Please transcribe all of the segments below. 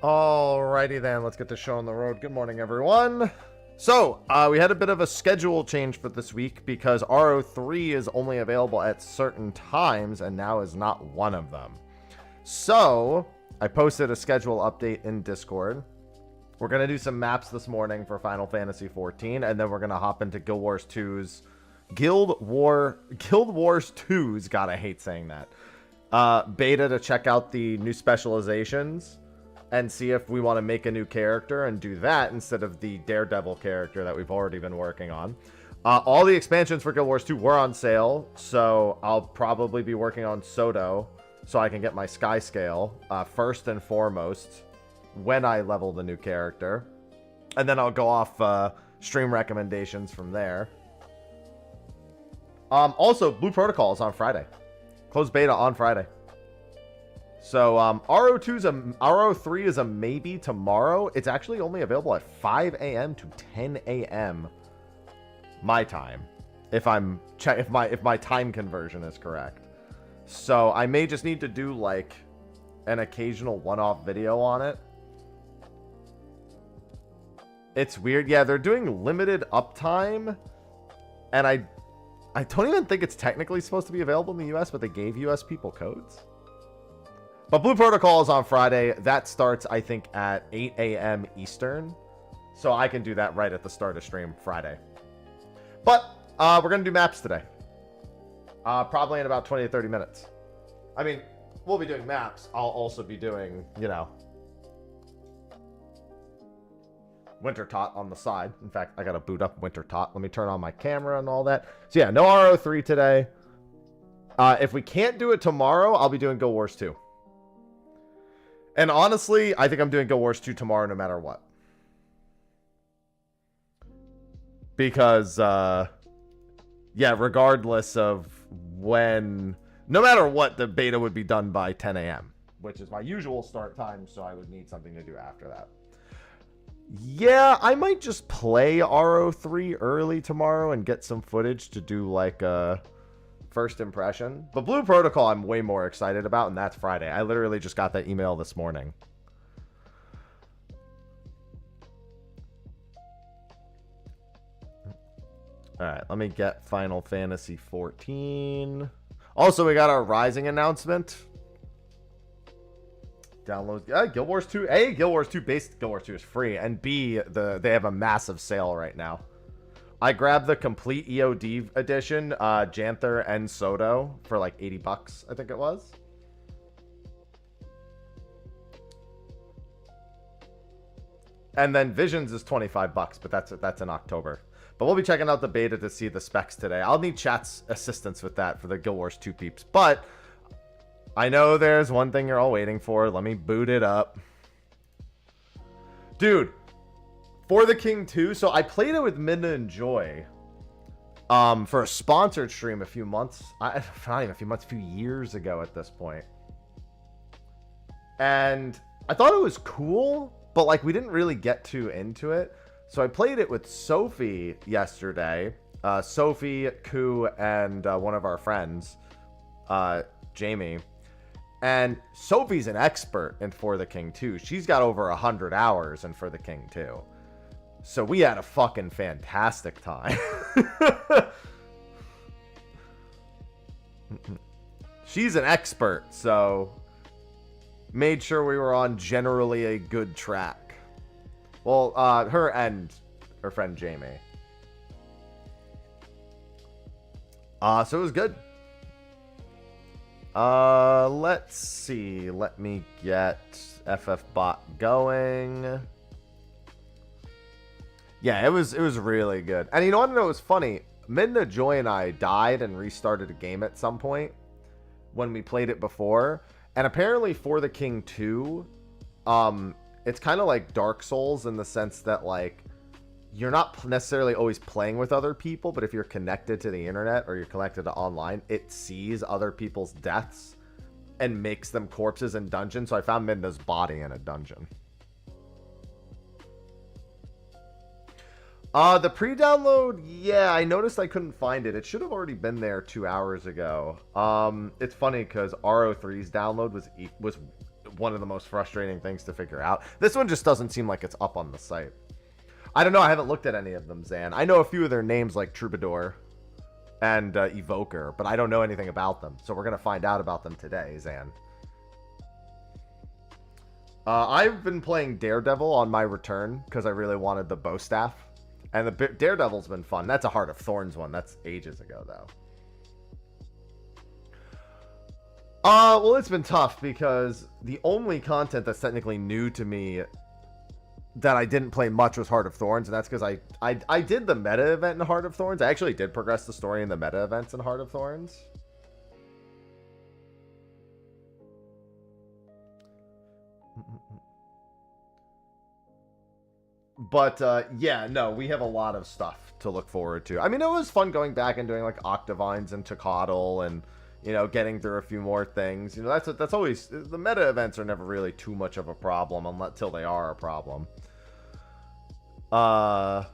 Alrighty then, let's get the show on the road. Good morning, everyone. So, we had a bit of a schedule change for this week because RO3 is only available at certain times and now is not one of them. So, I posted a schedule update in Discord. We're going to do some maps this morning for Final Fantasy XIV, and then we're going to hop into Guild Wars 2's Guild Wars 2's, God, I hate saying that, beta to check out the new specializations and see if we want to make a new character and do that instead of the Daredevil character that we've already been working on. All the expansions for Guild Wars 2 were on sale, so I'll probably be working on Soto so I can get my Sky Scale first and foremost when I level the new character. And then I'll go off stream recommendations from there. Also, Blue Protocol is on Friday. Closed beta on Friday. So, RO3 is a maybe tomorrow. It's actually only available at 5 a.m. to 10 a.m. my time, if my time conversion is correct. So, I may just need to do like an occasional one-off video on it. It's weird. Yeah, they're doing limited uptime, and I don't even think it's technically supposed to be available in the US, but they gave US people codes. But Blue Protocol is on Friday. That starts, I think, at 8 a.m. Eastern. So I can do that right at the start of stream Friday. But we're going to do maps today. Probably in about 20 to 30 minutes. I mean, we'll be doing maps. I'll also be doing, you know, Winter Tot on the side. In fact, I got to boot up Winter Tot. Let me turn on my camera and all that. So yeah, no RO3 today. If we can't do it tomorrow, I'll be doing Guild Wars 2. And honestly, I think I'm doing Guild Wars 2 tomorrow no matter what. Because, yeah, regardless of when, no matter what, the beta would be done by 10 a.m., which is my usual start time, so I would need something to do after that. Yeah, I might just play RO3 early tomorrow and get some footage to do like a first impression. But Blue Protocol I'm way more excited about, and that's Friday. I literally just got that email this morning. Alright, let me get Final Fantasy XIV. Also, we got our Rising announcement. Download Guild Wars 2. A, Guild Wars 2 base Guild Wars 2 is free, and B, they have a massive sale right now. I grabbed the complete EOD edition, Janther and Soto for like 80 bucks, I think it was. And then Visions is 25 bucks, but that's in October. But we'll be checking out the beta to see the specs today. I'll need chat's assistance with that for the Guild Wars 2 peeps, but I know there's one thing you're all waiting for. Let me boot it up. Dude, For the King 2, so I played it with Midna and Joy for a sponsored stream a few months, not even a few months, a few years ago at this point. And I thought it was cool, but like we didn't really get too into it. So I played it with Sophie yesterday. Sophie, Koo, and one of our friends, Jamie. And Sophie's an expert in For the King 2. She's got over 100 hours in For the King 2. So we had a fucking fantastic time. She's an expert, so made sure we were on generally a good track. Well, her and her friend Jamie. So it was good. Let's see. Let me get FFbot going. Yeah, it was really good. And you know what? It was funny. Midna, Joy, and I died and restarted a game at some point when we played it before. And apparently For the King 2, it's kind of like Dark Souls in the sense that, like, you're not necessarily always playing with other people, but if you're connected to the internet or you're connected to online, it sees other people's deaths and makes them corpses in dungeons. So I found Midna's body in a dungeon. The pre-download, yeah, I noticed I couldn't find it. It should have already been there 2 hours ago. It's funny because RO3's download was one of the most frustrating things to figure out. This one just doesn't seem like it's up on the site. I don't know. I haven't looked at any of them, Zan. I know a few of their names like Troubadour and Evoker, but I don't know anything about them. So we're going to find out about them today, Zan. I've been playing Daredevil on my return because I really wanted the bow staff. And the Daredevil's been fun. That's a Heart of Thorns one. That's ages ago, though. Well, it's been tough because the only content that's technically new to me that I didn't play much was Heart of Thorns, and that's because I did the meta event in Heart of Thorns. I actually did progress the story in the meta events in Heart of Thorns. But, yeah, no, we have a lot of stuff to look forward to. I mean, it was fun going back and doing, like, Octavines and Tocatl and, you know, getting through a few more things. You know, that's always... The meta events are never really too much of a problem until they are a problem. But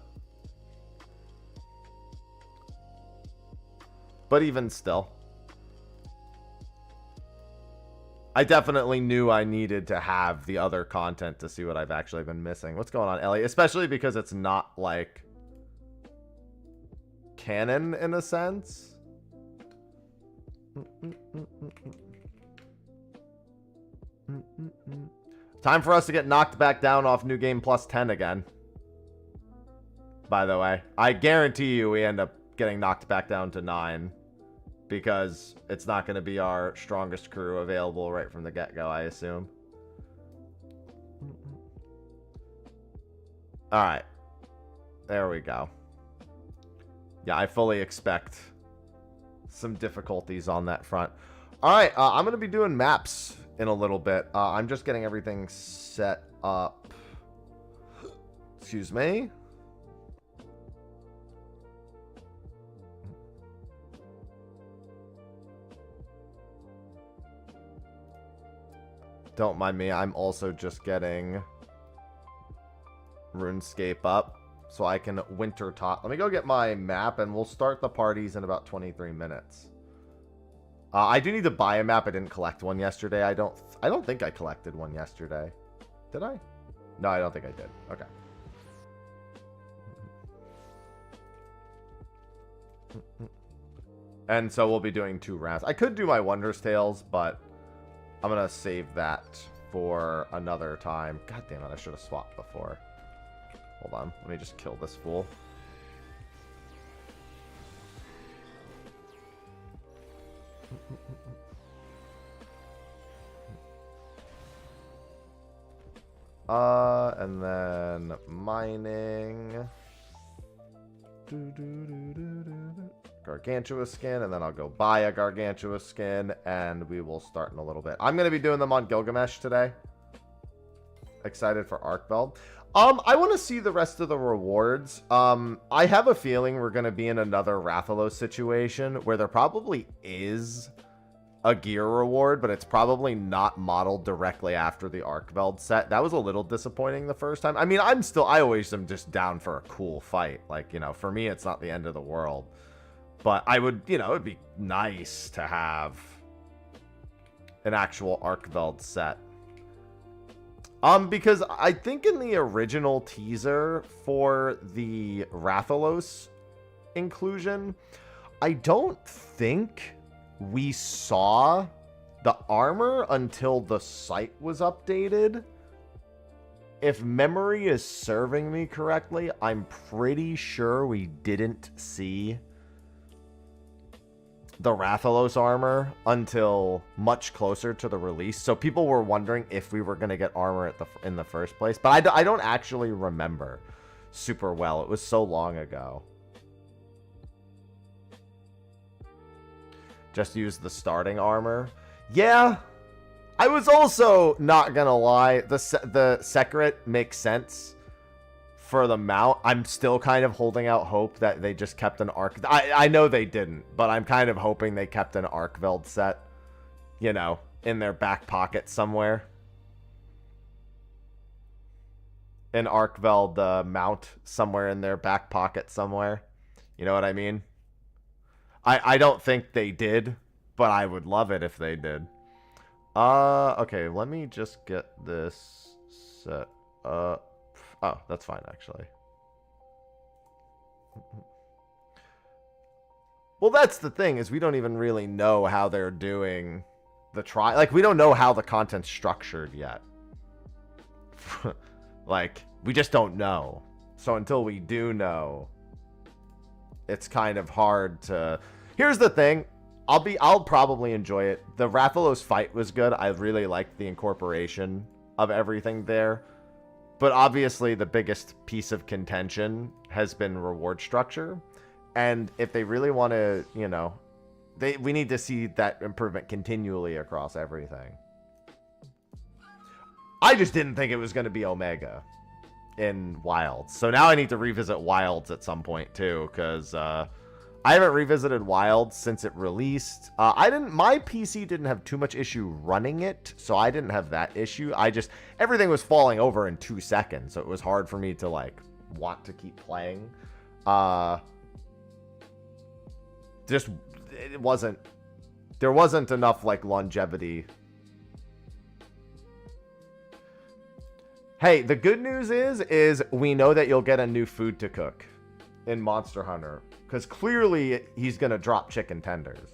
even still, I definitely knew I needed to have the other content to see what I've actually been missing. What's going on, Ellie? Especially because it's not, like, canon in a sense. Time for us to get knocked back down off New Game Plus 10 again. By the way, I guarantee you we end up getting knocked back down to 9 because it's not going to be our strongest crew available right from the get-go, I assume. Alright. There we go. Yeah, I fully expect some difficulties on that front. Alright, I'm going to be doing maps in a little bit. I'm just getting everything set up. Excuse me. Don't mind me, I'm also just getting RuneScape up so I can winter top. Let me go get my map and we'll start the parties in about 23 minutes. I do need to buy a map. I didn't collect one yesterday. I don't think I collected one yesterday. Did I? No, I don't think I did. Okay. And so we'll be doing 2 rounds. I could do my Wondrous Tales, but I'm going to save that for another time. God damn it, I should have swapped before. Hold on, let me just kill this fool. And then mining. Gargantua skin, and then I'll go buy a Gargantua skin, and we will start in a little bit. I'm going to be doing them on Gilgamesh today. Excited for Arkveld. I want to see the rest of the rewards. I have a feeling we're going to be in another Rathalos situation where there probably is a gear reward, but it's probably not modeled directly after the Arkveld set. That was a little disappointing the first time. I mean, I always am just down for a cool fight. Like, you know, for me, it's not the end of the world. But I would, you know, it'd be nice to have an actual Arkveld set. Because I think in the original teaser for the Rathalos inclusion, I don't think we saw the armor until the site was updated. If memory is serving me correctly, I'm pretty sure we didn't see the Rathalos armor until much closer to the release. So people were wondering if we were going to get armor in the first place. But I don't actually remember super well. It was so long ago. Just use the starting armor. Yeah. I was also not going to lie. The secret makes sense for the mount. I'm still kind of holding out hope that they just kept an Arc. I know they didn't, but I'm kind of hoping they kept an Arkveld set, you know, in their back pocket somewhere. An Arkveld mount somewhere in their back pocket somewhere. You know what I mean? I don't think they did, but I would love it if they did. Okay, let me just get this set up. Oh, that's fine, actually. Well, that's the thing, is we don't even really know how they're doing the try. Like, we don't know how the content's structured yet. Like, we just don't know. So until we do know, it's kind of hard to... Here's the thing. I'll probably enjoy it. The Rathalos fight was good. I really liked the incorporation of everything there. But obviously, the biggest piece of contention has been reward structure. And if they really want to, you know, we need to see that improvement continually across everything. I just didn't think it was going to be Omega in Wilds. So now I need to revisit Wilds at some point too, because I haven't revisited Wilds since it released. My PC didn't have too much issue running it, so I didn't have that issue. Everything was falling over in 2 seconds, so it was hard for me to like want to keep playing. There wasn't enough like longevity. Hey, the good news is we know that you'll get a new food to cook in Monster Hunter, because clearly he's gonna drop chicken tenders.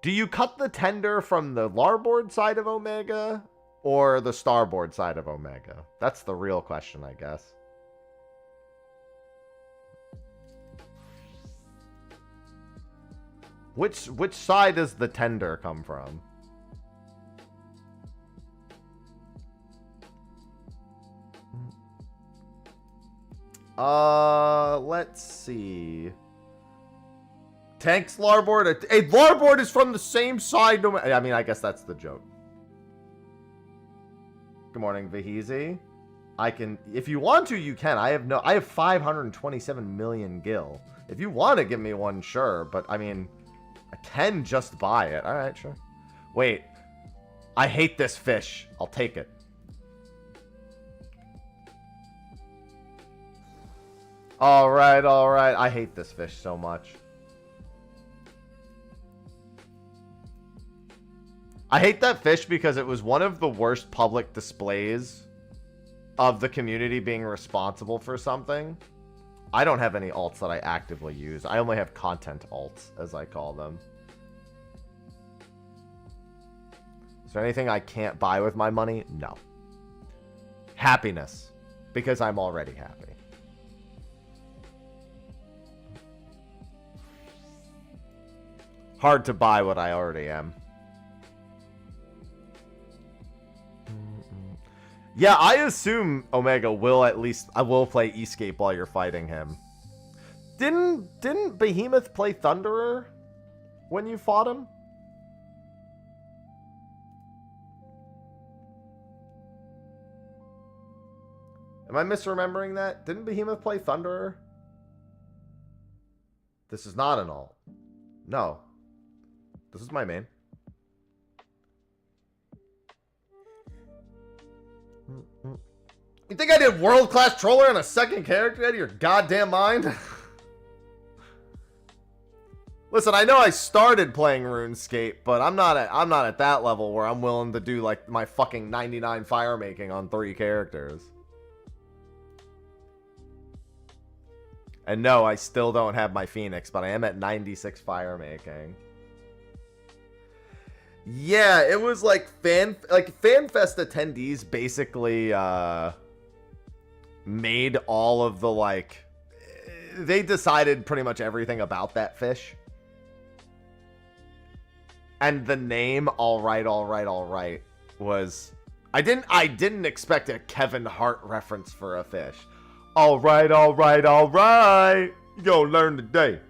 Do you cut the tender from the larboard side of Omega or the starboard side of Omega? That's the real question, I guess. Which side does the tender come from? Let's see. Tank's larboard. A larboard is from the same side. I mean, I guess that's the joke. Good morning, Vahizi. I can, if you want to, you can. I have 527 million gil. If you want to give me one, sure. But I mean, I can just buy it. All right, sure. Wait, I hate this fish. I'll take it. All right, all right. I hate this fish so much. I hate that fish because it was one of the worst public displays of the community being responsible for something. I don't have any alts that I actively use. I only have content alts, as I call them. Is there anything I can't buy with my money? No. Happiness, because I'm already happy. Hard to buy what I already am. Yeah, I assume Omega will I will play Escape while you're fighting him. Didn't Behemoth play Thunderer when you fought him? Am I misremembering that? Didn't Behemoth play Thunderer? This is not an alt. No. This is my main. You think I did world-class troller and a second character out of your goddamn mind? Listen, I know I started playing RuneScape, but I'm not at that level where I'm willing to do like my fucking 99 fire making on 3 characters. And no, I still don't have my Phoenix, but I am at 96 fire making. Yeah, it was like FanFest attendees basically made all of the like, they decided pretty much everything about that fish. And the name all right was, I didn't expect a Kevin Hart reference for a fish. All right. You gonna learn today.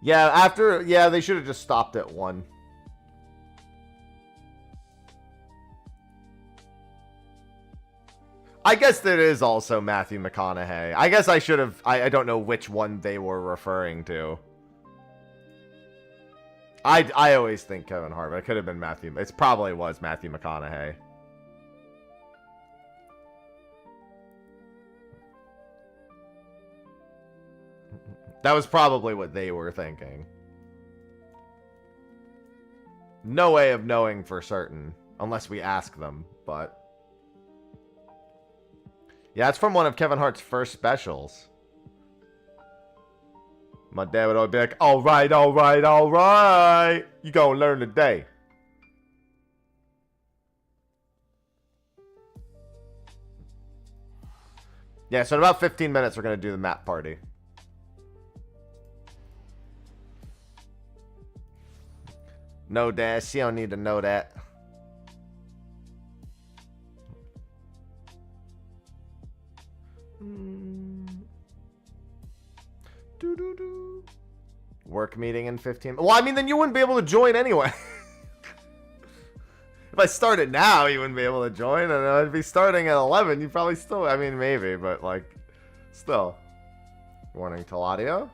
Yeah, they should have just stopped at 1. I guess there is also Matthew McConaughey. I guess I should have, I don't know which one they were referring to. I always think Kevin Hart, but it could have been Matthew. It probably was Matthew McConaughey. That was probably what they were thinking. No way of knowing for certain, unless we ask them, but... Yeah, it's from one of Kevin Hart's first specials. My dad would always be like, all right, all right, all right. You gonna learn today. Yeah, so in about 15 minutes, we're going to do the map party. No, Dad, she don't need to know that. Work meeting in 15. Well, I mean, then you wouldn't be able to join anyway. If I started now, you wouldn't be able to join, and I'd be starting at 11. You probably still, I mean, maybe, but like, still. Morning, Taladio.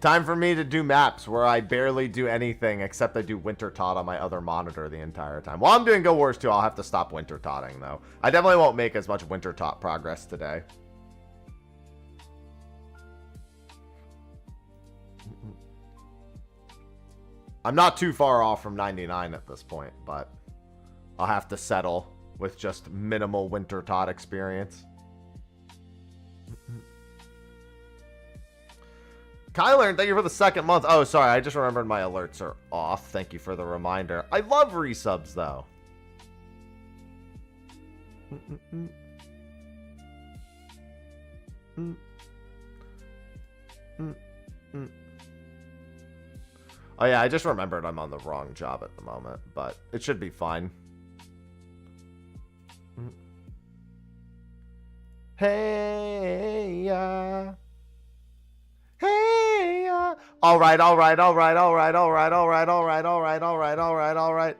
Time for me to do maps where I barely do anything except I do Winter Tot on my other monitor the entire time. While I'm doing Go Wars 2, I'll have to stop Winter Totting, though. I definitely won't make as much Winter Tot progress today. I'm not too far off from 99 at this point, but I'll have to settle with just minimal Winter Tot experience. Kyler, thank you for the second month. Oh, sorry. I just remembered my alerts are off. Thank you for the reminder. I love resubs, though. Oh, yeah. I just remembered I'm on the wrong job at the moment, but it should be fine. Hey, hey, all right, all right, all right, all right, all right, all right, all right, all right, all right, all right, all right.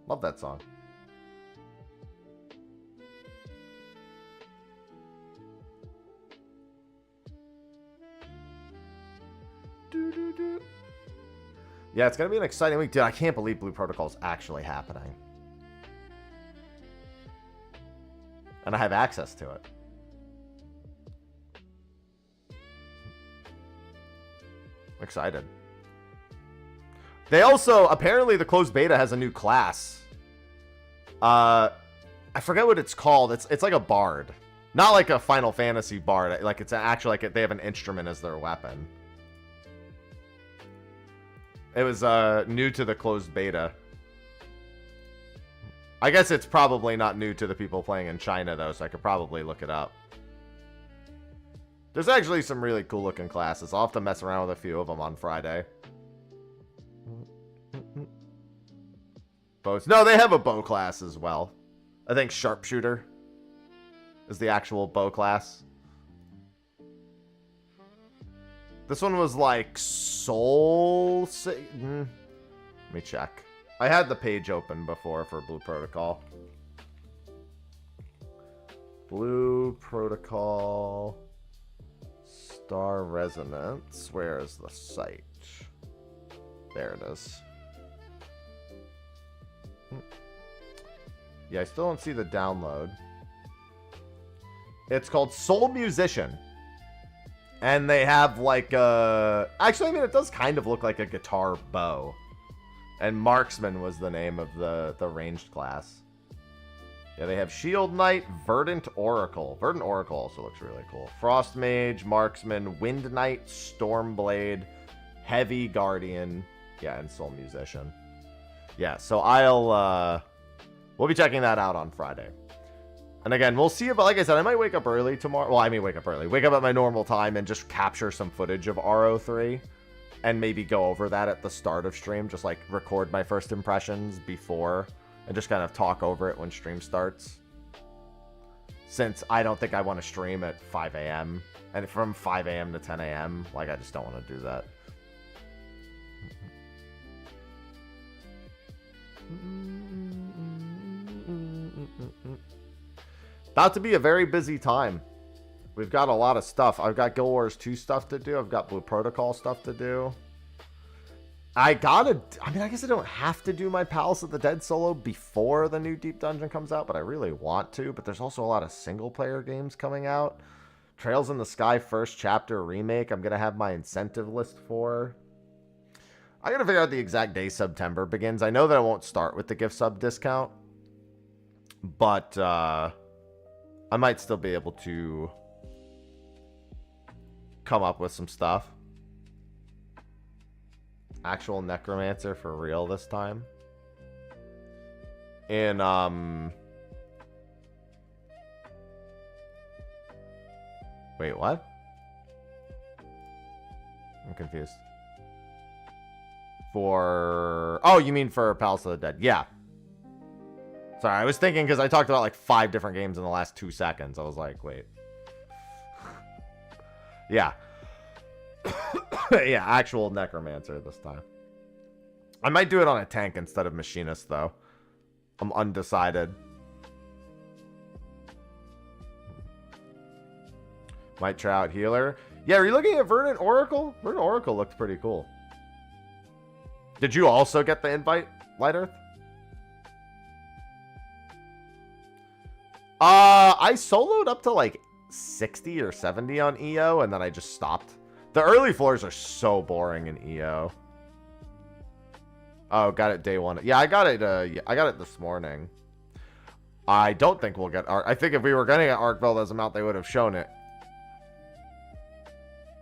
Love that song. Yeah, it's gonna be an exciting week, dude. I can't believe Blue Protocol is actually happening, and I have access to it. Excited. They also, apparently the closed beta has a new class. I forget what it's called. It's like a bard. Not like a Final Fantasy bard. Like it's actually like they have an instrument as their weapon. It was new to the closed beta. I guess it's probably not new to the people playing in China though, so I could probably look it up. There's actually some really cool looking classes. I'll have to mess around with a few of them on Friday. Bows. No, they have a bow class as well. I think Sharpshooter is the actual bow class. This one was like Soul... Let me check. I had the page open before for Blue Protocol. Blue Protocol... Star Resonance. Where is the site? There it is. Yeah, I still don't see the download. It's called Soul Musician. And they have like a... Actually, I mean, it does kind of look like a guitar bow. And Marksman was the name of the ranged class. Yeah, they have Shield Knight, Verdant Oracle. Verdant Oracle also looks really cool. Frost Mage, Marksman, Wind Knight, Stormblade, Heavy Guardian. Yeah, and Soul Musician. Yeah, so we'll be checking that out on Friday. And again, we'll see about, like I said, I might wake up early tomorrow. Well, I mean wake up early. Wake up at my normal time and just capture some footage of RO3. And maybe go over that at the start of stream. Just like record my first impressions before. And just kind of talk over it when stream starts. Since I don't think I want to stream at 5 a.m. And from 5 a.m. to 10 a.m. Like, I just don't want to do that. About to be a very busy time. We've got a lot of stuff. I've got Guild Wars 2 stuff to do. I've got Blue Protocol stuff to do. I mean, I guess I don't have to do my Palace of the Dead solo before the new Deep Dungeon comes out, but I really want to. But there's also a lot of single-player games coming out. Trails in the Sky First Chapter Remake, I'm going to have my incentive list for. I got to figure out the exact day September begins. I know that I won't start with the gift sub discount, but I might still be able to come up with some stuff. Actual Necromancer for real this time. And, wait, what? I'm confused. For... Oh, you mean for Palace of the Dead. Yeah. Sorry, I was thinking because I talked about like 5 different games in the last 2 seconds. I was like, wait. Yeah. Yeah, actual Necromancer this time. I might do it on a tank instead of Machinist, though. I'm undecided. Might try out Healer. Yeah, are you looking at Verdant Oracle? Verdant Oracle looked pretty cool. Did you also get the invite, Light Earth? I soloed up to like 60 or 70 on EO, and then I just stopped. The early floors are so boring in EO. Oh, got it day 1. Yeah, I got it. Yeah, I got it this morning. I don't think we'll get Arc. I think if we were going to get Arkveld as a mount, they would have shown it.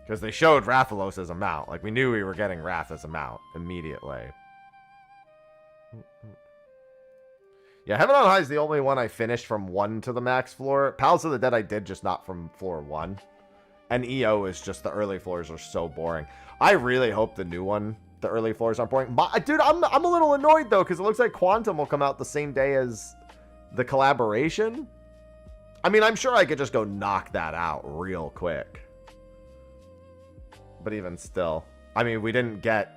Because they showed Rathalos as a mount. Like, we knew we were getting Wrath as a mount immediately. Yeah, Heaven on High is the only one I finished from 1 to the max floor. Palace of the Dead I did, just not from floor 1. And EO is just the early floors are so boring. I really hope the new one, the early floors aren't boring. But, dude, I'm a little annoyed, though, because it looks like Quantum will come out the same day as the collaboration. I mean, I'm sure I could just go knock that out real quick. But even still. I mean, we got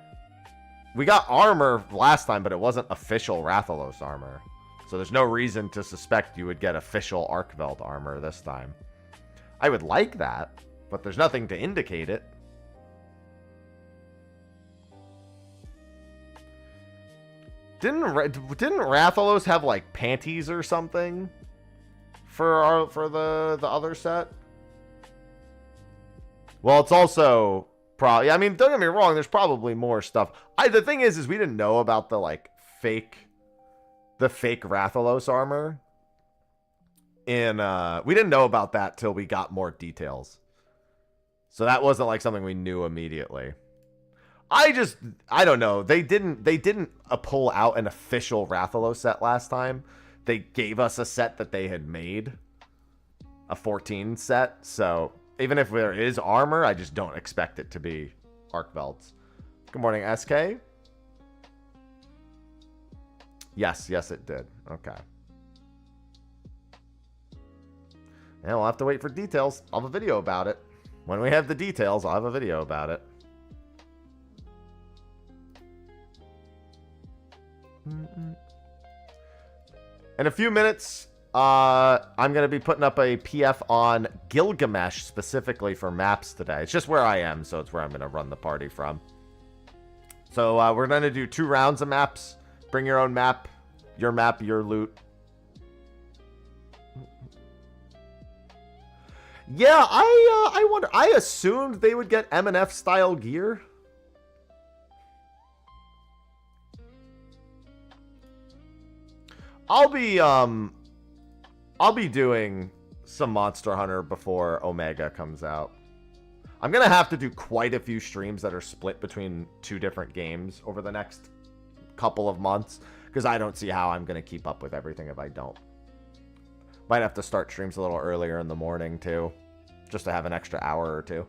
armor last time, but it wasn't official Rathalos armor. So there's no reason to suspect you would get official Arkveld armor this time. I would like that, but there's nothing to indicate it. Didn't Rathalos have like panties or something for the other set? Well, it's also probably. I mean, don't get me wrong. There's probably more stuff. The thing is we didn't know about the like fake Rathalos armor. We didn't know about that till we got more details. So that wasn't like something we knew immediately. I don't know. They didn't pull out an official Rathalos set last time. They gave us a set that they had made. A 14 set. So even if there is armor, I just don't expect it to be Arkvelds. Good morning, SK. Yes, it did. Okay. And we'll have to wait for details. I'll have a video about it. When we have the details, I'll have a video about it. In a few minutes, I'm going to be putting up a PF on Gilgamesh specifically for maps today. It's just where I am, so it's where I'm going to run the party from. So we're going to do 2 rounds of maps. Bring your own map, your loot. Yeah, I wonder. I assumed they would get M&F style gear. I'll be doing some Monster Hunter before Omega comes out. I'm gonna have to do quite a few streams that are split between 2 different games over the next couple of months, because I don't see how I'm gonna keep up with everything if I don't. Might have to start streams a little earlier in the morning too, just to have an extra hour or 2.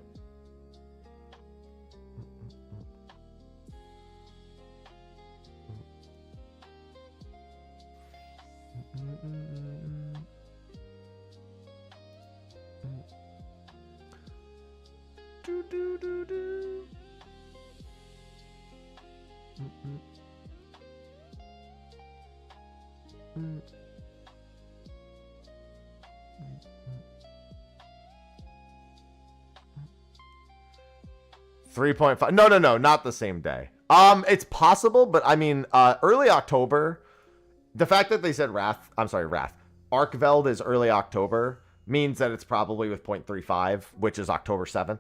3.5. No, not the same day. It's possible, but I mean, early October. The fact that they said Wrath. Arkveld is early October means that it's probably with 0.35, which is October 7th.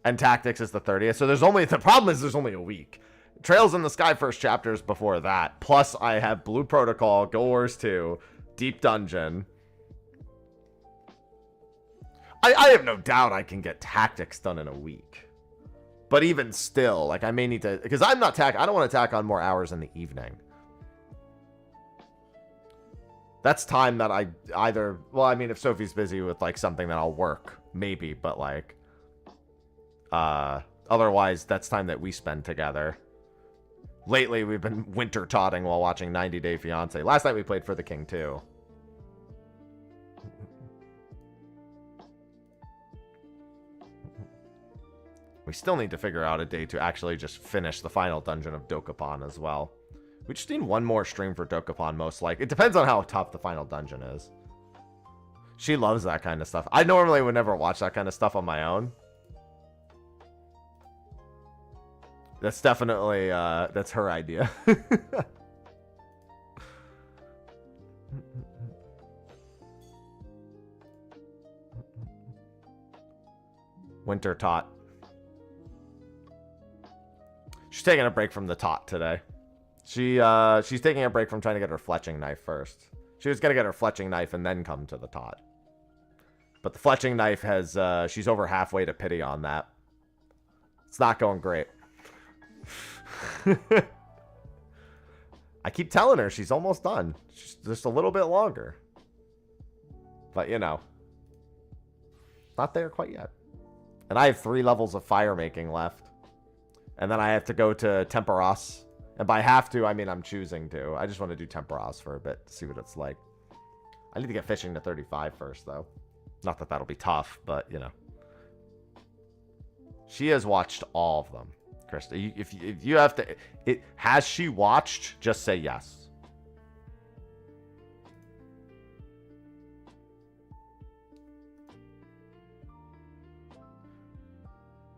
And Tactics is the 30th. So the problem is there's only a week. Trails in the Sky first chapters before that. Plus I have Blue Protocol, Guild Wars 2, Deep Dungeon. I have no doubt I can get Tactics done in a week. But even still, like I may need to, because I don't want to tack on more hours in the evening. That's time that I either, well, I mean, if Sophie's busy with like something, then I'll work, maybe, but like, otherwise that's time that we spend together. Lately, we've been winter totting while watching 90 Day Fiancé. Last night we played For the King too. We still need to figure out a day to actually just finish the final dungeon of Dokapon as well. We just need one more stream for Dokapon, most likely. It depends on how tough the final dungeon is. She loves that kind of stuff. I normally would never watch that kind of stuff on my own. That's definitely, that's her idea. Winter tot. She's taking a break from the tot today. She's taking a break from trying to get her fletching knife first. She was gonna get her fletching knife and then come to the tot. But the fletching knife has, she's over halfway to pity on that. It's not going great. I keep telling her she's almost done. She's just a little bit longer. But, you know. Not there quite yet. And I have 3 levels of fire making left. And then I have to go to Temperos. And by have to, I mean I'm choosing to. I just want to do Temperos for a bit to see what it's like. I need to get fishing to 35 first, though. Not that that'll be tough, but, you know. She has watched all of them. Krista, if you have to... has she watched? Just say yes.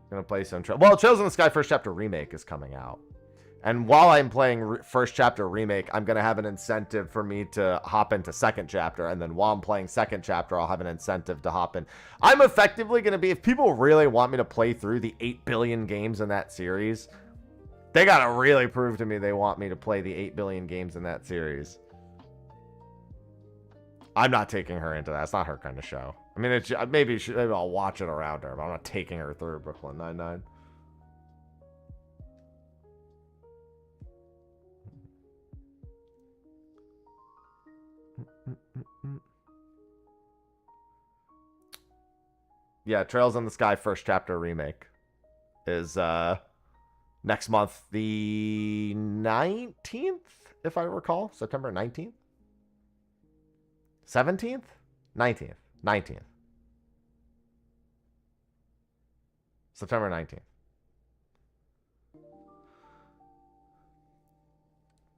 Gonna play some well, Trails in the Sky First Chapter Remake is coming out, and while I'm playing First Chapter Remake, I'm gonna have an incentive for me to hop into Second Chapter, and then while I'm playing Second Chapter, I'll have an incentive to hop in. I'm effectively gonna be, if people really want me to play through the 8 billion games in that series, they gotta really prove to me they want me to play the 8 billion games in that series. I'm not taking her into that. It's not her kind of show. I mean, maybe I'll watch it around her, but I'm not taking her through Brooklyn Nine-Nine. Yeah, Trails in the Sky First Chapter Remake is next month, the 19th, if I recall. September 19th? 17th? 19th. 19th. September 19th.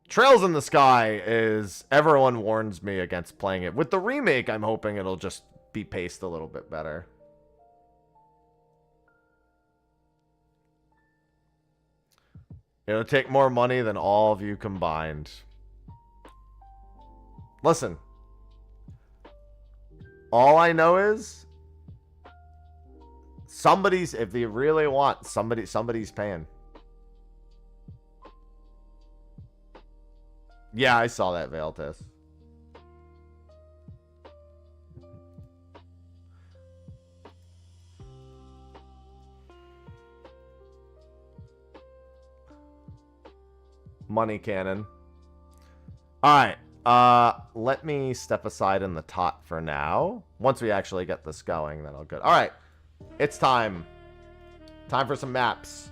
Trails in the Sky is... everyone warns me against playing it. With the remake, I'm hoping it'll just be paced a little bit better. It'll take more money than all of you combined. Listen. All I know is somebody's, if they really want, somebody's paying. Yeah, I saw that, Veiltis. Money cannon. All right. Let me step aside in the tot for now. Once we actually get this going, then I'll go. All right. It's time. Time for some maps.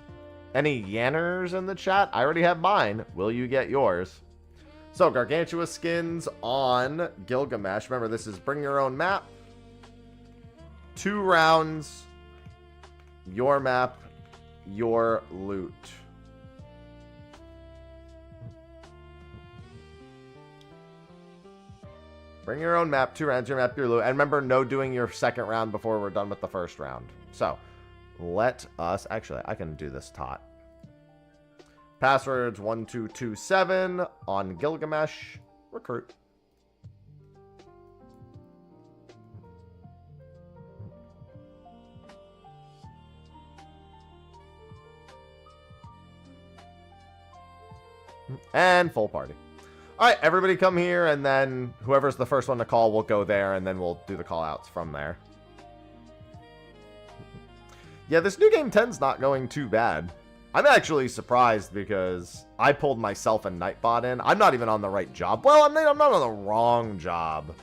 Any Yanners in the chat? I already have mine. Will you get yours? So, Gargantua skins on Gilgamesh. Remember, this is bring your own map. 2 rounds. Your map. Your loot. Bring your own map, 2 rounds, your map, your loot. And remember, no doing your second round before we're done with the first round. So, let us... Actually, I can do this tot. Passwords 1227 on Gilgamesh. Recruit. And full party. All right, everybody come here, and then whoever's the first one to call will go there, and then we'll do the call outs from there. Yeah, this new game 10's not going too bad. I'm actually surprised because I pulled myself and Nightbot in. I'm not even on the right job. Well, I'm not on the wrong job.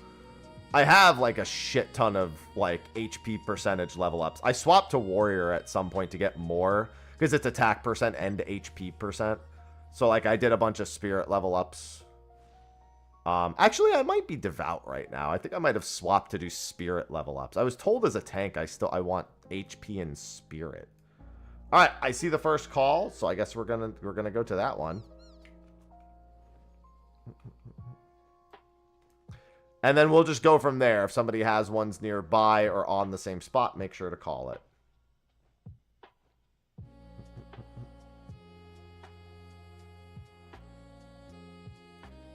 I have like a shit ton of like HP percentage level ups. I swapped to Warrior at some point to get more because it's attack percent and HP percent. So like I did a bunch of spirit level ups. Actually, I might be devout right now. I think I might have swapped to do spirit level ups. I was told as a tank I want HP and spirit. All right, I see the first call, so I guess we're gonna go to that one. And then we'll just go from there. If somebody has ones nearby or on the same spot, make sure to call it.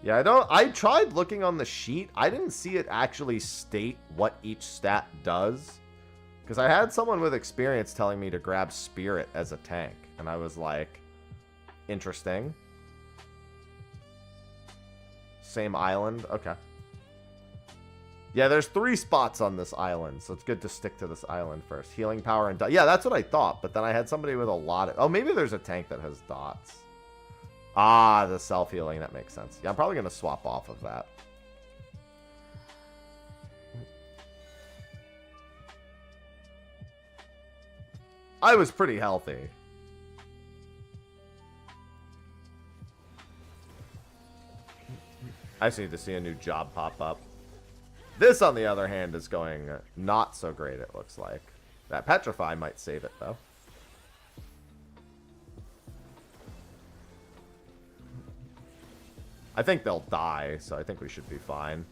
Yeah, I tried looking on the sheet. I didn't see it actually state what each stat does. Because I had someone with experience telling me to grab Spirit as a tank. And I was like, interesting. Same island? Okay. Yeah, there's 3 spots on this island. So it's good to stick to this island first. Healing power and... Yeah, that's what I thought. But then I had somebody with a lot of... Oh, maybe there's a tank that has dots. Ah, the self-healing. That makes sense. Yeah, I'm probably going to swap off of that. I was pretty healthy. I just need to see a new job pop up. This, on the other hand, is going not so great, it looks like. That Petrify might save it, though. I think they'll die, so I think we should be fine.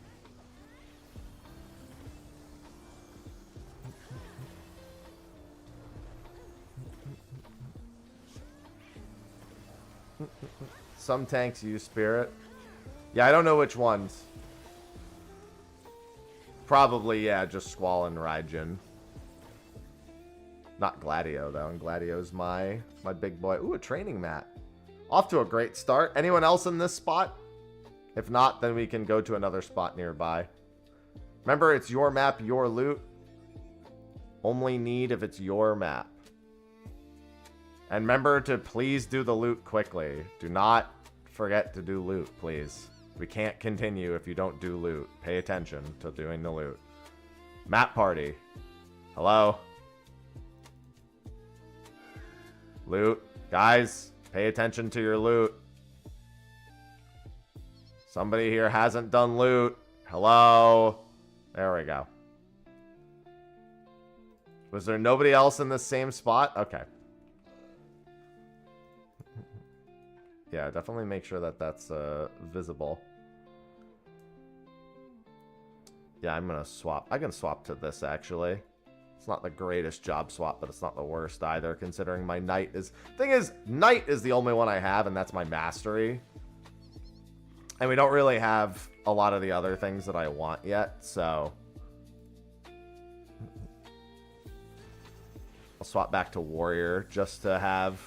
Some tanks use Spirit. Yeah, I don't know which ones. Probably, yeah, just Squall and Raijin. Not Gladio, though. And Gladio's my big boy. Ooh, a training mat. Off to a great start. Anyone else in this spot? If not, then we can go to another spot nearby. Remember, it's your map, your loot. Only need if it's your map. And remember to please do the loot quickly. Do not forget to do loot, please. We can't continue if you don't do loot. Pay attention to doing the loot. Map party. Hello? Loot. Guys, pay attention to your loot. Somebody here hasn't done loot. Hello? There we go. Was there nobody else in the same spot? Okay. Yeah, definitely make sure that that's visible. Yeah, I'm going to swap. I can swap to this, actually. It's not the greatest job swap, but it's not the worst either, considering my Knight is... Thing is, Knight is the only one I have, and that's my Mastery. And we don't really have a lot of the other things that I want yet, so... I'll swap back to Warrior, just to have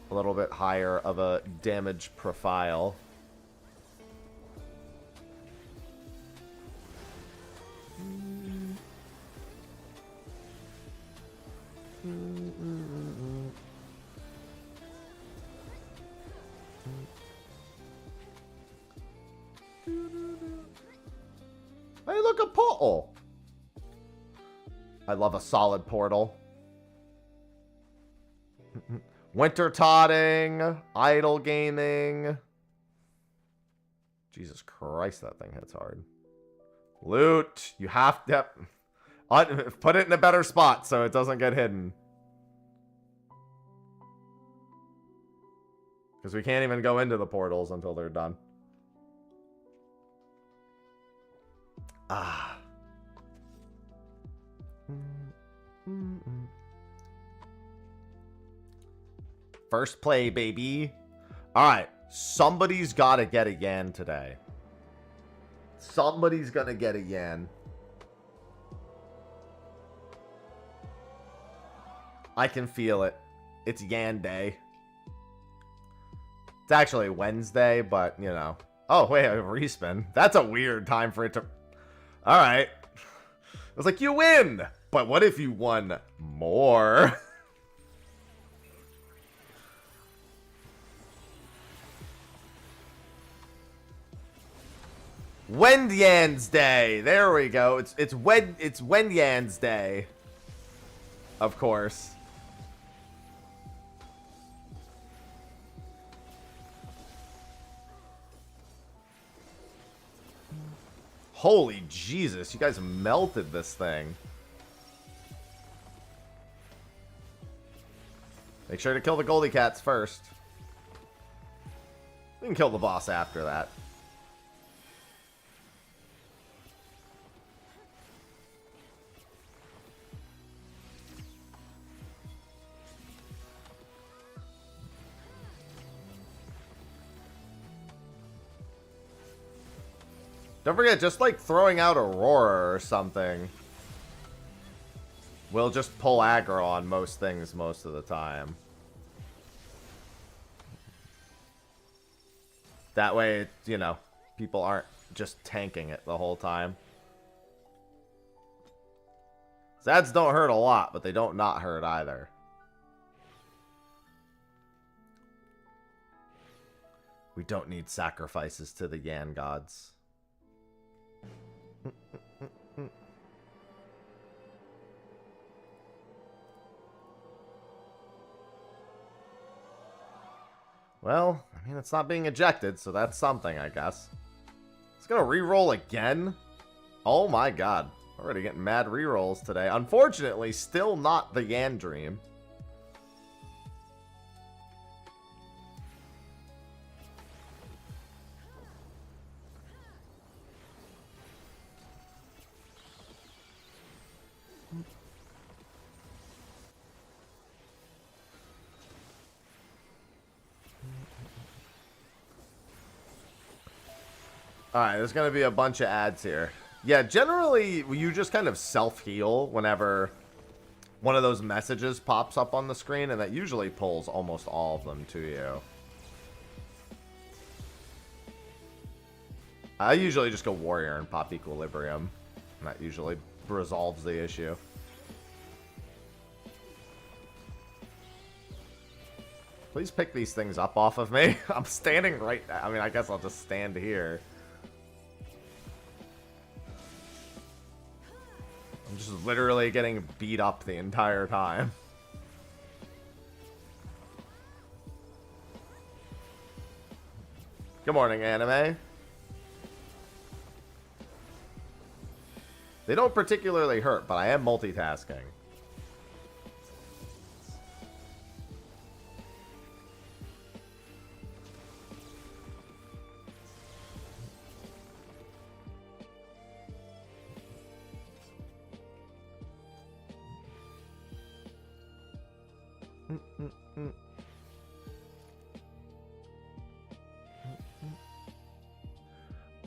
a little bit higher of a damage profile. Hey, look, a portal. I love a solid portal. Winter totting, idle gaming. Jesus Christ, that thing hits hard. Loot. You have to put it in a better spot so it doesn't get hidden. Because we can't even go into the portals until they're done. Ah. First play, baby. All right. Somebody's got to get a yen today. Somebody's going to get a yen. I can feel it. It's yen day. It's actually Wednesday, but, you know. Oh, wait, a respin. That's a weird time for it to... All right. I was like, you win. But what if you won more? Wenyan's Day. There we go. It's Wenyan's Day. Of course. Holy Jesus, you guys melted this thing. Make sure to kill the Goldie Cats first. We can kill the boss after that. Don't forget, just like throwing out Aurora or something will just pull aggro on most things most of the time. That way, you know, people aren't just tanking it the whole time. Zads don't hurt a lot, but they don't not hurt either. We don't need sacrifices to the Yan gods. Well, I mean, it's not being ejected, so that's something, I guess. It's gonna re-roll again? Oh my god. Already getting mad re-rolls today. Unfortunately, still not the Yan Dream. Alright, there's going to be a bunch of ads here. Yeah, generally, you just kind of self-heal whenever one of those messages pops up on the screen, and that usually pulls almost all of them to you. I usually just go Warrior and pop Equilibrium. And that usually resolves the issue. Please pick these things up off of me. I'm standing right... I mean, I guess I'll just stand here. I'm just literally getting beat up the entire time. Good morning, anime. They don't particularly hurt, but I am multitasking.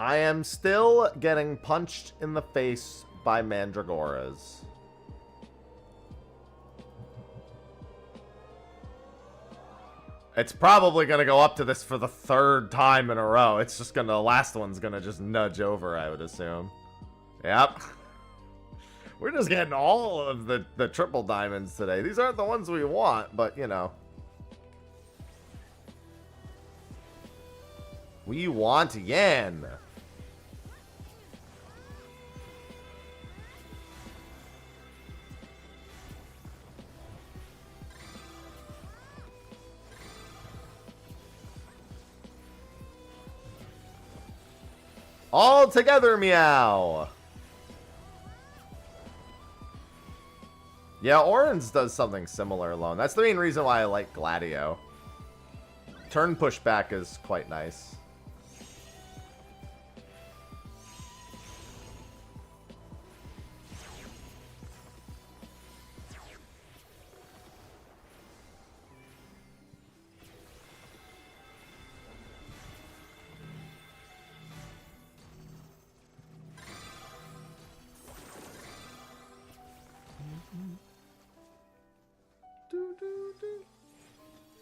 I am still getting punched in the face by Mandragoras. It's probably going to go up to this for the third time in a row. It's just going to, the last one's going to just nudge over, I would assume. Yep. We're just getting all of the triple diamonds today. These aren't the ones we want, but, you know. We want yen. All together, meow. Yeah, Orange does something similar alone. That's the main reason why I like Gladio. Turn pushback is quite nice.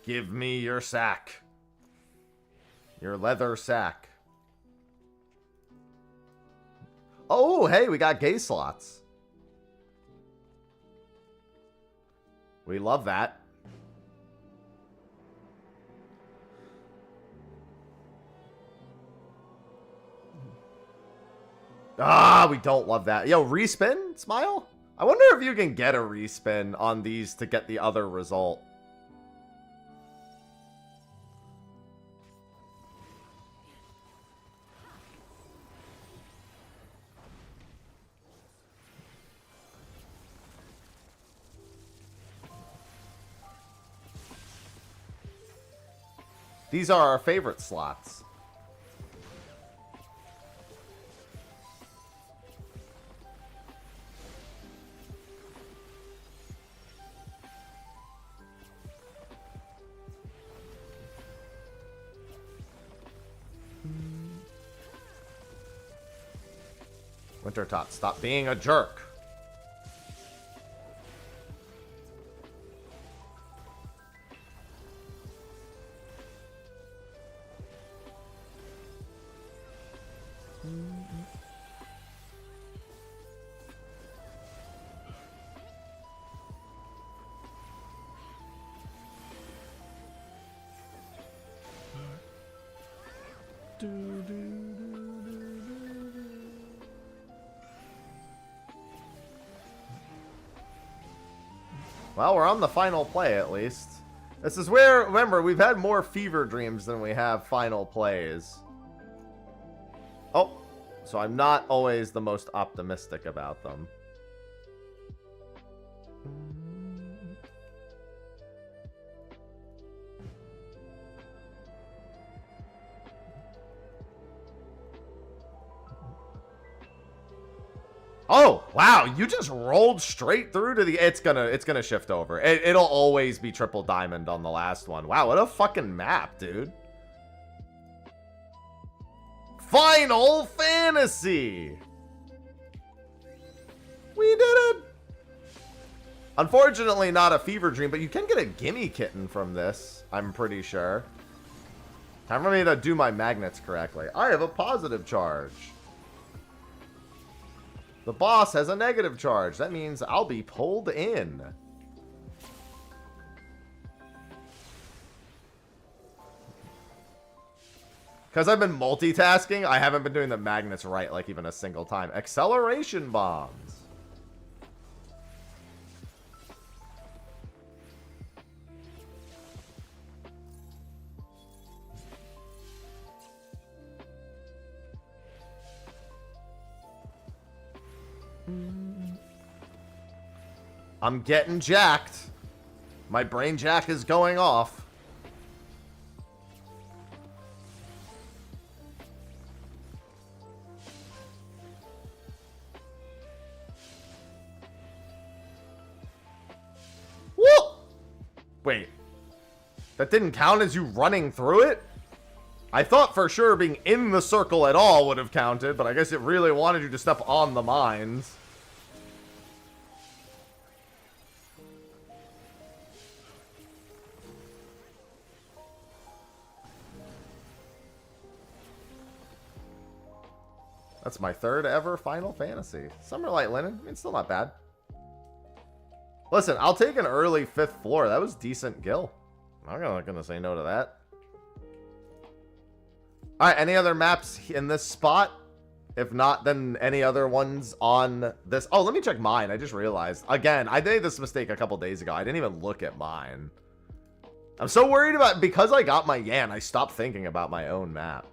Give me your sack. Your leather sack. Oh, hey, we got gay slots. We love that. Ah, we don't love that. Yo, respin, Smile? I wonder if you can get a respin on these to get the other result. These are our favorite slots. Wintertot, stop being a jerk. Well, we're on the final play, at least. This is where, remember, we've had more fever dreams than we have final plays. Oh, so I'm not always the most optimistic about them. Oh, wow, you just rolled straight through to the... It's gonna shift over. It'll always be triple diamond on the last one. Wow, what a fucking map, dude. Final Fantasy! We did it! Unfortunately, not a fever dream, but you can get a gimme kitten from this, I'm pretty sure. Time for me to do my magnets correctly. I have a positive charge. The boss has a negative charge. That means I'll be pulled in. Because I've been multitasking, I haven't been doing the magnets right, like, even a single time. Acceleration bombs. I'm getting jacked. My brain jack is going off. Whoa! Wait. That didn't count as you running through it? I thought for sure being in the circle at all would have counted, but I guess it really wanted you to step on the mines. That's my third ever Final Fantasy. Summerlight Linen, I mean, still not bad. Listen, I'll take an early 5th floor. That was decent gil. I'm not gonna say no to that. Alright, any other maps in this spot? If not, then any other ones on this? Oh, let me check mine. I just realized. Again, I made this mistake a couple days ago. I didn't even look at mine. I'm so worried about... Because I got my Yan, I stopped thinking about my own map.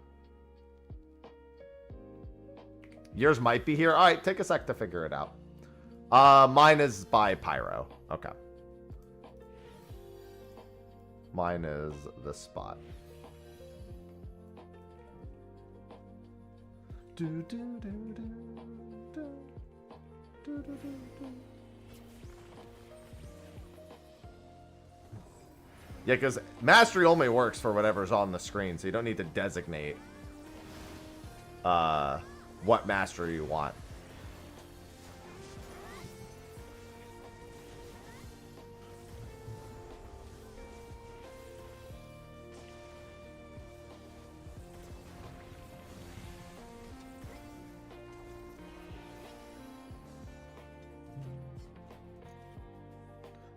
Yours might be here. All right, take a sec to figure it out. Mine is by Pyro. Okay. Mine is this spot. Yeah, because mastery only works for whatever's on the screen, so you don't need to designate what mastery you want.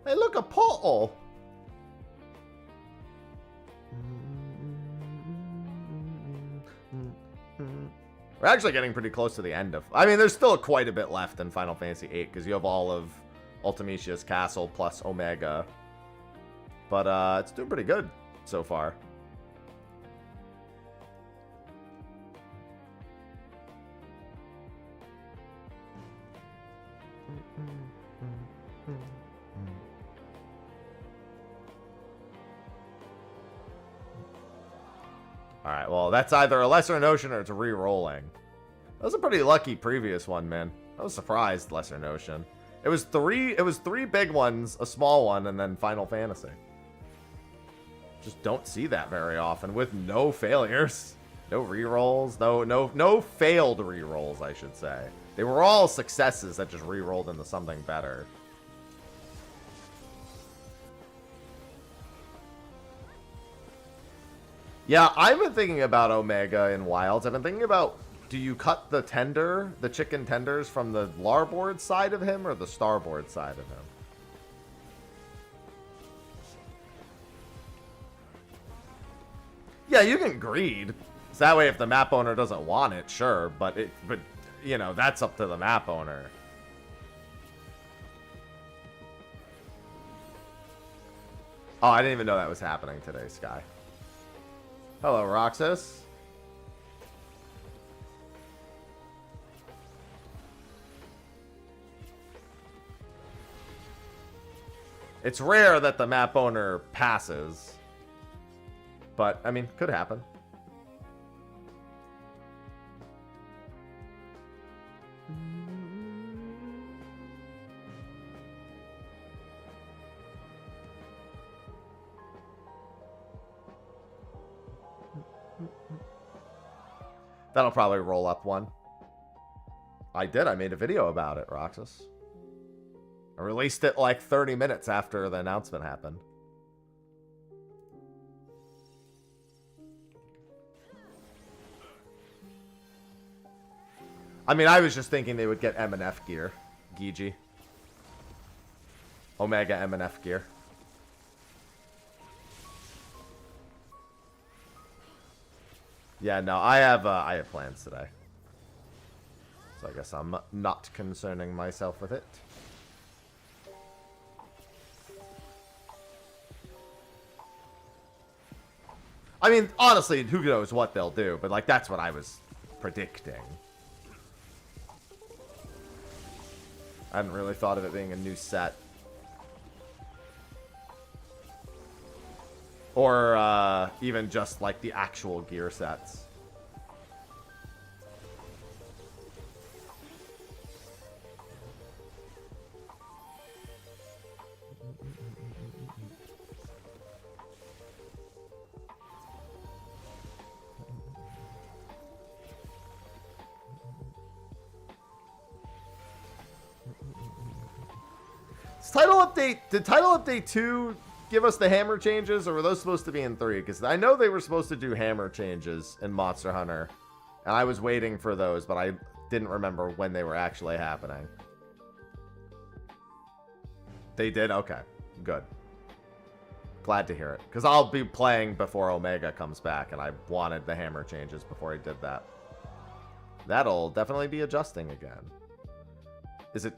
Hey, look, a portal. We're actually getting pretty close to the end of... I mean, there's still quite a bit left in Final Fantasy VIII, because you have all of Ultimecia's castle plus Omega. But it's doing pretty good so far. Alright, well, that's either a Lesser Notion or it's re-rolling. That was a pretty lucky previous one, man. I was surprised, Lesser Notion. It was three big ones, a small one, and then Final Fantasy. Just don't see that very often with no failures. No re-rolls, no failed re-rolls, I should say. They were all successes that just re-rolled into something better. Yeah, I've been thinking about Omega in Wilds. I've been thinking about, do you cut the tender, the chicken tenders from the larboard side of him or the starboard side of him? Yeah, you can greed. So that way if the map owner doesn't want it, sure, but you know, that's up to the map owner. Oh, I didn't even know that was happening today, Sky. Hello, Roxas. It's rare that the map owner passes. But, I mean, could happen. That'll probably roll up one. I did. I made a video about it, Roxas. I released it like 30 minutes after the announcement happened. I mean, I was just thinking they would get M and F gear. Gigi. Omega M and F gear. Yeah, no, I have plans today. So I guess I'm not concerning myself with it. I mean, honestly, who knows what they'll do, but like that's what I was predicting. I hadn't really thought of it being a new set. Or even just like the actual gear sets. Title update, did title update 2 give us the hammer changes, or were those supposed to be in 3? Because I know they were supposed to do hammer changes in Monster Hunter, and I was waiting for those, but I didn't remember when they were actually happening. They did? Okay, good. Glad to hear it, because I'll be playing before Omega comes back, and I wanted the hammer changes before he did that. That'll definitely be adjusting again. Is it...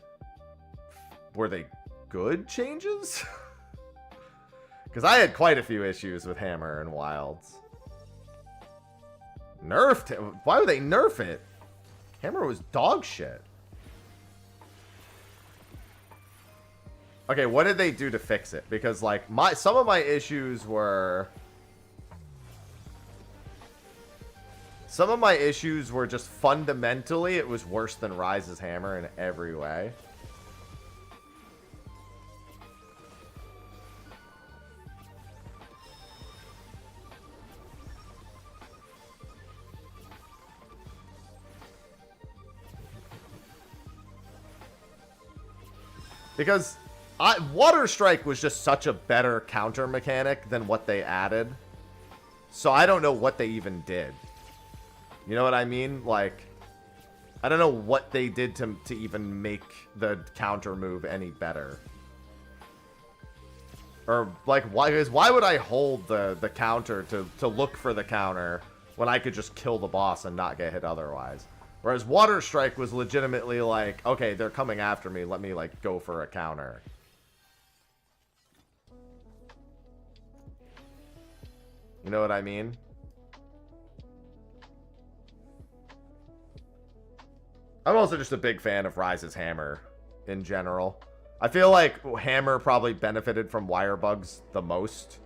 Were they good changes? Because I had quite a few issues with Hammer and Wilds. Nerfed it? Why would they nerf it? Hammer was dog shit. Okay, what did they do to fix it? Because like some of my issues were... Some of my issues were just fundamentally it was worse than Rise's Hammer in every way. Because Water Strike was just such a better counter mechanic than what they added. So I don't know what they even did. You know what I mean? Like, I don't know what they did to even make the counter move any better. Or, like, why would I hold the counter to look for the counter when I could just kill the boss and not get hit otherwise? Whereas Water Strike was legitimately like, okay, they're coming after me, let me, like, go for a counter. You know what I mean? I'm also just a big fan of Rise's hammer in general. I feel like hammer probably benefited from wire bugs the most.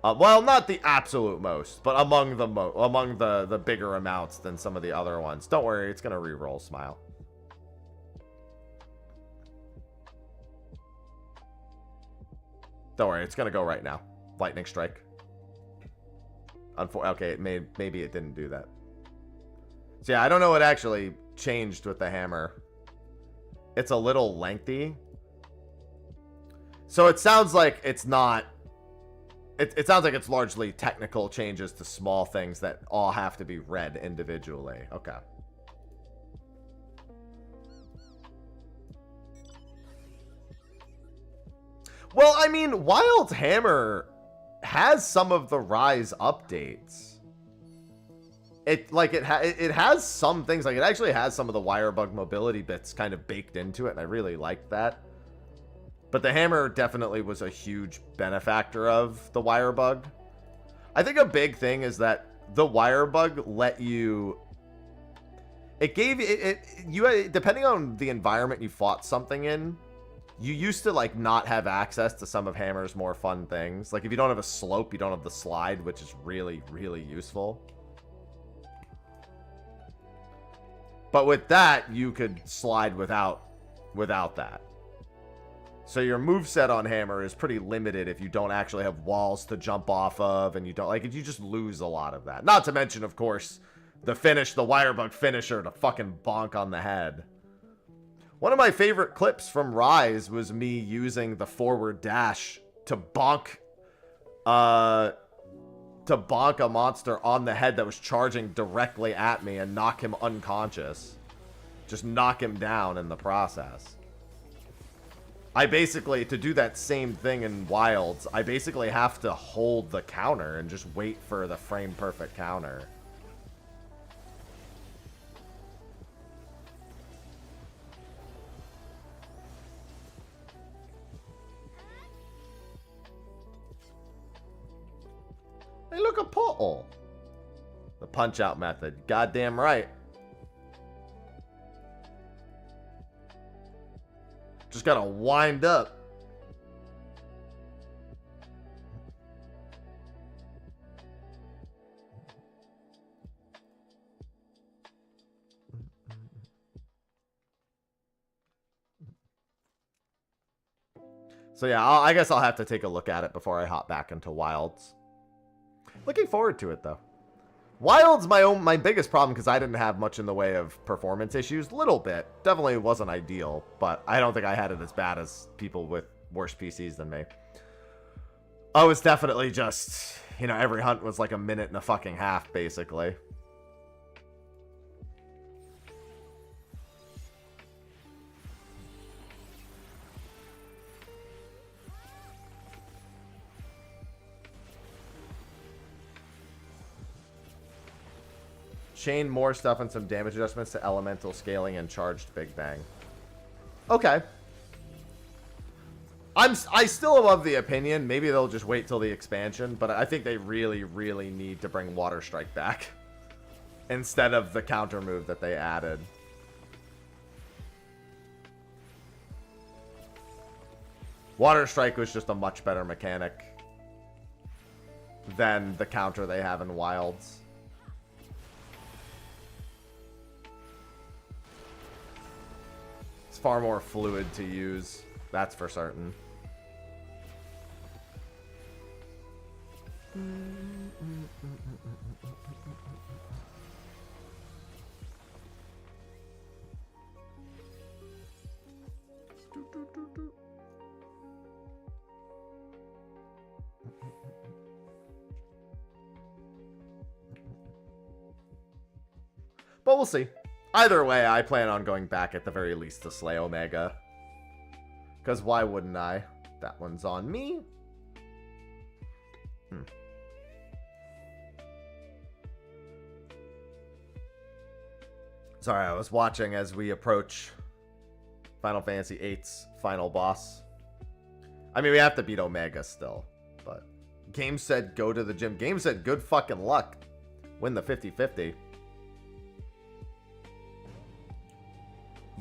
Well, not the absolute most, but among the bigger amounts than some of the other ones. Don't worry, it's gonna re-roll, smile. Don't worry, it's gonna go right now. Lightning strike. Okay, maybe it didn't do that. So yeah, I don't know what actually changed with the hammer. It's a little lengthy. So it sounds like it's not... It sounds like it's largely technical changes to small things that all have to be read individually. Okay. Well, I mean, Wild's Hammer has some of the Rise updates. It has some things, like it actually has some of the wire bug mobility bits kind of baked into it, and I really like that. But the hammer definitely was a huge benefactor of the wire bug. I think a big thing is that the wire bug let you... It gave you depending on the environment you fought something in, you used to like not have access to some of Hammer's more fun things. Like if you don't have a slope, you don't have the slide, which is really, really useful. But with that, you could slide without that. So your moveset on Hammer is pretty limited if you don't actually have walls to jump off of, and you don't, like, you just lose a lot of that. Not to mention, of course, the wire bug finisher to fucking bonk on the head. One of my favorite clips from Rise was me using the forward dash to bonk a monster on the head that was charging directly at me and knock him unconscious. Just knock him down in the process. I basically, to do that same thing in Wilds, I basically have to hold the counter and just wait for the frame perfect counter. Hey, look, a portal. The punch out method. Goddamn right. Just gotta wind up. So yeah, I guess I'll have to take a look at it before I hop back into Wilds. Looking forward to it though. Wild's my biggest problem because I didn't have much in the way of performance issues. Little bit. Definitely wasn't ideal, but I don't think I had it as bad as people with worse PCs than me. Oh, it's definitely just, you know, every hunt was like a minute and a fucking half, basically. Chain more stuff and some damage adjustments to elemental scaling and charged Big Bang. Okay. I still am of the opinion, maybe they'll just wait till the expansion, but I think they really, really need to bring Water Strike back instead of the counter move that they added. Water Strike was just a much better mechanic than the counter they have in Wilds. Far more fluid to use, that's for certain. But we'll see. Either way, I plan on going back at the very least to slay Omega. Because why wouldn't I? That one's on me. Sorry, I was watching as we approach Final Fantasy VIII's final boss. I mean, we have to beat Omega still, but Game said go to the gym. Game said good fucking luck. Win the 50-50.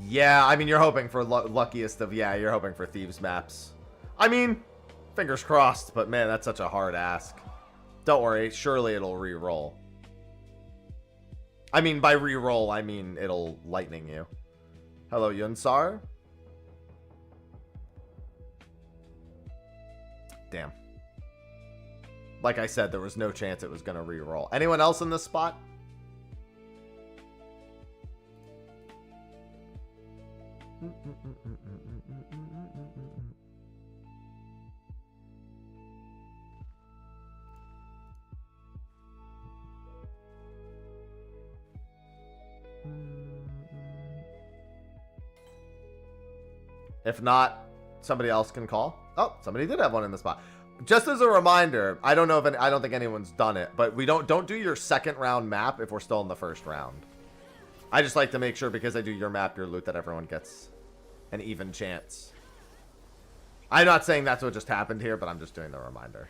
Yeah, I mean, you're hoping for luckiest of, yeah, you're hoping for Thieves maps. I mean, fingers crossed, but man, that's such a hard ask. Don't worry, surely it'll re-roll. I mean, by re-roll, I mean it'll lightning you. Hello, Yunsar. Damn. Like I said, there was no chance it was going to re-roll. Anyone else in this spot? If not, somebody else can call. Oh, somebody did have one in the spot. Just as a reminder, I don't know if I don't think anyone's done it, but we don't do your second round map if we're still in the first round. I just like to make sure because I do your map, your loot, that everyone gets an even chance. I'm not saying that's what just happened here, but I'm just doing the reminder.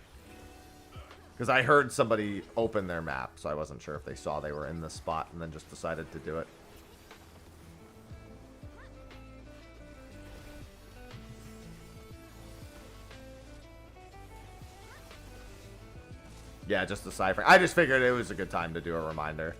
Because I heard somebody open their map, so I wasn't sure if they saw they were in this spot and then just decided to do it. Yeah, just deciphering. I just figured it was a good time to do a reminder.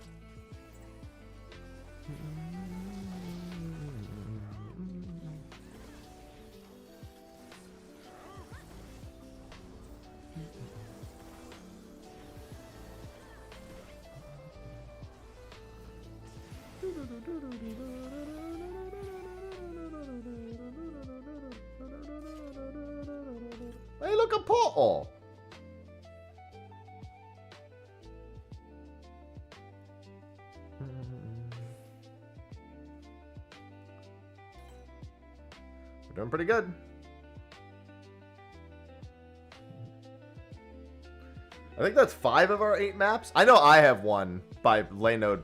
Hey, look, a portal. We're doing pretty good. I think that's 5 of our 8 maps. I know I have one by Laynode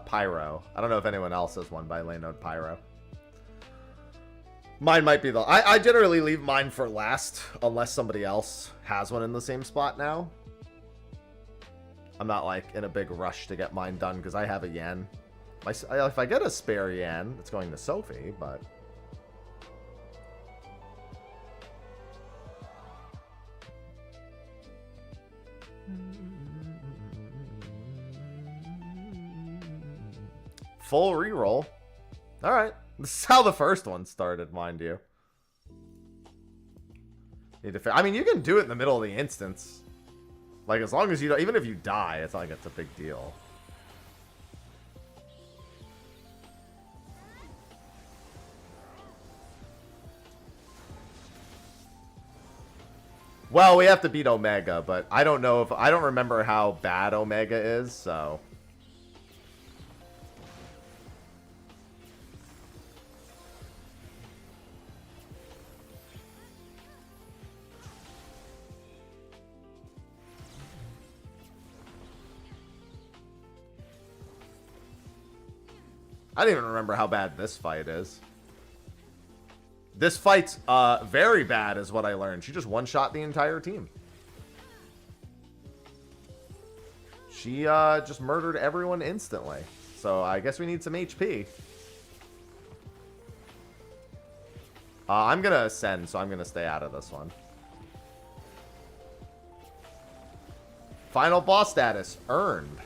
Pyro. I don't know if anyone else has one by Laynode Pyro. Mine might be the... I generally leave mine for last unless somebody else has one in the same spot now. I'm not like in a big rush to get mine done because I have a Yen. If I get a spare Yen, it's going to Sophie, but... Full reroll. Alright. This is how the first one started, mind you. I mean, you can do it in the middle of the instance. Like, as long as you don't... Even if you die, it's not like it's a big deal. Well, we have to beat Omega, but I don't know if... I don't remember how bad Omega is, so... I don't even remember how bad this fight is. This fight's very bad is what I learned. She just one-shot the entire team. She just murdered everyone instantly. So I guess we need some HP. I'm going to ascend, so I'm going to stay out of this one. Final boss status earned.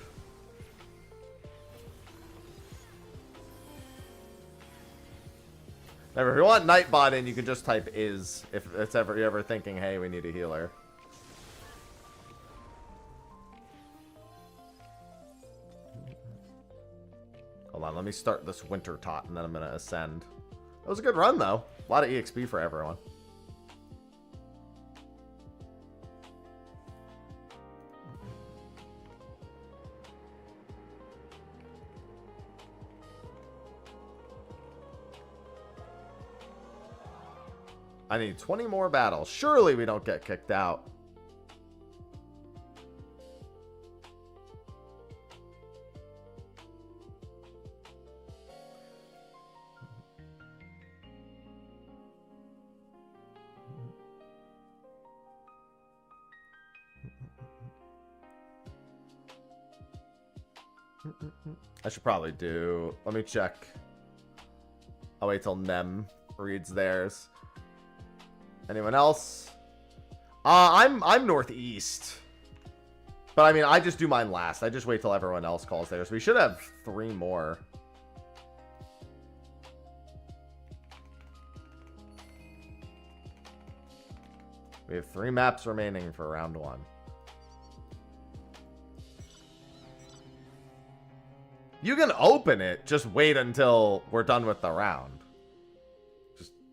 Remember, if you want Nightbot in, you can just type is if it's you're ever thinking, hey, we need a healer. Hold on, let me start this winter tot and then I'm going to ascend. That was a good run, though. A lot of EXP for everyone. I need 20 more battles. Surely we don't get kicked out. I should probably do... Let me check. I'll wait till Nem reads theirs. Anyone else? I'm northeast. But I mean, I just do mine last. I just wait till everyone else calls theirs. We should have 3 more. We have 3 maps remaining for round 1. You can open it. Just wait until we're done with the round.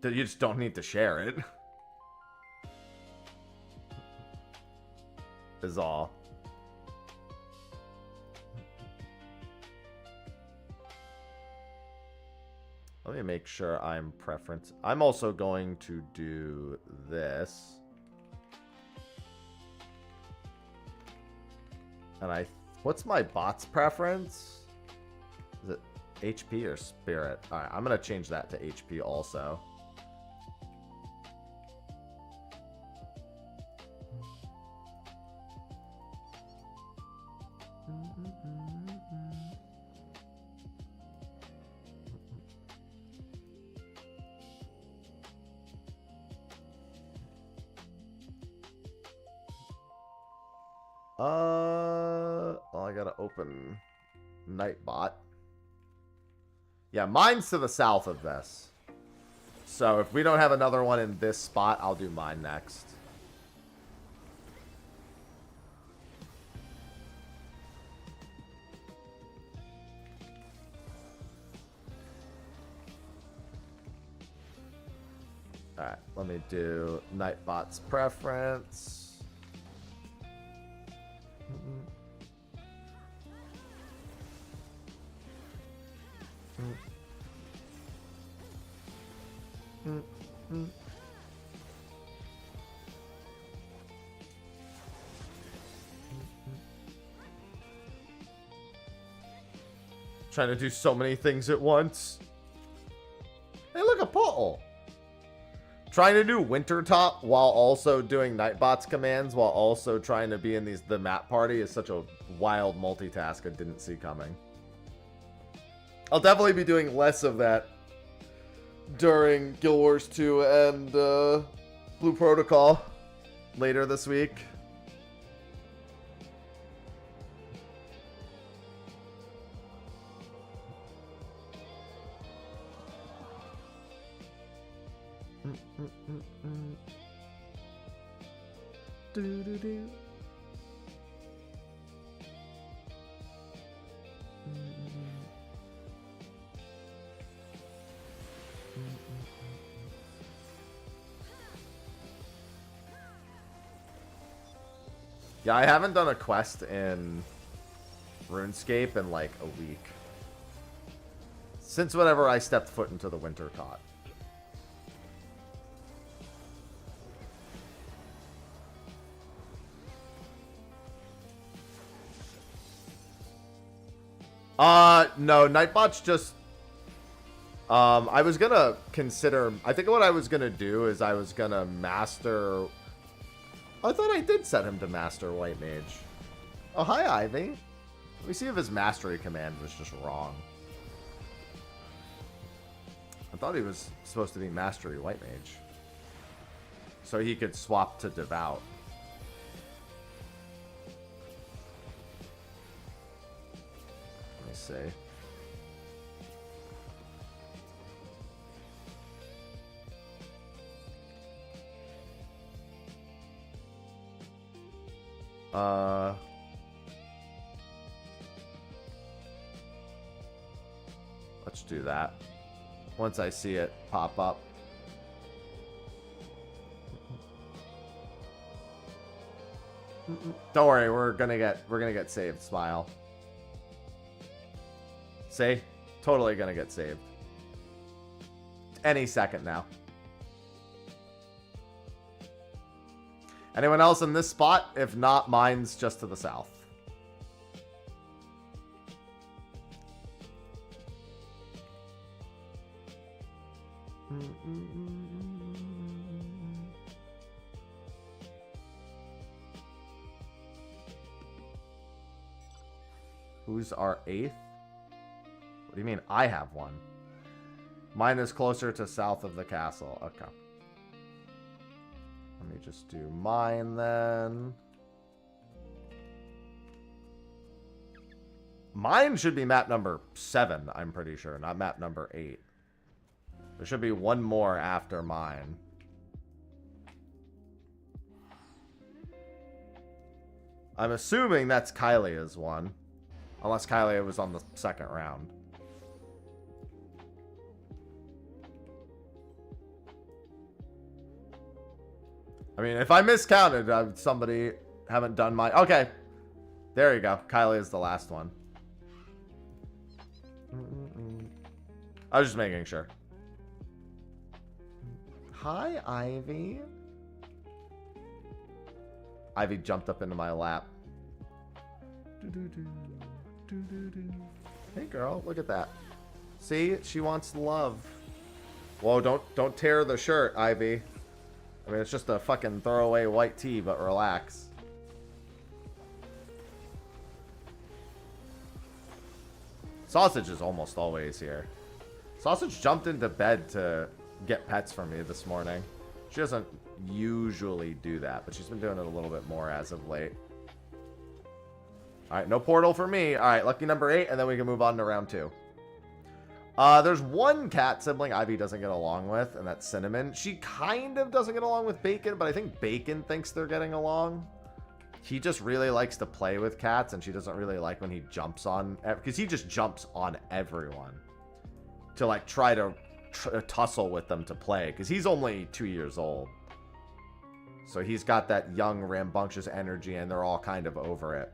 You just don't need to share it. Is all. Let me make sure I'm preference. I'm also going to do this. And what's my bot's preference? Is it HP or Spirit? Alright, I'm going to change that to HP also. Well, I gotta open Nightbot. Yeah, mine's to the south of this. So if we don't have another one in this spot, I'll do mine next. Alright, let me do Nightbot's preference. Trying to do so many things at once. Hey, look, a portal. Trying to do Winter Top while also doing Nightbot's commands while also trying to be in the map party is such a wild multitask I didn't see coming. I'll definitely be doing less of that during Guild Wars 2 and Blue Protocol later this week. Do-do-do. Yeah, I haven't done a quest in RuneScape in like a week. Since whenever I stepped foot into the Winter Cot. No, Nightbot's just... I was gonna consider... I think what I was gonna do is I was gonna master... I thought I did set him to master White Mage. Oh, hi, Ivy. Let me see if his mastery command was just wrong. I thought he was supposed to be mastery White Mage. So he could swap to Devout. Let me see. Let's do that. Once I see it pop up. Don't worry, we're gonna get saved, Smile. See? Totally gonna get saved. Any second now. Anyone else in this spot? If not, mine's just to the south. Who's our 8th? What do you mean I have one? Mine is closer to south of the castle. Okay. Let me just do mine then. Mine should be map number 7, I'm pretty sure, not map number 8. There should be one more after mine. I'm assuming that's Kylia's one. Unless Kylia was on the second round. I mean, if I miscounted, somebody haven't done my... Okay. There you go. Kylie is the last one. I was just making sure. Hi, Ivy. Ivy jumped up into my lap. Hey, girl. Look at that. See? She wants love. Whoa, don't tear the shirt, Ivy. I mean, it's just a fucking throwaway white tee, but relax. Sausage is almost always here. Sausage jumped into bed to get pets from me this morning. She doesn't usually do that, but she's been doing it a little bit more as of late. Alright, no portal for me. Alright, lucky number 8, and then we can move on to round 2. There's one cat sibling Ivy doesn't get along with, and that's Cinnamon. She kind of doesn't get along with Bacon, but I think Bacon thinks they're getting along. He just really likes to play with cats, and she doesn't really like when he jumps on... Because he just jumps on everyone. To, like, try to tussle with them to play. Because he's only 2 years old. So he's got that young, rambunctious energy, and they're all kind of over it.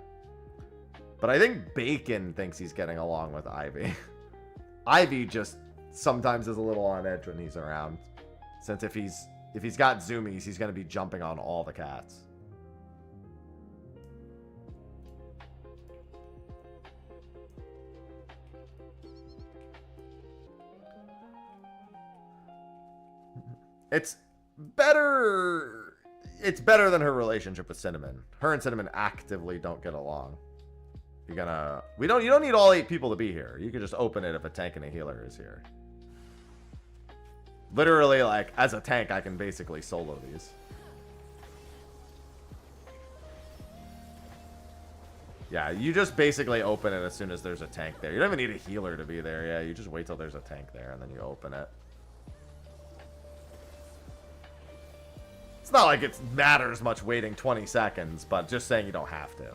But I think Bacon thinks he's getting along with Ivy. Ivy just sometimes is a little on edge when he's around. Since if he's got zoomies, he's going to be jumping on all the cats. It's better than her relationship with Cinnamon. Her and Cinnamon actively don't get along. You don't need all 8 people to be here. You can just open it if a tank and a healer is here. Literally, like, as a tank, I can basically solo these. Yeah, you just basically open it as soon as there's a tank there. You don't even need a healer to be there. Yeah, you just wait till there's a tank there, and then you open it. It's not like it matters much waiting 20 seconds, but just saying you don't have to.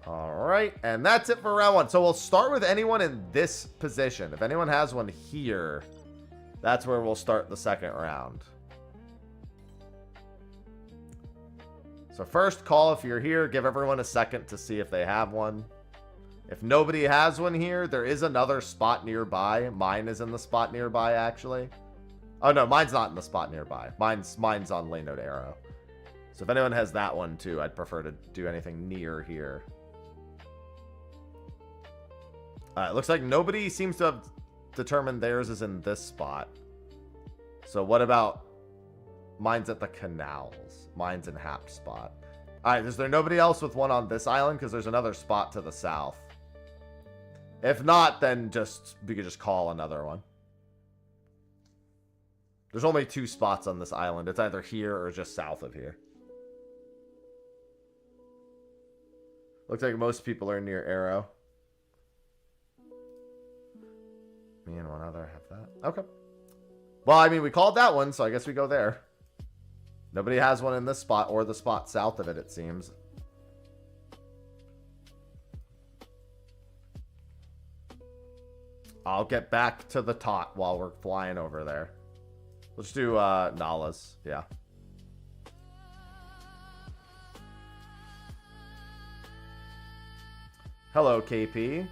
Alright, and that's it for round 1. So we'll start with anyone in this position. If anyone has one here, that's where we'll start the second round. So first call if you're here. Give everyone a second to see if they have one. If nobody has one here, there is another spot nearby. Mine is in the spot nearby, actually. Oh, no, mine's not in the spot nearby. Mine's on Lane Note Arrow. So if anyone has that one, too, I'd prefer to do anything near here. It looks like nobody seems to have determined theirs is in this spot. So what about... Mine's at the canals. Mine's in Hap's spot. Alright, is there nobody else with one on this island? Because there's another spot to the south. If not, then we could just call another one. There's only 2 spots on this island. It's either here or just south of here. Looks like most people are near Arrow. Me and one other have that. Okay. Well, I mean, we called that one, so I guess we go there. Nobody has one in this spot or the spot south of it, it seems. I'll get back to the tot while we're flying over there. Let's do Nala's. Yeah. Hello, KP. Hey,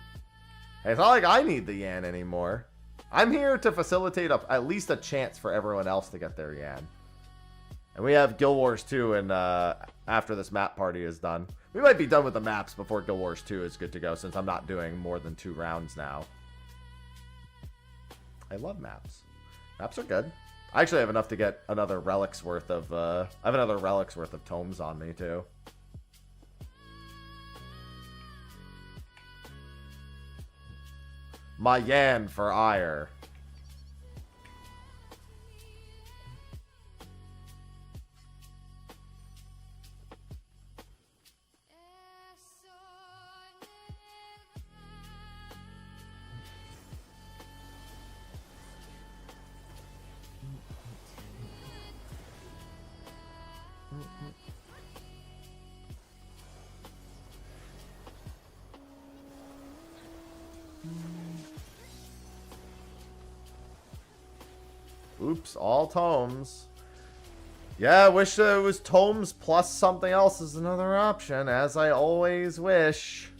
it's not like I need the Yan anymore. I'm here to facilitate at least a chance for everyone else to get their Yan. And we have Guild Wars 2 and after this map party is done. We might be done with the maps before Guild Wars 2 is good to go, since I'm not doing more than 2 rounds now. I love maps. Maps are good. I actually have enough to get another relic's worth of I have another relic's worth of tomes on me too. My Yan for ire. Oops, all tomes. Yeah, I wish it was tomes plus something else as another option, as I always wish.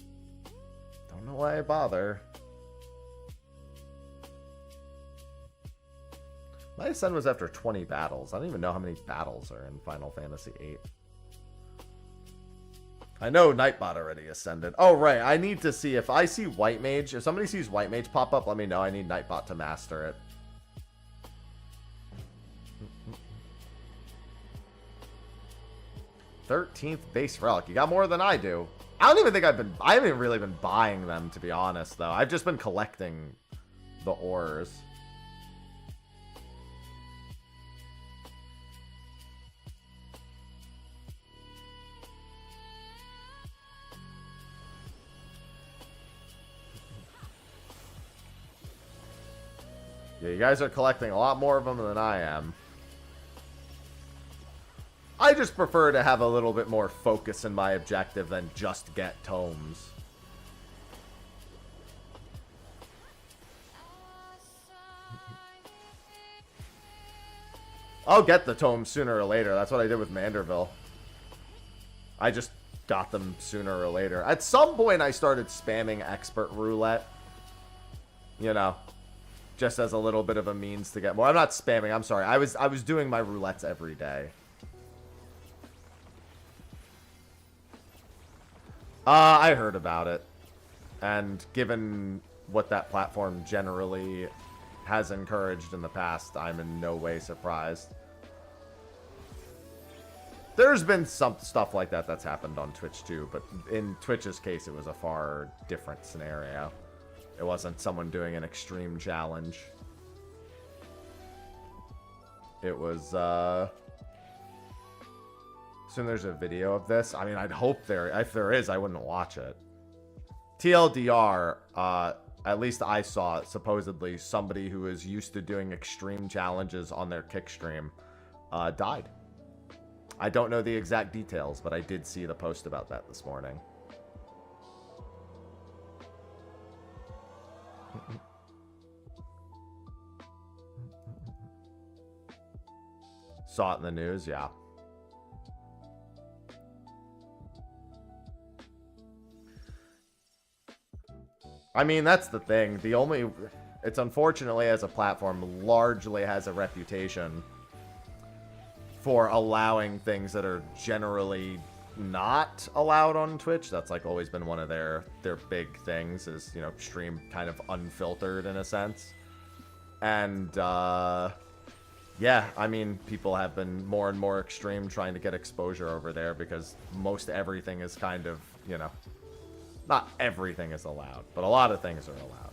Don't know why I bother. My ascent was after 20 battles. I don't even know how many battles are in Final Fantasy VIII. I know Nightbot already ascended. Oh, right. I need to see if I see White Mage. If somebody sees White Mage pop up, let me know. I need Nightbot to master it. 13th base relic. You got more than I do. I don't even think I haven't really been buying them, to be honest, though. I've just been collecting the ores. Yeah, you guys are collecting a lot more of them than I am. I just prefer to have a little bit more focus in my objective than just get tomes. I'll get the tomes sooner or later. That's what I did with Manderville. I just got them sooner or later. At some point, I started spamming expert roulette. You know, just as a little bit of a means to get more. I'm not spamming. I'm sorry. I was doing my roulettes every day. I heard about it, and given what that platform generally has encouraged in the past, I'm in no way surprised. There's been some stuff like that that's happened on Twitch too, but in Twitch's case, it was a far different scenario. It wasn't someone doing an extreme challenge. It was, Soon there's a video of this. I mean, I'd hope if there is, I wouldn't watch it. TLDR, at least I saw it, supposedly somebody who is used to doing extreme challenges on their kick stream died. I don't know the exact details, but I did see the post about that this morning. Saw it in the news, yeah. I mean, that's the thing. It's unfortunately, as a platform, largely has a reputation for allowing things that are generally not allowed on Twitch. That's like always been one of their big things, is, you know, stream kind of unfiltered in a sense. And yeah, I mean, people have been more and more extreme trying to get exposure over there, because most everything is kind of, you know, not everything is allowed, but a lot of things are allowed.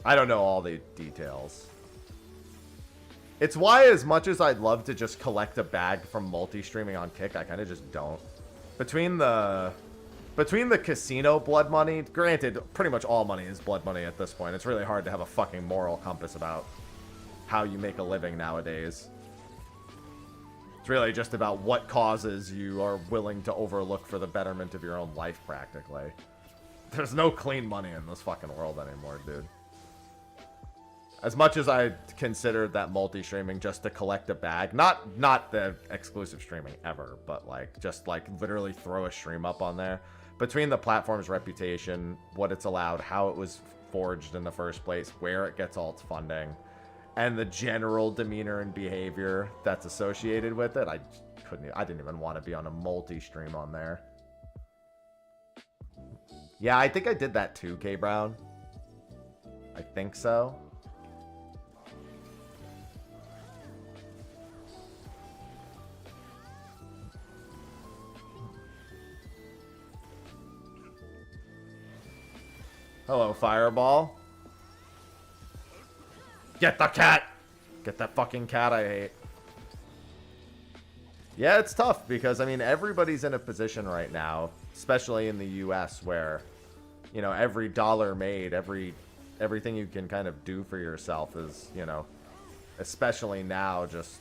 I don't know all the details. It's why, as much as I'd love to just collect a bag from multi-streaming on Kick, I kind of just don't. Between the casino blood money, granted, pretty much all money is blood money at this point. It's really hard to have a fucking moral compass about how you make a living nowadays. It's really just about what causes you are willing to overlook for the betterment of your own life, practically. There's no clean money in this fucking world anymore, dude. As much as I considered that multi-streaming just to collect a bag, not the exclusive streaming ever, but like just like literally throw a stream up on there. Between the platform's reputation, what it's allowed, how it was forged in the first place, where it gets all its funding, and the general demeanor and behavior that's associated with it, I didn't even want to be on a multi-stream on there. Yeah, I think I did that too, K Brown. I think so. Hello, Fireball. Get the cat! Get that fucking cat I hate. Yeah, it's tough because, I mean, everybody's in a position right now, especially in the US, where, you know, every dollar made, everything you can kind of do for yourself is, you know, especially now, just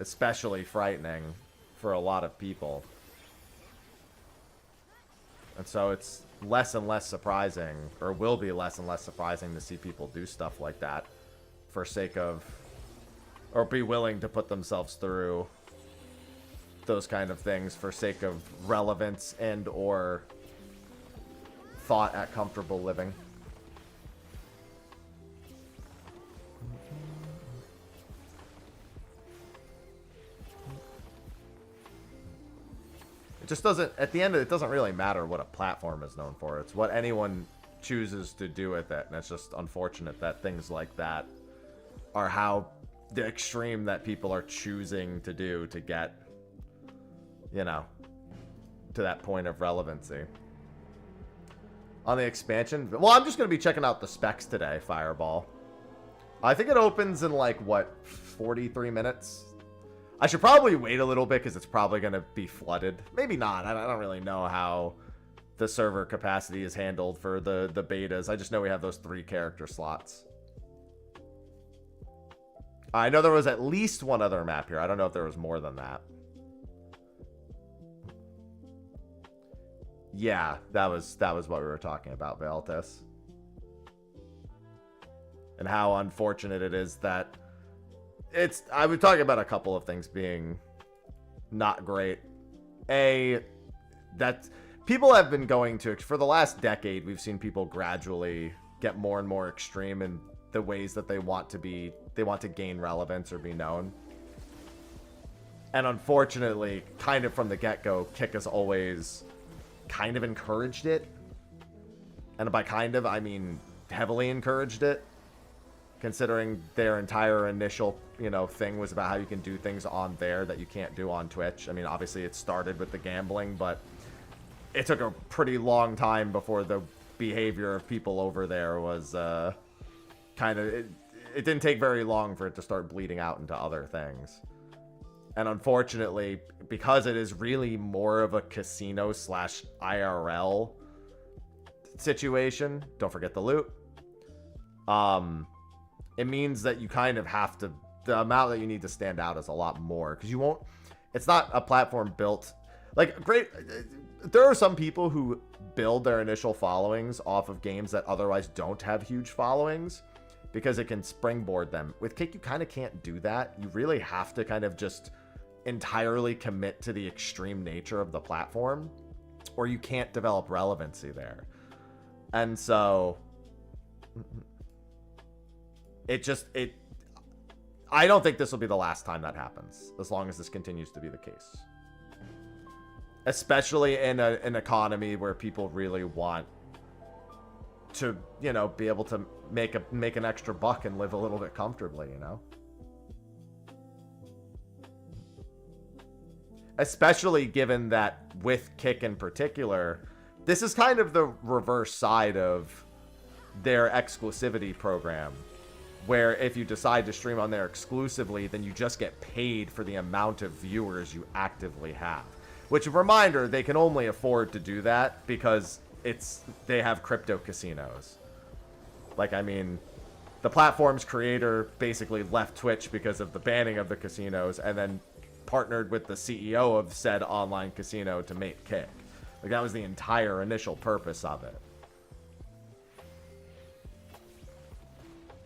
especially frightening for a lot of people. And so it's less and less surprising, or will be less and less surprising to see people do stuff like that for sake of, or be willing to put themselves through those kind of things for sake of relevance and or thought at comfortable living. It just doesn't, at the end of it, doesn't really matter what a platform is known for. It's what anyone chooses to do with it. And it's just unfortunate that things like that are how the extreme that people are choosing to do to get, you know, to that point of relevancy. On the expansion, well, I'm just going to be checking out the specs today, Fireball. I think it opens in like, what, 43 minutes? I should probably wait a little bit because it's probably going to be flooded. Maybe not. I don't really know how the server capacity is handled for the betas. I just know we have those 3 character slots. I know there was at least one other map here. I don't know if there was more than that. Yeah, that was what we were talking about, Valtis. And how unfortunate it is that I would talk about a couple of things being not great. That people have been going to, for the last decade, we've seen people gradually get more and more extreme in the ways that they want to gain relevance or be known. And unfortunately, kind of from the get-go, Kick has always kind of encouraged it. And by kind of, I mean heavily encouraged it. Considering their entire initial, you know, thing was about how you can do things on there that you can't do on Twitch. I mean, obviously it started with the gambling, but it took a pretty long time before the behavior of people over there was kind of... It didn't take very long for it to start bleeding out into other things. And unfortunately, because it is really more of a casino slash IRL situation, don't forget the loot, it means that you kind of have to, the amount that you need to stand out is a lot more, because you won't, it's not a platform built, like, great, there are some people who build their initial followings off of games that otherwise don't have huge followings, because it can springboard them. With Kick, you kind of can't do that. You really have to kind of just entirely commit to the extreme nature of the platform, or you can't develop relevancy there. And so... I don't think this will be the last time that happens, as long as this continues to be the case. Especially in an economy where people really want to, you know, be able to make an extra buck and live a little bit comfortably, you know? Especially given that with Kick in particular, this is kind of the reverse side of their exclusivity program, where if you decide to stream on there exclusively, then you just get paid for the amount of viewers you actively have. Which, a reminder, they can only afford to do that because they have crypto casinos. Like, I mean, the platform's creator basically left Twitch because of the banning of the casinos, and then partnered with the CEO of said online casino to make Kick. Like, that was the entire initial purpose of it.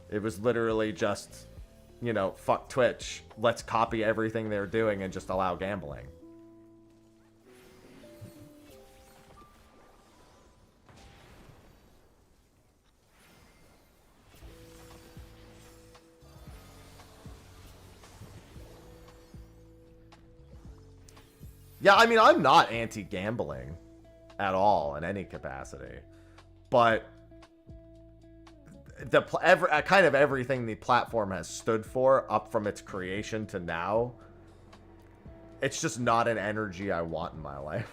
It was literally just, you know, fuck Twitch. Let's copy everything they're doing and just allow gambling. Yeah, I mean, I'm not anti-gambling at all in any capacity, but kind of everything the platform has stood for up from its creation to now, it's just not an energy I want in my life.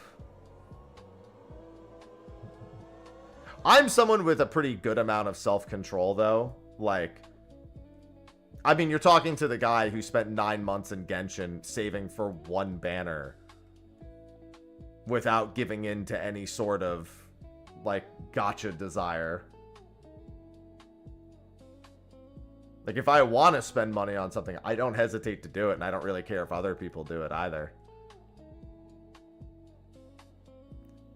I'm someone with a pretty good amount of self-control, though. Like, I mean, you're talking to the guy who spent 9 months in Genshin saving for one banner without giving in to any sort of, like, gotcha desire. Like, if I want to spend money on something, I don't hesitate to do it, and I don't really care if other people do it either.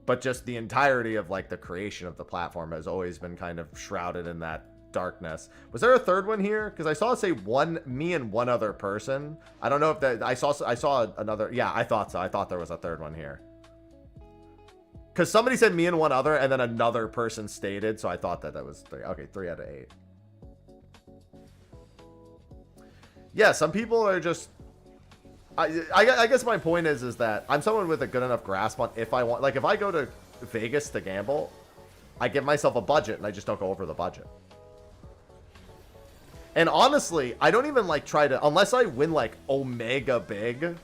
But just the entirety of, like, the creation of the platform has always been kind of shrouded in that darkness. Was there a third one here? Because I saw it say me and one other person. I don't know if that... I saw another... Yeah, I thought so. I thought there was a third one here. Because somebody said me and one other, and then another person stated, so I thought that was 3. Okay, 3 out of 8. Yeah, some people are just... I guess my point is that I'm someone with a good enough grasp on if I want... Like, if I go to Vegas to gamble, I give myself a budget, and I just don't go over the budget. And honestly, I don't even, like, try to... Unless I win, like, Omega big...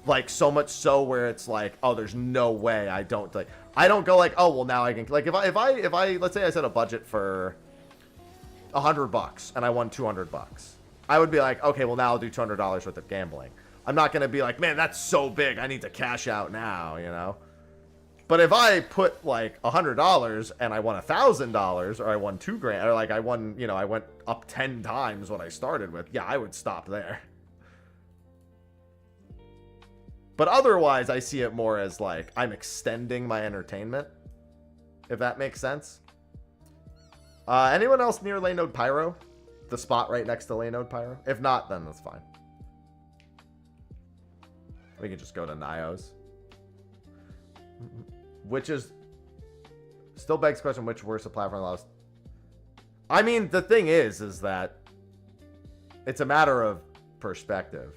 Like, so much so where it's like, oh, there's no way I don't, like, I don't go like, oh, well, now I can, like, if I, let's say I set a budget for $100 and I won $200, I would be like, okay, well, now I'll do $200 worth of gambling. I'm not going to be like, man, that's so big, I need to cash out now, you know? But if I put, like, $100 and I won $1,000, or I won $2,000, or, like, I won, you know, I went up 10 times what I started with, yeah, I would stop there. But otherwise, I see it more as, like, I'm extending my entertainment, if that makes sense. Anyone else near Laynode Pyro? The spot right next to Laynode Pyro? If not, then that's fine. We can just go to Nios. Which is... Still begs the question, which worse the platform allows... I mean, the thing is that... It's a matter of perspective.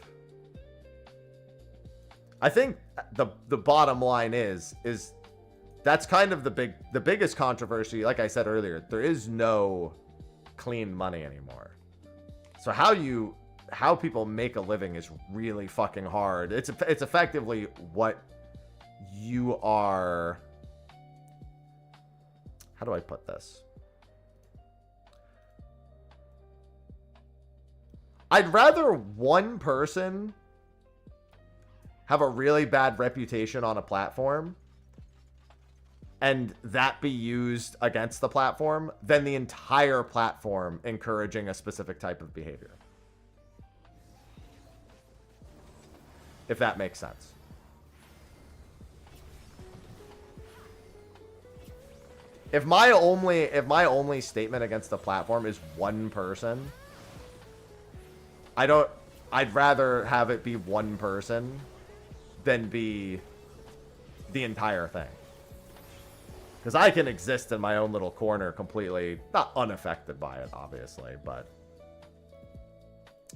I think the bottom line is that's kind of the biggest controversy. Like I said earlier, there is no clean money anymore. So how people make a living is really fucking hard. It's effectively what you are. How do I put this? I'd rather one person have a really bad reputation on a platform and that be used against the platform than the entire platform encouraging a specific type of behavior. If that makes sense. If my only statement against the platform is one person, I'd rather have it be one person than be the entire thing. Because I can exist in my own little corner completely, not unaffected by it, obviously, but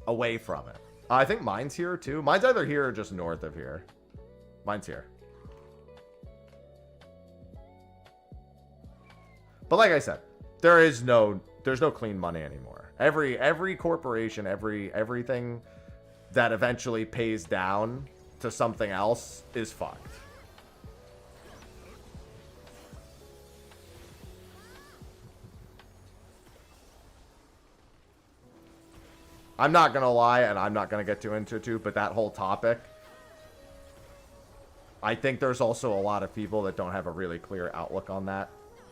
away from it. I think mine's here, too. Mine's either here or just north of here. Mine's here. But like I said, there's no clean money anymore. Every corporation, everything that eventually pays down to something else is fucked. I'm not gonna lie, and I'm not gonna get too into it too, but that whole topic, I think there's also a lot of people that don't have a really clear outlook on that,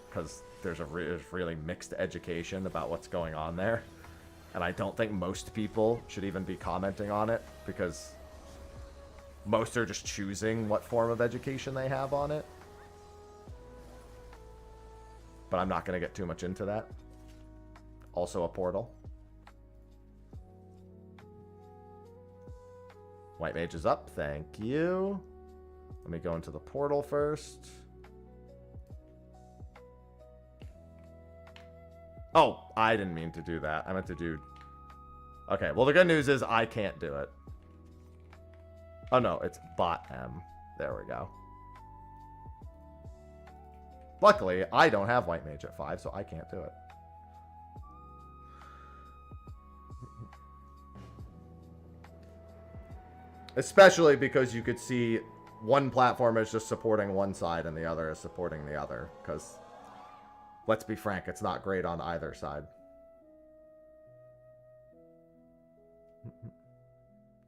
because there's really mixed education about what's going on there, and I don't think most people should even be commenting on it, because most are just choosing what form of education they have on it. but I'm not going to get too much into that. Also a portal. White mage is up. Thank you. Let me go into the portal first. Oh, I didn't mean to do that. I meant to do... Okay, well, the good news is I can't do it. Oh, no, it's bot M. There we go. Luckily, I don't have white mage at 5, so I can't do it. Especially because you could see one platform is just supporting one side and the other is supporting the other. Because, let's be frank, it's not great on either side.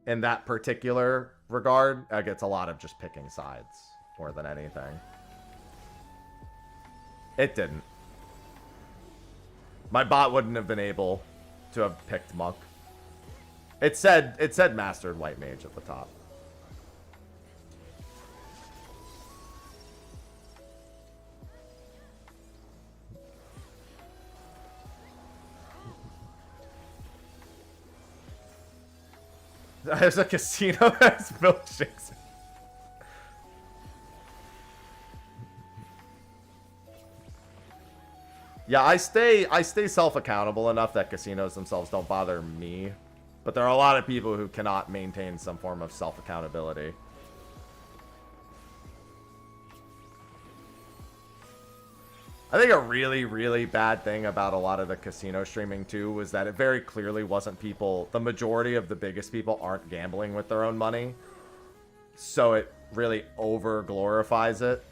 In that particular regard, it gets a lot of just picking sides more than anything. It didn't. My bot wouldn't have been able to have picked monk. It said mastered white mage at the top. There's a casino that has milkshakes. Yeah, I stay self-accountable enough that casinos themselves don't bother me. But there are a lot of people who cannot maintain some form of self-accountability. I think a really, really bad thing about a lot of the casino streaming too was that it very clearly wasn't people, the majority of the biggest people aren't gambling with their own money. So it really over-glorifies it.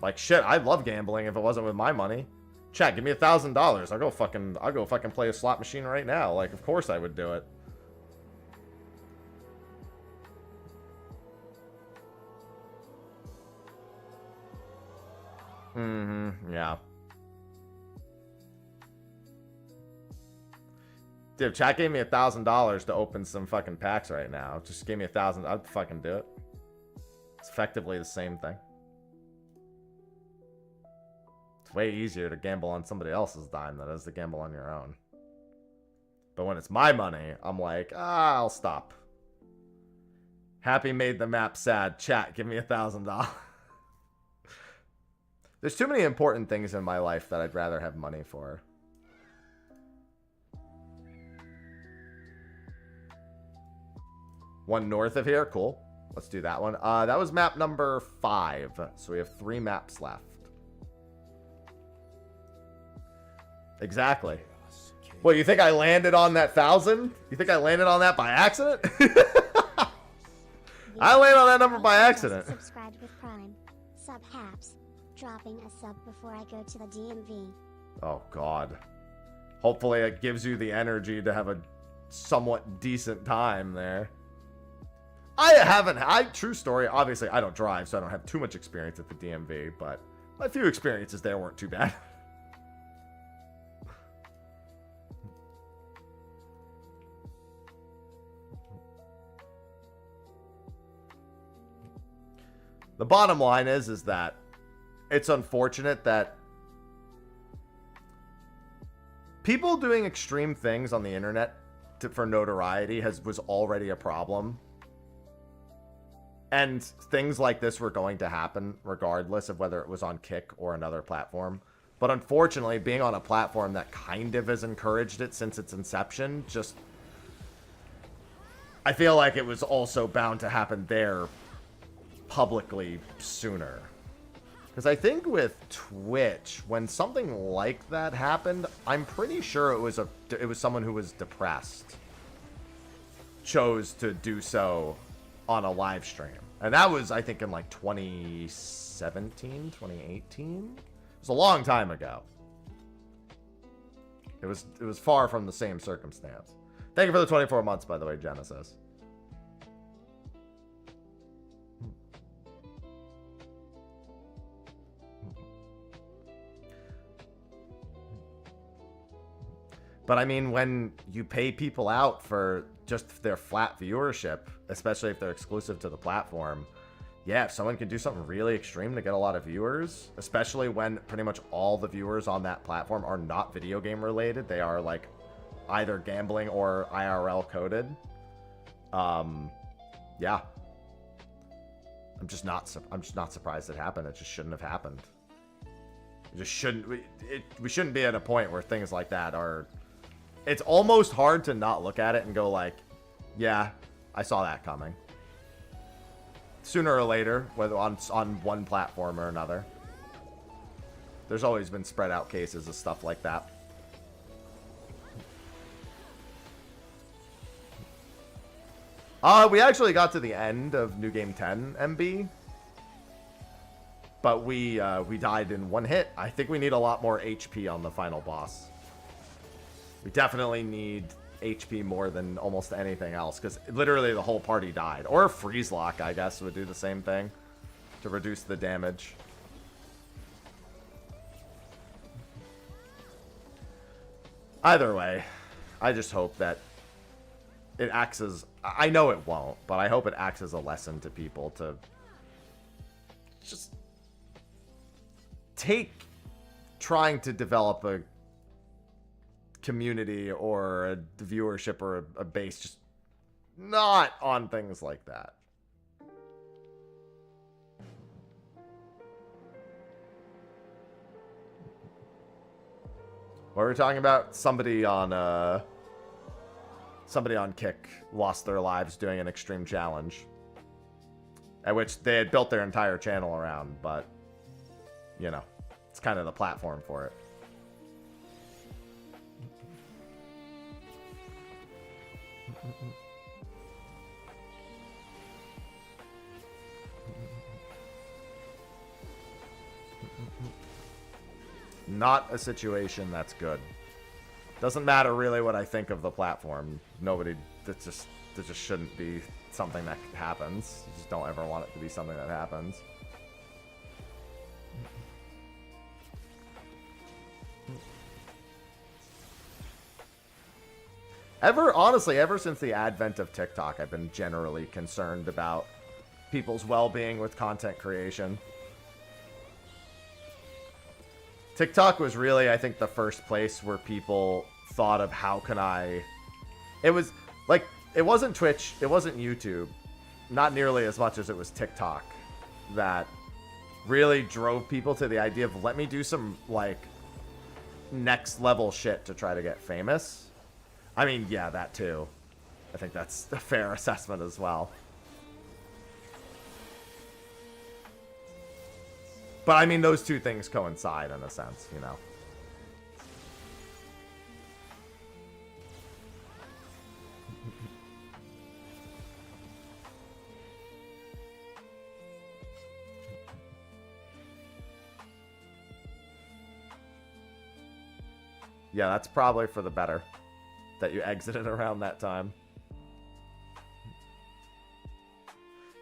Like, shit, I'd love gambling if it wasn't with my money. Chat, give me $1,000. I'll go fucking play a slot machine right now. Like, of course I would do it. Yeah. Dude, chat gave me $1,000 to open some fucking packs right now. Just give me $1,000. I'd fucking do it. It's effectively the same thing. Way easier to gamble on somebody else's dime than it is to gamble on your own. But when it's my money, I'm like, I'll stop. Happy made the map sad. Chat, give me $1,000. There's too many important things in my life that I'd rather have money for. One north of here, cool. Let's do that one. That was map number 5. So we have 3 maps left. Exactly. What, you think I landed on that 1,000? You think I landed on that by accident? I landed on that number by accident. Subscribed with Prime. Sub Haps. Dropping a sub before I go to the DMV. Oh, God. Hopefully it gives you the energy to have a somewhat decent time there. True story, obviously I don't drive, so I don't have too much experience at the DMV, but my few experiences there weren't too bad. The bottom line is that it's unfortunate that people doing extreme things on the internet for notoriety was already a problem. And things like this were going to happen regardless of whether it was on Kick or another platform. But unfortunately, being on a platform that kind of has encouraged it since its inception, just... I feel like it was also bound to happen there publicly sooner. Because I think with Twitch, when something like that happened, I'm pretty sure it was someone who was depressed chose to do so on a live stream. And that was, I think, in like 2017, 2018. It was a long time ago. It was far from the same circumstance. Thank you for the 24 months, by the way, Genesis. But I mean, when you pay people out for just their flat viewership, especially if they're exclusive to the platform, yeah, if someone can do something really extreme to get a lot of viewers, especially when pretty much all the viewers on that platform are not video game related, they are like either gambling or IRL coded. Yeah. I'm just not surprised it happened. It just shouldn't have happened. It just shouldn't. We shouldn't be at a point where things like that are. It's almost hard to not look at it and go like, yeah, I saw that coming. Sooner or later, whether on one platform or another. There's always been spread out cases of stuff like that. We actually got to the end of New Game 10 MB. But we died in one hit. I think we need a lot more HP on the final boss. We definitely need HP more than almost anything else, because literally the whole party died. Or a freeze lock, I guess, would do the same thing to reduce the damage. Either way, I just hope that it acts as... I know it won't, but I hope it acts as a lesson to people to just take trying to develop a community or a viewership or a base just not on things like that. What were we talking about? Somebody on Kick lost their lives doing an extreme challenge, at which they had built their entire channel around, but you know, it's kind of the platform for it. Not a situation that's good. Doesn't matter really what I think of the platform. Nobody, that just shouldn't be something that happens. You just don't ever want it to be something that happens. Honestly, ever since the advent of TikTok, I've been generally concerned about people's well-being with content creation. TikTok was really, I think, the first place where people thought of how can I... It was, like, it wasn't Twitch, it wasn't YouTube, not nearly as much as it was TikTok, that really drove people to the idea of, let me do some, like, next-level shit to try to get famous. I mean, yeah, that too. I think that's a fair assessment as well. But I mean, those two things coincide in a sense, you know. Yeah, that's probably for the better that you exited around that time.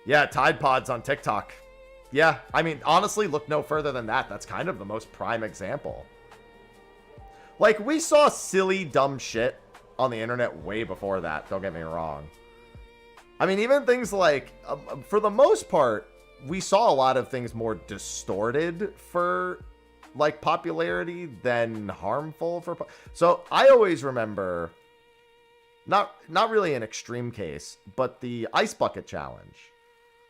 Yeah, Tide Pods on TikTok. Yeah, I mean, honestly, look no further than that. That's kind of the most prime example. Like, we saw silly, dumb shit on the internet way before that. Don't get me wrong. I mean, even things like, for the most part, we saw a lot of things more distorted for, like, popularity than harmful for... So, I always remember, not really an extreme case, but the Ice Bucket Challenge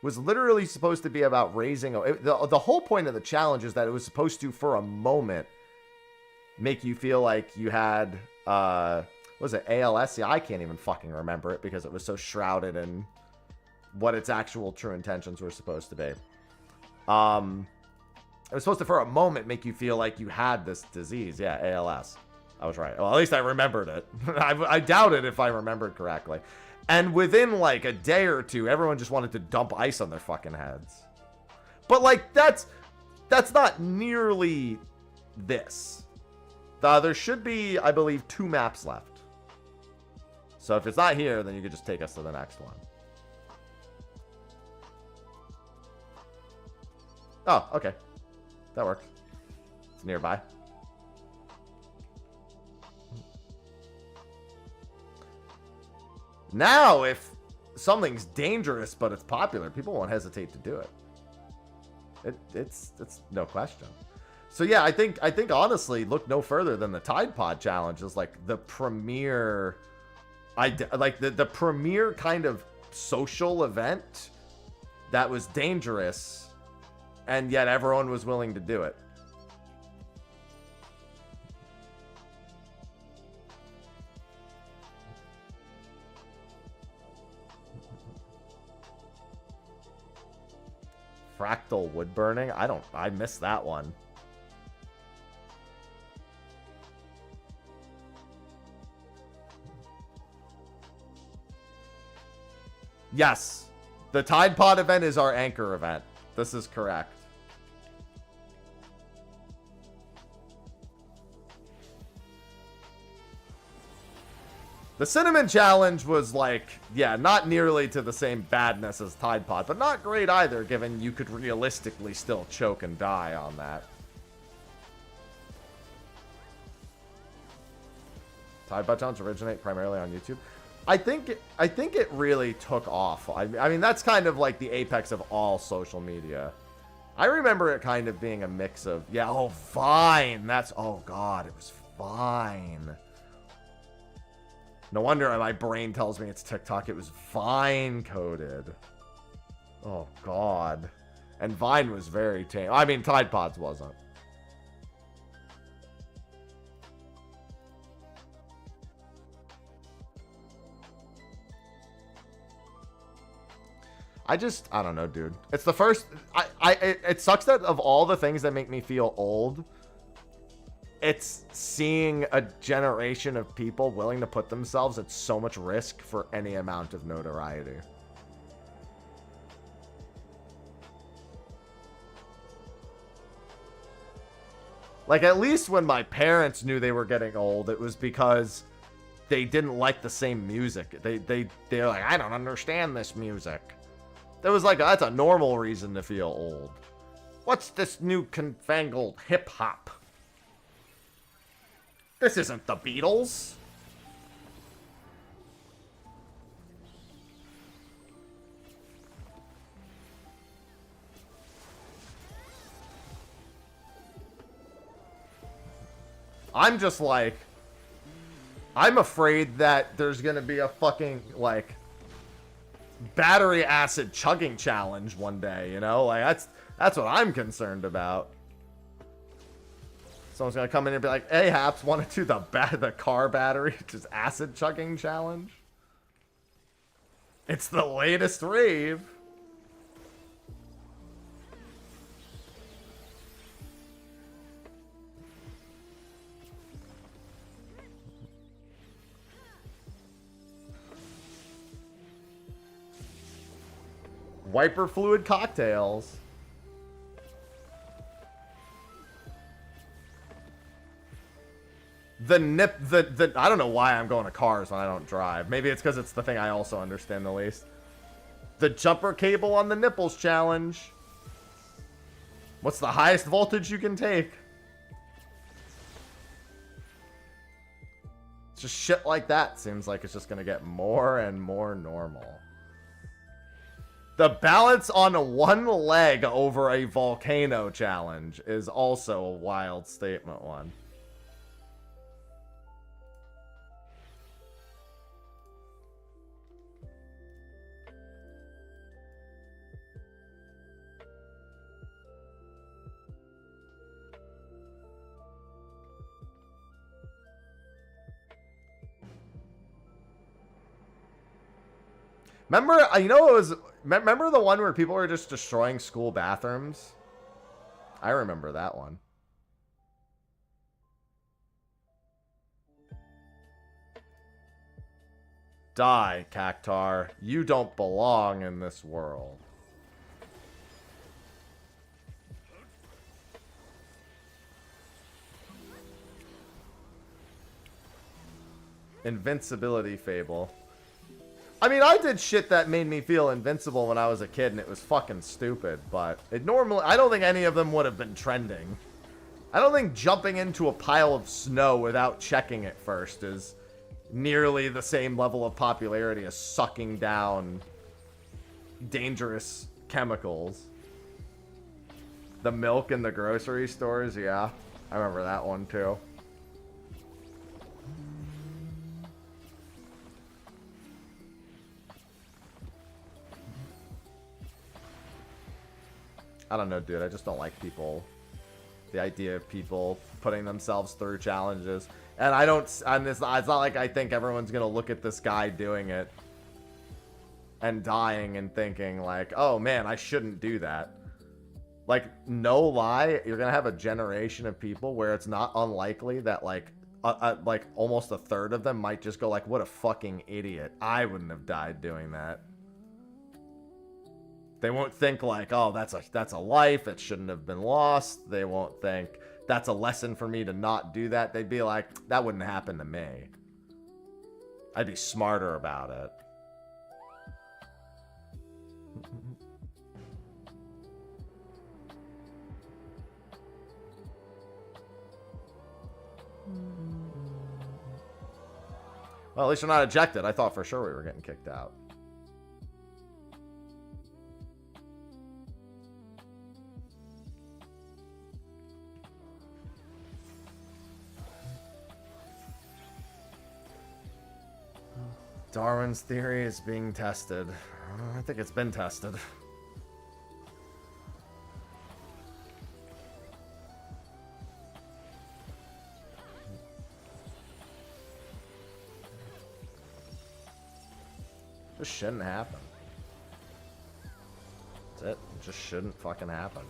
was literally supposed to be about raising... The whole point of the challenge is that it was supposed to, for a moment, make you feel like you had... what was it? ALS? Yeah, I can't even fucking remember it because it was so shrouded in what its actual true intentions were supposed to be. It was supposed to, for a moment, make you feel like you had this disease. Yeah, ALS. I was right. Well, at least I remembered it. I doubt it if I remembered correctly. And within, like, a day or two, everyone just wanted to dump ice on their fucking heads. But, like, that's not nearly this. There should be, I believe, 2 maps left. So if it's not here, then you could just take us to the next one. Oh, okay. That worked. It's nearby. Now, if something's dangerous but it's popular, people won't hesitate to do it. It's no question. So yeah, I think honestly, look no further than the Tide Pod challenge is like the premier, the premier kind of social event that was dangerous, and yet everyone was willing to do it. Fractal wood burning? I missed that one. Yes. The Tide Pod event is our anchor event. This is correct. The Cinnamon Challenge was like, yeah, not nearly to the same badness as Tide Pod, but not great either, given you could realistically still choke and die on that. Tide Pod Challenge originate primarily on YouTube. I think it really took off. I mean, that's kind of like the apex of all social media. I remember it kind of being a mix of, yeah, oh, Vine. That's, oh, God, it was Vine. No wonder my brain tells me it's TikTok. It was Vine coded. Oh, God. And Vine was very tame. I mean, Tide Pods wasn't. I don't know, dude. It's the first... It sucks that of all the things that make me feel old, it's seeing a generation of people willing to put themselves at so much risk for any amount of notoriety. Like, at least when my parents knew they were getting old, it was because they didn't like the same music. They're like, I don't understand this music. That was like, that's a normal reason to feel old. What's this new confangled hip-hop? This isn't the Beatles. I'm just like, I'm afraid that there's gonna be a fucking, like, battery acid chugging challenge one day, you know? Like, that's what I'm concerned about. Someone's gonna come in and be like, hey, Haps, want to do the car battery just acid chugging challenge? It's the latest rave. Wiper fluid cocktails. I don't know why I'm going to cars when I don't drive. Maybe it's because it's the thing I also understand the least. The jumper cable on the nipples challenge. What's the highest voltage you can take? It's just shit like that. Seems like it's just going to get more and more normal. The balance on one leg over a volcano challenge is also a wild statement one. Remember, remember the one where people were just destroying school bathrooms? I remember that one. Die, Cactar. You don't belong in this world. Invincibility fable. I mean, I did shit that made me feel invincible when I was a kid, and it was fucking stupid, but I don't think any of them would have been trending. I don't think jumping into a pile of snow without checking it first is nearly the same level of popularity as sucking down dangerous chemicals. The milk in the grocery stores, yeah. I remember that one too. I don't know, dude. I just don't like people. The idea of people putting themselves through challenges. And I don't... And it's not like I think everyone's going to look at this guy doing it and dying and thinking like, oh man, I shouldn't do that. Like, no lie, you're going to have a generation of people where it's not unlikely that like almost a third of them might just go like, what a fucking idiot. I wouldn't have died doing that. They won't think like, oh, that's a life. It shouldn't have been lost. They won't think that's a lesson for me to not do that. They'd be like, that wouldn't happen to me. I'd be smarter about it. Well, at least you're not ejected. I thought for sure we were getting kicked out. Darwin's theory is being tested. I think it's been tested. This shouldn't happen. That's it. It just shouldn't fucking happen.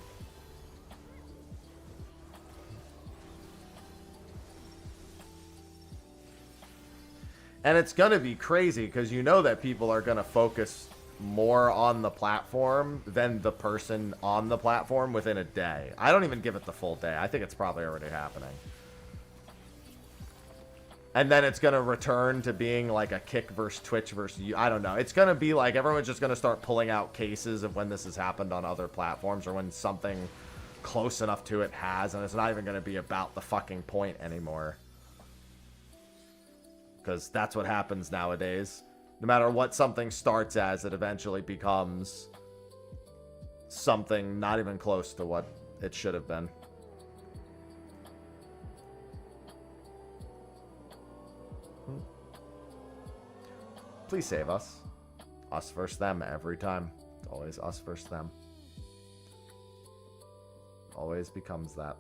And it's going to be crazy because you know that people are going to focus more on the platform than the person on the platform within a day. I don't even give it the full day. I think it's probably already happening. And then it's going to return to being like a Kick versus Twitch versus you. I don't know. It's going to be like everyone's just going to start pulling out cases of when this has happened on other platforms or when something close enough to it has. And it's not even going to be about the fucking point anymore. Because that's what happens nowadays. No matter what something starts as, it eventually becomes something not even close to what it should have been. Please save us. Us versus them every time. Always us versus them. Always becomes that.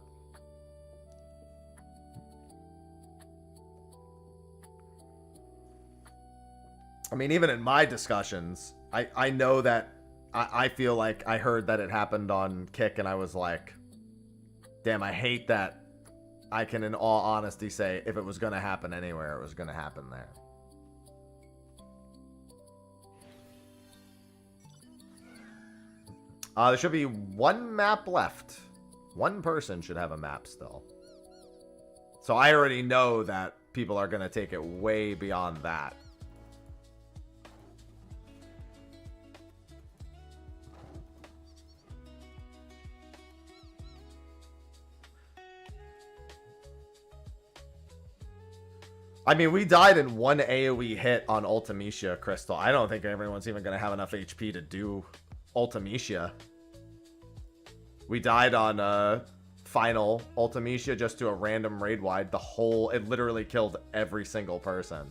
I mean, even in my discussions, I know that I feel like I heard that it happened on Kick and I was like, damn, I hate that I can in all honesty say if it was going to happen anywhere, it was going to happen there. There should be one map left. One person should have a map still. So I already know that people are going to take it way beyond that. I mean, we died in one AoE hit on Ultimecia, Crystal. I don't think everyone's even going to have enough HP to do Ultimecia. We died on final Ultimecia just to a random raid wide. It literally killed every single person.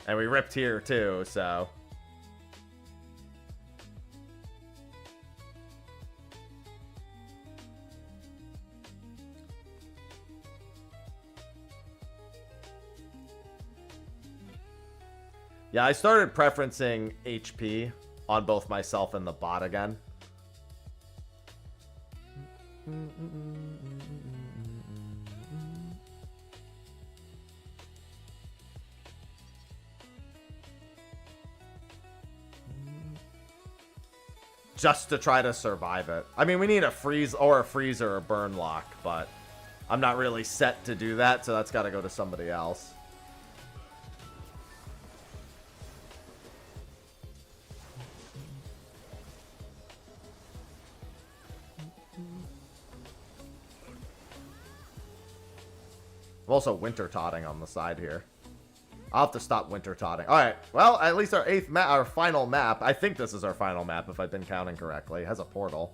And we ripped here too, so... Yeah, I started preferencing HP on both myself and the bot again. Just to try to survive it. I mean, we need a freeze or a freezer or a burn lock, but I'm not really set to do that, so that's got to go to somebody else. I'm also winter totting on the side here. I'll have to stop winter totting. Alright, well, at least our our final map, I think this is our final map if I've been counting correctly, it has a portal.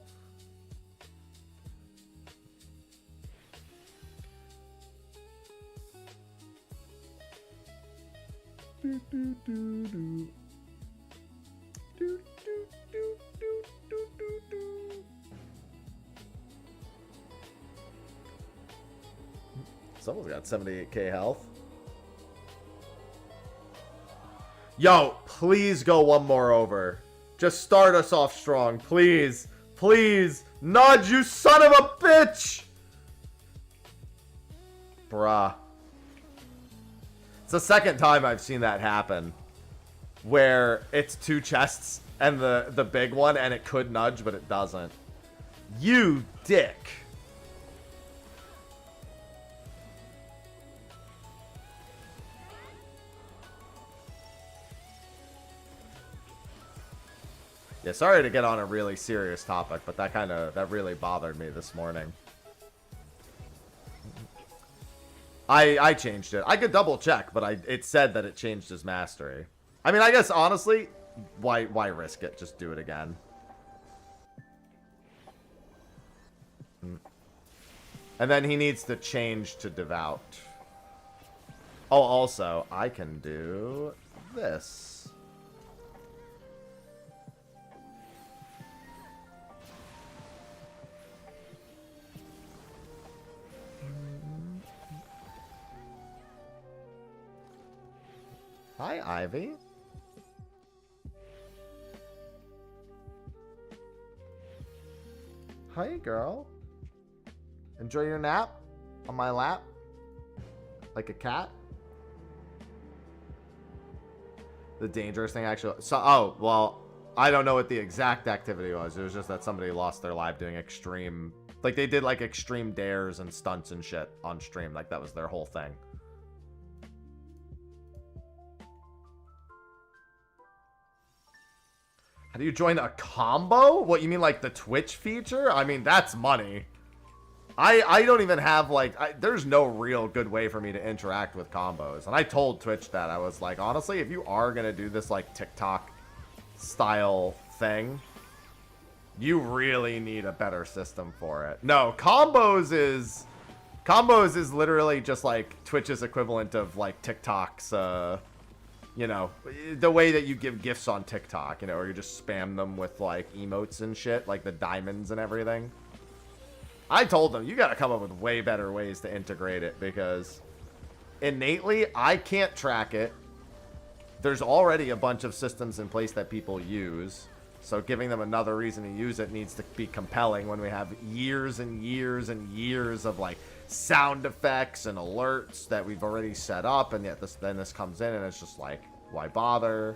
Someone's got 78k health. Yo, please go one more over. Just start us off strong, please. Please. Nudge, you son of a bitch! Bruh. It's the second time I've seen that happen. Where it's 2 chests and the big one and it could nudge, but it doesn't. You dick. Yeah, sorry to get on a really serious topic, but that really bothered me this morning. I changed it. I could double check, but it said that it changed his mastery. I mean, I guess honestly, why risk it? Just do it again. And then he needs to change to devout. Oh, also, I can do this. Hi, Ivy. Hi, girl. Enjoy your nap on my lap? Like a cat? The dangerous thing, actually. So, oh, well, I don't know what the exact activity was. It was just that somebody lost their life doing extreme... Like, they did, like, extreme dares and stunts and shit on stream. Like, that was their whole thing. How do you join a combo? What, you mean like the Twitch feature? I mean, that's money. I don't even have, like, there's no real good way for me to interact with combos. And I told Twitch that. I was like, honestly, if you are going to do this, like, TikTok style thing, you really need a better system for it. No, combos is literally just, like, Twitch's equivalent of, like, TikTok's, you know, the way that you give gifts on TikTok, you know, or you just spam them with, like, emotes and shit, like the diamonds and everything. I told them, you gotta come up with way better ways to integrate it, because innately, I can't track it. There's already a bunch of systems in place that people use, so giving them another reason to use it needs to be compelling when we have years and years and years of, like, sound effects and alerts that we've already set up, and yet this comes in and it's just like, why bother?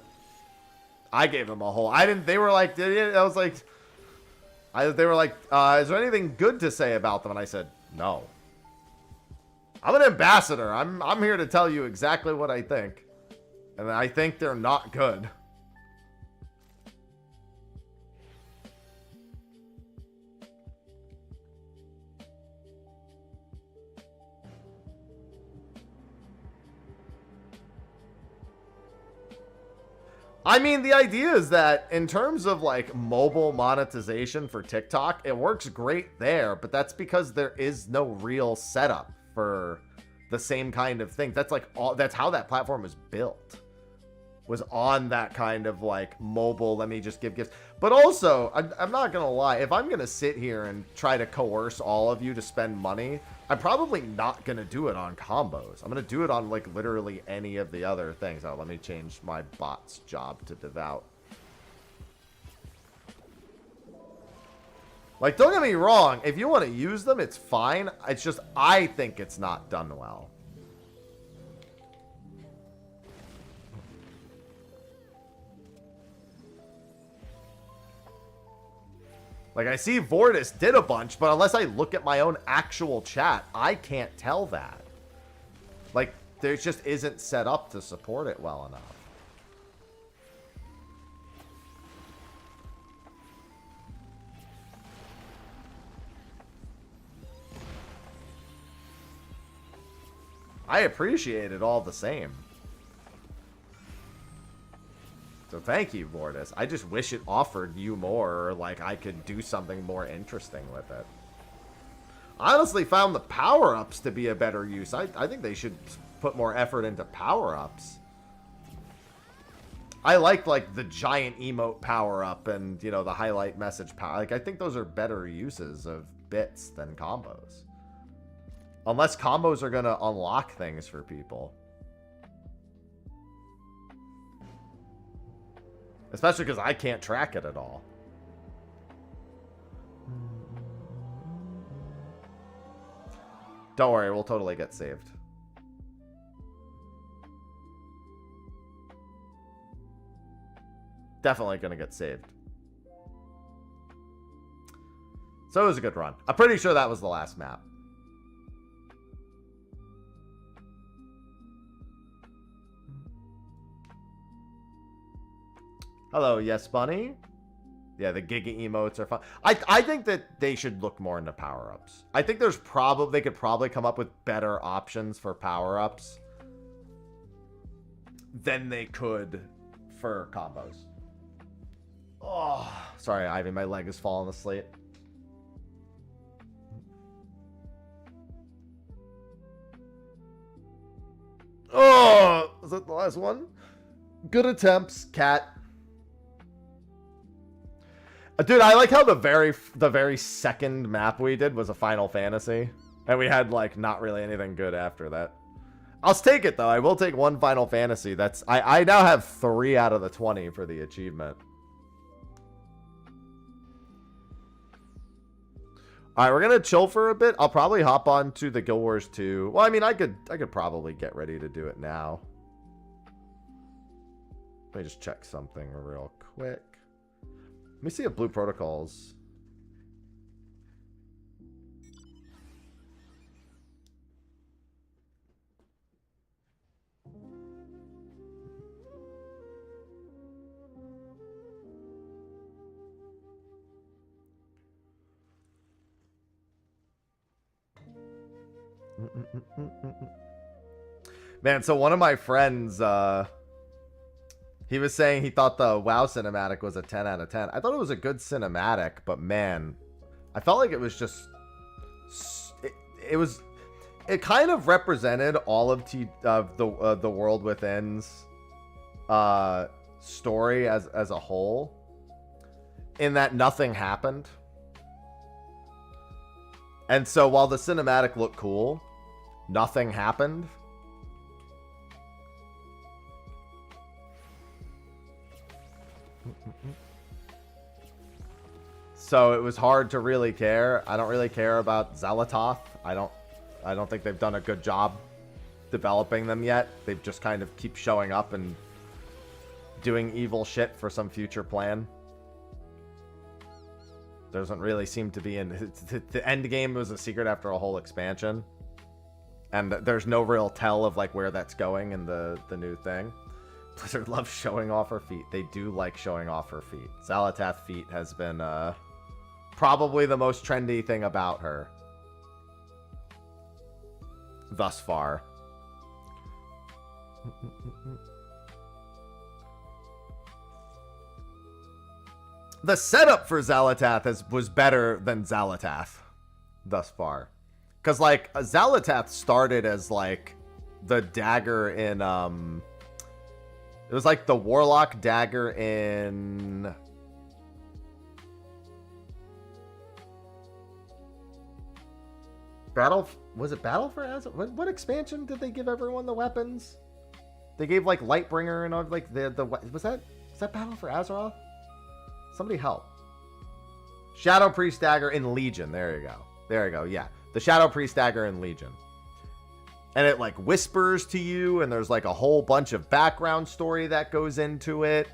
I gave them a whole, they were like, I was like, they were like, is there anything good to say about them? And I said, no. I'm an ambassador. I'm here to tell you exactly what I think. And I think they're not good. I mean, the idea is that in terms of, like, mobile monetization for TikTok, it works great there, but that's because there is no real setup for the same kind of thing. That's like that's how that platform was built. Was on that kind of, like, mobile, let me just give gifts. But also, I'm not gonna lie, if I'm gonna sit here and try to coerce all of you to spend money, I'm probably not gonna do it on combos. I'm gonna do it on, like, literally any of the other things. Oh, let me change my bot's job to devout. Like, don't get me wrong, if you want to use them, it's fine. It's just, I think it's not done well. Like, I see Vortis did a bunch, but unless I look at my own actual chat, I can't tell that. Like, there just isn't set up to support it well enough. I appreciate it all the same. So thank you, Mortis. I just wish it offered you more, or like I could do something more interesting with it. I honestly found the power-ups to be a better use. I think they should put more effort into power-ups. I like the giant emote power-up and, you know, the highlight message power. Like, I think those are better uses of bits than combos. Unless combos are going to unlock things for people. Especially because I can't track it at all. Don't worry, we'll totally get saved. Definitely gonna get saved. So it was a good run. I'm pretty sure that was the last map. Hello, yes, bunny. Yeah, the Giga emotes are fun. I think that they should look more into power-ups. I think there's they could probably come up with better options for power-ups than they could for combos. Oh, sorry, Ivy, my leg is falling asleep. Oh, is that the last one? Good attempts, cat. Dude, I like how the very second map we did was a Final Fantasy, and we had like not really anything good after that. I'll take it though. I will take one Final Fantasy. That's I now have 3 out of the 20 for the achievement. All right, we're gonna chill for a bit. I'll probably hop on to the Guild Wars 2. Well, I mean, I could probably get ready to do it now. Let me just check something real quick. Let me see if Blue Protocols. Man, so one of my friends, he was saying he thought the WoW cinematic was a 10 out of 10. I thought it was a good cinematic, but man, I felt like it was just... It kind of represented all of the World Within's story as a whole, in that nothing happened. And so while the cinematic looked cool, nothing happened. So it was hard to really care. I don't really care about Xalatoth. I don't think they've done a good job developing them yet. They've just kind of keep showing up and doing evil shit for some future plan. Doesn't really seem to be in... The end game was a secret after a whole expansion. And there's no real tell of like where that's going in the new thing. Blizzard loves showing off her feet. They do like showing off her feet. Xalatoth feet has been probably the most trendy thing about her thus far. The setup for Xalatoth was better than Xalatoth thus far. Because, like, Xalatoth started as, like, the dagger in, it was, like, the Warlock dagger in... Was it Battle for Azeroth? What expansion did they give everyone the weapons? They gave, like, Lightbringer and, all, like, was that Battle for Azeroth? Somebody help. Shadow Priest dagger in Legion. There you go. There you go. Yeah. The Shadow Priest dagger in Legion. And it like whispers to you, and there's like a whole bunch of background story that goes into it.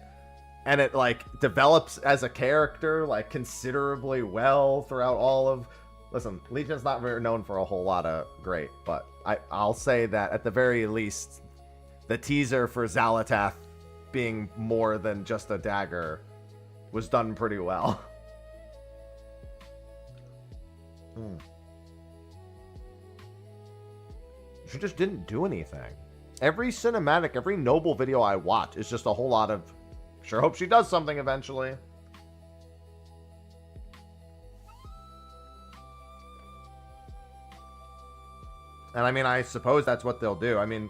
And it like develops as a character like considerably well throughout all of... Listen, Legion's not very known for a whole lot of great, but I'll say that at the very least, the teaser for Xalatoth being more than just a dagger was done pretty well. She just didn't do anything. Every cinematic, every Noble video I watch is just a whole lot of, sure hope she does something eventually. And I mean, I suppose that's what they'll do. I mean,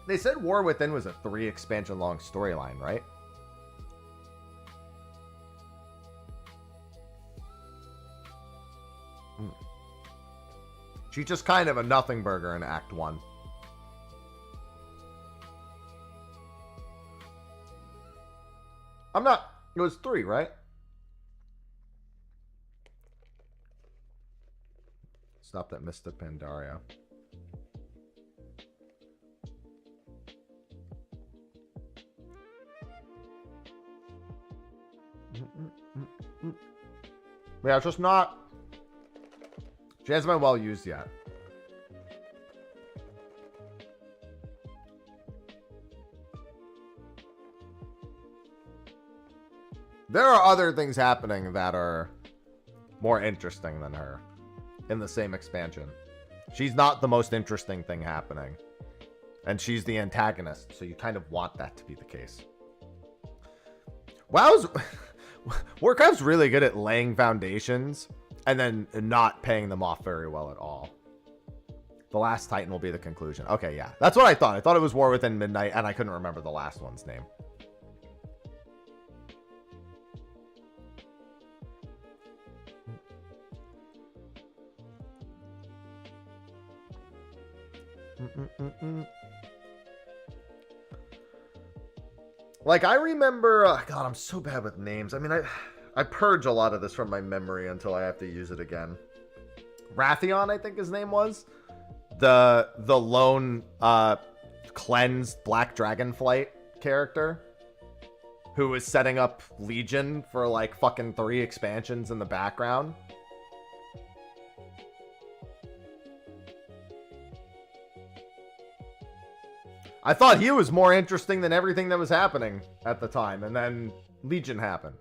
they said War Within was a 3 expansion long storyline, right? She's just kind of a nothing burger in Act 1. I'm not... It was 3, right? Stopped at Mystic Pandaria. Yeah, it's just not... She hasn't been well used yet. There are other things happening that are more interesting than her in the same expansion. She's not the most interesting thing happening. And she's the antagonist, so you kind of want that to be the case. WoW's... Warcraft's really good at laying foundations and then not paying them off very well at all. The last Titan will be the conclusion. Okay, yeah. That's what I thought. I thought it was War Within Midnight, and I couldn't remember the last one's name. Like, I remember... God, I'm so bad with names. I mean, I purge a lot of this from my memory until I have to use it again. Rathion, I think his name was. The lone cleansed Black Dragonflight character who was setting up Legion for like fucking 3 expansions in the background. I thought he was more interesting than everything that was happening at the time, and then Legion happened.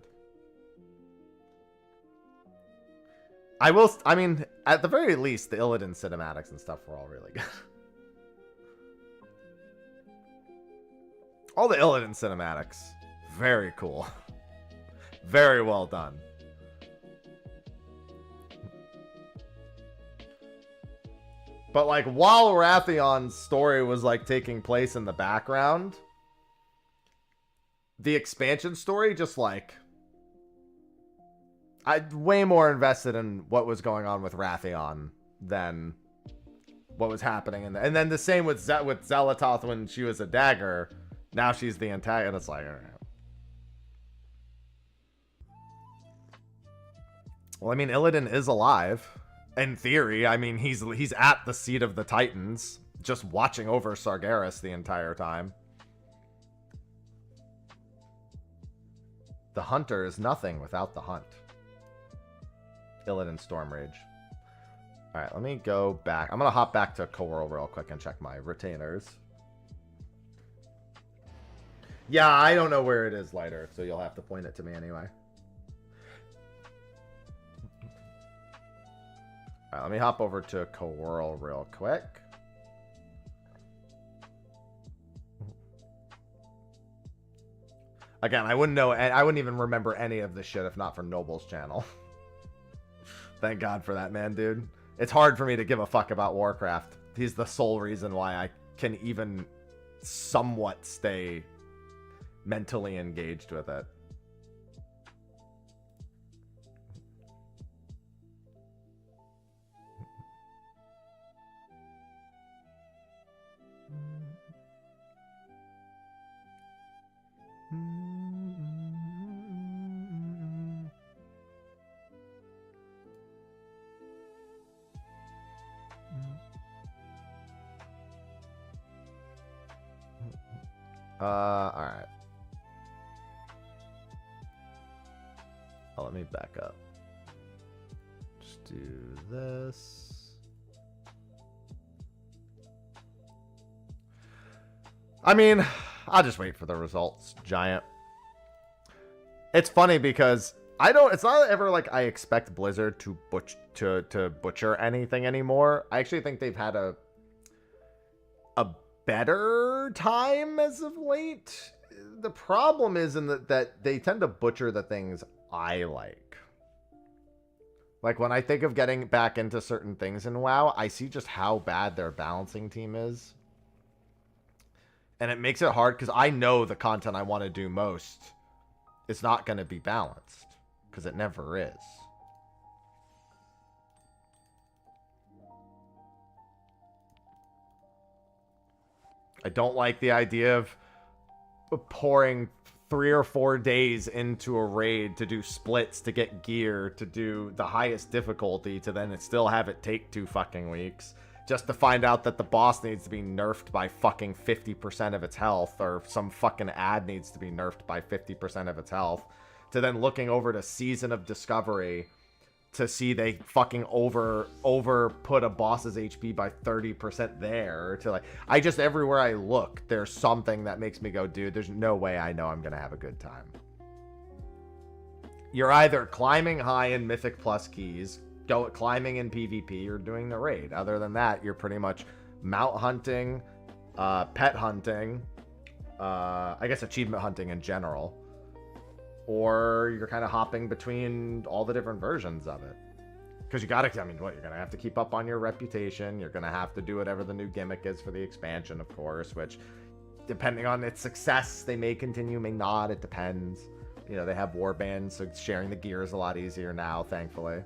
I mean, at the very least, the Illidan cinematics and stuff were all really good. All the Illidan cinematics, very cool. Very well done. But like, while Rathion's story was like taking place in the background, the expansion story just like... I'm way more invested in what was going on with Rathion than what was happening in the... And then the same with Xelatoth when she was a dagger. Now she's the antagonist. Like, all right. Well, I mean, Illidan is alive. In theory, I mean, he's at the seat of the Titans, just watching over Sargeras the entire time. The hunter is nothing without the hunt. Illidan Stormrage. Alright, let me go back. I'm gonna hop back to Coral real quick and check my retainers. Yeah, I don't know where it is, Lighter, so you'll have to point it to me anyway. Alright, let me hop over to Coral real quick. Again, I wouldn't know, I wouldn't even remember any of this shit if not for Noble's channel. Thank God for that, man, dude. It's hard for me to give a fuck about Warcraft. He's the sole reason why I can even somewhat stay mentally engaged with it. Alright. Oh, let me back up. Just do this. I mean, I'll just wait for the results, Giant. It's funny because it's not ever like I expect Blizzard to butcher anything anymore. I actually think they've had a better time as of late. The problem is in that they tend to butcher the things I like. Like, when I think of getting back into certain things in WoW, I see just how bad their balancing team is. And it makes it hard because I know the content I want to do most is not going to be balanced. Because it never is. I don't like the idea of pouring 3 or 4 days into a raid to do splits, to get gear, to do the highest difficulty, to then still have it take 2 fucking weeks, just to find out that the boss needs to be nerfed by fucking 50% of its health, or some fucking ad needs to be nerfed by 50% of its health, to then looking over to Season of Discovery to see they fucking over put a boss's HP by 30% there, to like, I just, everywhere I look, there's something that makes me go, dude, there's no way I know I'm gonna have a good time. You're either climbing high in Mythic Plus keys, climbing in PvP, or doing the raid. Other than that, you're pretty much mount hunting, pet hunting, I guess achievement hunting in general, or you're kind of hopping between all the different versions of it. Because you gotta, I mean, what, you're gonna have to keep up on your reputation, you're gonna have to do whatever the new gimmick is for the expansion, of course, which, depending on its success, they may continue, may not, it depends. You know, they have warbands, so sharing the gear is a lot easier now, thankfully.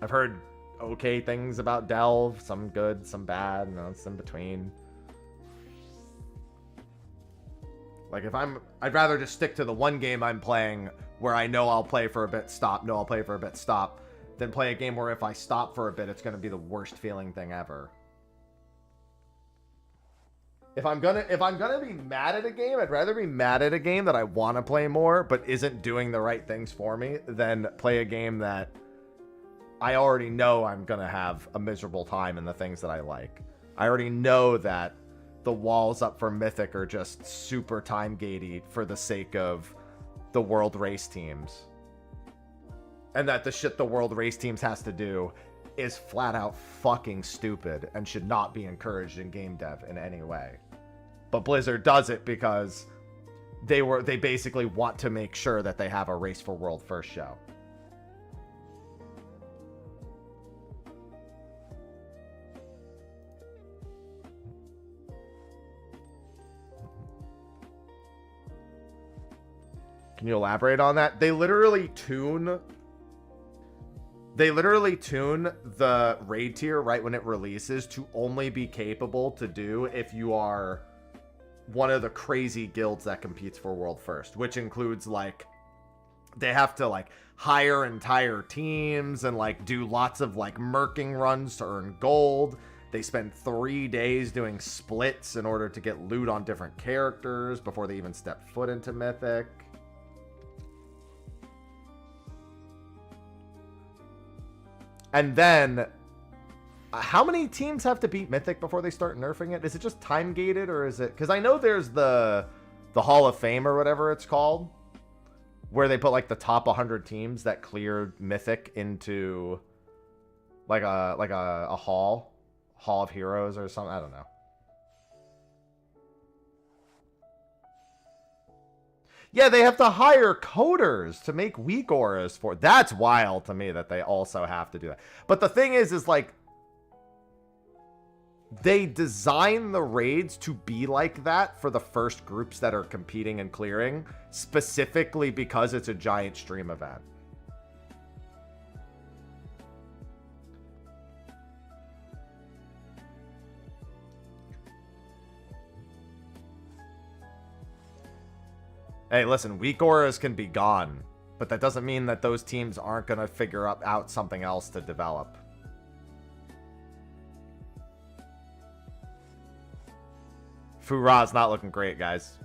I've heard okay things about Delve, some good, some bad, and it's in between. Like, if I'd rather just stick to the one game I'm playing where I know I'll play for a bit, stop, know I'll play for a bit, stop, than play a game where if I stop for a bit, it's going to be the worst feeling thing ever. If I'm gonna be mad at a game, I'd rather be mad at a game that I want to play more, but isn't doing the right things for me, than play a game that I already know I'm gonna have a miserable time in the things that I like. I already know that the walls up for Mythic are just super time gatey for the sake of the world race teams. And that the shit the world race teams has to do is flat out fucking stupid and should not be encouraged in game dev in any way. But Blizzard does it because they basically want to make sure that they have a Race for World first show. Can you elaborate on that? They literally tune the raid tier right when it releases to only be capable to do if you are one of the crazy guilds that competes for world first, which includes, like, they have to, like, hire entire teams and, like, do lots of, like, merking runs to earn gold. They spend 3 days doing splits in order to get loot on different characters before they even step foot into Mythic. And then, how many teams have to beat Mythic before they start nerfing it? Is it just time gated, or is it? Because I know there's the Hall of Fame or whatever it's called, where they put like the top 100 teams that cleared Mythic into like a hall of heroes or something. I don't know. Yeah, they have to hire coders to make weak auras for. That's wild to me that they also have to do that. But the thing is like, they design the raids to be like that for the first groups that are competing and clearing, specifically because it's a giant stream event. Hey, listen, weak auras can be gone, but that doesn't mean that those teams aren't going to figure out something else to develop. Fura's not looking great, guys.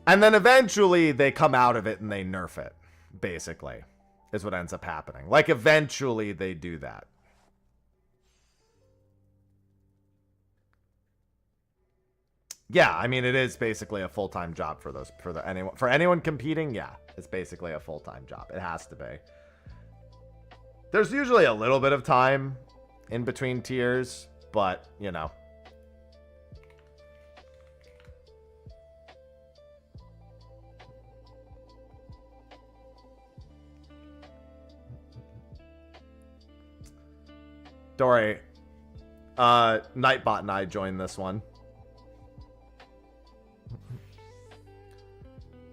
And then eventually they come out of it and they nerf it, basically, is what ends up happening. Like, eventually they do that. Yeah, I mean, it is basically a full-time job for anyone competing. Yeah, it's basically a full-time job. It has to be. There's usually a little bit of time in between tiers, but, you know. Don't worry. Nightbot and I joined this one.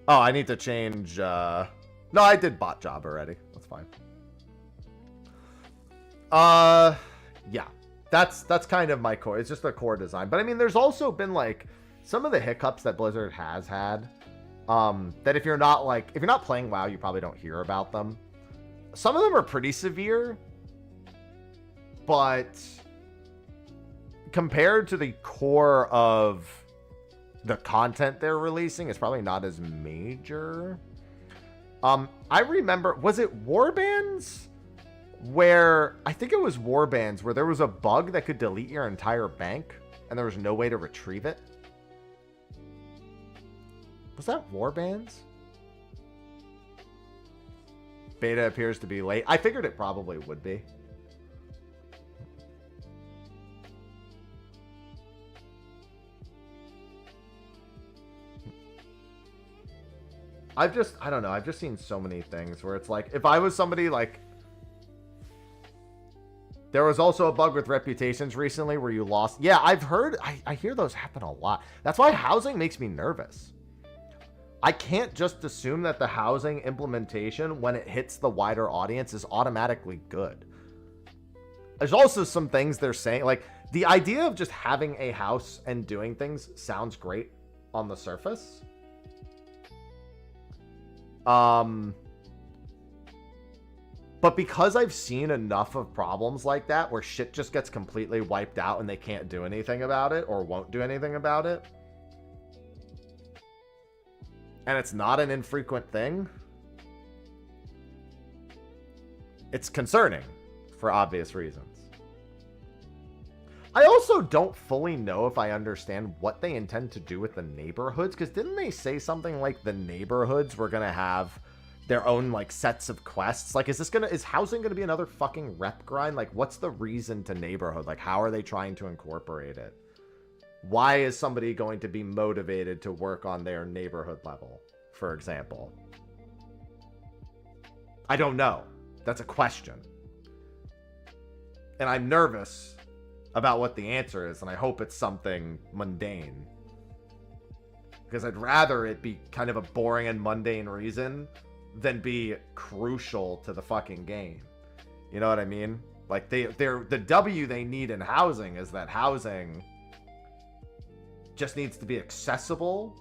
Oh, I need to change, No, I did bot job already. That's fine. Yeah. That's kind of my core. It's just the core design. But I mean, there's also been like some of the hiccups that Blizzard has had. That if you're not playing WoW, you probably don't hear about them. Some of them are pretty severe. But compared to the core of the content they're releasing, it's probably not as major. I remember, was it Warbands? Where, I think it was Warbands, where there was a bug that could delete your entire bank, and there was no way to retrieve it. Was that Warbands? Beta appears to be late. I figured it probably would be. I don't know. I've just seen so many things where it's like, if I was somebody like, there was also a bug with reputations recently where you lost. Yeah, I've heard, I hear those happen a lot. That's why housing makes me nervous. I can't just assume that the housing implementation, when it hits the wider audience, is automatically good. There's also some things they're saying, like the idea of just having a house and doing things sounds great on the surface. But because I've seen enough of problems like that where shit just gets completely wiped out and they can't do anything about it or won't do anything about it, and it's not an infrequent thing, it's concerning for obvious reasons. I also don't fully know if I understand what they intend to do with the neighborhoods, because didn't they say something like the neighborhoods were gonna have their own like sets of quests? Like, is housing gonna be another fucking rep grind? Like, what's the reason to neighborhood? Like, how are they trying to incorporate it? Why is somebody going to be motivated to work on their neighborhood level, for example? I don't know. That's a question. And I'm nervous about what the answer is, and I hope it's something mundane. Because I'd rather it be kind of a boring and mundane reason than be crucial to the fucking game. You know what I mean? Like, the W they need in housing is that housing just needs to be accessible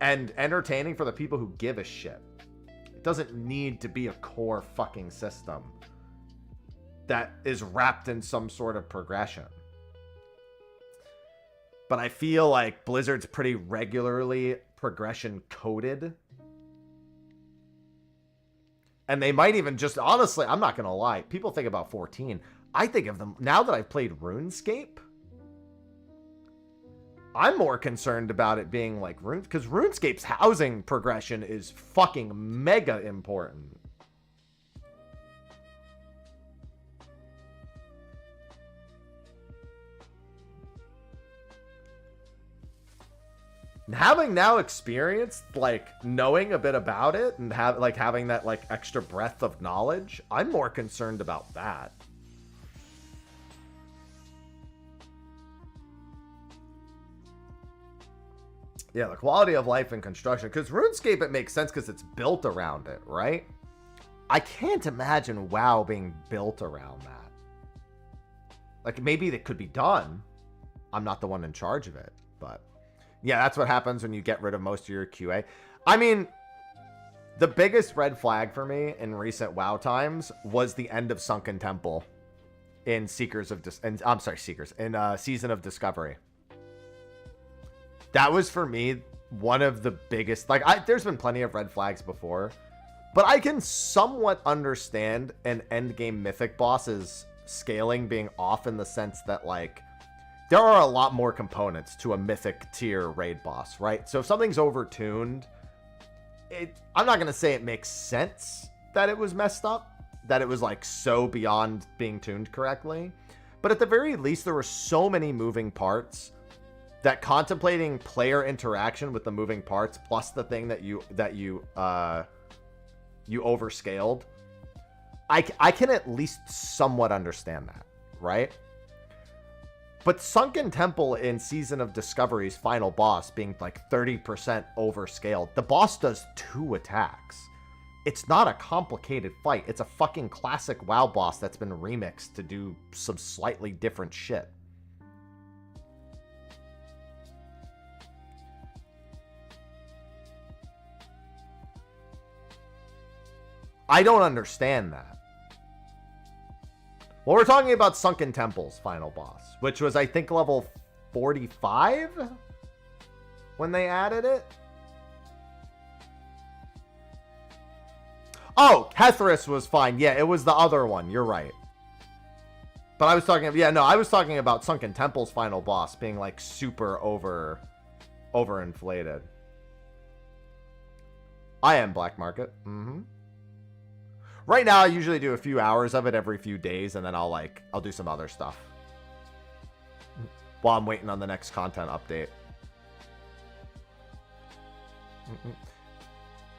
and entertaining for the people who give a shit. It doesn't need to be a core fucking system that is wrapped in some sort of progression. But I feel like Blizzard's pretty regularly progression coded. And they might even just, honestly, I'm not going to lie, people think about 14. I think of them, now that I've played RuneScape, I'm more concerned about it being like because RuneScape's housing progression is fucking mega important. Having now experienced, like, knowing a bit about it and having that, like, extra breadth of knowledge, I'm more concerned about that. Yeah, the quality of life and construction. Because RuneScape, it makes sense because it's built around it, right? I can't imagine WoW being built around that. Like, maybe it could be done. I'm not the one in charge of it, but yeah, that's what happens when you get rid of most of your QA. I mean, the biggest red flag for me in recent WoW times was the end of Sunken Temple in Season of Discovery. That was, for me, one of the biggest... Like, there's been plenty of red flags before, but I can somewhat understand an endgame mythic boss's scaling being off in the sense that, like, there are a lot more components to a mythic tier raid boss, right? So if something's overtuned, I'm not going to say it makes sense that it was messed up, that it was like so beyond being tuned correctly. But at the very least, there were so many moving parts that contemplating player interaction with the moving parts plus the thing that you overscaled, I can at least somewhat understand that, right? But Sunken Temple in Season of Discovery's final boss being like 30% overscaled, the boss does 2 attacks. It's not a complicated fight. It's a fucking classic WoW boss that's been remixed to do some slightly different shit. I don't understand that. Well, we're talking about Sunken Temple's final boss, which was, I think, level 45 when they added it. Oh, Hethris was fine. Yeah, it was the other one. You're right. But I was talking, I was talking about Sunken Temple's final boss being like super overinflated. I am Black Market. Right now, I usually do a few hours of it every few days, and then I'll do some other stuff while I'm waiting on the next content update.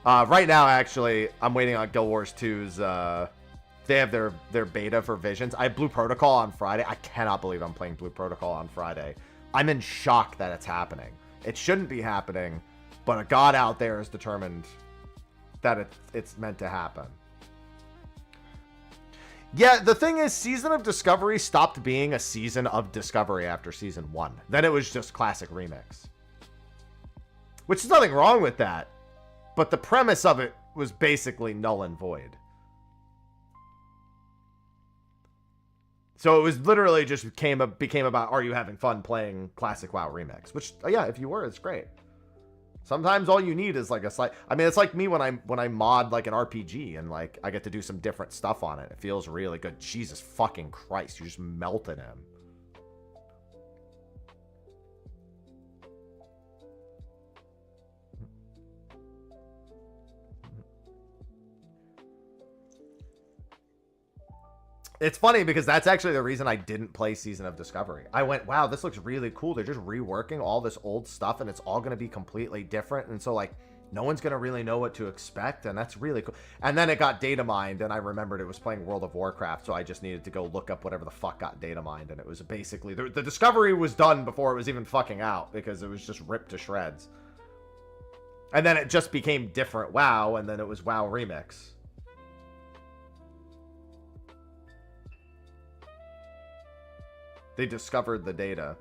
Right now, actually, I'm waiting on Guild Wars 2's, they have their beta for Visions. I have Blue Protocol on Friday. I cannot believe I'm playing Blue Protocol on Friday. I'm in shock that it's happening. It shouldn't be happening, but a god out there is determined that it's meant to happen. Yeah, the thing is, Season of Discovery stopped being a Season of Discovery after Season 1. Then it was just classic remix. Which is nothing wrong with that. But the premise of it was basically null and void. So it was literally just became about, are you having fun playing classic WoW remix? Which, yeah, if you were, it's great. Sometimes all you need is like a slight. I mean, it's like me when I mod like an RPG and like I get to do some different stuff on it. It feels really good. Jesus fucking Christ, you just melted him. It's funny because that's actually the reason I didn't play Season of Discovery. I went, wow, this looks really cool. They're just reworking all this old stuff and it's all going to be completely different. And so like, no one's going to really know what to expect. And that's really cool. And then it got data mined and I remembered it was playing World of Warcraft. So I just needed to go look up whatever the fuck got data mined. And it was basically, the Discovery was done before it was even fucking out because it was just ripped to shreds. And then it just became different WoW. And then it was WoW Remix. They discovered the data.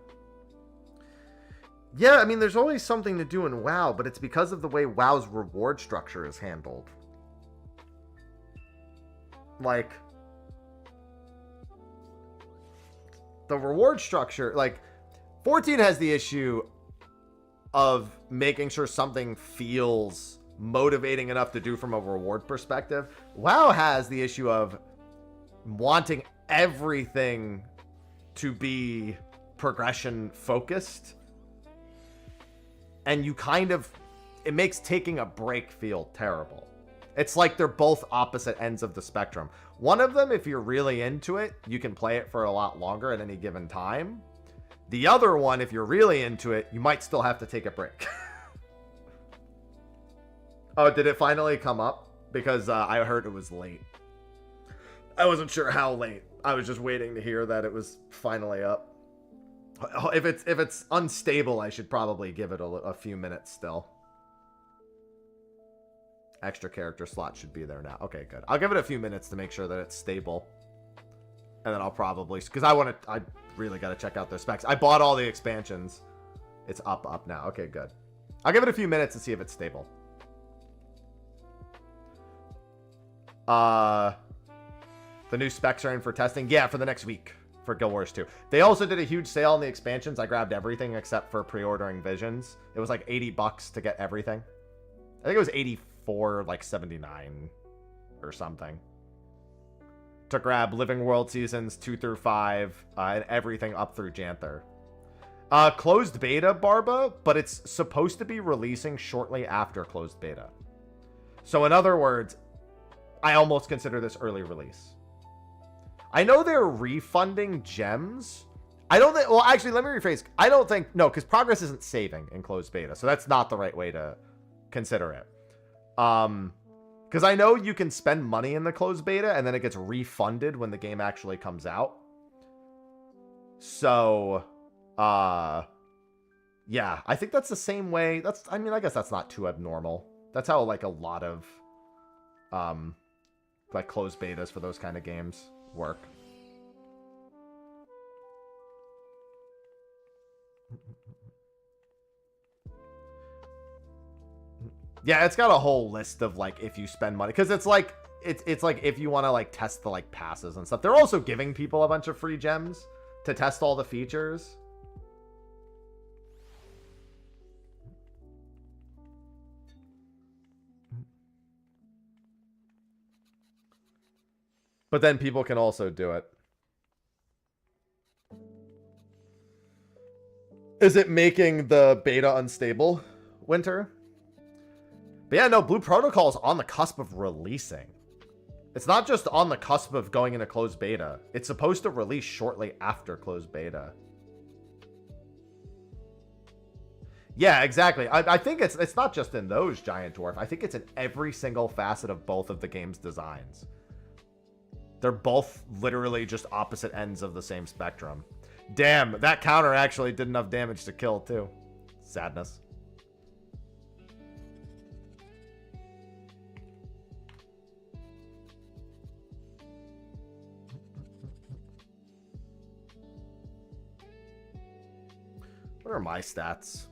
Yeah, I mean, there's always something to do in WoW, but it's because of the way WoW's reward structure is handled. Like, the reward structure, like, 14 has the issue of making sure something feels motivating enough to do from a reward perspective. WoW has the issue of wanting everything to be progression focused, and you kind of, it makes taking a break feel terrible. It's like they're both opposite ends of the spectrum. One of them, if you're really into it, you can play it for a lot longer at any given time. The other one, if you're really into it, you might still have to take a break. Oh, did it finally come up? Because I heard it was late. I wasn't sure how late. I was just waiting to hear that it was finally up. If it's unstable, I should probably give it a few minutes still. Extra character slot should be there now. Okay, good. I'll give it a few minutes to make sure that it's stable. And then I'll probably, because I really got to check out their specs. I bought all the expansions. It's up now. Okay, good. I'll give it a few minutes to see if it's stable. The new specs are in for testing. Yeah, for the next week for Guild Wars 2. They also did a huge sale on the expansions. I grabbed everything except for pre-ordering Visions. It was like $80 to get everything. I think it was 84, like 79 or something. To grab Living World Seasons 2 through 5 and everything up through Janther. Closed beta, Barba, but it's supposed to be releasing shortly after closed beta. So in other words, I almost consider this early release. I know they're refunding gems. I don't think, well, actually, let me rephrase. I don't think, no, because progress isn't saving in closed beta, so that's not the right way to consider it. Because I know you can spend money in the closed beta, and then it gets refunded when the game actually comes out. So, yeah, I think that's the same way. That's, I mean, I guess that's not too abnormal. That's how, like, a lot of, like, closed betas for those kind of games work. Yeah, it's got a whole list of, like, if you spend money, because it's like it's like if you want to, like, test the, like, passes and stuff. They're also giving people a bunch of free gems to test all the features. But then people can also do it. Is it making the beta unstable, Winter? But yeah, no, Blue Protocol is on the cusp of releasing. It's not just on the cusp of going into closed beta. It's supposed to release shortly after closed beta. Yeah, exactly. I think it's not just in those Giant Dwarf. I think it's in every single facet of both of the game's designs. They're both literally just opposite ends of the same spectrum. Damn, that counter actually did enough damage to kill, too. Sadness. What are my stats?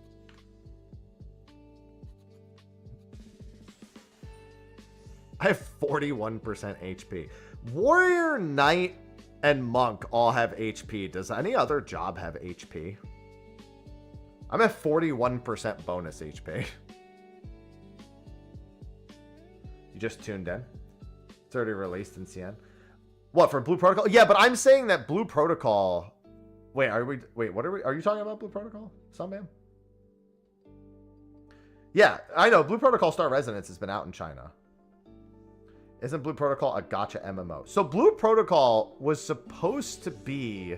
I have 41% HP. Warrior, Knight, and Monk all have HP. Does any other job have HP? I'm at 41% bonus HP. You just tuned in? It's already released in CN. What, for Blue Protocol? Yeah, but I'm saying that Blue Protocol... Wait, what are we... Are you talking about Blue Protocol? Sunbam? Yeah, I know. Blue Protocol Star Resonance has been out in China. Isn't Blue Protocol a gacha MMO? So Blue Protocol was supposed to be...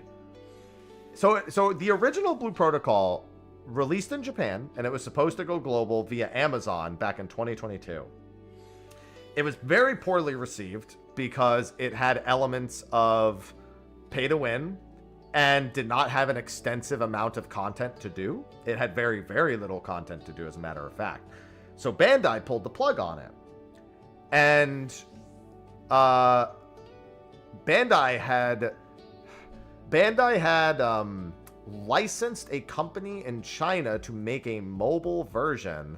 So the original Blue Protocol released in Japan, and it was supposed to go global via Amazon back in 2022. It was very poorly received because it had elements of pay to win and did not have an extensive amount of content to do. It had very, very little content to do, as a matter of fact. So Bandai pulled the plug on it. And Bandai had licensed a company in China to make a mobile version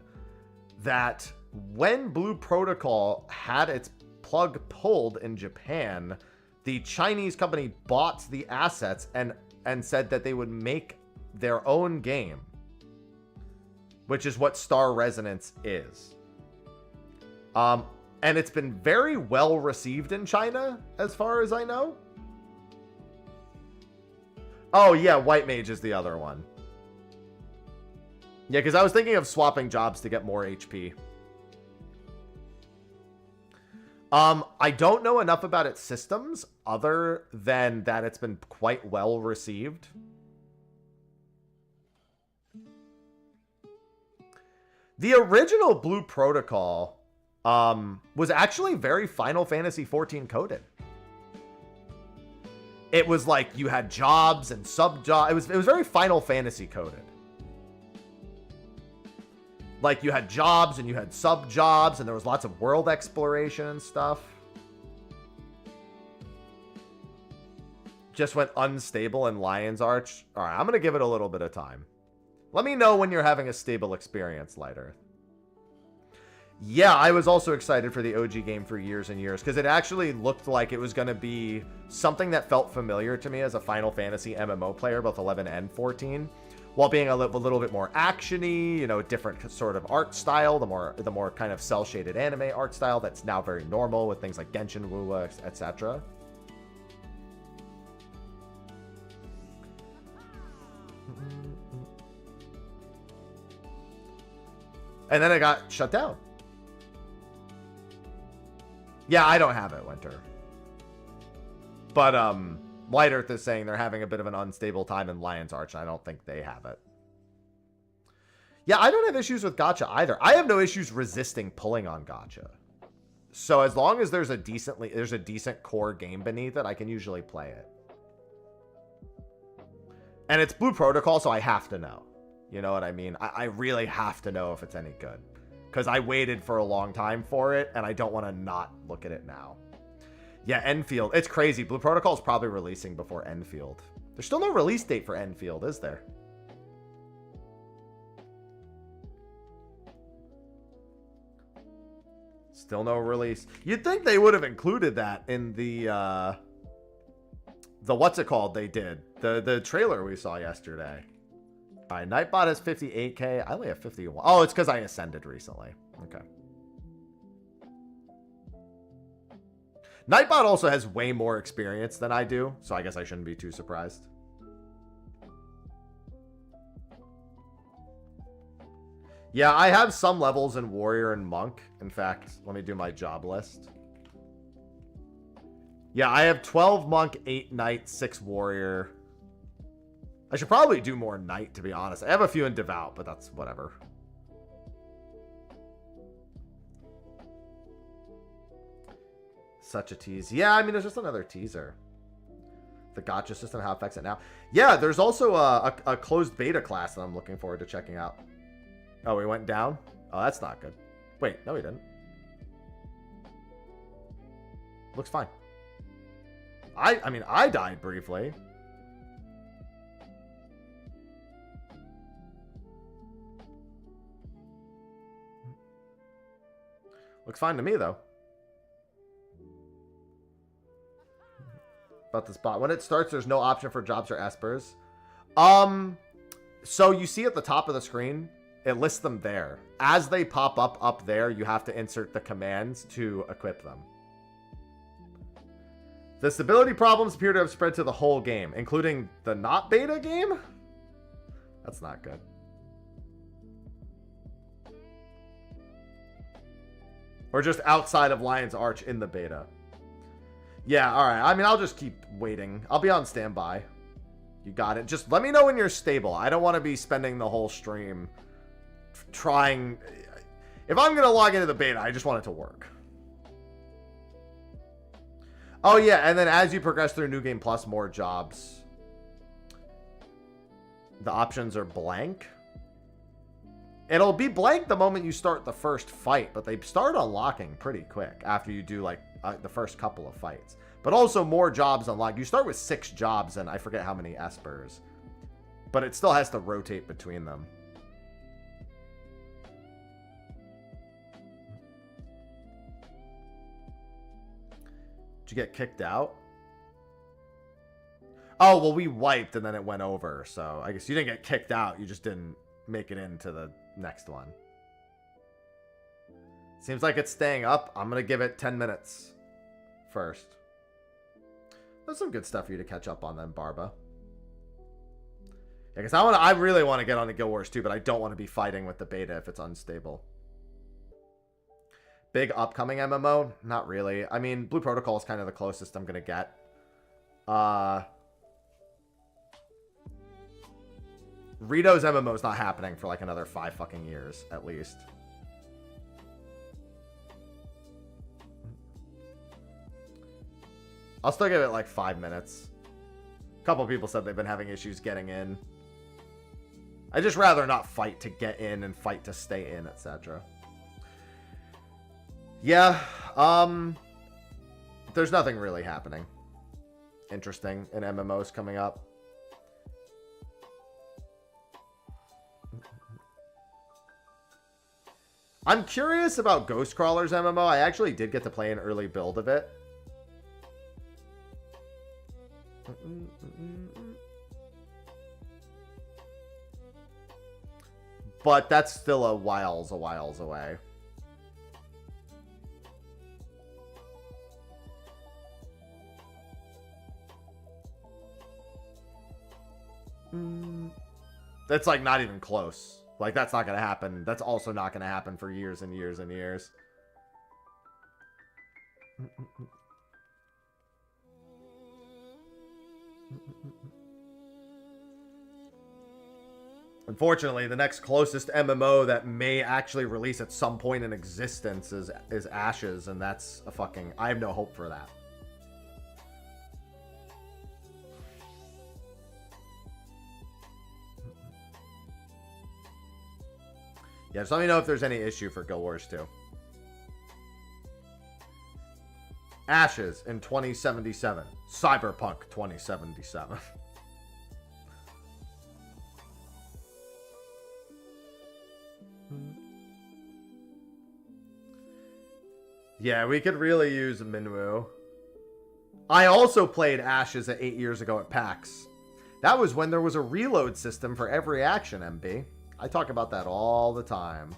that, when Blue Protocol had its plug pulled in Japan, the Chinese company bought the assets and said that they would make their own game, which is what Star Resonance is. And it's been very well received in China, as far as I know. Oh, yeah, White Mage is the other one. Yeah, because I was thinking of swapping jobs to get more HP. I don't know enough about its systems, other than that it's been quite well received. The original Blue Protocol... was actually very Final Fantasy XIV coded. It was like you had jobs and sub-jobs. It was very Final Fantasy coded. Like you had jobs and you had sub-jobs and there was lots of world exploration and stuff. Just went unstable in Lion's Arch. All right, I'm going to give it a little bit of time. Let me know when you're having a stable experience, Lighter. Yeah, I was also excited for the OG game for years and years, because it actually looked like it was going to be something that felt familiar to me as a Final Fantasy MMO player, both 11 and 14, while being a little bit more actiony, you know, different sort of art style, the more kind of cel-shaded anime art style that's now very normal with things like Genshin, Wuwa, etc. And then it got shut down. Yeah, I don't have it, Winter. But, White Earth is saying they're having a bit of an unstable time in Lion's Arch, and I don't think they have it. Yeah, I don't have issues with gacha either. I have no issues resisting pulling on gacha. So as long as there's a decent core game beneath it, I can usually play it. And it's Blue Protocol, so I have to know. You know what I mean? I really have to know if it's any good. Because I waited for a long time for it, and I don't want to not look at it now. Yeah, Enfield. It's crazy. Blue Protocol is probably releasing before Enfield. There's still no release date for Enfield, is there? Still no release. You'd think they would have included that in the what's it called they did. The trailer we saw yesterday. All right, Nightbot has 58k. I only have 51. Oh, it's because I ascended recently. Okay. Nightbot also has way more experience than I do, so I guess I shouldn't be too surprised. Yeah, I have some levels in Warrior and Monk. In fact, let me do my job list. Yeah, I have 12 Monk, 8 Knight, 6 Warrior. I should probably do more Knight, to be honest. I have a few in Devout, but that's whatever. Such a tease. Yeah, I mean, there's just another teaser. The gacha system, how it affects it now. Yeah, there's also a closed beta class that I'm looking forward to checking out. Oh, we went down? Oh, that's not good. Wait, no, we didn't. Looks fine. I mean, I died briefly. Looks fine to me, though. About this bot. When it starts, there's no option for jobs or espers. So you see at the top of the screen, it lists them there. As they pop up there, you have to insert the commands to equip them. The stability problems appear to have spread to the whole game, including the not beta game? That's not good. Or just outside of Lion's Arch in the beta. Yeah, alright. I mean, I'll just keep waiting. I'll be on standby. You got it. Just let me know when you're stable. I don't want to be spending the whole stream trying. If I'm going to log into the beta, I just want it to work. Oh, yeah. And then as you progress through New Game Plus, more jobs. The options are blank. It'll be blank the moment you start the first fight, but they start unlocking pretty quick after you do like the first couple of fights. But also more jobs unlock. You start with 6 jobs and I forget how many espers. But it still has to rotate between them. Did you get kicked out? Oh, well, we wiped and then it went over. So I guess you didn't get kicked out. You just didn't make it into the next one. Seems like it's staying up. I'm going to give it 10 minutes first. There's some good stuff for you to catch up on then, Barba. Yeah, because I really want to get on to Guild Wars 2, but I don't want to be fighting with the beta if it's unstable. Big upcoming MMO? Not really. I mean, Blue Protocol is kind of the closest I'm going to get. Rito's MMO is not happening for like another 5 fucking years, at least. I'll still give it like 5 minutes. A couple people said they've been having issues getting in. I'd just rather not fight to get in and fight to stay in, etc. Yeah, there's nothing really happening interesting in MMOs coming up. I'm curious about Ghostcrawler's MMO. I actually did get to play an early build of it. But that's still a whiles away. That's like not even close. Like that's not going to happen. That's also not going to happen for years and years and years. Unfortunately, the next closest MMO that may actually release at some point in existence is Ashes, and that's a fucking... I have no hope for that. Yeah, just let me know if there's any issue for Guild Wars 2. Ashes in 2077. Cyberpunk 2077. Yeah, we could really use Minwoo. I also played Ashes 8 years ago at PAX. That was when there was a reload system for every action, MB. I talk about that all the time.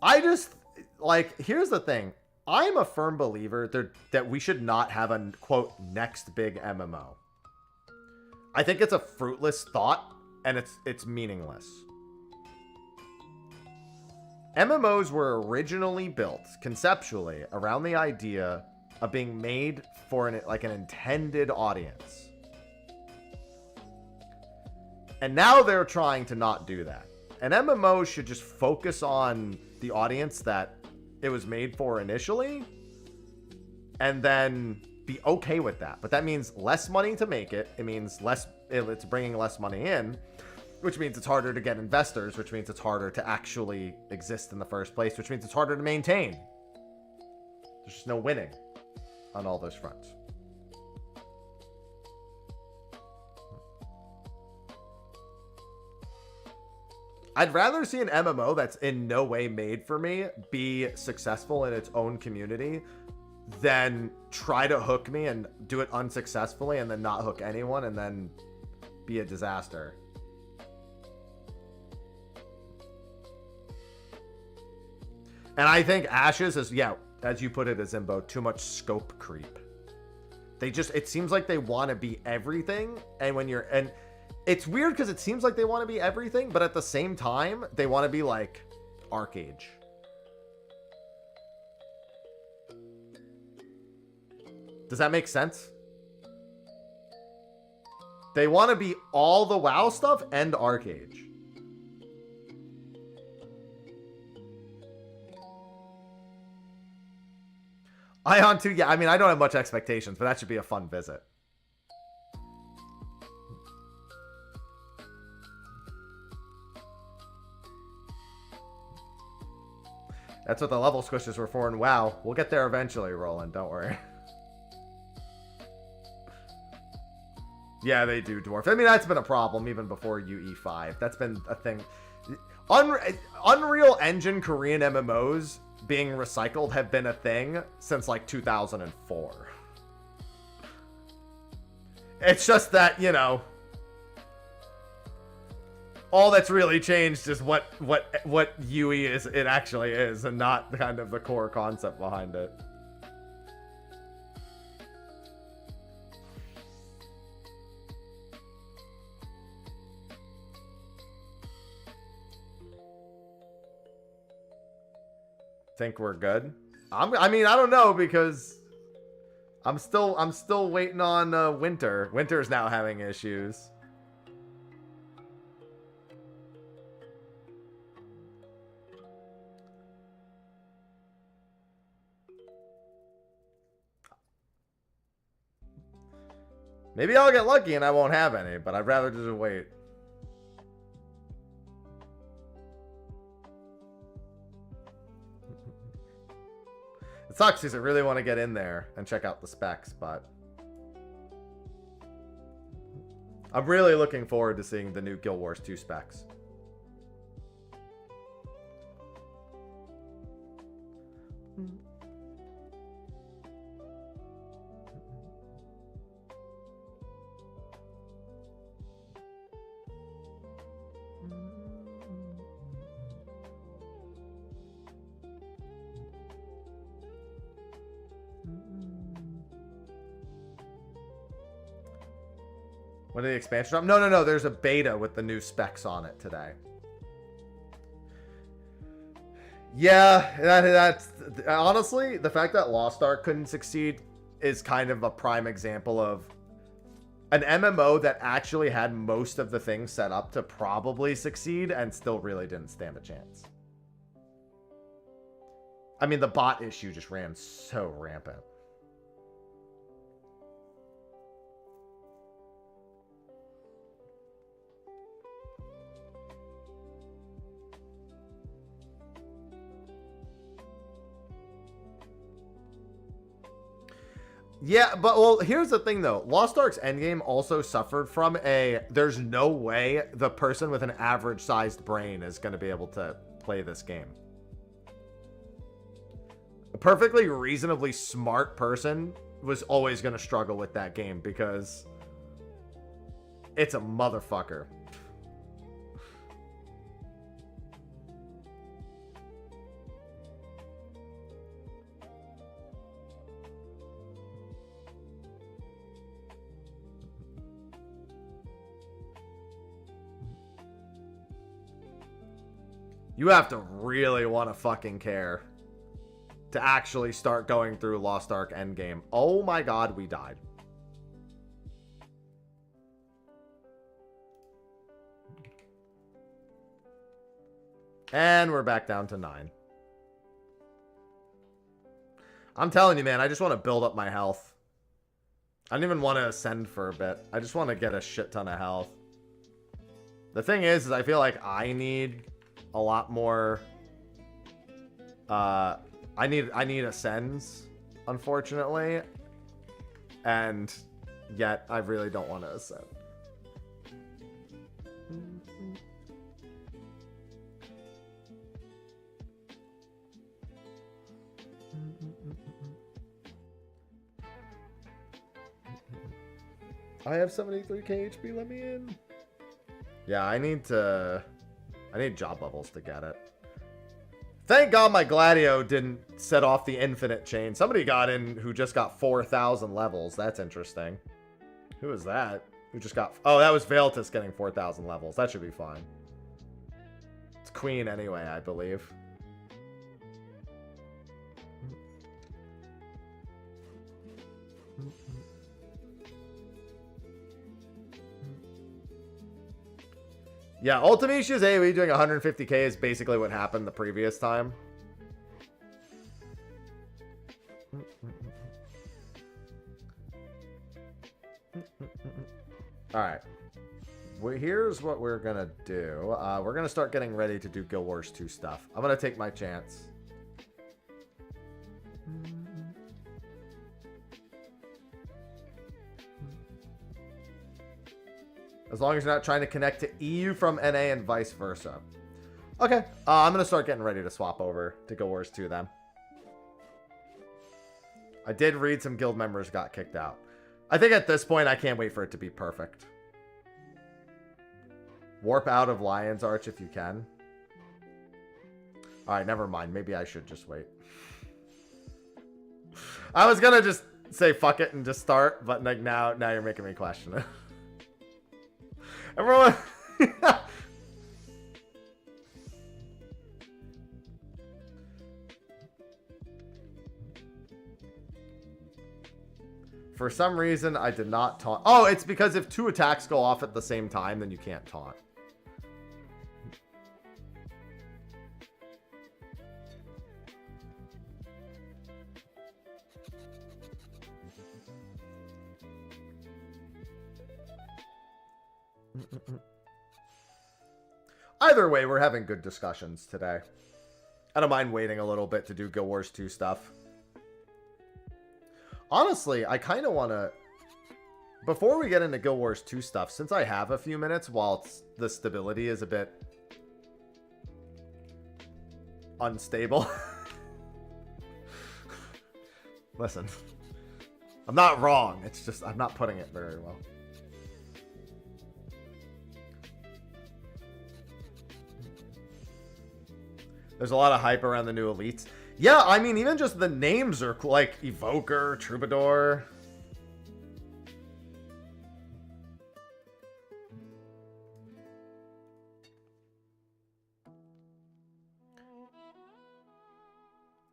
I just, like, here's the thing. I'm a firm believer that we should not have a, quote, next big MMO. I think it's a fruitless thought, and it's meaningless. MMOs were originally built, conceptually, around the idea of being made for an intended audience. And now they're trying to not do that. An MMO should just focus on the audience that it was made for initially, and then be okay with that. But that means less money to make it. It means it's bringing less money in, which means it's harder to get investors, which means it's harder to actually exist in the first place, which means it's harder to maintain. There's just no winning on all those fronts. I'd rather see an MMO that's in no way made for me be successful in its own community than try to hook me and do it unsuccessfully and then not hook anyone and then be a disaster. And I think Ashes is, yeah, as you put it, Azimbo, too much scope creep. It seems like they want to be everything, and it's weird because it seems like they want to be everything, but at the same time, they want to be like Arcade. Does that make sense? They want to be all the WoW stuff and Arcade. Ion 2, yeah, I mean, I don't have much expectations, but that should be a fun visit. That's what the level squishes were for in WoW. We'll get there eventually, Roland, don't worry. Yeah, they do, Dwarf. I mean, that's been a problem even before UE5. That's been a thing. Unreal Engine Korean MMOs being recycled have been a thing since like 2004. It's just that, you know, all that's really changed is what UE is, it actually is, and not kind of the core concept behind it. Think we're good? I mean, I don't know, because I'm still waiting on Winter. Winter's now having issues. Maybe I'll get lucky and I won't have any, but I'd rather just wait. It sucks because I really want to get in there and check out the specs, but I'm really looking forward to seeing the new Guild Wars 2 specs. When did the expansion drop? No. There's a beta with the new specs on it today. Yeah, that's honestly the fact that Lost Ark couldn't succeed is kind of a prime example of an MMO that actually had most of the things set up to probably succeed and still really didn't stand a chance. I mean, the bot issue just ran so rampant. Yeah, but well, here's the thing though. Lost Ark's endgame also suffered from there's no way the person with an average sized brain is going to be able to play this game. A perfectly reasonably smart person was always going to struggle with that game because it's a motherfucker. You have to really want to fucking care to actually start going through Lost Ark Endgame. Oh my god, we died. And we're back down to 9. I'm telling you, man, I just want to build up my health. I don't even want to ascend for a bit. I just want to get a shit ton of health. The thing is I feel like I need a lot more I need ascends, unfortunately, and yet I really don't want to ascend. I have 73k HP, let me in. Yeah, I need job levels to get it. Thank God my Gladio didn't set off the infinite chain. Somebody got in who just got 4,000 levels. That's interesting. Who is that? Who just got... Oh, that was Veltus getting 4,000 levels. That should be fine. It's Queen anyway, I believe. Yeah, Ultimatia's AoE doing 150k is basically what happened the previous time. Alright. Here's what we're gonna do. We're gonna start getting ready to do Guild Wars 2 stuff. I'm gonna take my chance. As long as you're not trying to connect to EU from NA and vice versa. Okay, I'm going to start getting ready to swap over to Guild Wars 2 then. I did read some guild members got kicked out. I think at this point, I can't wait for it to be perfect. Warp out of Lion's Arch if you can. Alright, never mind. Maybe I should just wait. I was going to just say fuck it and just start, but like now you're making me question it. Everyone. For some reason, I did not taunt. Oh, it's because if 2 attacks go off at the same time, then you can't taunt. Either way, we're having good discussions today. I don't mind waiting a little bit to do Guild Wars 2 stuff. Honestly, I kind of want to... Before we get into Guild Wars 2 stuff, since I have a few minutes while the stability is a bit unstable. Listen, I'm not wrong. It's just I'm not putting it very well. There's a lot of hype around the new elites. Yeah, I mean, even just the names are cool. Like Evoker, Troubadour.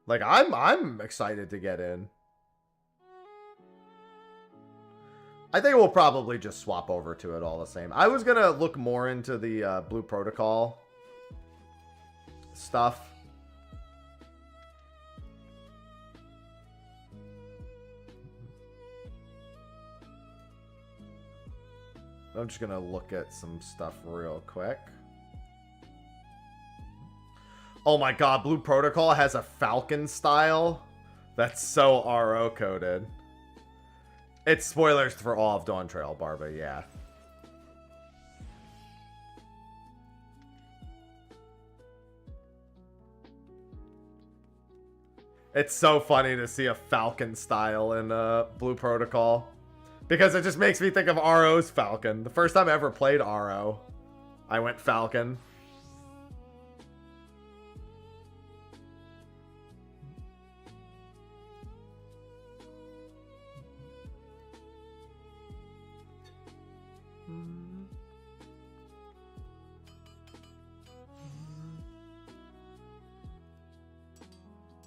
Like, I'm excited to get in. I think we'll probably just swap over to it all the same. I was gonna look more into the Blue Protocol stuff. I'm just gonna look at some stuff real quick. Oh my god, Blue Protocol has a Falcon style? That's so RO coded. It's spoilers for all of Dawn Trail, Barba, yeah. It's so funny to see a Falcon style in Blue Protocol. Because it just makes me think of RO's Falcon. The first time I ever played RO, I went Falcon.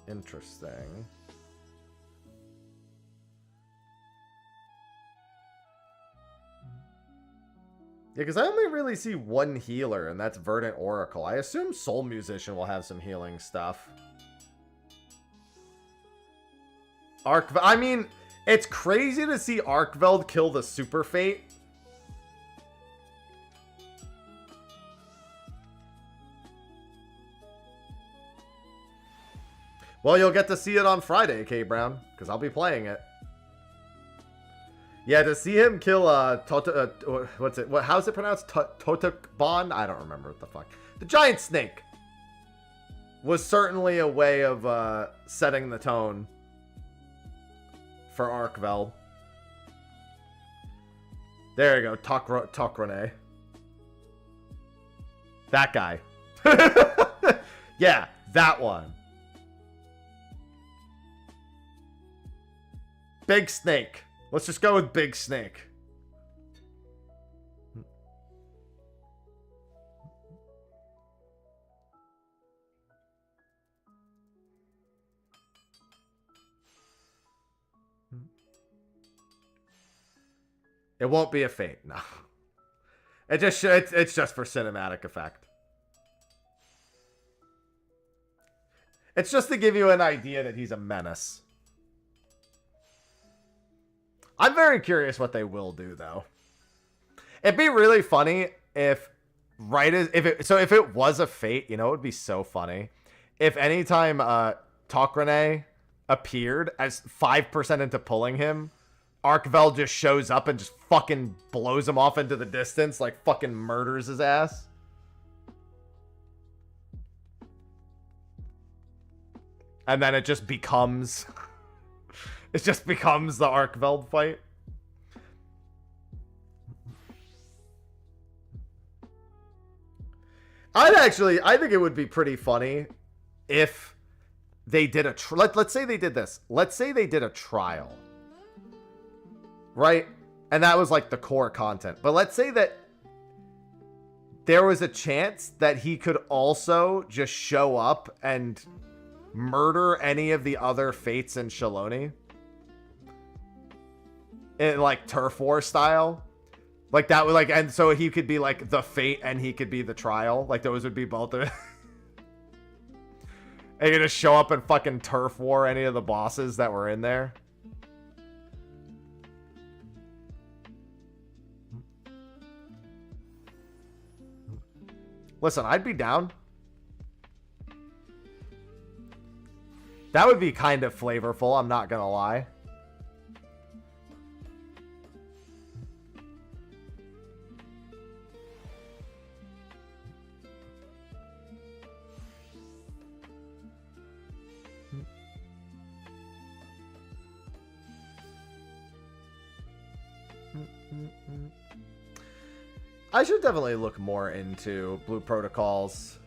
Interesting. Yeah, because I only really see one healer, and that's Verdant Oracle. I assume Soul Musician will have some healing stuff. I mean, it's crazy to see Arkveld kill the Super Fate. Well, you'll get to see it on Friday, K Brown, because I'll be playing it. Yeah, to see him kill what's it? How's it pronounced? Totukbon? I don't remember what the fuck. The giant snake was certainly a way of setting the tone for Arkvel. There you go, Tokrene. That guy. Yeah, that one. Big Snake. Let's just go with Big Snake. It won't be a Fate, no. It's just for cinematic effect. It's just to give you an idea that he's a menace. I'm very curious what they will do, though. It'd be really funny if if it was a Fate, you know, it would be so funny if anytime Tokrene appeared as 5% into pulling him, Arkvel just shows up and just fucking blows him off into the distance, like fucking murders his ass. And then it just becomes the Arkveld fight. I think it would be pretty funny if they did let's say they did this. Let's say they did a trial. Right? And that was like the core content. But let's say that there was a chance that he could also just show up and murder any of the other Fates in Shaloni. In like Turf War style. Like that would and so he could be like the Fate and he could be the trial. Like those would be both of it. And you just show up and fucking Turf War any of the bosses that were in there. Listen, I'd be down. That would be kind of flavorful, I'm not gonna lie. I should definitely look more into Blue Protocol's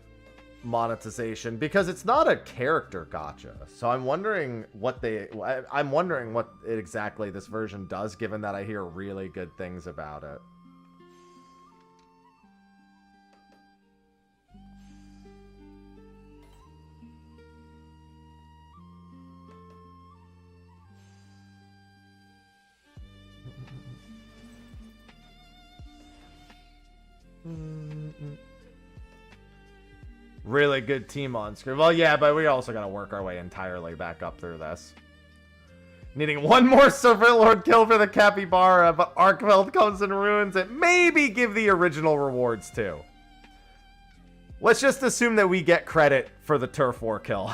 monetization because it's not a character gacha. So I'm wondering what exactly this version does, given that I hear really good things about it. really good team on screen. Well, yeah, but we also gotta work our way entirely back up through this. Needing one more Servant Lord kill for the Capybara, but Arkveld comes and ruins it. Maybe give the original rewards too. Let's just assume that we get credit for the Turf War kill.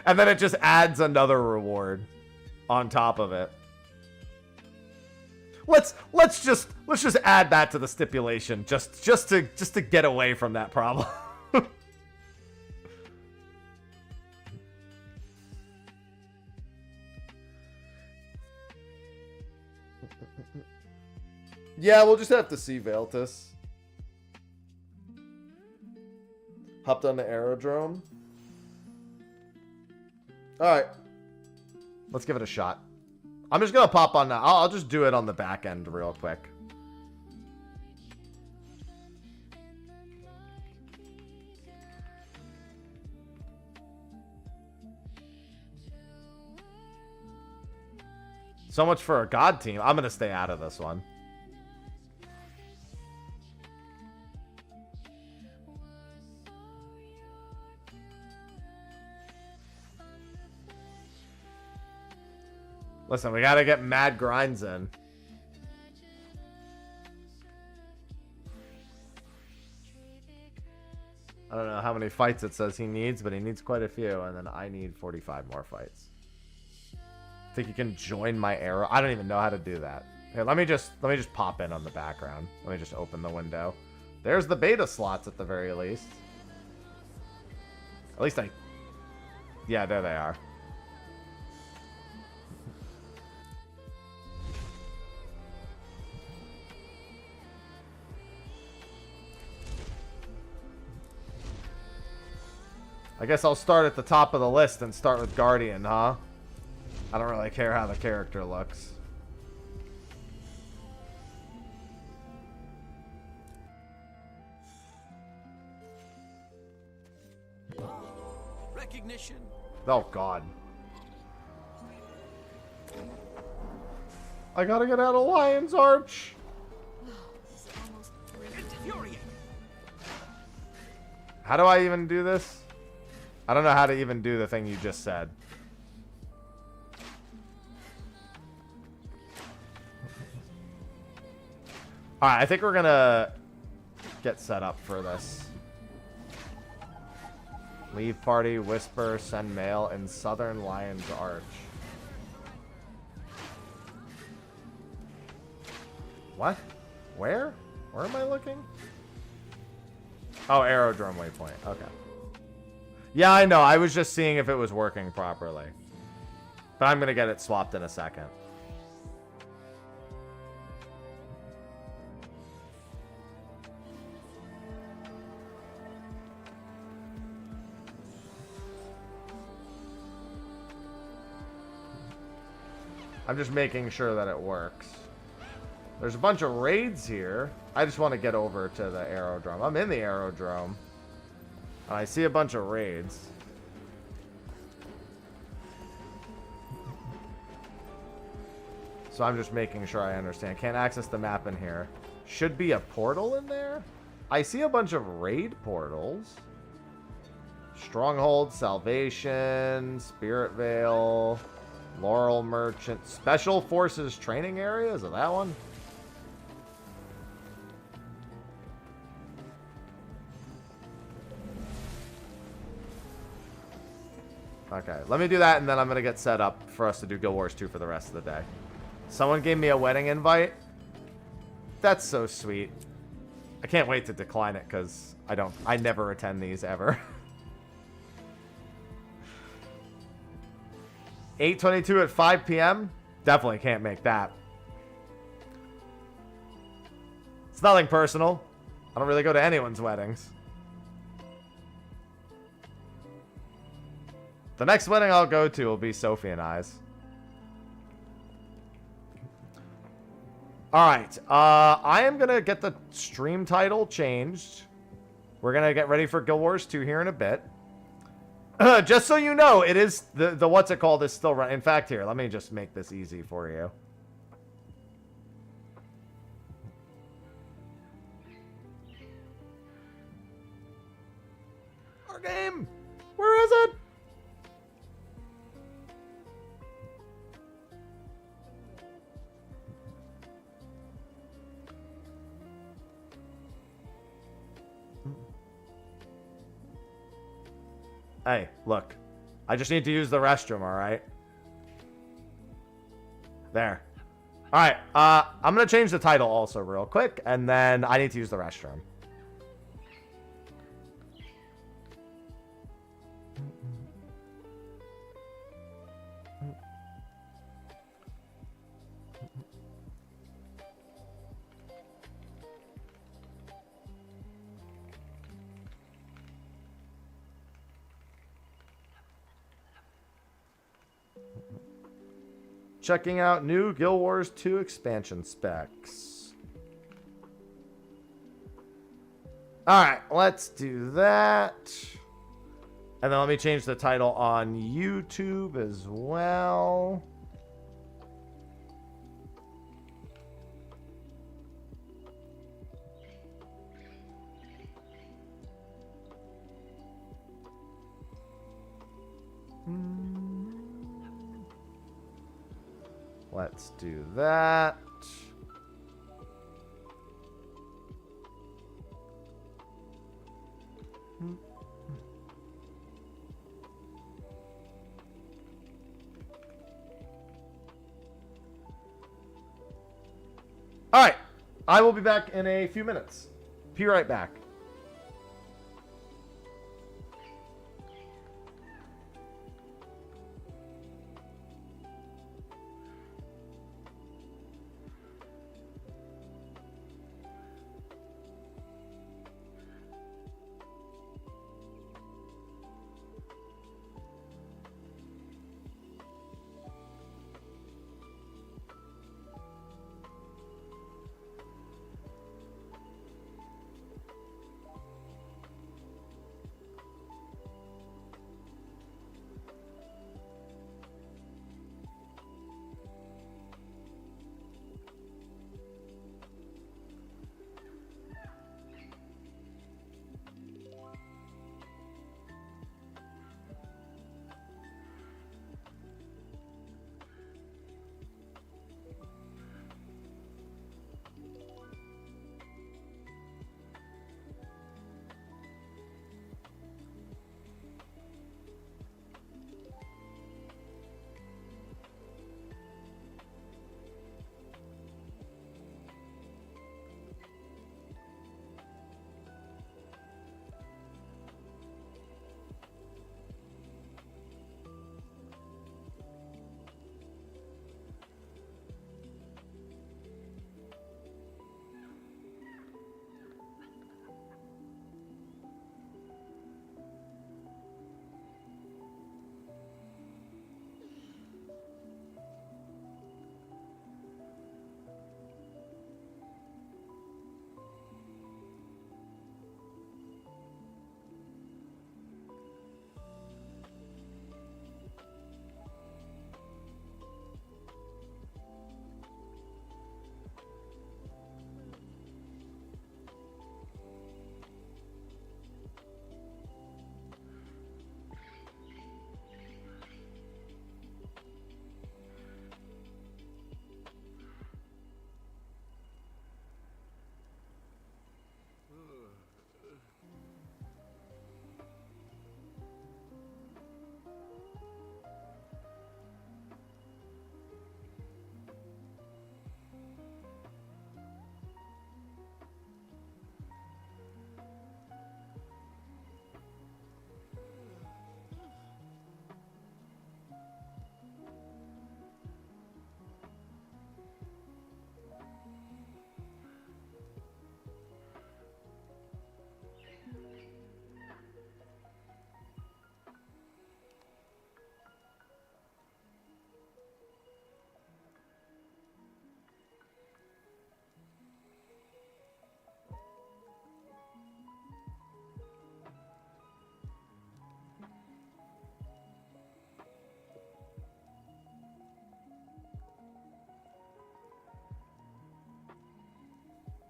And then it just adds another reward on top of it. Let's just add that to the stipulation just to get away from that problem. Yeah, we'll just have to see Veltus. Hopped on the aerodrome. Alright. Let's give it a shot. I'm just going to pop on that. I'll just do it on the back end real quick. So much for a god team. I'm going to stay out of this one. Listen, we gotta get mad grinds in. I don't know how many fights it says he needs, but he needs quite a few, and then I need 45 more fights. Think you can join my arrow? I don't even know how to do that. Here, let me just pop in on the background. Let me just open the window. There's the beta slots at the very least. At least yeah, there they are. I guess I'll start at the top of the list and start with Guardian, huh? I don't really care how the character looks. Recognition. Oh, God. I gotta get out of Lion's Arch. How do I even do this? I don't know how to even do the thing you just said. Alright, I think we're gonna get set up for this. Leave party, whisper, send mail in Southern Lion's Arch. What? Where? Where am I looking? Oh, aerodrome waypoint. Okay. Yeah, I know. I was just seeing if it was working properly. But I'm going to get it swapped in a second. I'm just making sure that it works. There's a bunch of raids here. I just want to get over to the aerodrome. I'm in the aerodrome. And I see a bunch of raids. So I'm just making sure I understand. Can't access the map in here. Should be a portal in there? I see a bunch of raid portals. Stronghold, Salvation, Spirit Vale, Laurel Merchant, Special Forces Training Area. Is it that one? Okay, let me do that, and then I'm going to get set up for us to do Guild Wars 2 for the rest of the day. Someone gave me a wedding invite. That's so sweet. I can't wait to decline it, because I never attend these, ever. 8:22 at 5 p.m.? Definitely can't make that. It's nothing personal. I don't really go to anyone's weddings. The next wedding I'll go to will be Sophie and I's. Alright, I am going to get the stream title changed. We're going to get ready for Guild Wars 2 here in a bit. Just so you know, it is, the what's it called is still running. In fact, here, let me just make this easy for you. Hey, look. I just need to use the restroom, alright? There. Alright, I'm gonna change the title also real quick, and then I need to use the restroom. Checking out new Guild Wars 2 expansion specs. Alright, let's do that. And then let me change the title on YouTube as well. Let's do that. All right. I will be back in a few minutes. Be right back.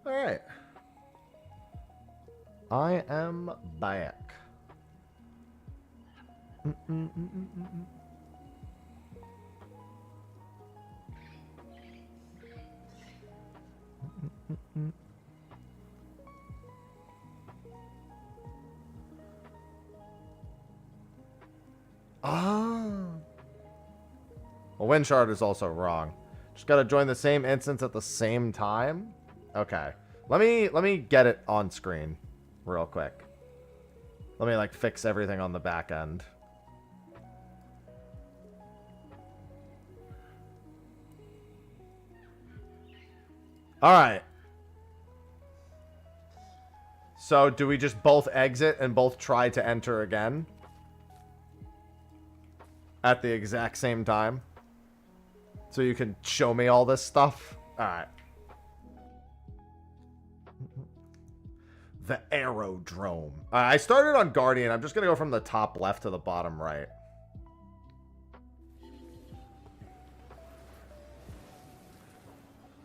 All right. I am back. Well, wind shard is also wrong. Just gotta join the same instance at the same time. Okay. Let me get it on screen real quick. Let me like fix everything on the back end. All right. So do we just both exit and both try to enter again? At the exact same time? So you can show me all this stuff? Alright. The aerodrome. I started on Guardian. I'm just going to go from the top left to the bottom right.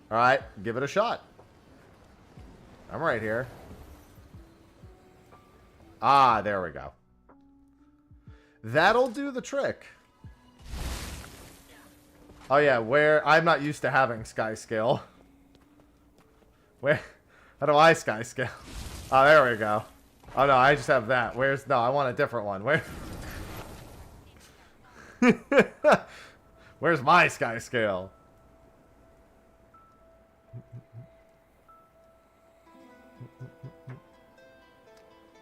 Alright, give it a shot. I'm right here. Ah, there we go. That'll do the trick. Oh yeah, where I'm not used to having sky scale. Where? How do I sky scale? Oh, there we go. Oh no, I just have that. Where's no? I want a different one. Where? Where's my sky scale?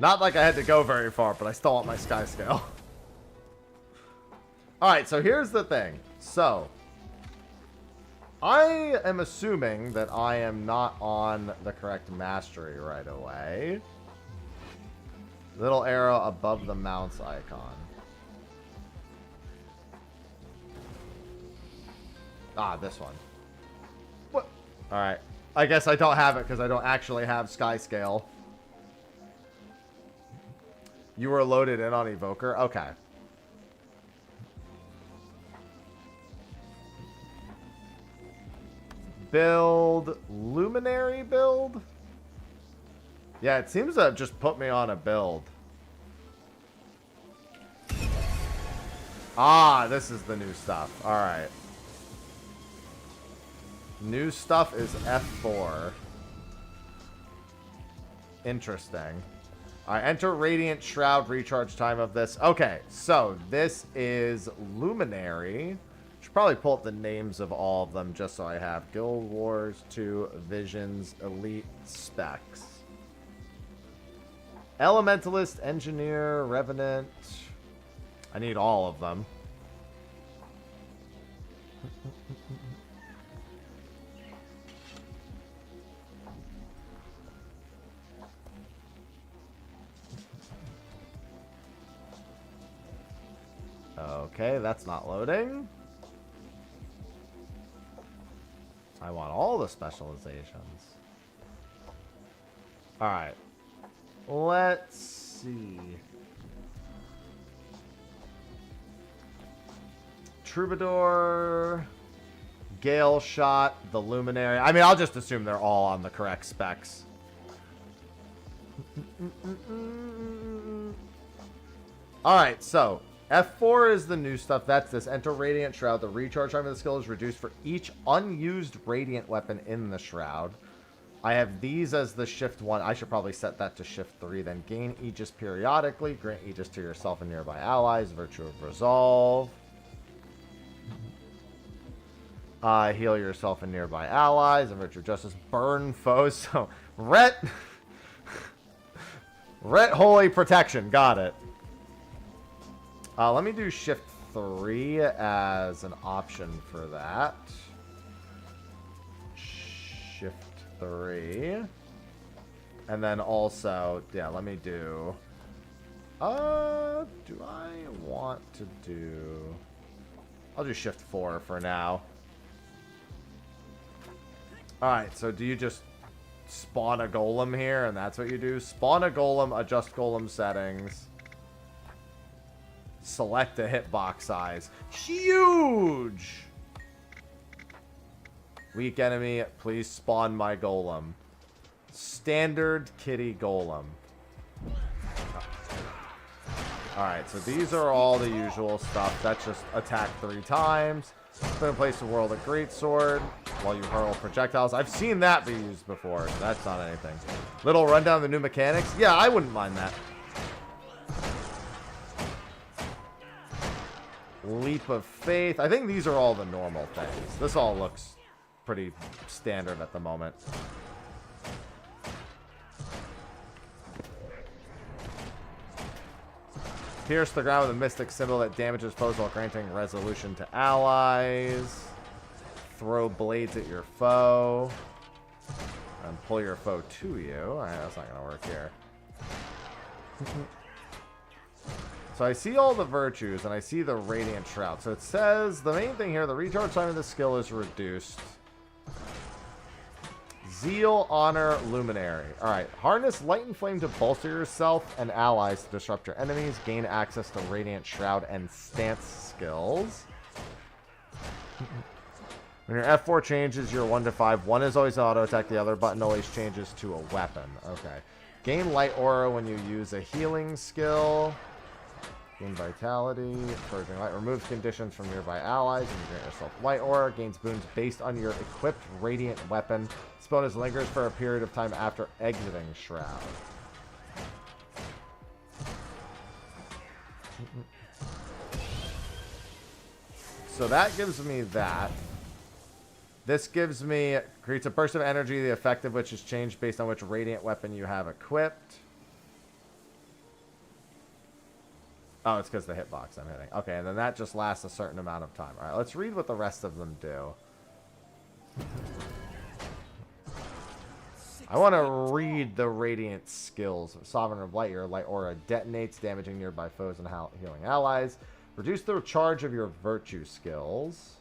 Not like I had to go very far, but I still want my sky scale. Alright, so here's the thing. So, I am assuming that I am not on the correct mastery right away. Little arrow above the mounts icon. Ah, this one. What? Alright. I guess I don't have it because I don't actually have sky scale. You were loaded in on Evoker? Okay. Build. Luminary build? Yeah, it seems to have just put me on a build. Ah, this is the new stuff. Alright. New stuff is F4. Interesting. I enter Radiant Shroud recharge time of this. Okay, so this is Luminary. Should probably pull up the names of all of them just so I have Guild Wars 2 Visions Elite Specs. Elementalist, Engineer, Revenant. I need all of them. Okay, that's not loading. I want all the specializations. Alright. Let's see. Troubadour, Gale Shot, the Luminary. I mean, I'll just assume they're all on the correct specs. Alright, so F4 is the new stuff. That's this. Enter Radiant Shroud. The recharge time of the skill is reduced for each unused Radiant weapon in the Shroud. I have these as the Shift 1. I should probably set that to Shift 3. Then gain Aegis periodically. Grant Aegis to yourself and nearby allies. Virtue of Resolve. Heal yourself and nearby allies. And Virtue of Justice. Burn foes. So, Ret Holy Protection. Got it. Let me do Shift 3 as an option for that. Shift 3. And then also, yeah, let me do... do I want to do... I'll do Shift 4 for now. Alright, so do you just spawn a golem here, and that's what you do? Spawn a golem, adjust golem settings. Select a hitbox size. Huge! Weak enemy, please spawn my golem. Standard kitty golem. Alright, so these are all the usual stuff. That's just attack 3 times. Put in place the World of Greatsword while you hurl projectiles. I've seen that be used before. So that's not anything. Little rundown of the new mechanics. Yeah, I wouldn't mind that. Leap of Faith. I think these are all the normal things. This all looks pretty standard at the moment. Pierce the ground with a mystic symbol that damages foes while granting resolution to allies. Throw blades at your foe. And pull your foe to you. Alright, that's not going to work here. So I see all the virtues, and I see the Radiant Shroud. So it says, the main thing here, the recharge time of the skill is reduced. Zeal, Honor, Luminary. Alright, harness Light and Flame to bolster yourself and allies to disrupt your enemies. Gain access to Radiant Shroud and Stance skills. When your F4 changes your 1 to 5, one is always auto attack, the other button always changes to a weapon. Okay. Gain Light Aura when you use a healing skill. Gain Vitality. Purging Light removes conditions from nearby allies. And you grant yourself Light Aura. Gains boons based on your equipped Radiant weapon. This bonus lingers for a period of time after exiting Shroud. So that gives me that. This gives me, creates a burst of energy, the effect of which is changed based on which Radiant weapon you have equipped. Oh, it's because the hitbox I'm hitting. Okay, and then that just lasts a certain amount of time. Alright, let's read what the rest of them do. I want to read the Radiant skills. Sovereign of Light, your Light Aura detonates, damaging nearby foes and healing allies. Reduce the charge of your Virtue skills.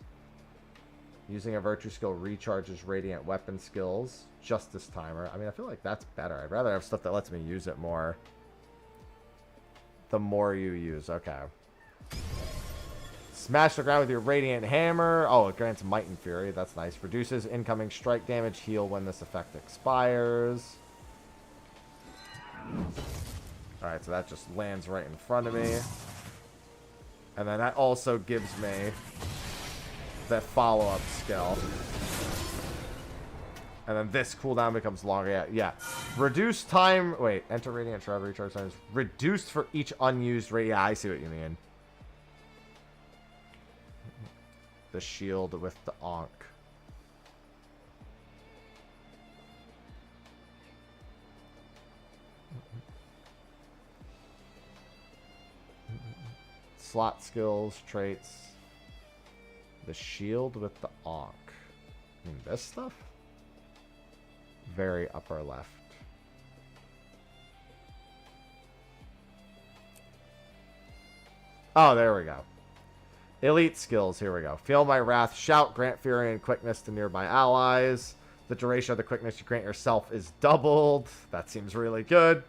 Using a Virtue skill recharges Radiant weapon skills. Justice Timer. I mean, I feel like that's better. I'd rather have stuff that lets me use it more. The more you use. Okay. Smash the ground with your Radiant Hammer. Oh, it grants Might and Fury. That's nice. Reduces incoming strike damage. Heal when this effect expires. Alright, so that just lands right in front of me. And then that also gives me that follow-up skill. And then this cooldown becomes longer. Yeah. Reduced time. Wait. Enter Radiant Shroud. Recharge time is reduced for each unused radiant. Yeah, I see what you mean. The shield with the Ankh. Slot skills, traits. The shield with the Ankh. I mean, this stuff? Very upper left. Oh, there we go. Elite skills, here we go. Feel my wrath, shout, grant fury and quickness to nearby allies. The duration of the quickness you grant yourself is doubled. That seems really good.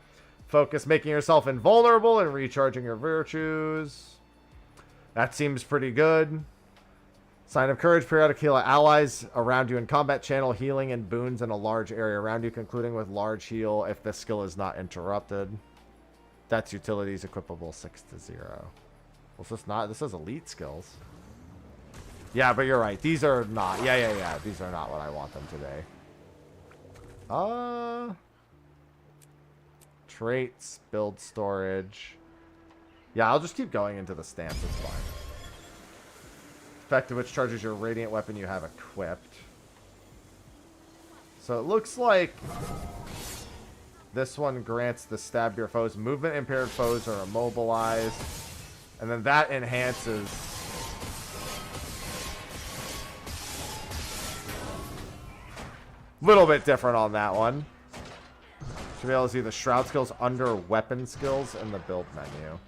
Focus, making yourself invulnerable and recharging your virtues. That seems pretty good. Sign of Courage, periodic heal allies around you in combat, channel healing and boons in a large area around you, concluding with large heal if this skill is not interrupted. That's utilities equipable 6 to 0. Well, this not. This is elite skills. Yeah, but you're right. These are not. Yeah. These are not what I want them today. Traits, build storage. Yeah, I'll just keep going into the stance. It's fine. Effect of which charges your Radiant weapon you have equipped. So it looks like this one grants the stab your foes. Movement impaired foes are immobilized. And then that enhances. Little bit different on that one. Should be able to see the Shroud skills under weapon skills in the build menu.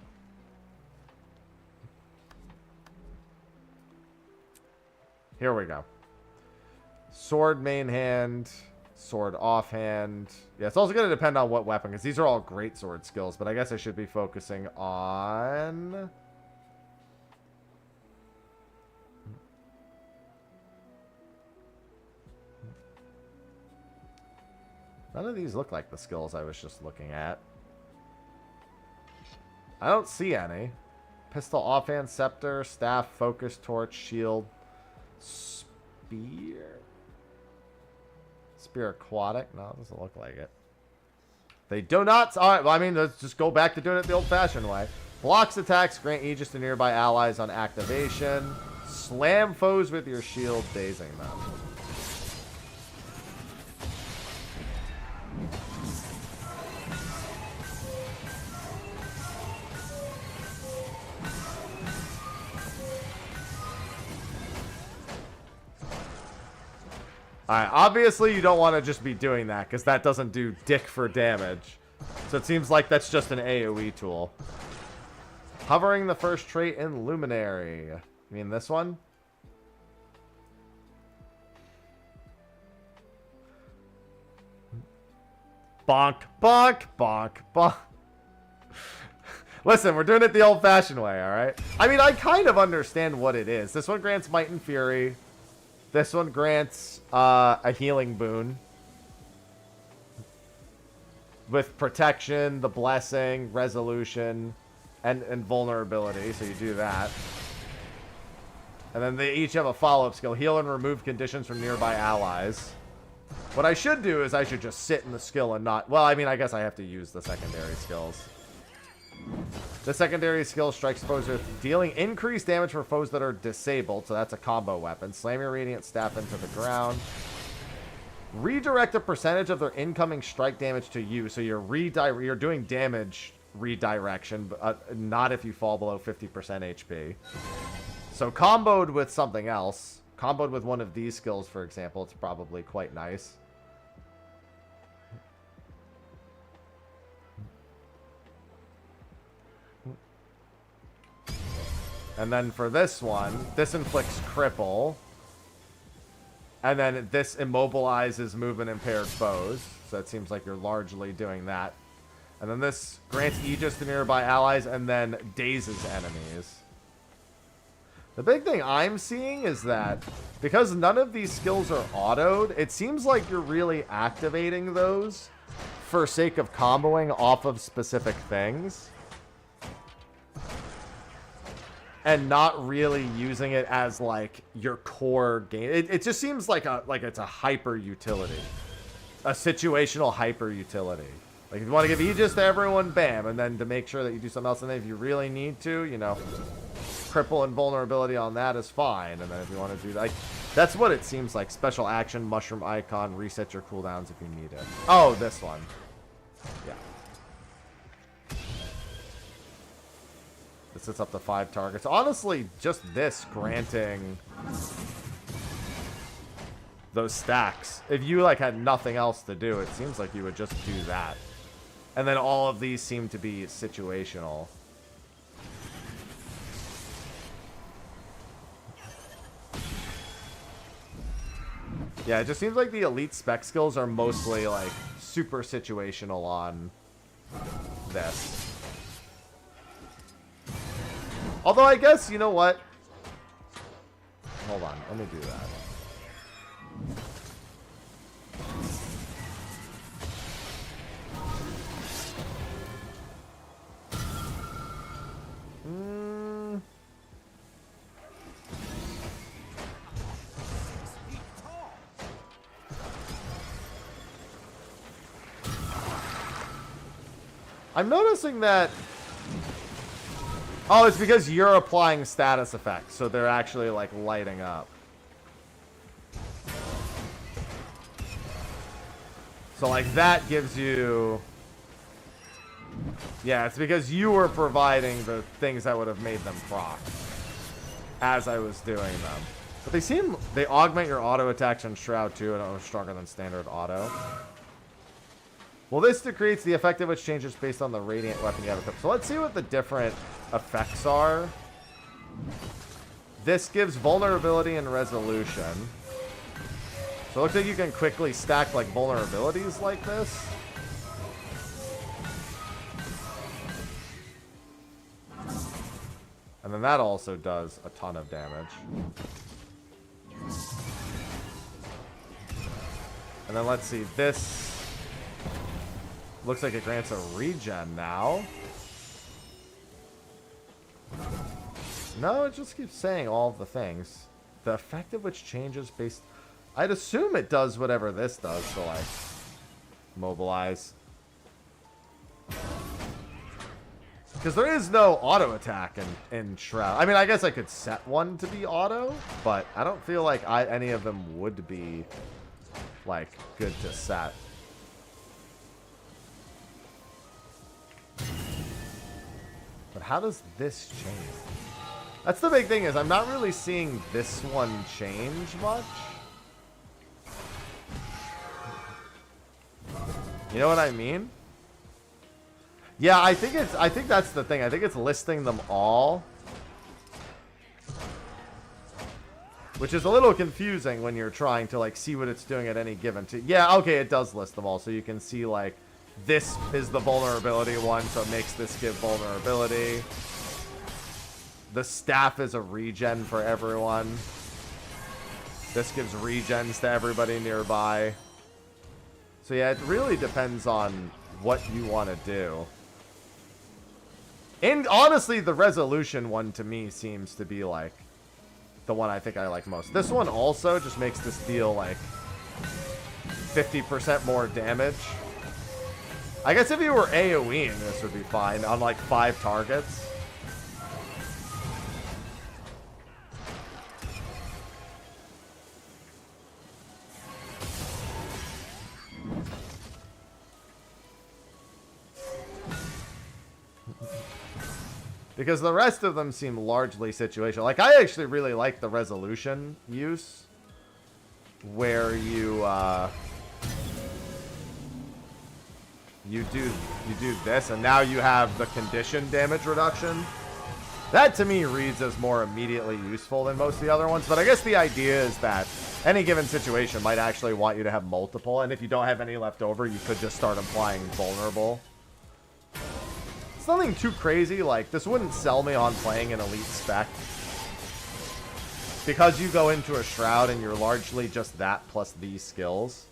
Here we go. Sword main hand, sword offhand. Yeah, it's also going to depend on what weapon, because these are all great sword skills, but I guess I should be focusing on... None of these look like the skills I was just looking at. I don't see any. Pistol offhand, scepter, staff, focus, torch, shield, spear. Spear aquatic? No, it doesn't look like it. They do not. All right, well, I mean, let's just go back to doing it the old-fashioned way. Blocks attacks, grant Aegis to nearby allies on activation. Slam foes with your shield, dazing them. Alright, obviously you don't want to just be doing that, because that doesn't do dick for damage. So it seems like that's just an AoE tool. Hovering the first trait in Luminary. You mean this one? Bonk, bonk, bonk, bonk. Listen, we're doing it the old-fashioned way, alright? I mean, I kind of understand what it is. This one grants Might and Fury. This one grants a healing boon. With protection, the blessing, resolution, and vulnerability. So you do that. And then they each have a follow-up skill. Heal and remove conditions from nearby allies. What I should do is I should just sit in the skill and not... Well, I mean, I guess I have to use the secondary skills. The secondary skill strikes foes with dealing increased damage for foes that are disabled. So that's a combo weapon. Slam your Radiant Staff into the ground. Redirect a percentage of their incoming strike damage to you. So you're doing damage redirection, but not if you fall below 50% HP. So comboed with something else. Comboed with one of these skills, for example, it's probably quite nice. And then for this one, this inflicts cripple. And then this immobilizes movement impaired foes. So it seems like you're largely doing that. And then this grants Aegis to nearby allies and then dazes enemies. The big thing I'm seeing is that because none of these skills are autoed, it seems like you're really activating those for sake of comboing off of specific things. And not really using it as like your core game. It just seems like it's a hyper utility, a situational hyper utility. Like if you want to give Aegis to everyone, bam, and then to make sure that you do something else, and then if you really need to, you know, cripple and vulnerability on that is fine. And then if you want to do like, that's what it seems like. Special action, mushroom icon, reset your cooldowns if you need it. Oh, this one, yeah. This sets up to 5 targets. Honestly, just this granting those stacks. If you like had nothing else to do, it seems like you would just do that. And then all of these seem to be situational. Yeah, it just seems like the elite spec skills are mostly like super situational on this. Although I guess, you know what? Hold on, let me do that. I'm noticing that... Oh, it's because you're applying status effects, so they're actually, like, lighting up. So, like, that gives you... Yeah, it's because you were providing the things that would have made them proc as I was doing them. But they seem... They augment your auto attacks on Shroud, too, and are stronger than standard auto. Well, this creates the effect of which changes based on the radiant weapon you have equipped. So let's see what the different effects are. This gives vulnerability and resolution. So it looks like you can quickly stack like vulnerabilities like this. And then that also does a ton of damage. And then let's see, this looks like it grants a regen now. No, it just keeps saying all of the things. The effect of which changes based... I'd assume it does whatever this does, so like... Mobilize. Because there is no auto attack in Shroud. I mean, I guess I could set one to be auto, but I don't feel like any of them would be, like, good to set. But how does this change? That's the big thing, is I'm not really seeing this one change much. You know what I mean? Yeah, I think that's the thing. I think it's listing them all. Which is a little confusing when you're trying to, like, see what it's doing at any given time. Yeah, okay, it does list them all. So you can see, like, this is the vulnerability one, so it makes this give vulnerability. The staff is a regen for everyone. This gives regens to everybody nearby. So yeah, it really depends on what you want to do. And honestly, the resolution one to me seems to be like the one I think I like most. This one also just makes this deal like 50% more damage. I guess if you were AoEing, this would be fine on like 5 targets. Because the rest of them seem largely situational. Like, I actually really like the resolution use. Where you do this, and now you have the condition damage reduction. That, to me, reads as more immediately useful than most of the other ones. But I guess the idea is that any given situation might actually want you to have multiple. And if you don't have any left over, you could just start applying vulnerable. Nothing too crazy. Like, this wouldn't sell me on playing an elite spec, because you go into a Shroud and you're largely just that plus these skills.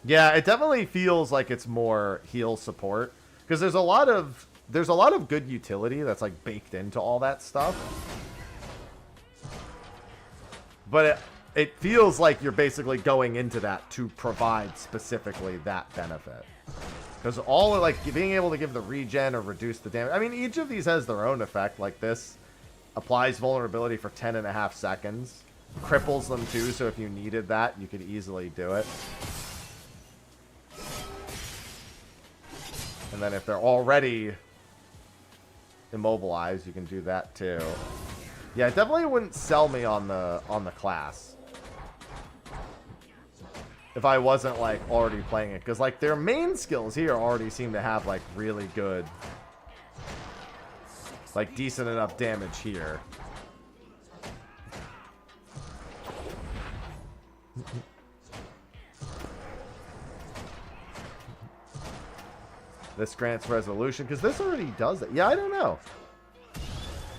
Yeah, it definitely feels like it's more heal support, because there's a lot of good utility that's like baked into all that stuff, but it feels like you're basically going into that to provide specifically that benefit. Because all are like being able to give the regen or reduce the damage. I mean, each of these has their own effect. Like this applies vulnerability for 10.5 seconds. Cripples them too, so if you needed that, you could easily do it. And then if they're already immobilized, you can do that too. Yeah, it definitely wouldn't sell me on the class if I wasn't, like, already playing it. Because, like, their main skills here already seem to have, like, really good, like, decent enough damage here. This grants resolution, because this already does it. Yeah, I don't know.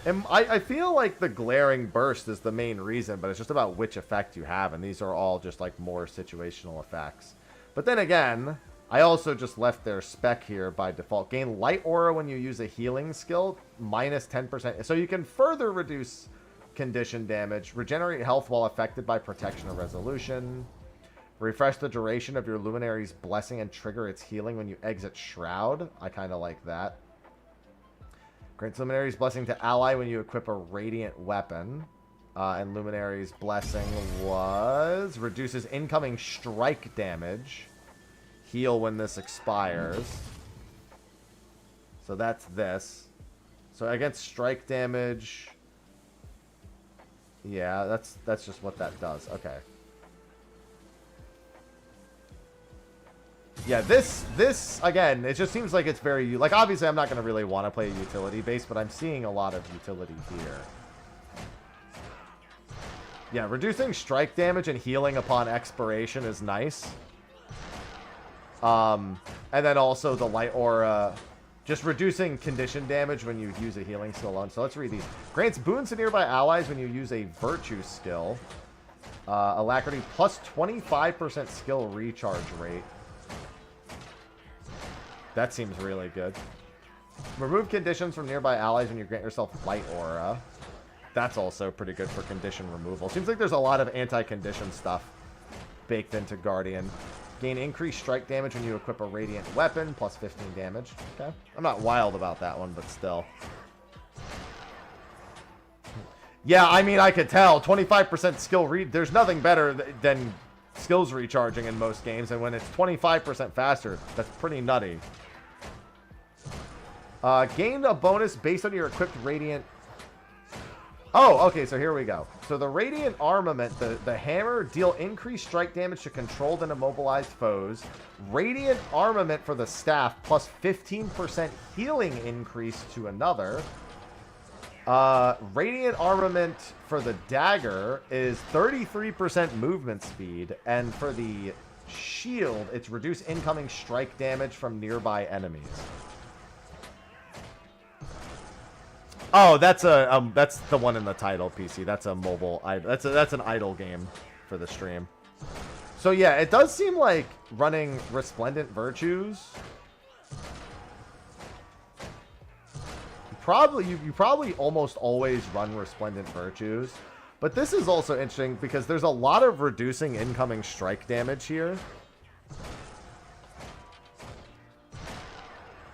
And I feel like the glaring burst is the main reason, but it's just about which effect you have, and these are all just like more situational effects. But then again, I also just left their spec here by default. Gain light aura when you use a healing skill, minus 10%. So you can further reduce condition damage, regenerate health while affected by protection or resolution, refresh the duration of your luminary's blessing and trigger its healing when you exit Shroud. I kind of like that. Grants Luminary's Blessing to ally when you equip a radiant weapon. And Luminary's Blessing was reduces incoming strike damage. Heal when this expires. So that's this. So against strike damage. Yeah, that's just what that does. Okay. Yeah, this again, it just seems like it's very, like, obviously I'm not going to really want to play a utility base, but I'm seeing a lot of utility here. Yeah, reducing strike damage and healing upon expiration is nice. And then also the light aura, just reducing condition damage when you use a healing skill alone. So let's read these. Grants boons to nearby allies when you use a virtue skill. Alacrity plus 25% skill recharge rate. That seems really good. Remove conditions from nearby allies when you grant yourself light aura. That's also pretty good for condition removal. Seems like there's a lot of anti-condition stuff baked into Guardian. Gain increased strike damage when you equip a radiant weapon, plus 15 damage. Okay. I'm not wild about that one, but still. Yeah, I mean, I could tell. 25% skill read. There's nothing better than skills recharging in most games, and when it's 25% faster, that's pretty nutty. Gain a bonus based on your equipped radiant. Oh, okay, so here we go. So the radiant armament, the hammer, deal increased strike damage to controlled and immobilized foes. Radiant armament for the staff, plus 15% healing increase to another. Radiant armament for the dagger is 33% movement speed, and for the shield, it's reduced incoming strike damage from nearby enemies. Oh, that's the one in the title, PC. That's a mobile. That's an idle game for the stream. So yeah, it does seem like running Resplendent Virtues. You probably almost always run Resplendent Virtues, but this is also interesting because there's a lot of reducing incoming strike damage here.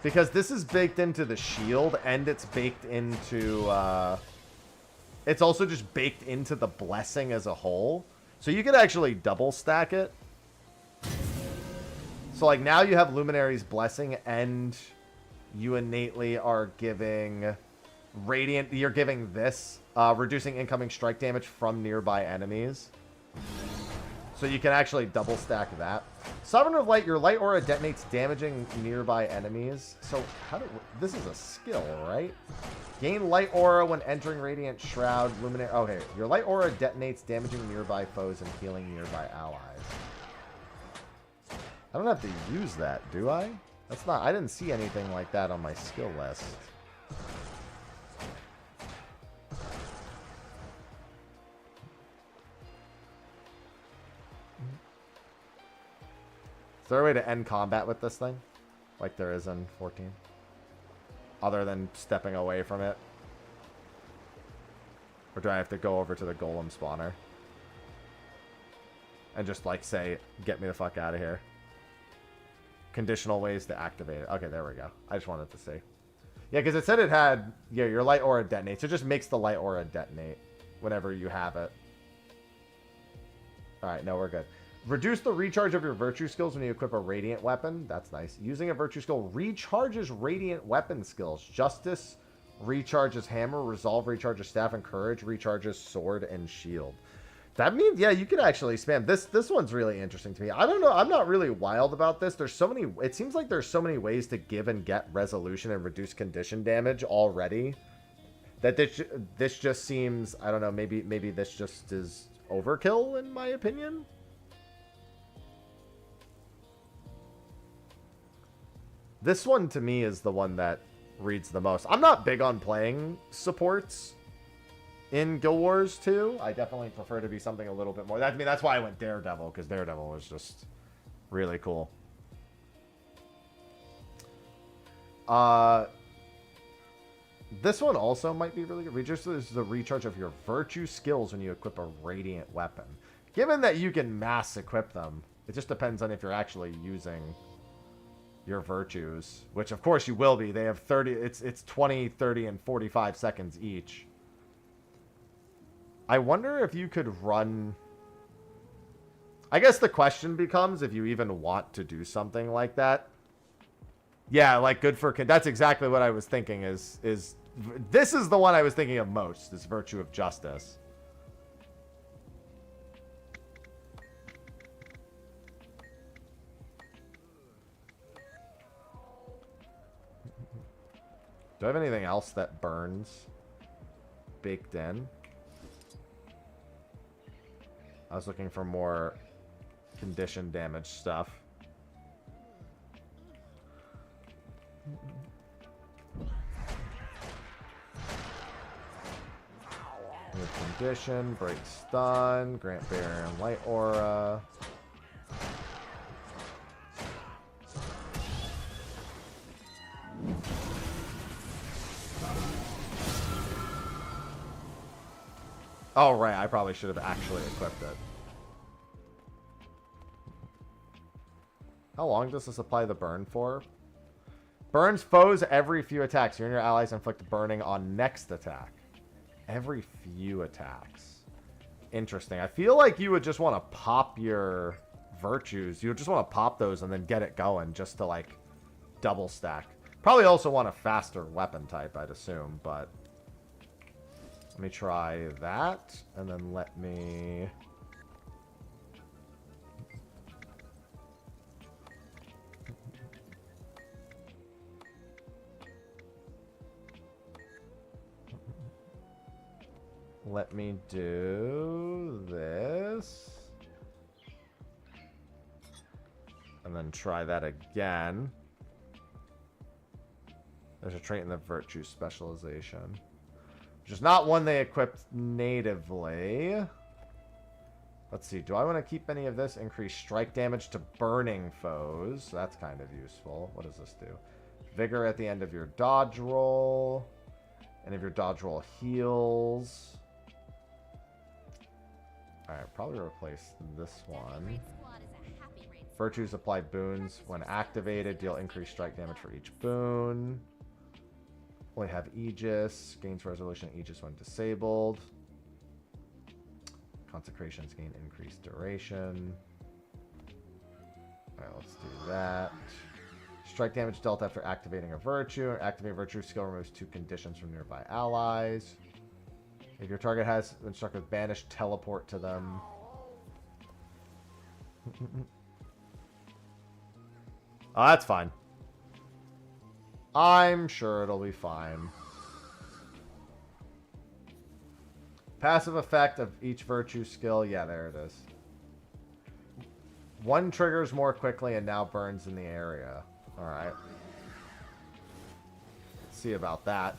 Because this is baked into the shield, and it's baked into, it's also just baked into the blessing as a whole. So you could actually double stack it. So like now you have Luminary's Blessing, and you innately are giving Radiant, you're giving this, reducing incoming strike damage from nearby enemies. So you can actually double stack that. Sovereign of Light, your light aura detonates damaging nearby enemies. So this is a skill, right? Gain light aura when entering Radiant Shroud. Luminary. Okay, your light aura detonates damaging nearby foes and healing nearby allies. I don't have to use that, do I? That's not. I didn't see anything like that on my skill list. Is there a way to end combat with this thing? Like there is in 14? Other than stepping away from it? Or do I have to go over to the golem spawner? And just like say, get me the fuck out of here. Conditional ways to activate it. Okay, there we go. I just wanted to see. Yeah, because it said it had, yeah, your light aura detonates. So it just makes the light aura detonate whenever you have it. Alright, no, we're good. Reduce the recharge of your virtue skills when you equip a radiant weapon. That's nice. Using a virtue skill recharges radiant weapon skills. Justice recharges hammer. Resolve recharges staff, and courage recharges sword and shield. That means, yeah, you could actually spam. This one's really interesting to me. I don't know. I'm not really wild about this. There's so many. It seems like there's so many ways to give and get resolution and reduce condition damage already. That this just seems. I don't know. Maybe this just is overkill in my opinion. This one, to me, is the one that reads the most. I'm not big on playing supports in Guild Wars 2. I definitely prefer to be something a little bit more. I mean, that's why I went Daredevil, because Daredevil was just really cool. This one also might be really good. Reduces the recharge of your virtue skills when you equip a radiant weapon. Given that you can mass equip them, it just depends on if you're actually using your virtues, which of course you will be. They have 30, it's 20, 30, and 45 seconds each. I wonder if you could run... I guess the question becomes if you even want to do something like that. Yeah, like good for... That's exactly what I was thinking is this is the one I was thinking of most, this Virtue of Justice. Do I have anything else that burns baked in? I was looking for more condition damage stuff. With condition, break stun, grant barrier and light aura. Oh, right. I probably should have actually equipped it. How long does this apply the burn for? Burns foes every few attacks. You and your allies inflict burning on next attack. Every few attacks. Interesting. I feel like you would just want to pop your virtues. You would just want to pop those and then get it going just to, like, double stack. Probably also want a faster weapon type, I'd assume, but... Let me try that, and then let me... Let me do this. And then try that again. There's a trait in the virtue specialization. Which is not one they equipped natively. Let's see. Do I want to keep any of this? Increase strike damage to burning foes. That's kind of useful. What does this do? Vigor at the end of your dodge roll. End of your dodge roll heals. Alright, probably replace this one. Virtues apply boons. When activated, deal increased strike damage for each boon. Only have Aegis. Gains resolution Aegis when disabled. Consecrations gain increased duration. Alright, let's do that. Strike damage dealt after activating a virtue. Activating a virtue skill removes 2 conditions from nearby allies. If your target has been struck with banish, teleport to them. Oh, that's fine. I'm sure it'll be fine. Passive effect of each virtue skill. Yeah, there it is. One triggers more quickly and now burns in the area. Alright. Let's see about that.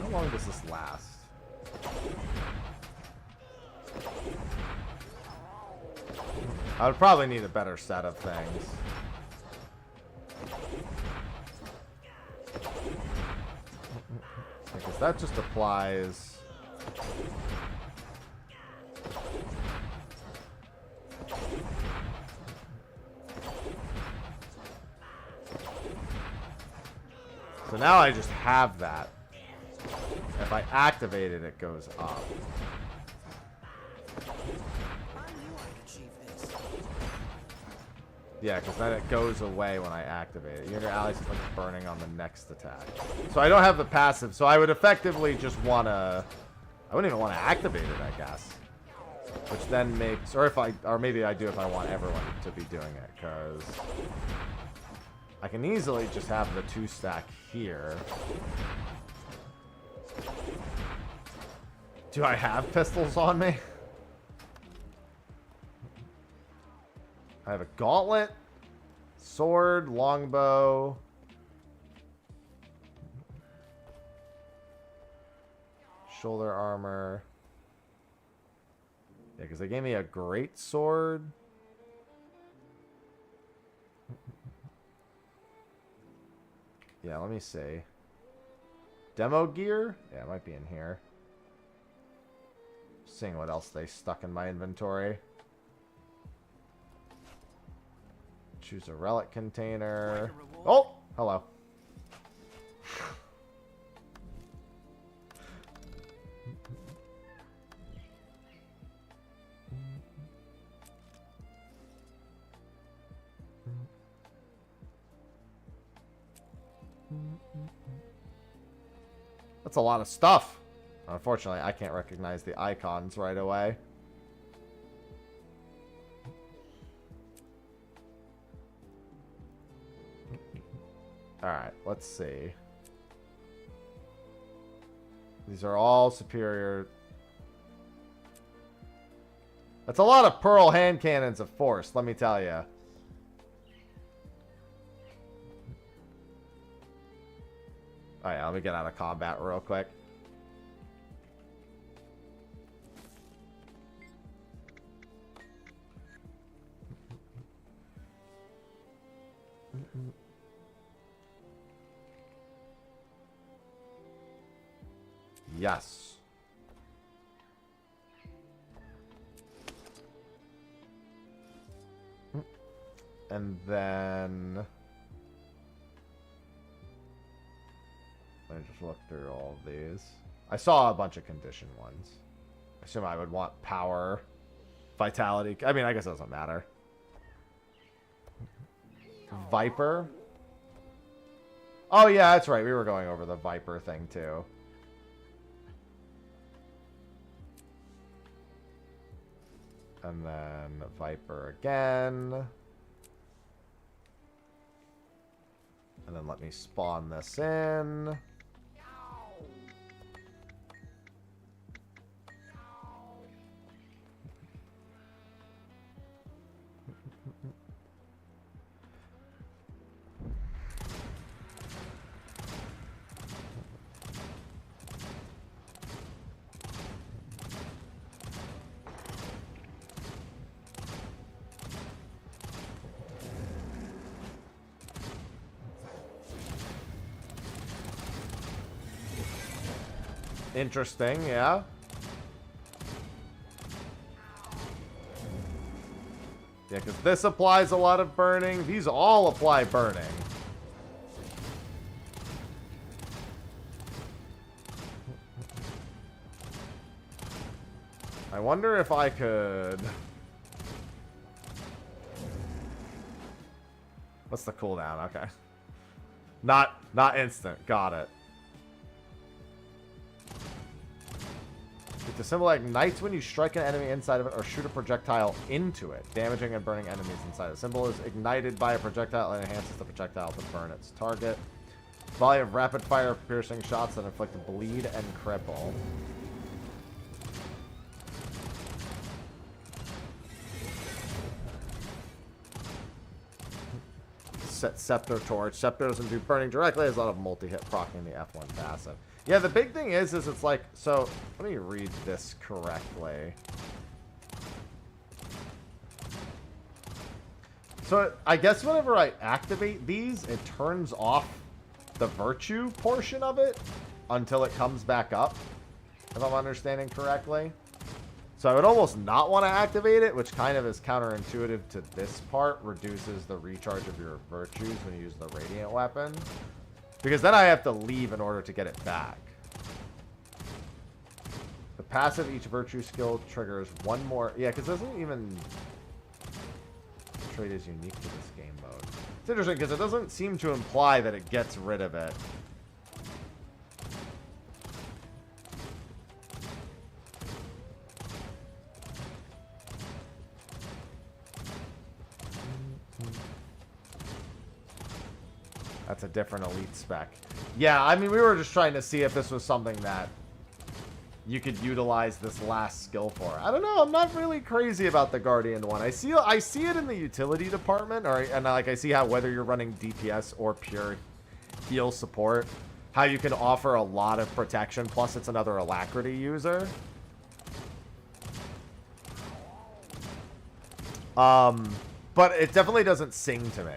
How long does this last? I would probably need a better set of things. Because that just applies... So now I just have that. If I activate it, it goes up. Yeah, because then it goes away when I activate it. You and your allies inflict burning on the next attack. So I don't have the passive, so I would effectively just want to... I wouldn't even want to activate it, I guess. Which then makes... Or maybe I do if I want everyone to be doing it, because... I can easily just have the 2-stack here. Do I have pistols on me? I have a gauntlet, sword, longbow. Shoulder armor. Yeah, because they gave me a great sword. Yeah, let me see. Demo gear? Yeah, it might be in here. Seeing what else they stuck in my inventory. Choose a relic container. Oh! Hello. That's a lot of stuff. Unfortunately, I can't recognize the icons right away. Alright, let's see. These are all superior. That's a lot of pearl hand cannons of force, let me tell you. Oh yeah, let me get out of combat real quick. Yes. And then let me just look through all of these. I saw a bunch of condition ones. I assume I would want power, vitality. I mean, I guess it doesn't matter. Viper. Oh yeah, that's right. We were going over the Viper thing too. And then Viper again. And then let me spawn this in. Interesting, yeah. Yeah, because this applies a lot of burning. These all apply burning. I wonder if I could... What's the cooldown? Okay. Not instant. Got it. The symbol ignites when you strike an enemy inside of it or shoot a projectile into it, damaging and burning enemies inside. The symbol is ignited by a projectile and enhances the projectile to burn its target. Volley of rapid-fire piercing shots that inflict bleed and cripple. Set Scepter Torch. Scepter doesn't do burning directly. There's a lot of multi-hit proccing the F1 passive. Yeah, the big thing is it's like, so let me read this correctly. So I guess whenever I activate these, it turns off the virtue portion of it until it comes back up, if I'm understanding correctly. So I would almost not want to activate it, which kind of is counterintuitive to this part, reduces the recharge of your virtues when you use the radiant weapon. Because then I have to leave in order to get it back. The passive each virtue skill triggers one more... Yeah, because it doesn't even... Trait is unique to this game mode. It's interesting because it doesn't seem to imply that it gets rid of it. That's a different elite spec. Yeah, I mean, we were just trying to see if this was something that you could utilize this last skill for. I don't know. I'm not really crazy about the Guardian one. I see it in the utility department, and like I see how whether you're running DPS or pure heal support, how you can offer a lot of protection. Plus, it's another alacrity user. But it definitely doesn't sing to me.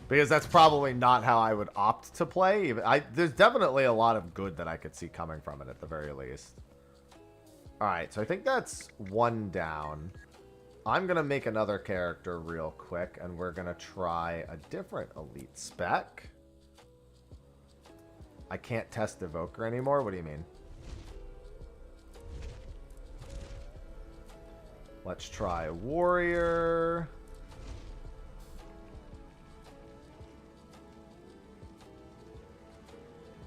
Because that's probably not how I would opt to play. There's definitely a lot of good that I could see coming from it at the very least. Alright, so I think that's one down. I'm going to make another character real quick, and we're going to try a different elite spec. I can't test Evoker anymore? What do you mean? Let's try Warrior.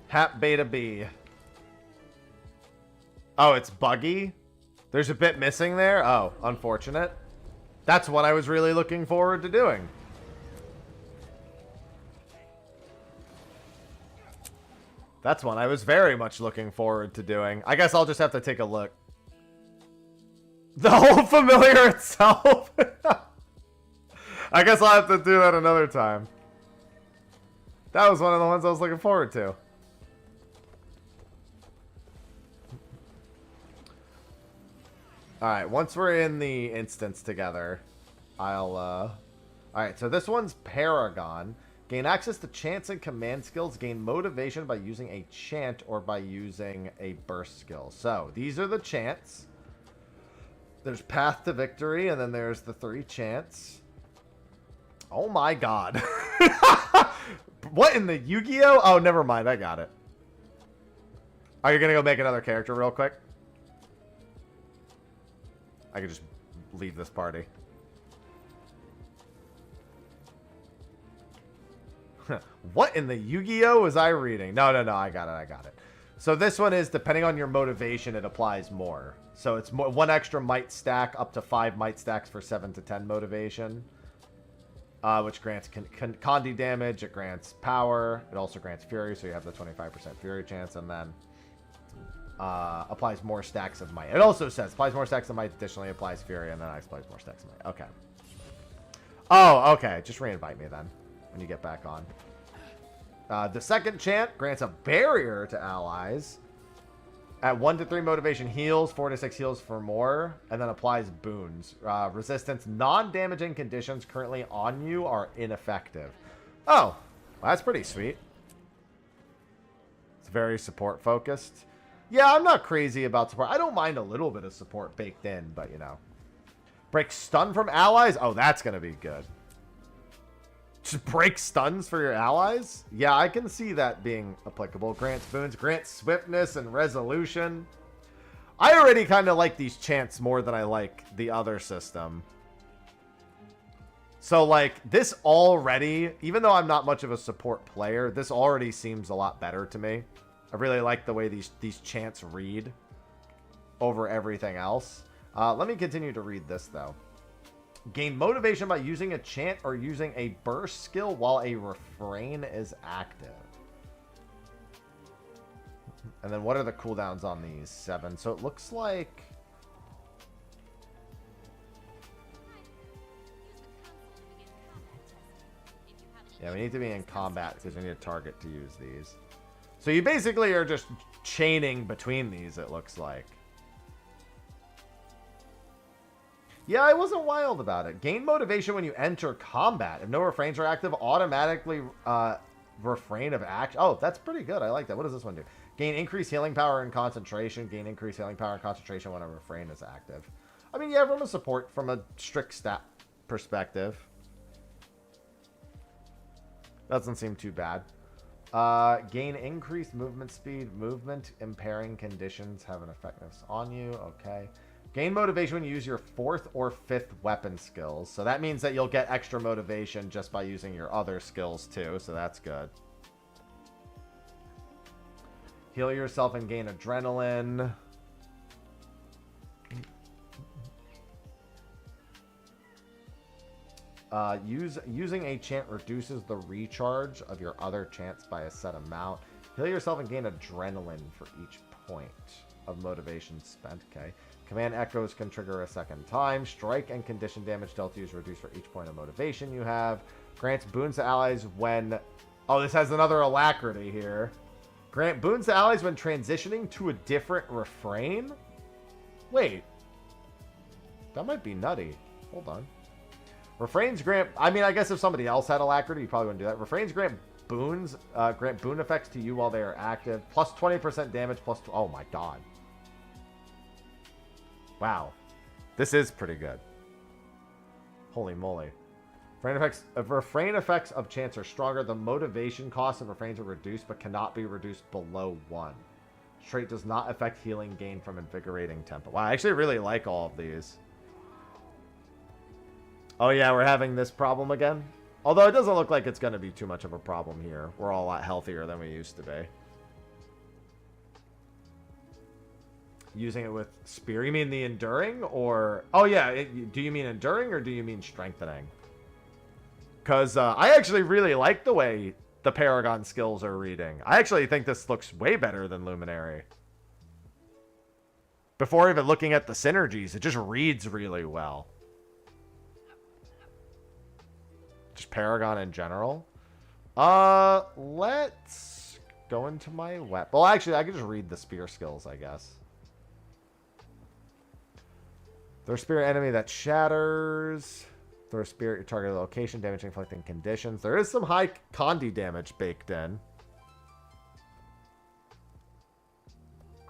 Hap Beta B. Oh, it's buggy? There's a bit missing there? Oh, unfortunate. That's what I was really looking forward to doing. That's one I was very much looking forward to doing. I guess I'll just have to take a look. The whole familiar itself? I guess I'll have to do that another time. That was one of the ones I was looking forward to. Alright, once we're in the instance together, I'll, Alright, so this one's Paragon. Gain access to chants and command skills. Gain motivation by using a chant or by using a burst skill. So, these are the chants. There's Path to Victory, and then there's the 3 chants. Oh my god. What in the Yu-Gi-Oh? Oh, never mind. I got it. Are you going to go make another character real quick? I could just leave this party. What in the Yu-Gi-Oh was I reading? No, I got it. So this one is, depending on your motivation, it applies more. So it's more, 1 extra might stack up to 5 might stacks for 7 to 10 motivation. Which grants Condi damage, it grants power, it also grants fury, so you have the 25% fury chance, and then applies more stacks of might. It also says applies more stacks of might, additionally applies fury, and then applies more stacks of might. Okay. Oh, okay. Just re-invite me then when you get back on. The second chant grants a barrier to allies. At 1 to 3 motivation heals, 4 to 6 heals for more, and then applies boons. Resistance non-damaging conditions currently on you are ineffective. Oh, well, that's pretty sweet. It's very support focused. Yeah, I'm not crazy about support. I don't mind a little bit of support baked in, but you know. Break stun from allies? Oh, that's going to be good. Just break stuns for your allies? Yeah, I can see that being applicable. Grants boons, grants swiftness and resolution. I already kind of like these chants more than I like the other system. So, like, this already, even though I'm not much of a support player, this already seems a lot better to me. I really like the way these chants read over everything else. Let me continue to read this, though. Gain motivation by using a chant or using a burst skill while a refrain is active. And then what are the cooldowns on these? 7. So it looks like... Yeah, we need to be in combat because we need a target to use these. So you basically are just chaining between these, it looks like. Yeah, I wasn't wild about it. Gain motivation when you enter combat. If no refrains are active, automatically refrain of action. Oh, that's pretty good. I like that. What does this one do? Gain increased healing power and concentration. Gain increased healing power and concentration when a refrain is active. I mean, yeah, from a support, from a strict stat perspective. Doesn't seem too bad. Gain increased movement speed. Movement impairing conditions have an effectiveness on you. Okay. Gain motivation when you use your 4th or 5th weapon skills. So that means that you'll get extra motivation just by using your other skills too. So that's good. Heal yourself and gain adrenaline. Using a chant reduces the recharge of your other chants by a set amount. Heal yourself and gain adrenaline for each point of motivation spent. Okay. Command echoes can trigger a second time. Strike and condition damage dealt to you is reduced for each point of motivation you have. Grants boons to allies when... Oh, this has another alacrity here. Grant boons to allies when transitioning to a different refrain? Wait. That might be nutty. Hold on. Refrains grant... I mean, I guess if somebody else had alacrity, you probably wouldn't do that. Refrains grant boons. Grant boon effects to you while they are active. Plus 20% damage, plus... Oh my god. Wow. This is pretty good. Holy moly. Refrain effects of chants are stronger. The motivation cost of refrains are reduced, but cannot be reduced below 1. Trait does not affect healing gain from invigorating tempo. Wow, I actually really like all of these. Oh yeah, we're having this problem again? Although it doesn't look like it's going to be too much of a problem here. We're all a lot healthier than we used to be. Using it with spear. You mean the enduring or... Oh yeah, do you mean enduring or do you mean strengthening? Because I actually really like the way the Paragon skills are reading. I actually think this looks way better than Luminary. Before even looking at the synergies, it just reads really well. Just Paragon in general. Let's go into my weapon. Well, actually, I can just read the spear skills, I guess. Throw a spear at enemy that shatters. Throw a spear at your target location, damage inflicting conditions. There is some high condi damage baked in.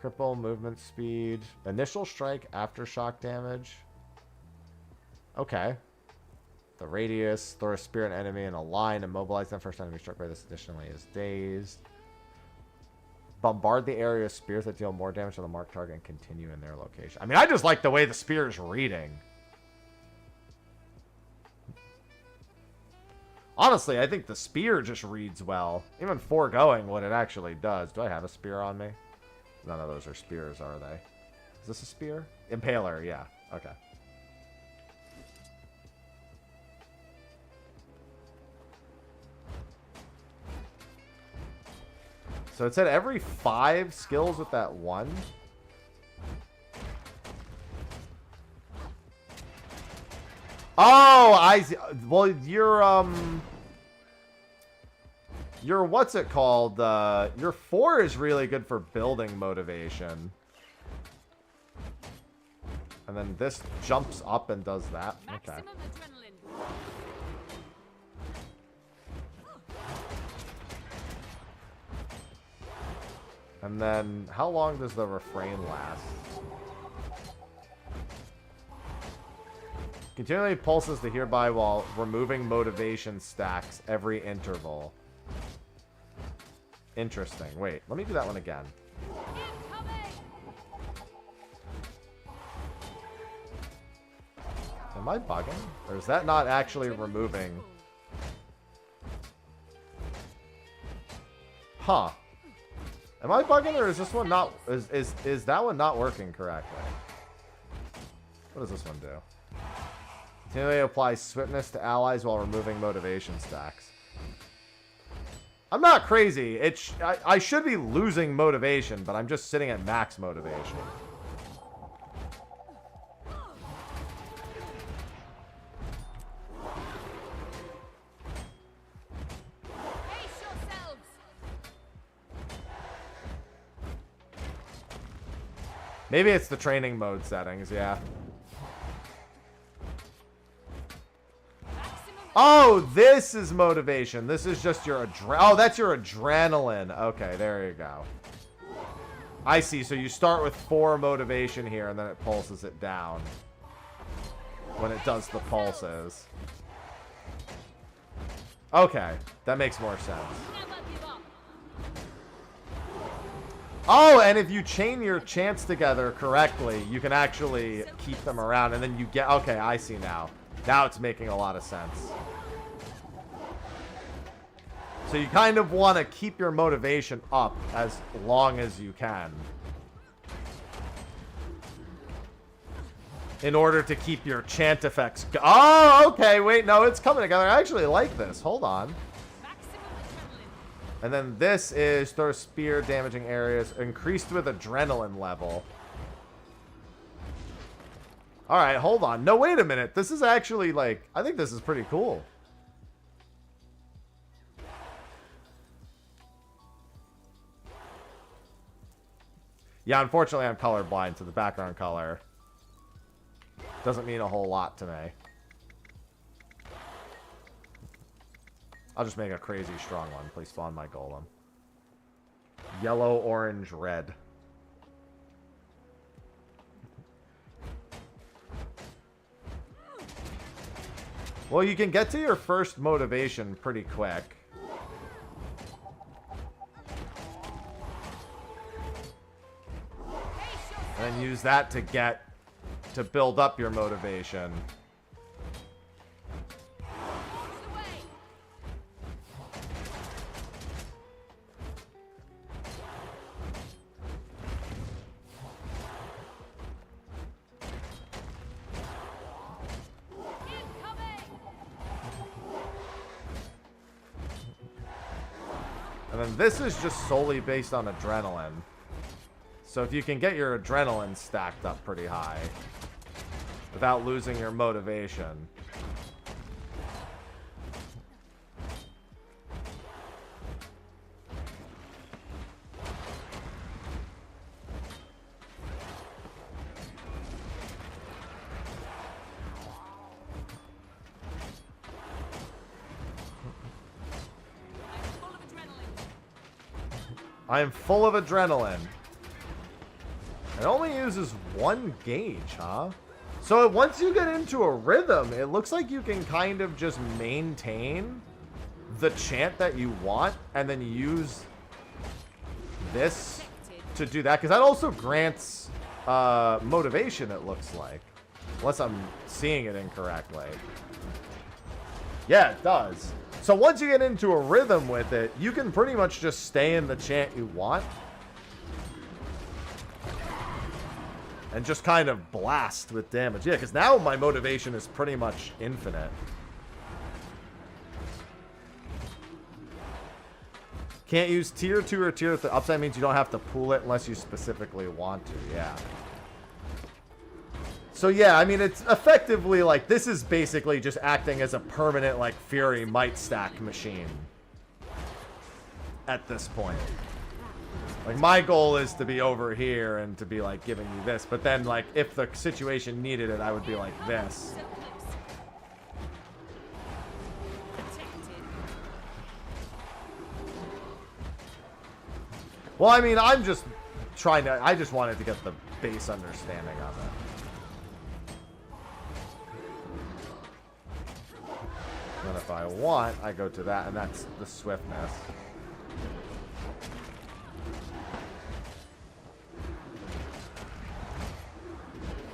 Cripple, movement speed. Initial strike, aftershock damage. Okay. The radius. Throw a spear at an enemy in a line. Immobilize them. First enemy struck by this additionally is dazed. Bombard the area with spears that deal more damage to the marked target and continue in their location. I mean, I just like the way the spear is reading. Honestly, I think the spear just reads well. Even foregoing what it actually does. Do I have a spear on me? None of those are spears, are they? Is this a spear? Impaler, yeah. Okay. So it said every 5 skills with that 1. Oh, I see. Well, your what's it called? Your 4 is really good for building motivation. And then this jumps up and does that. Okay. And then, how long does the refrain last? Continually pulses the hereby while removing motivation stacks every interval. Interesting. Wait, let me do that one again. Am I bugging? Or is that not actually removing? Huh. Am I bugging, or is this one not... Is that one not working correctly? What does this one do? Continually applies swiftness to allies while removing motivation stacks. I'm not crazy. I should be losing motivation, but I'm just sitting at max motivation. Maybe it's the training mode settings, yeah. Oh, this is motivation. This is just your oh, that's your adrenaline. Okay, there you go. I see. So you start with 4 motivation here, and then it pulses it down when it does the pulses. Okay, that makes more sense. Oh, and if you chain your chants together correctly, you can actually keep them around, and then you get... Okay, I see now. Now it's making a lot of sense. So you kind of want to keep your motivation up as long as you can, in order to keep your chant effects oh, okay, wait, no, it's coming together. I actually like this. Hold on. And then this is throw spear damaging areas increased with adrenaline level. Alright, hold on. No, wait a minute. This is actually, like, I think this is pretty cool. Yeah, unfortunately I'm colorblind, so the background color doesn't mean a whole lot to me. I'll just make a crazy strong one. Please spawn my golem. Yellow, orange, red. Well, you can get to your first motivation pretty quick. And then use that to build up your motivation. And then this is just solely based on adrenaline. So if you can get your adrenaline stacked up pretty high without losing your motivation. I am full of adrenaline. It only uses 1 gauge, huh? So once you get into a rhythm, it looks like you can kind of just maintain the chant that you want and then use this to do that. Because that also grants motivation, it looks like. Unless I'm seeing it incorrectly. Yeah, it does. So once you get into a rhythm with it, you can pretty much just stay in the chant you want. And just kind of blast with damage. Yeah, because now my motivation is pretty much infinite. Can't use tier 2 or tier 3. Upside means you don't have to pool it unless you specifically want to. Yeah. So yeah, I mean, it's effectively like, this is basically just acting as a permanent, like, Fury Might Stack machine. At this point. Like, my goal is to be over here and to be, like, giving you this. But then, like, if the situation needed it, I would be like this. Well, I mean, I'm just trying to... I just wanted to get the base understanding of it. And if I want, I go to that, and that's the swiftness.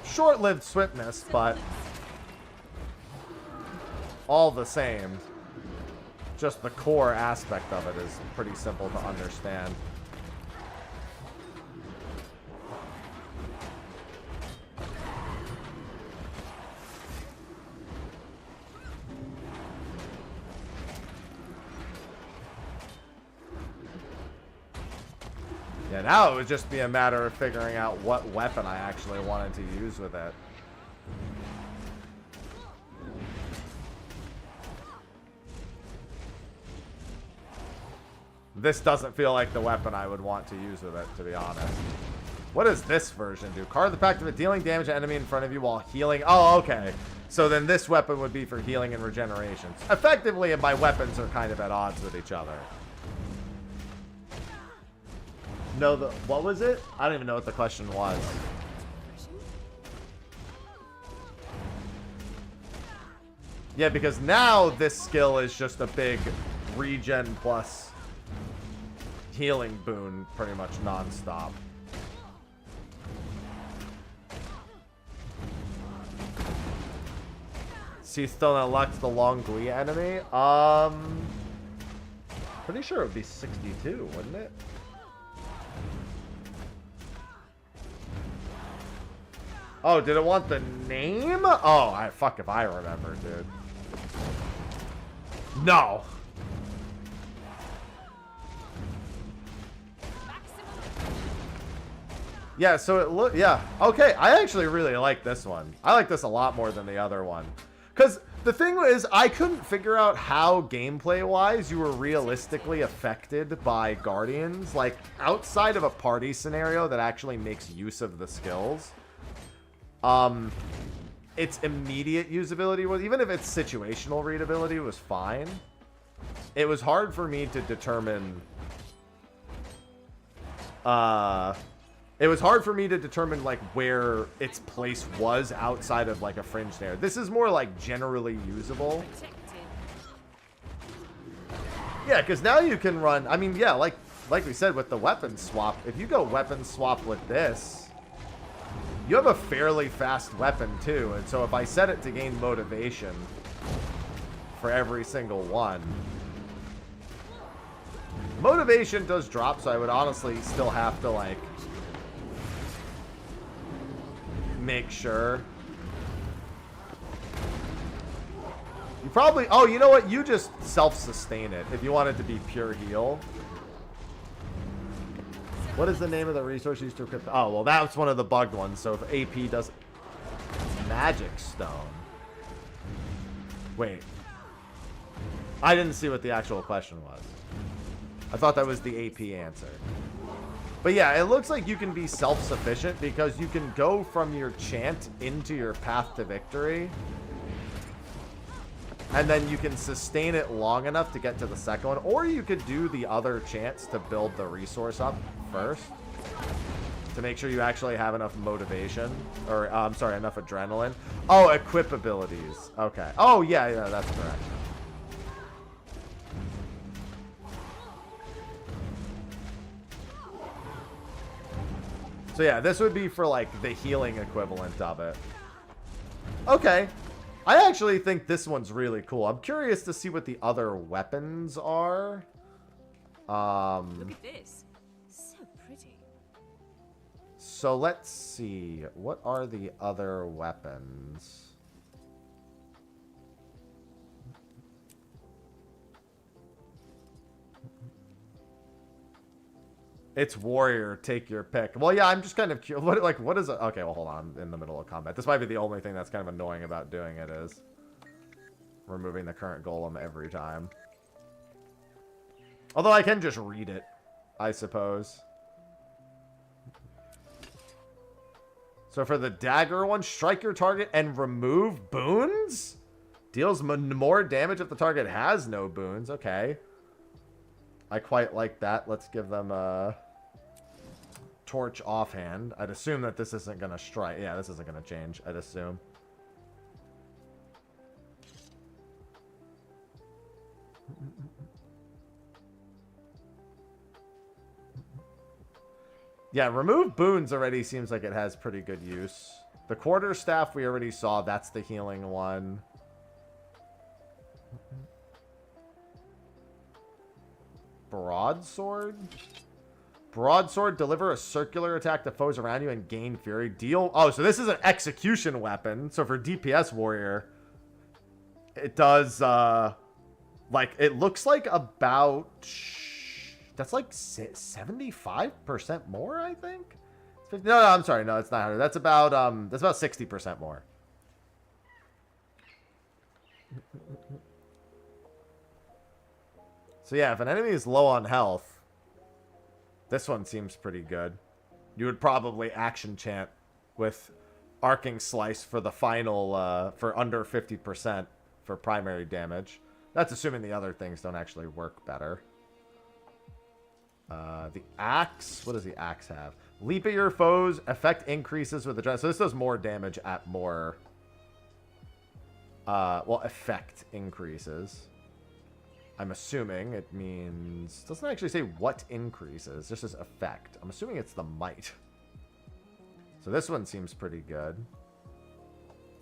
Short-lived swiftness, but all the same, just the core aspect of it is pretty simple to understand. Yeah, now it would just be a matter of figuring out what weapon I actually wanted to use with it. This doesn't feel like the weapon I would want to use with it, to be honest. What does this version do? Card the pact of it, dealing damage to enemy in front of you while healing. Oh, okay. So then this weapon would be for healing and regeneration. Effectively, my weapons are kind of at odds with each other. No, what was it? I don't even know what the question was. Yeah, because now this skill is just a big regen plus healing boon pretty much non-stop. See, still unlocked the long Gui enemy. Pretty sure it would be 62, wouldn't it? Oh, did it want the name? Oh, fuck if I remember, dude. No. Yeah, so yeah. Okay, I actually really like this one. I like this a lot more than the other one. Because the thing is, I couldn't figure out how gameplay-wise you were realistically affected by Guardians. Like, outside of a party scenario that actually makes use of the skills. Its immediate usability was, even if its situational readability was fine, it was hard for me to determine, like, where its place was outside of, like, a fringe snare. This is more, like, generally usable. Yeah, because now you can run, I mean, yeah, like we said with the weapon swap, if you go weapon swap with this, you have a fairly fast weapon, too. And so if I set it to gain motivation for every single one, motivation does drop, so I would honestly still have to, like, make sure. You probably... Oh, you know what? You just self-sustain it if you want it to be pure heal. What is the name of the resource used to equip? Oh, well, that's one of the bugged ones. So if AP does... Magic Stone. Wait. I didn't see what the actual question was. I thought that was the AP answer. But yeah, it looks like you can be self-sufficient because you can go from your chant into your path to victory And then you can sustain it long enough to get to the second one. Or you could do the other chance to build the resource up first. To make sure you actually have enough motivation. Or, I'm sorry, enough adrenaline. Oh, equip abilities. Okay. Oh, yeah, that's correct. So yeah, this would be for like the healing equivalent of it. Okay. I actually think this one's really cool. I'm curious to see what the other weapons are. Look at this. So pretty. So let's see. What are the other weapons? It's warrior, take your pick. Well, yeah, I'm just kind of curious. What is it? Okay, well, hold on. In the middle of combat. This might be the only thing that's kind of annoying about doing it is removing the current golem every time. Although I can just read it, I suppose. So for the dagger one, strike your target and remove boons? Deals more damage if the target has no boons. Okay. I quite like that. Let's give them a torch offhand. I'd assume that this isn't going to strike. Yeah, this isn't going to change, I'd assume. Yeah, remove boons already seems like it has pretty good use. The quarterstaff we already saw. That's the healing one. Broadsword? Broadsword, deliver a circular attack to foes around you and gain fury. Deal... Oh, so this is an execution weapon. So for DPS warrior, it does, like, it looks like about... That's like 75% more, I think? No, I'm sorry. No, it's not 100. That's about 60% more. So yeah, if an enemy is low on health, this one seems pretty good. You would probably action chant with Arcing Slice for the final, for under 50% for primary damage. That's assuming the other things don't actually work better. The axe, what does the axe have? Leap at your foes, effect increases with adrenaline. So this does more damage at more, well, effect increases. I'm assuming it means... Doesn't actually say what increases. Just says effect. I'm assuming it's the might. So this one seems pretty good.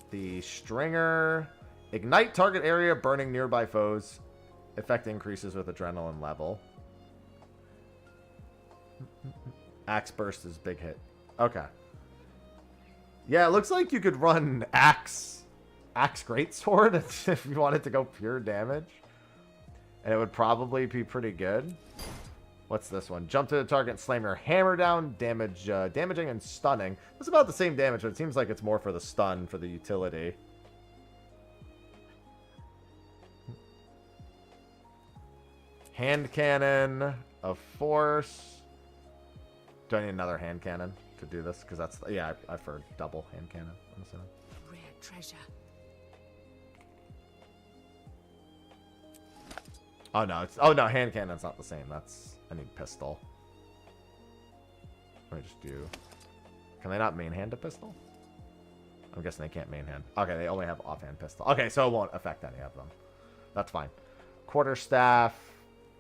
The stringer... Ignite target area, burning nearby foes. Effect increases with adrenaline level. Axe burst is big hit. Okay. Yeah, it looks like you could run Axe Greatsword if you wanted to go pure damage. And it would probably be pretty good. What's this one? Jump to the target and slam your hammer down. Damaging and stunning. It's about the same damage, but it seems like it's more for the stun, for the utility. Hand cannon of force. Do I need another hand cannon to do this? Because that's... Yeah, I've heard double hand cannon. Rare treasure. Oh no, oh no, hand cannon's not the same. I need pistol. Let me just do... Can they not main hand a pistol? I'm guessing they can't main hand. Okay, they only have offhand pistol. Okay, so it won't affect any of them. That's fine. Quarterstaff,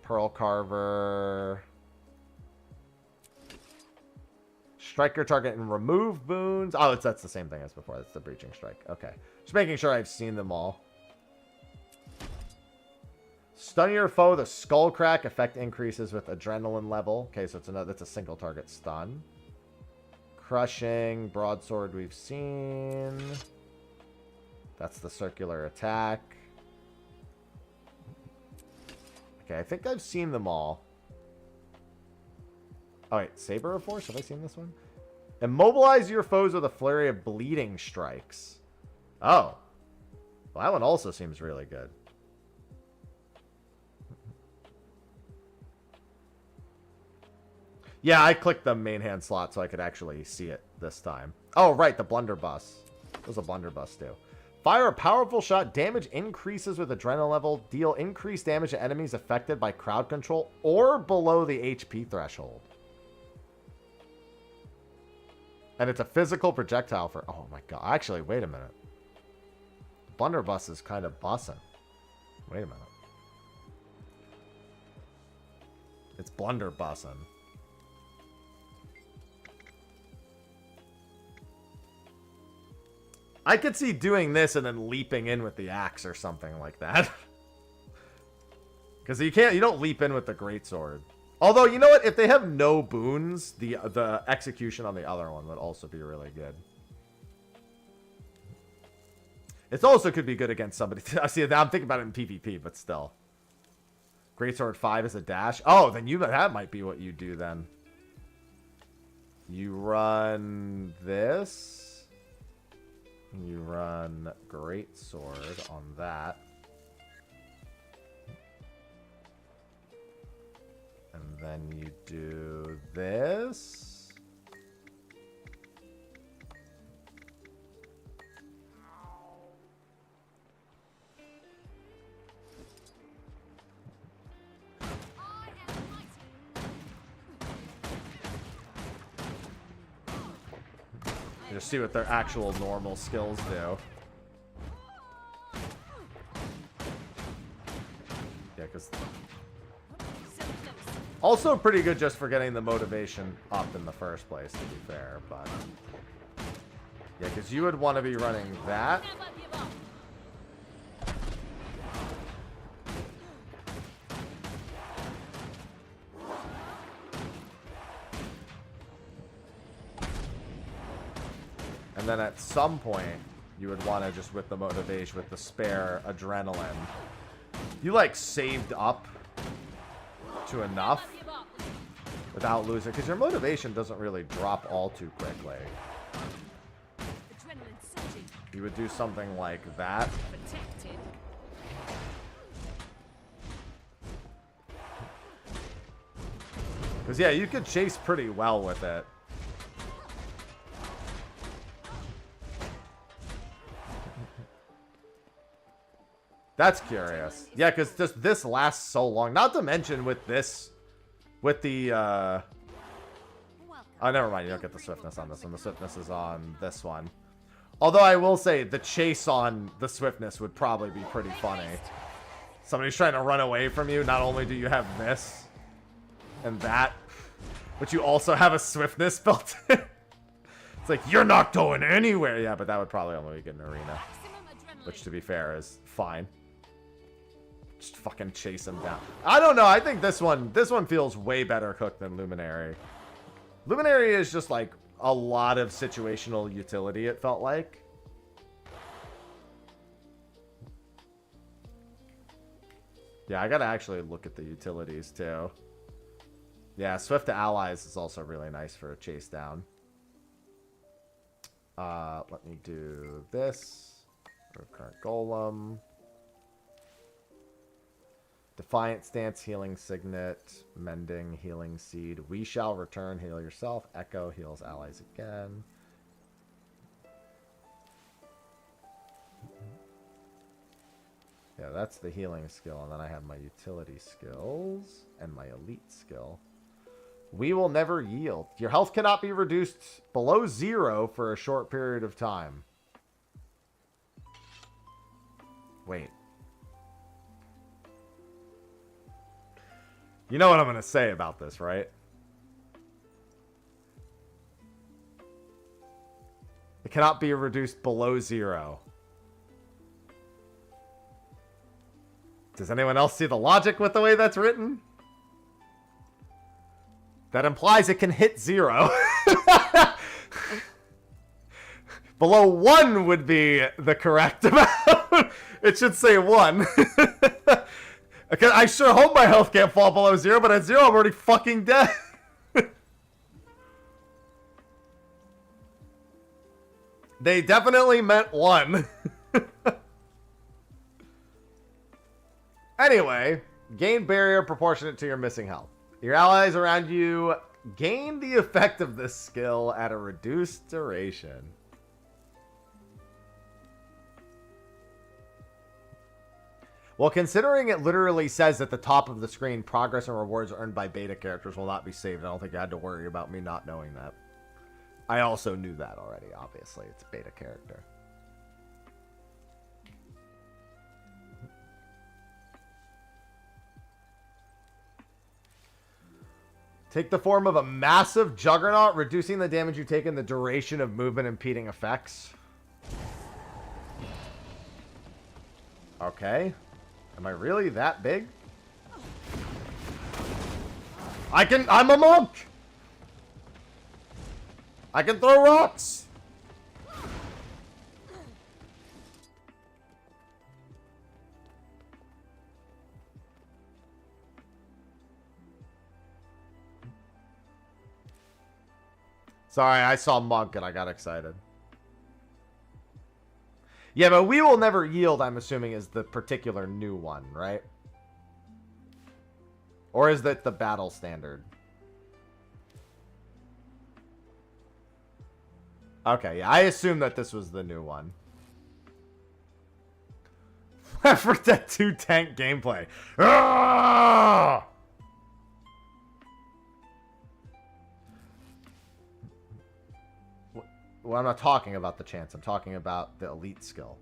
Pearl Carver. Strike your target and remove boons. Oh, that's the same thing as before. That's the breaching strike. Okay. Just making sure I've seen them all. Stun your foe. The skull crack effect increases with adrenaline level. Okay, so that's a single target stun. Crushing. Broadsword we've seen. That's the circular attack. Okay, I think I've seen them all. Oh, wait. Saber of Force? Have I seen this one? Immobilize your foes with a flurry of bleeding strikes. Oh. Well, that one also seems really good. Yeah, I clicked the main hand slot so I could actually see it this time. Oh, right. The blunderbuss. What does a blunderbuss do? Fire a powerful shot. Damage increases with adrenaline level. Deal increased damage to enemies affected by crowd control or below the HP threshold. And it's a physical projectile for... Oh my god. Actually, wait a minute. Blunderbuss is kind of bussin'. Wait a minute. It's blunderbussin'. I could see doing this and then leaping in with the axe or something like that. Because you don't leap in with the greatsword. Although, you know what? If they have no boons, the execution on the other one would also be really good. It also could be good against somebody. I see. I'm thinking about it in PvP, but still. Greatsword 5 is a dash. Oh, then that might be what you do then. You run this. You run greatsword on that. And then you do this. Just see what their actual normal skills do. Yeah, because... Also pretty good just for getting the motivation up in the first place, to be fair, but... Yeah, because you would want to be running that. And then at some point, you would want to just with the motivation, with the spare adrenaline. You like saved up to enough without losing, because your motivation doesn't really drop all too quickly. You would do something like that. Because yeah, you could chase pretty well with it. That's curious. Yeah, because just this lasts so long. Not to mention with this, with the, oh, never mind. You don't get the swiftness on this one. The swiftness is on this one. Although I will say the chase on the swiftness would probably be pretty funny. Somebody's trying to run away from you. Not only do you have this and that, but you also have a swiftness built in. It's like, you're not going anywhere. Yeah, but that would probably only be good in arena. Which, to be fair, is fine. Just fucking chase him down. I don't know. I think this one feels way better cooked than Luminary. Luminary is just like a lot of situational utility, it felt like. Yeah, I gotta actually look at the utilities too. Yeah, Swift to Allies is also really nice for a chase down. Let me do this. Current Golem. Defiant Stance, Healing Signet, Mending, Healing Seed. We Shall Return, heal yourself. Echo, heals allies again. Yeah, that's the healing skill. And then I have my utility skills and my elite skill. We Will Never Yield. Your health cannot be reduced below 0 for a short period of time. Wait. You know what I'm going to say about this, right? It cannot be reduced below 0. Does anyone else see the logic with the way that's written? That implies it can hit 0. Below 1 would be the correct amount. It should say 1. Okay, I sure hope my health can't fall below 0, but at 0 I'm already fucking dead. They definitely meant 1. Anyway, gain barrier proportionate to your missing health. Your allies around you gain the effect of this skill at a reduced duration. Well, considering it literally says at the top of the screen, progress and rewards earned by beta characters will not be saved. I don't think I had to worry about me not knowing that. I also knew that already, obviously. It's a beta character. Take the form of a massive juggernaut, reducing the damage you take and the duration of movement impeding effects. Okay. Am I really that big? I'm a monk! I can throw rocks! Sorry, I saw monk and I got excited. Yeah, but we will never yield, I'm assuming, is the particular new one, right? Or is that the battle standard? Okay, yeah, I assume that this was the new one. For that 2 tank gameplay. Ah! Well, I'm not talking about the chance. I'm talking about the elite skill.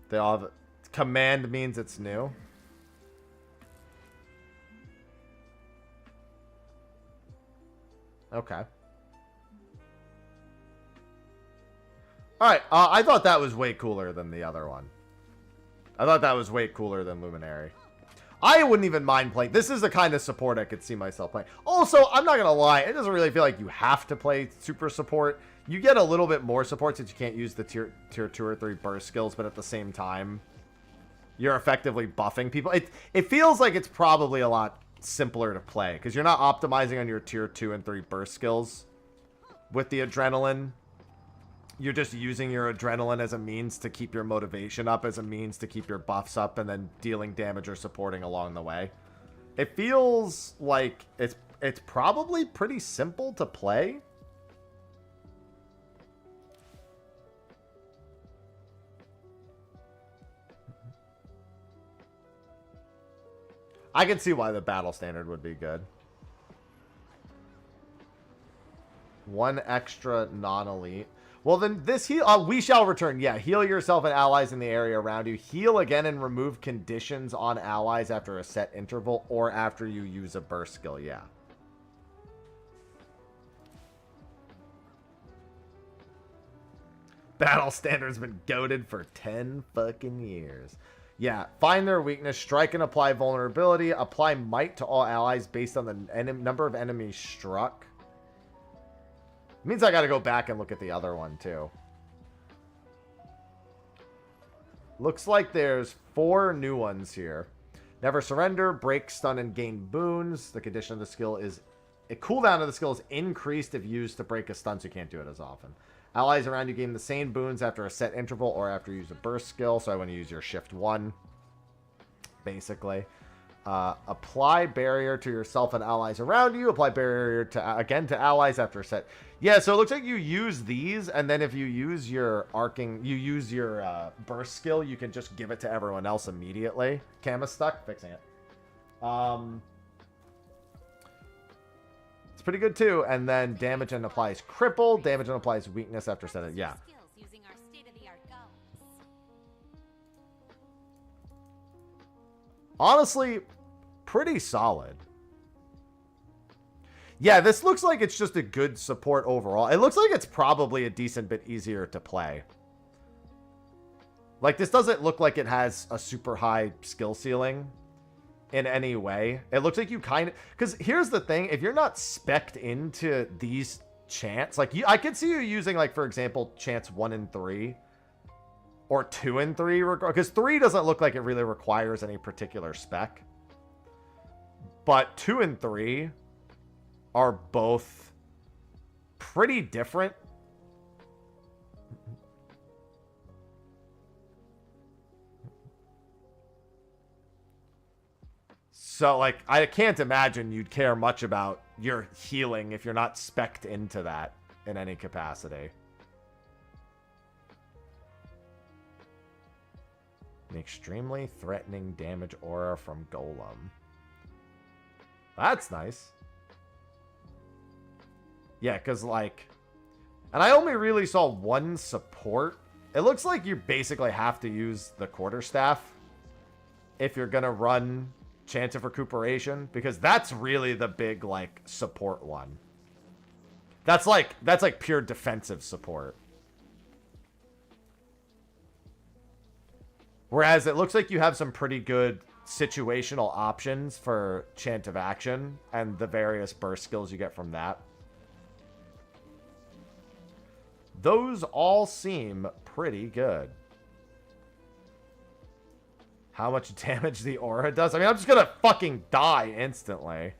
They all have... Command means it's new. Okay. Alright, I thought that was way cooler than the other one. I thought that was way cooler than Luminary. I wouldn't even mind playing. This is the kind of support I could see myself playing. Also, I'm not going to lie. It doesn't really feel like you have to play super support. You get a little bit more support since you can't use the tier 2 or 3 burst skills, but at the same time, you're effectively buffing people. It feels like it's probably a lot simpler to play because you're not optimizing on your tier 2 and 3 burst skills with the adrenaline. You're just using your adrenaline as a means to keep your motivation up, as a means to keep your buffs up, and then dealing damage or supporting along the way. It feels like it's probably pretty simple to play. I can see why the battle standard would be good. 1 extra non-elite. Well, then this heal... we shall return. Yeah, heal yourself and allies in the area around you. Heal again and remove conditions on allies after a set interval or after you use a burst skill. Yeah. Battle standard's been goated for 10 fucking years. Yeah, find their weakness, strike and apply vulnerability, apply might to all allies based on the number of enemies struck. It means I gotta go back and look at the other one, too. Looks like there's 4 new ones here. Never surrender, break, stun, and gain boons. The condition of the skill is... A cooldown of the skill is increased if used to break a stun, so you can't do it as often. Allies around you gain the same boons after a set interval or after you use a burst skill. So I want to use your shift 1, basically. Apply barrier to yourself and allies around you. Apply barrier to again to allies after a set. Yeah, so it looks like you use these, and then if you use your burst skill, you can just give it to everyone else immediately. Cam is stuck, fixing it. It's pretty good too. And then damage and applies cripple. Damage and applies weakness after set. Yeah. Honestly, pretty solid. Yeah, this looks like it's just a good support overall. It looks like it's probably a decent bit easier to play. Like, this doesn't look like it has a super high skill ceiling in any way. It looks like you kind of... Because here's the thing. If you're not spec'd into these chants... Like, I could see you using, like, for example, chants 1 and 3. Or 2 and 3. Because 3 doesn't look like it really requires any particular spec. But 2 and 3 are both pretty different. So, like, I can't imagine you'd care much about your healing if you're not spec'd into that in any capacity. An extremely threatening damage aura from Golem. That's nice. Yeah, because, like... And I only really saw one support. It looks like you basically have to use the quarterstaff if you're going to run Chance of Recuperation, because that's really the big, like, support one. That's like pure defensive support. Whereas it looks like you have some pretty good situational options for Chant of Action and the various burst skills you get from that. Those all seem pretty good. How much damage the aura does? I mean, I'm just gonna fucking die instantly.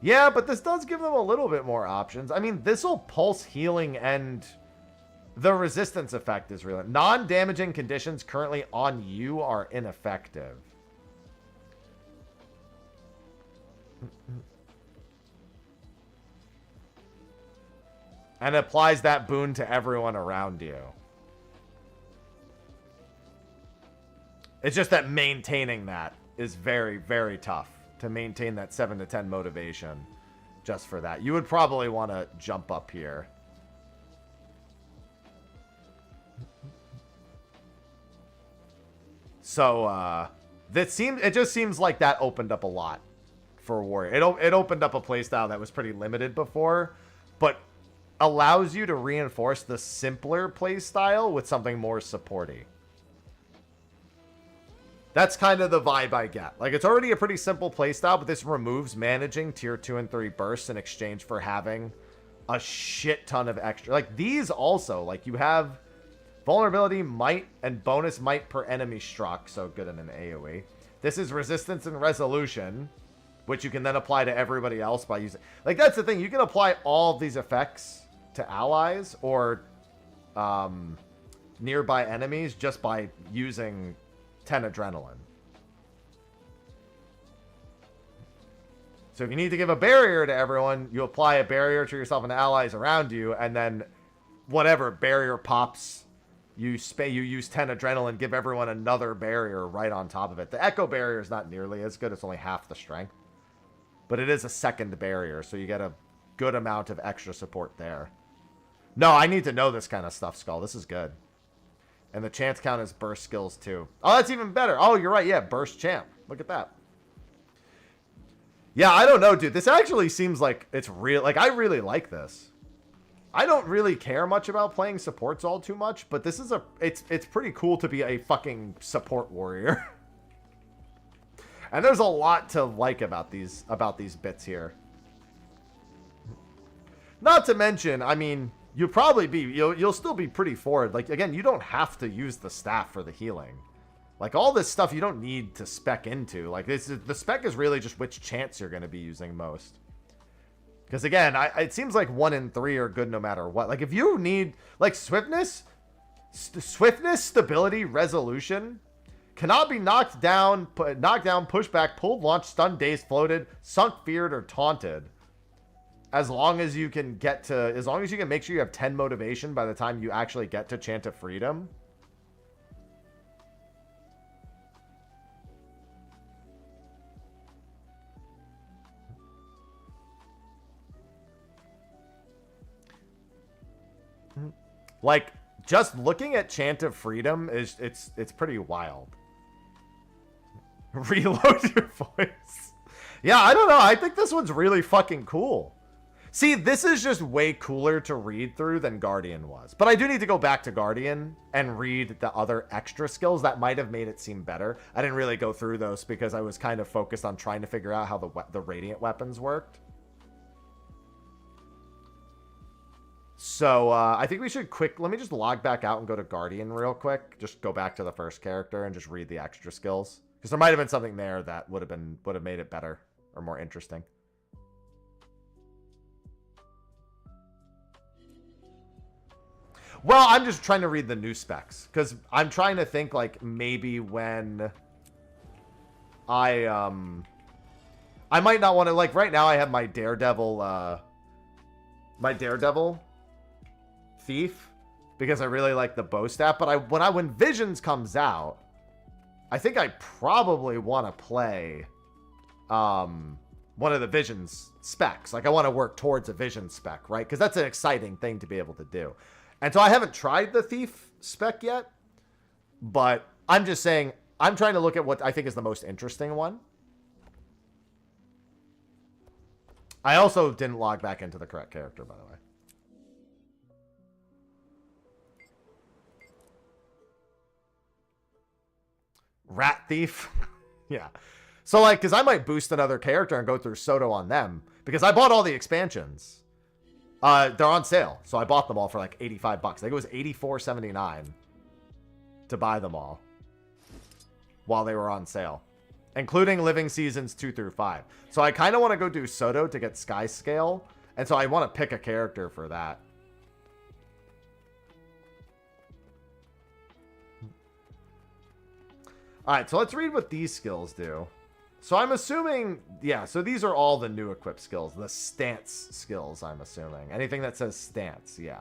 Yeah, but this does give them a little bit more options. I mean, this'll pulse healing, and the resistance effect is real. Non-damaging conditions currently on you are ineffective. And applies that boon to everyone around you. It's just that maintaining that is very, very tough. To maintain that 7 to 10 motivation just for that. You would probably want to jump up here. So, it just seems like that opened up a lot for Warrior. It opened up a playstyle that was pretty limited before, but allows you to reinforce the simpler playstyle with something more supporty. That's kind of the vibe I get. Like, it's already a pretty simple playstyle, but this removes managing tier 2 and 3 bursts in exchange for having a shit ton of extra. Like, these also, like, you have vulnerability, might, and bonus might per enemy struck. So good in an AoE. This is resistance and resolution, which you can then apply to everybody else by using... Like, that's the thing. You can apply all of these effects to allies or nearby enemies just by using 10 adrenaline. So if you need to give a barrier to everyone, you apply a barrier to yourself and allies around you, and then whatever barrier pops, you use 10 adrenaline, give everyone another barrier right on top of it. The echo barrier is not nearly as good. It's only half the strength. But it is a second barrier, so you get a good amount of extra support there. No, I need to know this kind of stuff, Skull. This is good. And the chance count is burst skills, too. Oh, that's even better. Oh, you're right. Yeah, burst champ. Look at that. Yeah, I don't know, dude. This actually seems like it's real. Like, I really like this. I don't really care much about playing supports all too much, but this is it's pretty cool to be a fucking support warrior. And there's a lot to like about these bits here. Not to mention, I mean, you'll still be pretty forward. Like, again, you don't have to use the staff for the healing. Like, all this stuff you don't need to spec into. Like, the spec is really just which chance you're going to be using most. Because, again, it seems like 1 and 3 are good no matter what. Like, if you need, like, swiftness, stability, resolution, cannot be knocked down, pushed back, pulled, launched, stunned, dazed, floated, sunk, feared, or taunted. As long as you can make sure you have 10 motivation by the time you actually get to Chant of Freedom. Like, just looking at Chant of Freedom it's pretty wild. Reload your voice. Yeah, I don't know. I think this one's really fucking cool. See, this is just way cooler to read through than Guardian was. But I do need to go back to Guardian and read the other extra skills that might have made it seem better. I didn't really go through those because I was kind of focused on trying to figure out how the Radiant weapons worked. So, I think we should let me just log back out and go to Guardian real quick. Just go back to the first character and just read the extra skills. Because there might have been something there that would have made it better or more interesting. Well, I'm just trying to read the new specs because I'm trying to think like maybe when I might not want to, like, right now I have my Daredevil Thief because I really like the bow staff, but when Visions comes out, I think I probably want to play one of the Visions specs. Like, I want to work towards a Vision spec, right? Because that's an exciting thing to be able to do. And so I haven't tried the Thief spec yet, but I'm just saying I'm trying to look at what I think is the most interesting one. I also didn't log back into the correct character, by the way. Rat Thief. Yeah. So, like, because I might boost another character and go through Soto on them. Because I bought all the expansions. They're on sale. So I bought them all for like $85. I think it was $84.79 to buy them all while they were on sale, including Living Seasons 2 through 5. So I kind of want to go do Soto to get Sky Scale. And so I want to pick a character for that. All right, so let's read what these skills do. So I'm assuming, yeah, so these are all the new equip skills, the stance skills, I'm assuming. Anything that says stance, yeah.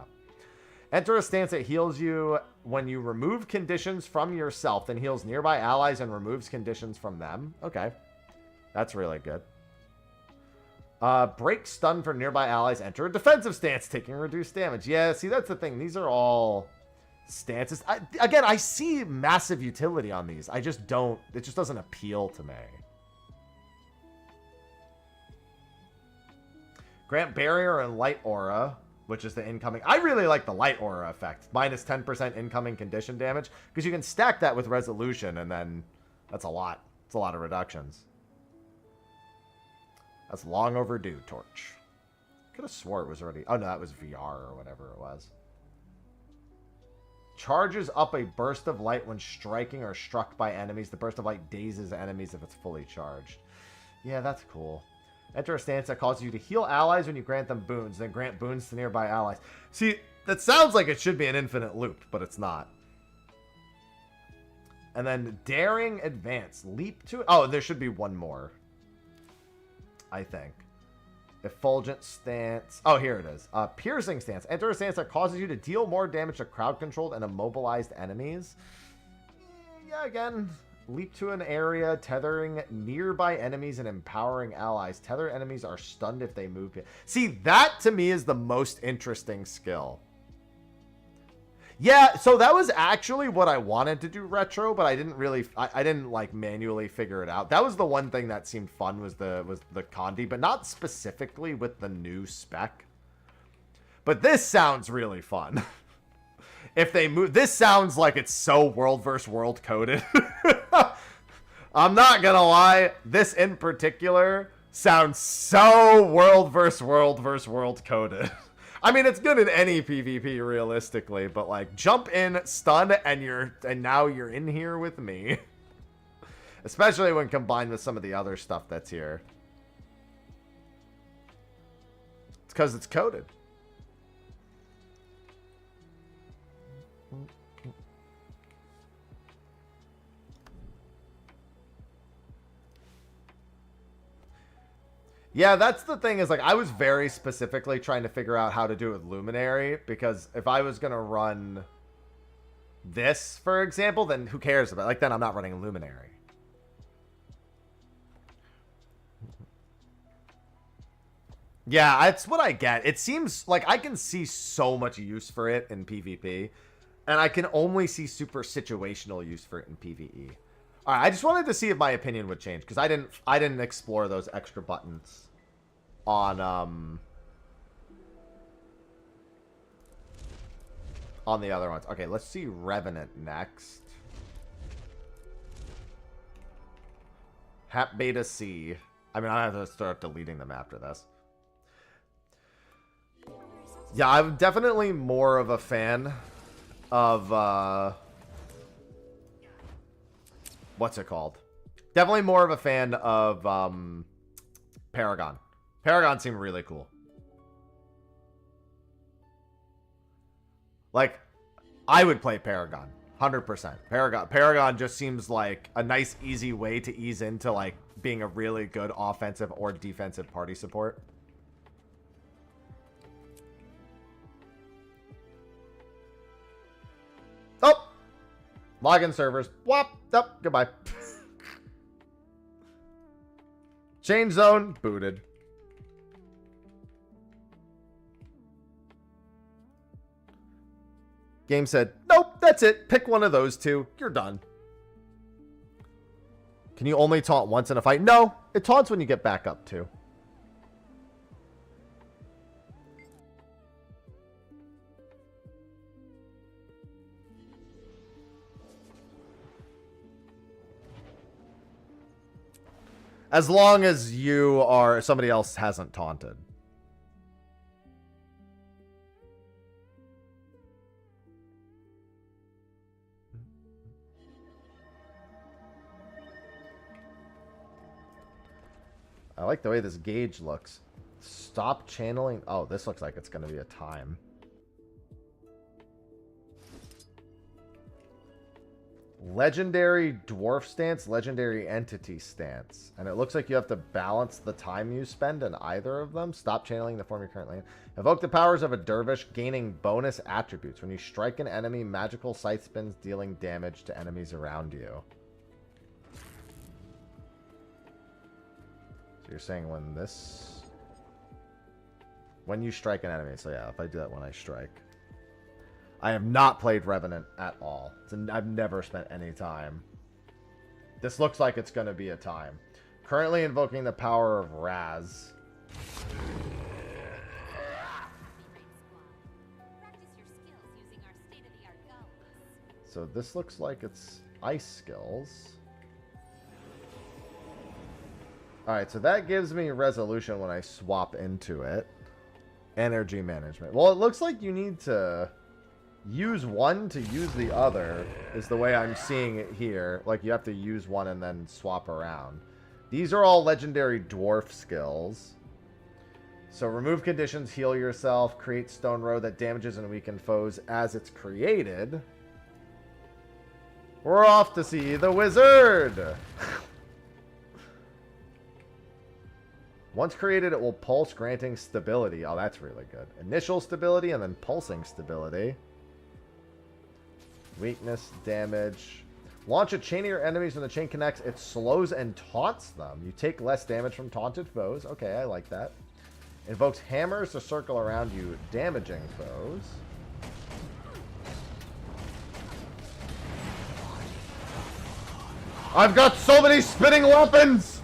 Enter a stance that heals you when you remove conditions from yourself, then heals nearby allies and removes conditions from them. Okay, that's really good. Break stun for nearby allies. Enter a defensive stance, taking reduced damage. Yeah, see, that's the thing. These are all stances. Again, I see massive utility on these. I just don't, it just doesn't appeal to me. Grant barrier and light aura, which is the incoming. I really like the light aura effect. Minus 10% incoming condition damage. Because you can stack that with resolution, and then that's a lot. It's a lot of reductions. That's long overdue, Torch. Could have swore it was already. Oh, no, that was VR or whatever it was. Charges up a burst of light when striking or struck by enemies. The burst of light dazes enemies if it's fully charged. Yeah, that's cool. Enter a stance that causes you to heal allies when you grant them boons, then grant boons to nearby allies. See, that sounds like it should be an infinite loop, but it's not. And then Daring Advance. Leap to... Oh, there should be one more, I think. Effulgent Stance. Oh, here it is. Piercing Stance. Enter a stance that causes you to deal more damage to crowd-controlled and immobilized enemies. Yeah, again... Leap to an area, tethering nearby enemies and empowering allies. Tether enemies are stunned if they move. See, that to me is the most interesting skill. Yeah, so that was actually what I wanted to do retro, but I didn't really, I didn't like manually figure it out. That was the one thing that seemed fun was the Condi, but not specifically with the new spec. But this sounds really fun. If they move, this sounds like it's so world versus world coded. I'm not gonna lie, this in particular sounds so world versus world coded. I mean, it's good in any PvP realistically, but like jump in, stun, and now you're in here with me. Especially when combined with some of the other stuff that's here. It's because it's coded. Yeah, that's the thing is, like, I was very specifically trying to figure out how to do it with Luminary, because if I was going to run this, for example, then who cares about it? Like, then I'm not running Luminary. Yeah, that's what I get. It seems like I can see so much use for it in PvP, and I can only see super situational use for it in PvE. All right, I just wanted to see if my opinion would change because I didn't explore those extra buttons on the other ones. Okay, let's see Revenant next. Hap Beta C. I mean, I have to start deleting them after this. Yeah, I'm definitely more of a fan of what's it called? Definitely more of a fan of Paragon. Paragon seemed really cool. Like, I would play Paragon. 100%. Paragon just seems like a nice, easy way to ease into like being a really good offensive or defensive party support. Oh! Login servers. Whop! Up. Goodbye. Change zone. Booted. Game said, nope, that's it. Pick one of those two. You're done. Can you only taunt once in a fight? No, it taunts when you get back up too. As long as you are, somebody else hasn't taunted. I like the way this gauge looks. Stop channeling. Oh, this looks like it's going to be a time. Legendary dwarf stance, legendary entity stance. And it looks like you have to balance the time you spend in either of them. Stop channeling the form you're currently in. Evoke the powers of a dervish, gaining bonus attributes. When you strike an enemy, magical sight spins, dealing damage to enemies around you. You're saying when you strike an enemy. So yeah, if I do that when I strike. I have not played Revenant at all. I've never spent any time. This looks like it's going to be a time. Currently invoking the power of Raz. So this looks like it's ice skills. Alright, so that gives me resolution when I swap into it. Energy management. Well, it looks like you need to use one to use the other, is the way I'm seeing it here. Like, you have to use one and then swap around. These are all legendary dwarf skills. So, remove conditions, heal yourself, create stone row that damages and weakens foes as it's created. We're off to see the wizard! Once created, it will pulse, granting stability. Oh, that's really good. Initial stability and then pulsing stability. Weakness, damage. Launch a chain of your enemies when the chain connects. It slows and taunts them. You take less damage from taunted foes. Okay, I like that. Invokes hammers to circle around you, damaging foes. I've got so many spinning weapons!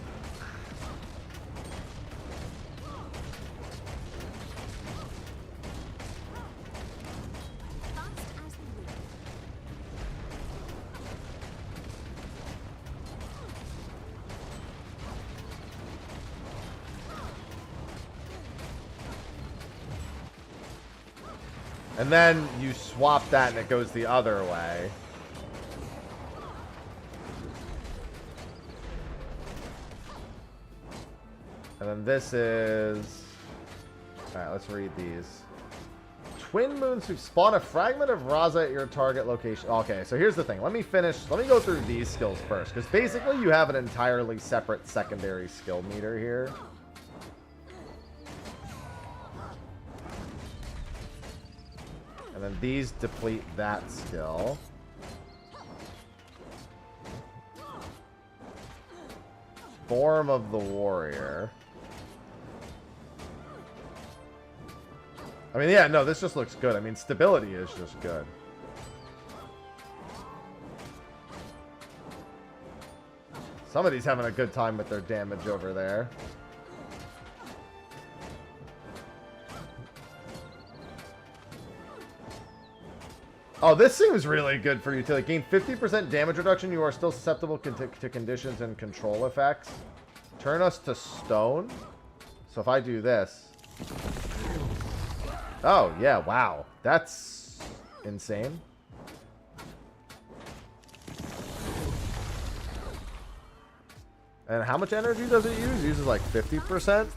And then you swap that and it goes the other way. And then this is... Alright, let's read these. Twin moons who spawn a fragment of Raza at your target location. Okay, so here's the thing. Let me go through these skills first. Because basically you have an entirely separate secondary skill meter here. And then these deplete that skill. Form of the warrior. I mean, yeah, no, this just looks good. I mean, stability is just good. Somebody's having a good time with their damage over there. Oh, this seems really good for utility. Gain 50% damage reduction. You are still susceptible to conditions and control effects. Turn us to stone. So if I do this... Oh, yeah, wow. That's insane. And how much energy does it use? It uses like 50%.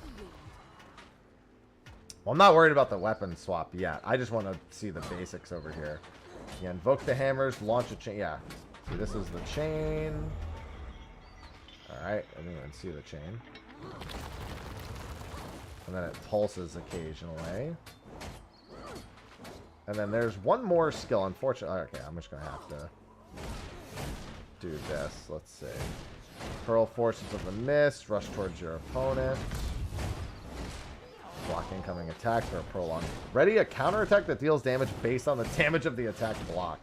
Well, I'm not worried about the weapon swap yet. I just want to see the basics over here. You invoke the hammers, launch a chain. Yeah. See, this is the chain. Alright, I didn't even see the chain. And then it pulses occasionally. And then there's one more skill, unfortunately. Okay, I'm just going to have to do this. Let's see. Hurl forces of the mist. Rush towards your opponent. Block incoming attacks for a prolonged. Ready a counterattack that deals damage based on the damage of the attack block.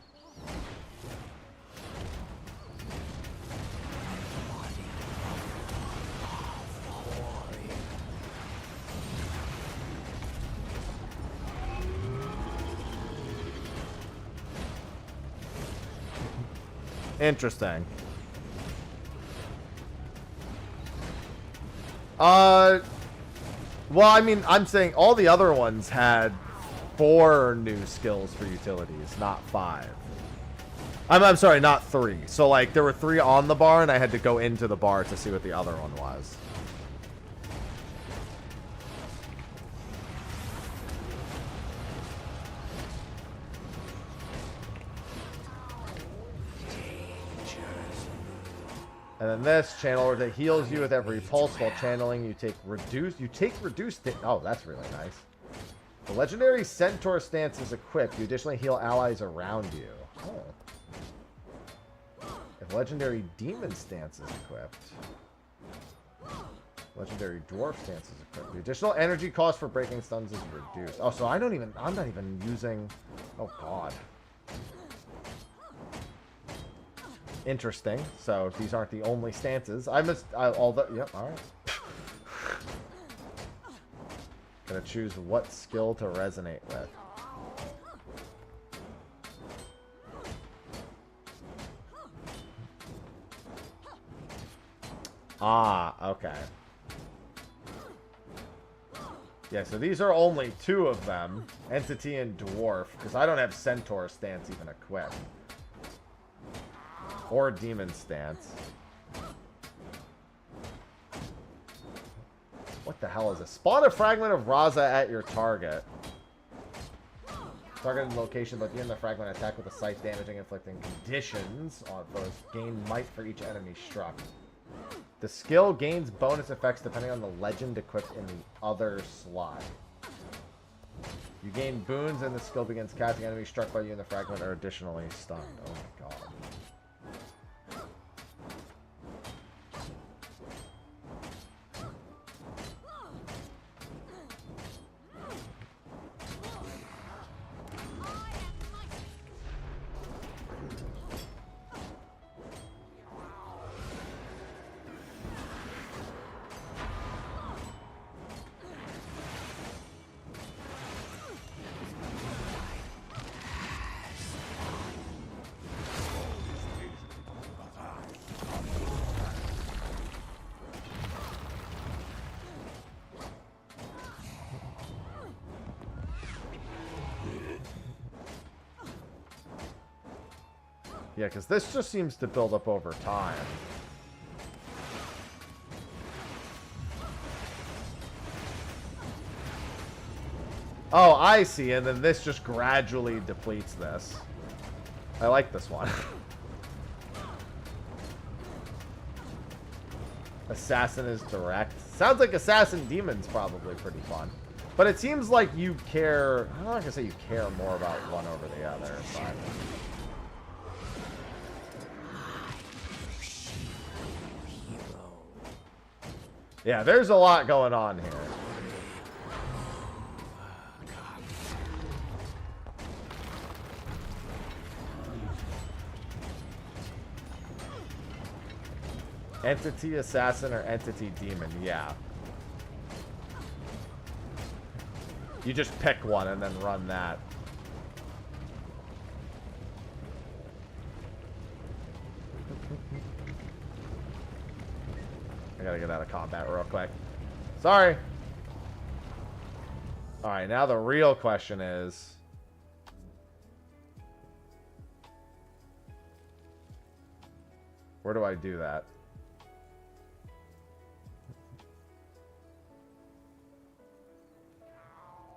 Interesting. Well, I mean, I'm saying all the other ones had 4 new skills for utilities, not 5. I'm sorry, not 3. So, like, there were 3 on the bar, and I had to go into the bar to see what the other one was. And then this channel that heals you with every pulse while channeling. You take reduced. Oh, that's really nice. The legendary centaur stance is equipped. You additionally heal allies around you. Oh. If legendary demon stance is equipped. Legendary dwarf stance is equipped. The additional energy cost for breaking stuns is reduced. Oh, so I'm not even using. Oh God. Interesting. So these aren't the only stances. Yep, alright. Gonna choose what skill to resonate with. Ah, okay. Yeah, so these are only 2 of them. Entity and Dwarf. Because I don't have Centaur stance even equipped. Or Demon stance. What the hell is this? Spawn a fragment of Raza at your target. Targeted location, but in the fragment attack with a scythe, damaging, inflicting conditions on foes. Gain might for each enemy struck. The skill gains bonus effects depending on the legend equipped in the other slot. You gain boons and the skill begins casting enemies struck by you in the fragment are additionally stunned. Oh my god. Yeah, because this just seems to build up over time. Oh, I see. And then this just gradually depletes this. I like this one. Assassin is direct. Sounds like Assassin Demon's probably pretty fun. But it seems like you care... I'm not going to say you care more about one over the other. But... yeah, there's a lot going on here. Entity Assassin or Entity Demon, yeah. You just pick one and then run that. I gotta get out of combat real quick. Sorry. Alright, now the real question is... where do I do that?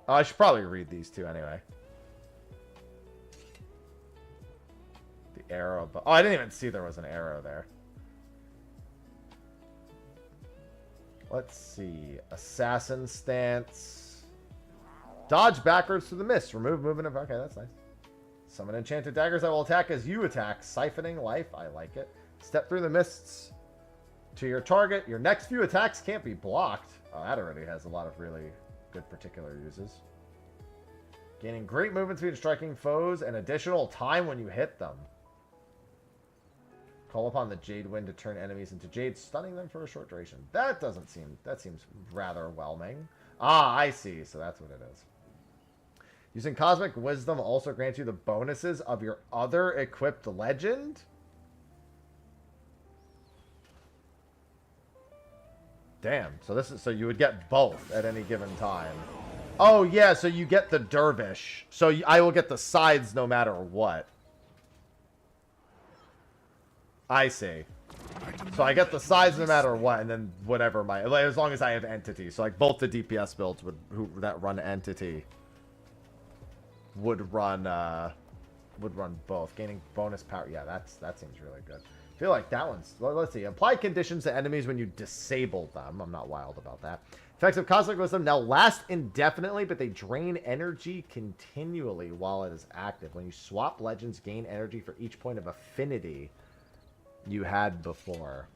Oh, I should probably read these two anyway. arrow. But oh, I didn't even see there was an arrow there. Let's see. Assassin stance. Dodge backwards through the mist. Remove movement of... Okay, that's nice. Summon enchanted daggers that will attack as you attack. Siphoning life. I like it. Step through the mists to your target. Your next few attacks can't be blocked. Oh, that already has a lot of really good particular uses. Gaining great movement speed striking foes and additional time when you hit them. Call upon the Jade Wind to turn enemies into Jade, stunning them for a short duration. That seems rather whelming. Ah, I see. So that's what it is. Using Cosmic Wisdom also grants you the bonuses of your other equipped legend. Damn. So you would get both at any given time. Oh yeah, so you get the Dervish. So I will get the sides no matter what. I see. So I get the sides no matter what, and then whatever like, as long as I have entity. So like both the DPS builds that run entity would run both, gaining bonus power. Yeah, that seems really good. I feel like that one's... Well, let's see. Apply conditions to enemies when you disable them. I'm not wild about that. Effects of Cosmic Wisdom now last indefinitely, but they drain energy continually while it is active. When you swap legends, gain energy for each point of affinity you had before.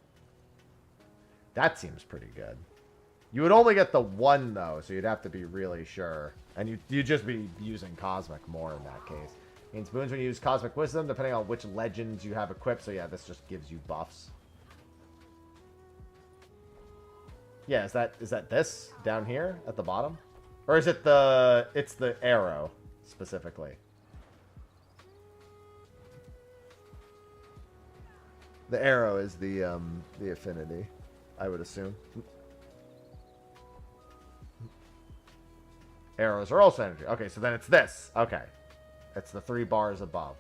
That seems pretty good. You would only get the one, though, so you'd have to be really sure. And you'd just be using Cosmic more in that case. Gains boons when you use Cosmic Wisdom, depending on which legends you have equipped. So yeah, this just gives you buffs. Yeah, is that this down here at the bottom? Or is it it's the arrow specifically? The arrow is the affinity, I would assume. Arrows are also energy. Okay, so then it's this. Okay. It's the 3 bars above.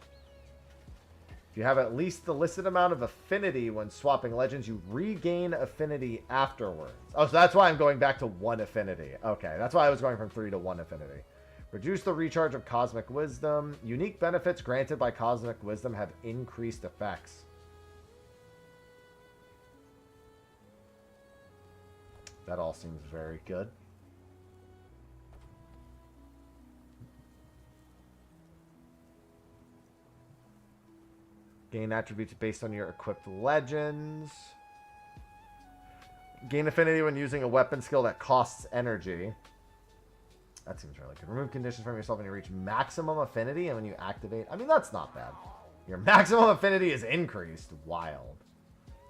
If you have at least the listed amount of affinity when swapping legends, you regain affinity afterwards. Oh, so that's why I'm going back to 1 affinity. Okay, that's why I was going from 3 to 1 affinity. Reduce the recharge of Cosmic Wisdom. Unique benefits granted by Cosmic Wisdom have increased effects. That all seems very good. Gain attributes based on your equipped legends. Gain affinity when using a weapon skill that costs energy. That seems really good. Remove conditions from yourself when you reach maximum affinity and when you activate. I mean, that's not bad. Your maximum affinity is increased. Wild.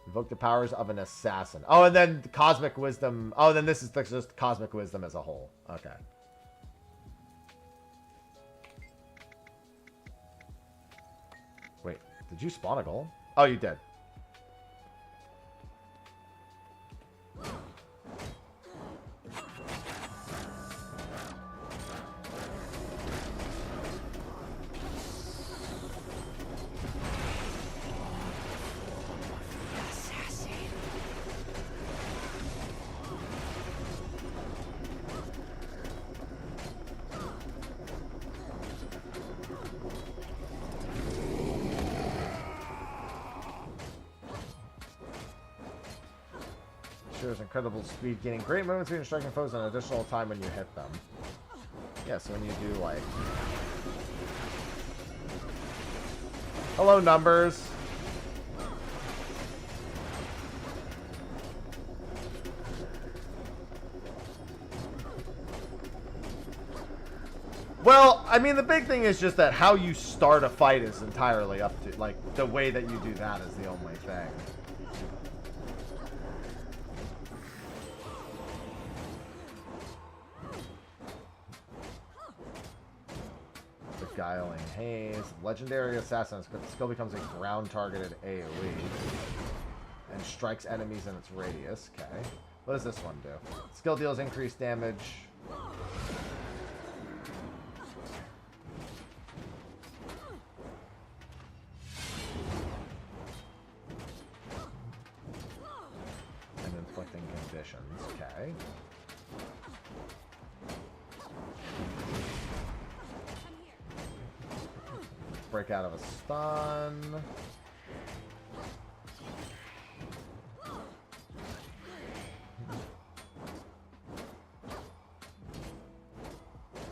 Invoke the powers of an assassin. Oh, and then Cosmic Wisdom. Oh, then this is just Cosmic Wisdom as a whole. Okay. Wait, did you spawn a golem? Oh, you did. Incredible speed, gaining great movement speed and striking foes and additional time when you hit them. Yeah, so when you do like... Hello, numbers. Well, I mean, the big thing is just that how you start a fight is entirely up to... Like, the way that you do that is the only thing. Beguiling Haze. Legendary Assassins, but the skill becomes a ground targeted AoE. And strikes enemies in its radius. Okay. What does this one do? Skill deals increased damage. And inflicting conditions. Okay. break out of a stun.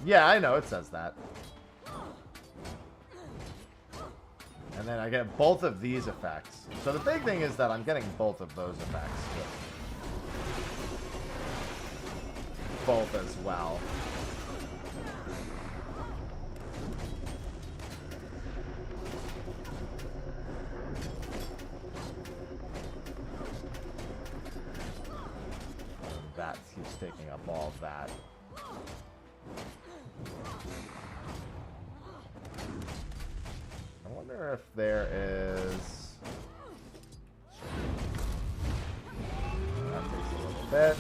Yeah, I know, it says that. And then I get both of these effects. So the big thing is that I'm getting both of those effects. Both as well. And that keeps taking up all of that. I wonder if there is... That takes a little bit.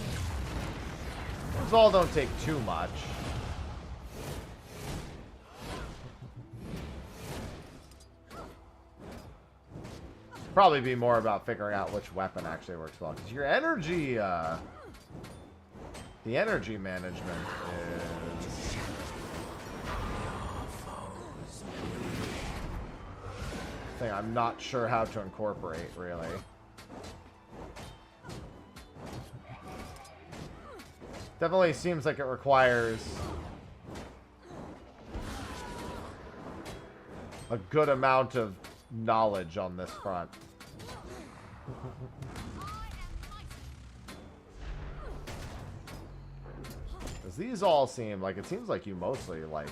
Those all don't take too much. Probably be more about figuring out which weapon actually works well. Because your energy, the energy management is... thing I'm not sure how to incorporate, really. Definitely seems like it requires a good amount of knowledge on this front. Because these all seem like, it seems like you mostly, like,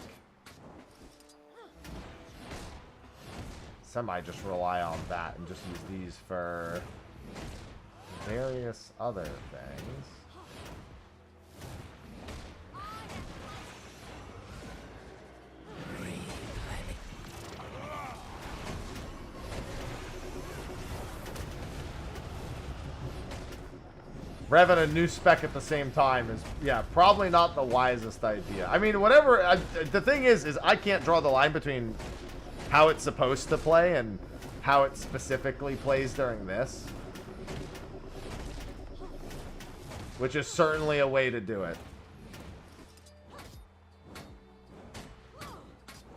semi just rely on that and just use these for various other things. Revving a new spec at the same time is, yeah, probably not the wisest idea. I mean, whatever, the thing is I can't draw the line between how it's supposed to play and how it specifically plays during this. Which is certainly a way to do it.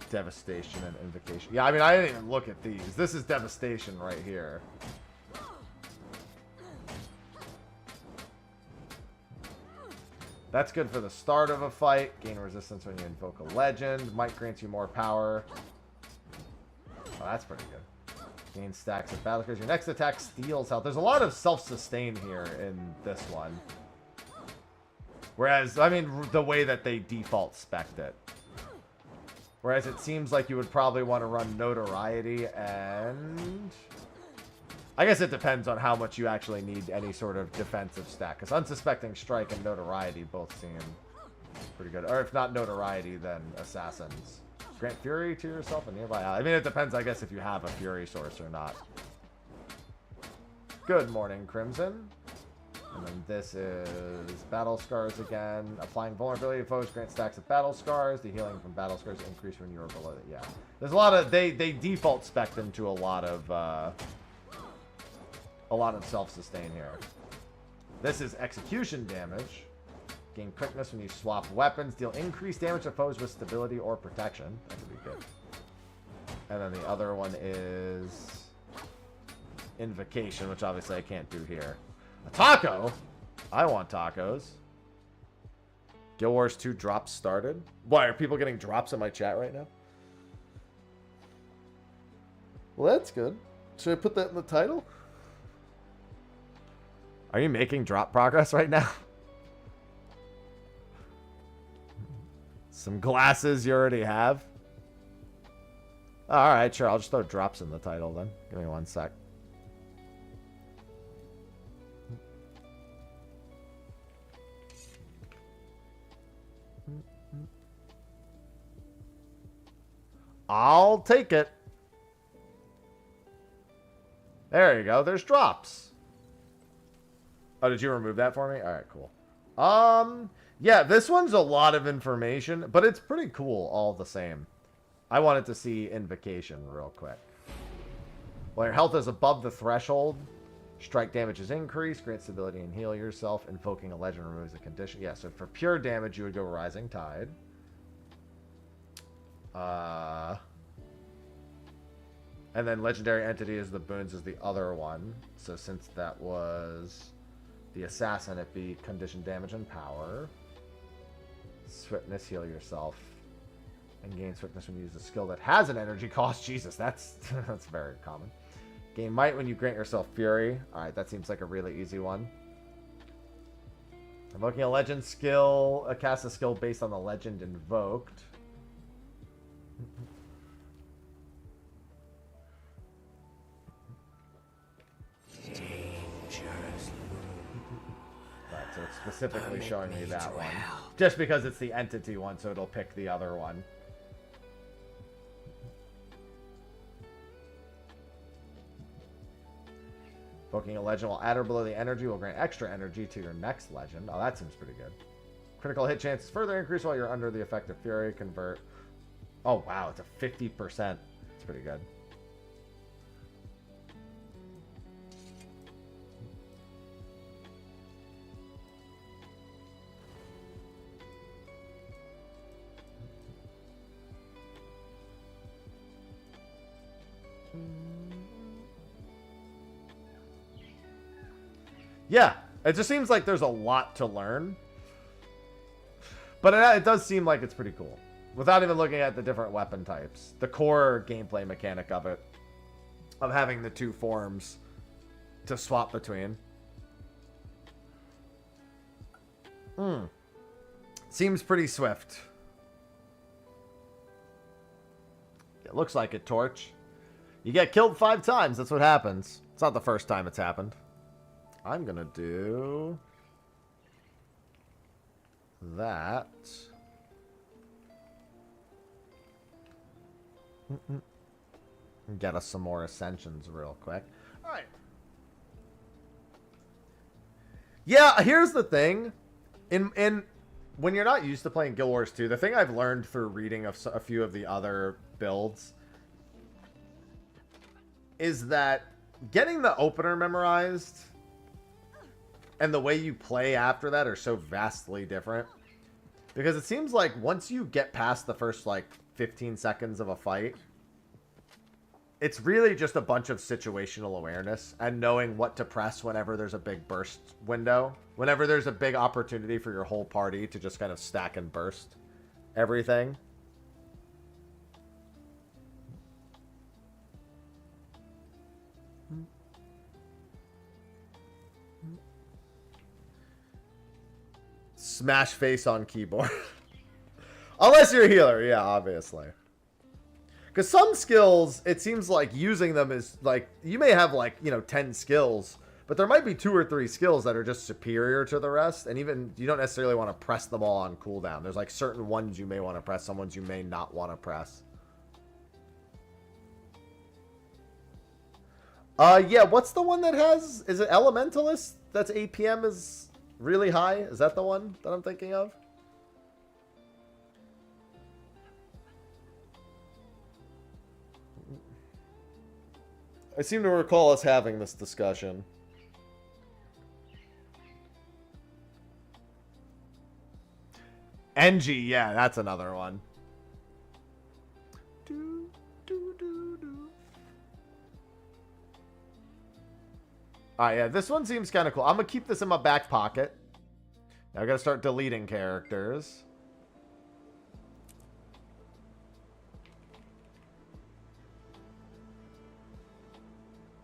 Devastation and Invocation. Yeah, I mean, I didn't even look at these. This is Devastation right here. That's good for the start of a fight. Gain resistance when you invoke a legend. Might grant you more power. Oh, that's pretty good. Gain stacks of battle cards. Your next attack steals health. There's a lot of self-sustain here in this one. Whereas, I mean, the way that they default spec'd it. Whereas it seems like you would probably want to run Notoriety and... I guess it depends on how much you actually need any sort of defensive stack. Because Unsuspecting Strike and Notoriety both seem pretty good. Or if not Notoriety, then Assassins. Grant Fury to yourself and nearby ally. I mean, it depends, I guess, if you have a Fury source or not. Good morning, Crimson. And then this is Battle Scars again. Applying vulnerability to foes, grant stacks of Battle Scars. The healing from Battle Scars increase when you are below it. Yeah. There's a lot of... They default spec them to a lot of self-sustain here. This is execution damage. Gain quickness when you swap weapons. Deal increased damage to foes with stability or protection. That could be good. And then the other one is Invocation, which obviously I can't do here. A taco? I want tacos. Guild Wars 2 drops started. Why, are people getting drops in my chat right now? Well, that's good. Should I put that in the title? Are you making drop progress right now? Some glasses you already have? Alright, sure. I'll just throw drops in the title then. Give me one sec. I'll take it. There you go. There's drops. Oh, did you remove that for me? All right, cool. Yeah, this one's a lot of information, but it's pretty cool all the same. I wanted to see Invocation real quick. While your health is above the threshold, strike damage is increased, grant stability and heal yourself. Invoking a legend removes a condition. Yeah, so for pure damage, you would go Rising Tide. And then legendary entity is the boons is the other one. So since that was the assassin, it'd be condition damage and power. Swiftness, heal yourself. And gain swiftness when you use a skill that has an energy cost. Jesus, that's that's very common. Gain might when you grant yourself fury. Alright, that seems like a really easy one. Invoking a legend skill. Cast a skill based on the legend invoked. Right, so it's specifically showing me that one. Just because it's the entity one, so it'll pick the other one. Invoking a legend while at or below the energy will grant extra energy to your next legend. Oh, that seems pretty good. Critical hit chances further increase while you're under the effect of fury. Convert. Oh, wow. It's a 50%. It's pretty good. Yeah, it just seems like there's a lot to learn. But it does seem like it's pretty cool. Without even looking at the different weapon types. The core gameplay mechanic of it. Of having the two forms to swap between. Seems pretty swift. It looks like it, Torch. You get killed 5 times, that's what happens. It's not the first time it's happened. I'm gonna do that. Get us some more ascensions real quick. Alright. Yeah, here's the thing. In when you're not used to playing Guild Wars 2, the thing I've learned through reading of a few of the other builds is that getting the opener memorized and the way you play after that are so vastly different. Because it seems like once you get past the first, like, 15 seconds of a fight, it's really just a bunch of situational awareness and knowing what to press whenever there's a big burst window. Whenever there's a big opportunity for your whole party to just kind of stack and burst everything. Smash face on keyboard. Unless you're a healer, yeah, obviously. Because some skills, it seems like using them is like, you may have like, 10 skills, but there might be 2 or 3 skills that are just superior to the rest, and even, you don't necessarily want to press them all on cooldown. There's like certain ones you may want to press, some ones you may not want to press. Yeah, what's the one that has, is it Elementalist? That's APM is really high? Is that the one that I'm thinking of? I seem to recall us having this discussion. NG, yeah, that's another one. Alright, yeah, this one seems kind of cool. I'm going to keep this in my back pocket. Now I got to start deleting characters.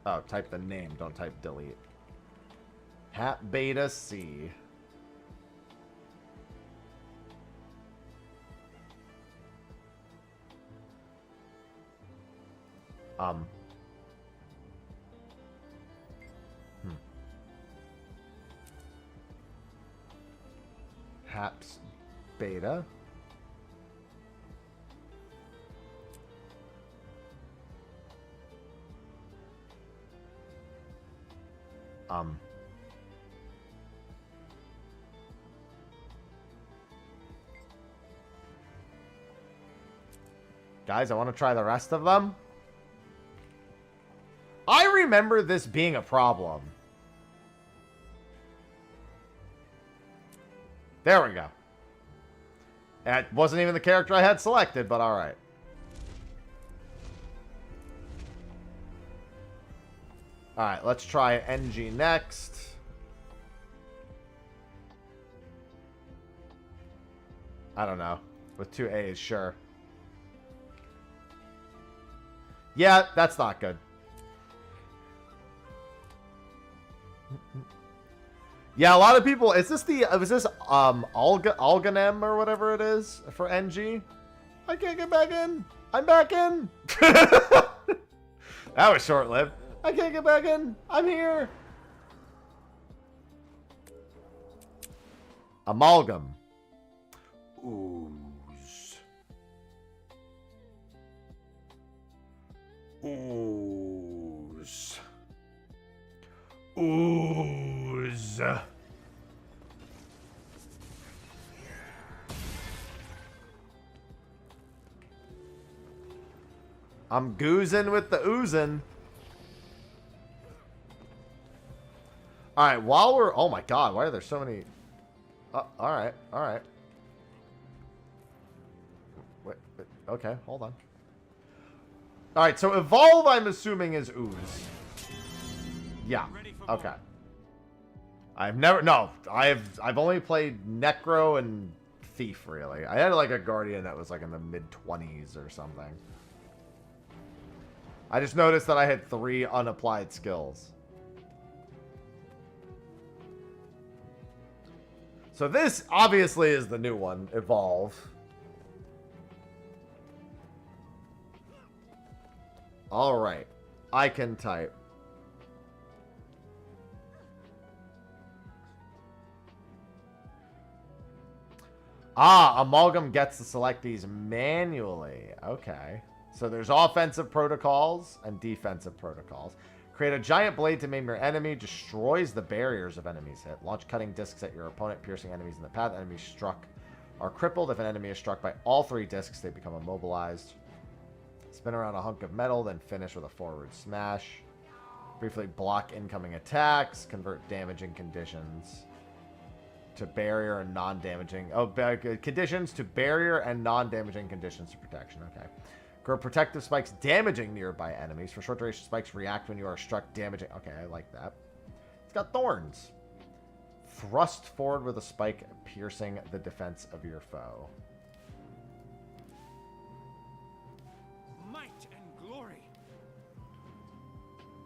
Oh, type the name, don't type delete. Hat Beta C. Haps Beta. Guys, I want to try the rest of them. I remember this being a problem. There we go. That wasn't even the character I had selected, but alright. Alright, let's try NG next. I don't know. With 2 A's, sure. Yeah, that's not good. Yeah, a lot of people... was this Alganem or whatever it is for NG? I can't get back in. I'm back in. That was short-lived. I can't get back in. I'm here. Amalgam. Ooze. Ooze. Ooze. I'm goozing with the oozing. Alright, while we're... Oh my god, why are there so many... alright, alright. Wait, okay, hold on. Alright, so evolve, I'm assuming, is ooze. Yeah, okay. I've never... No, I've only played Necro and Thief, really. I had, like, a Guardian that was, like, in the mid-20s or something. I just noticed that I had 3 unapplied skills. So this, obviously, is the new one. Evolve. Alright. I can type. Ah, Amalgam gets to select these manually. Okay. So there's offensive protocols and defensive protocols. Create a giant blade to maim your enemy. Destroys the barriers of enemies hit. Launch cutting discs at your opponent, piercing enemies in the path. Enemies struck are crippled. If an enemy is struck by all 3 discs, they become immobilized. Spin around a hunk of metal, then finish with a forward smash. Briefly block incoming attacks. Convert damaging conditions to barrier and non-damaging... Oh, conditions to barrier and non-damaging conditions to protection. Okay. Grow protective spikes damaging nearby enemies. For short duration spikes react when you are struck damaging... Okay, I like that. It's got thorns. Thrust forward with a spike piercing the defense of your foe. Might and glory.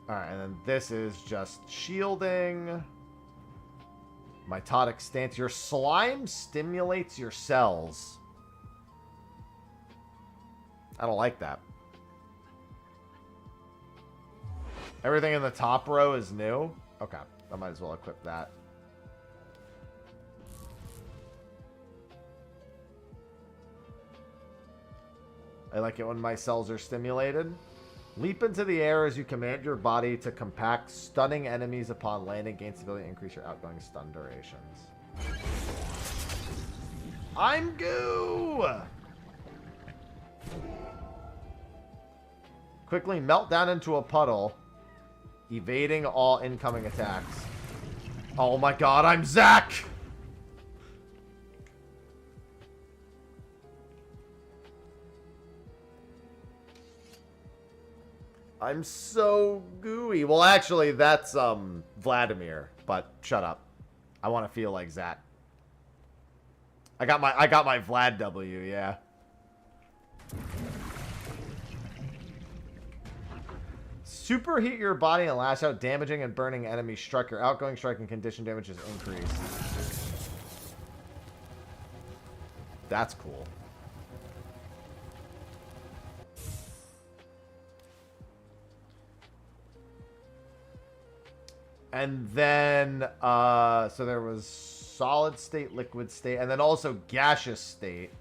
Alright, and then this is just shielding. Mitotic stance. Your slime stimulates your cells. I don't like that. Everything in the top row is new? Okay, I might as well equip that. I like it when my cells are stimulated. Leap into the air as you command your body to compact, stunning enemies upon landing. Gain stability, increase your outgoing stun durations. I'm goo! Quickly melt down into a puddle, evading all incoming attacks. Oh my god, I'm Zack! I'm so gooey. Well, actually, that's Vladimir, but shut up. I want to feel like Zack. I got my Vlad W, yeah. Superheat your body and lash out damaging and burning enemies. Struck your outgoing strike and condition damage is increased. That's cool. And then, so there was solid state, liquid state, and then also gaseous state.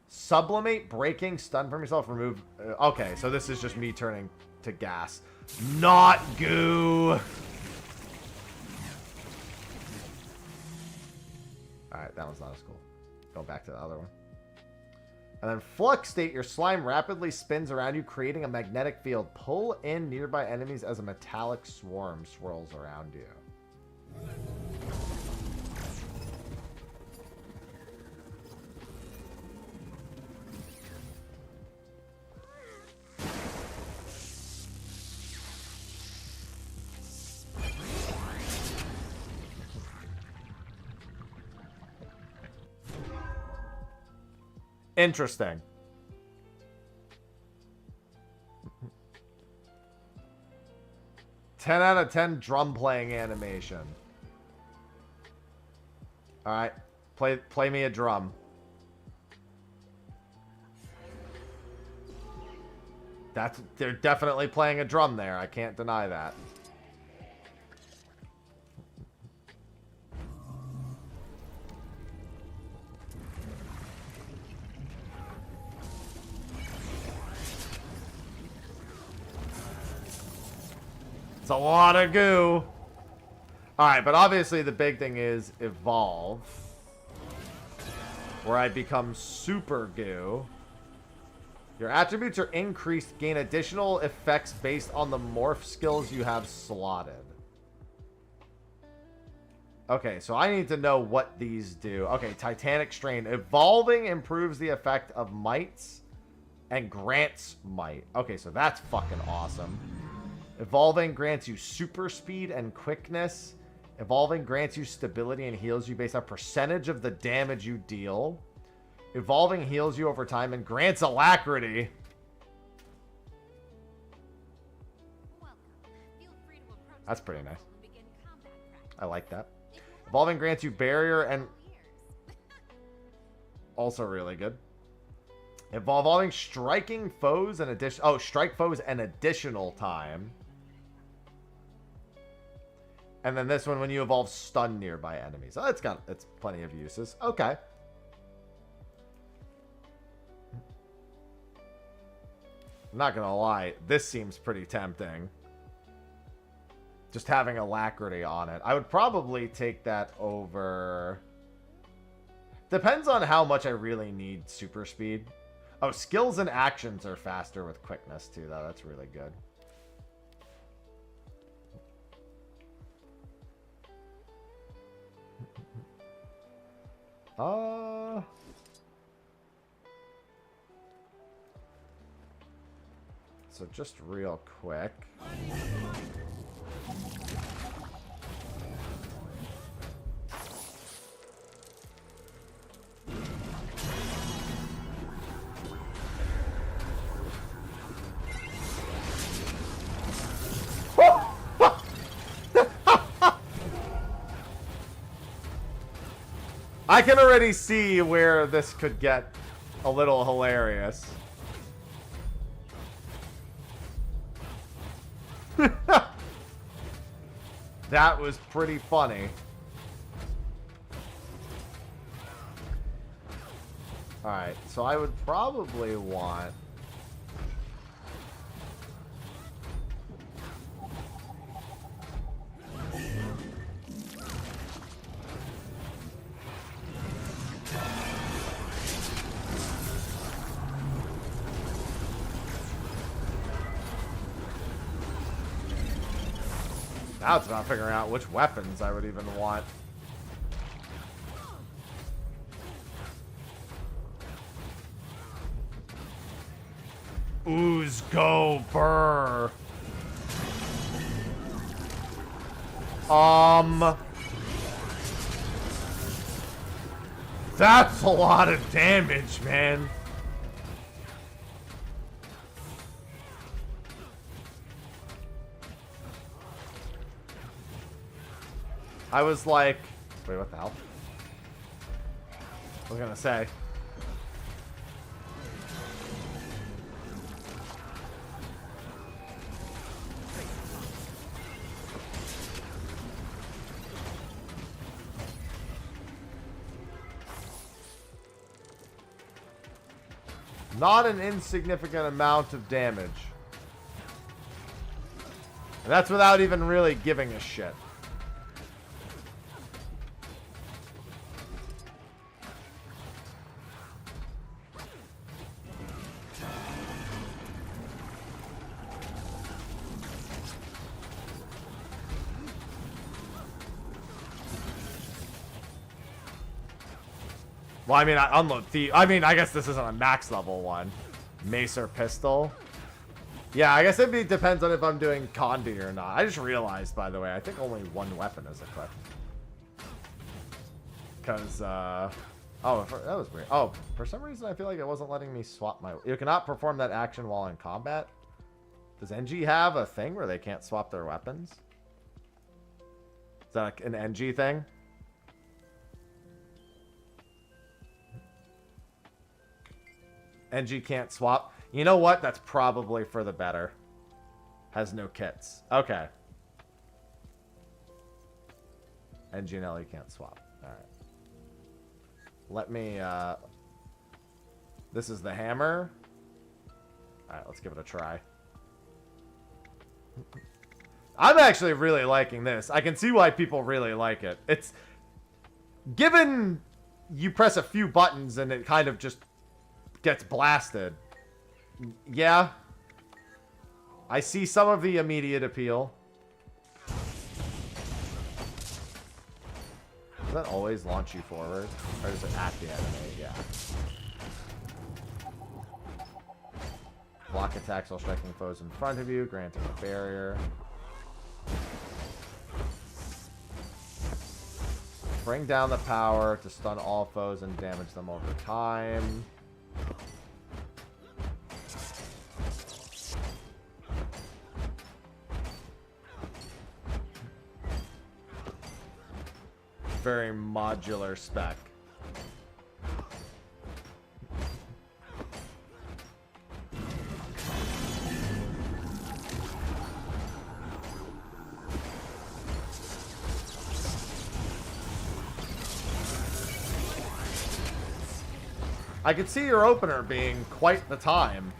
Sublimate, breaking, stun from yourself, remove. Okay, so this is just me turning to gas. Not goo. Alright, that one's not as cool. Going back to the other one. And then flux state, your slime rapidly spins around you, creating a magnetic field. Pull in nearby enemies as a metallic swarm swirls around you. Interesting. Ten out of 10 drum playing animation. All right, play me a drum. They're definitely playing a drum there. I can't deny that. It's a lot of goo. Alright, but obviously the big thing is evolve. Where I become super goo. Your attributes are increased, gain additional effects based on the morph skills you have slotted. Okay, so I need to know what these do. Okay, Titanic Strain. Evolving improves the effect of mites and grants might. Okay, so that's fucking awesome. Evolving grants you super speed and quickness. Evolving grants you stability and heals you based on percentage of the damage you deal. Evolving heals you over time and grants alacrity. That's pretty nice. I like that. Evolving grants you barrier and... Also really good. Evolving striking foes and addition... Oh, strike foes an additional time. And then this one, when you evolve, stun nearby enemies. Oh, it's plenty of uses. Okay. I'm not gonna lie, this seems pretty tempting. Just having alacrity on it. I would probably take that over... Depends on how much I really need super speed. Oh, skills and actions are faster with quickness too, though. That's really good. So just real quick. I can already see where this could get a little hilarious. That was pretty funny. Alright, so I would probably want... Now it's about figuring out which weapons I would even want. Ooze go burr. That's a lot of damage, man. I was like, wait, what the hell? I was gonna say. Not an insignificant amount of damage. And that's without even really giving a shit. Well, I mean, I unload the... I mean, I guess this isn't a max level one. Mace or pistol. Yeah, I guess it depends on if I'm doing Condi or not. I just realized, by the way, I think only one weapon is equipped. Because, Oh, that was weird. Oh, for some reason I feel like it wasn't letting me swap my... You cannot perform that action while in combat. Does NG have a thing where they can't swap their weapons? Is that an NG thing? NG can't swap. You know what? That's probably for the better. Has no kits. Okay. NG and LE can't swap. Alright. Let me, This is the hammer. Alright, let's give it a try. I'm actually really liking this. I can see why people really like it. It's... Given you press a few buttons and it kind of just gets blasted. Yeah. I see some of the immediate appeal. Does that always launch you forward? Or does it at the enemy? Yeah. Block attacks while striking foes in front of you, granting a barrier. Bring down the power to stun all foes and damage them over time. Very modular spec. I could see your opener being quite the time.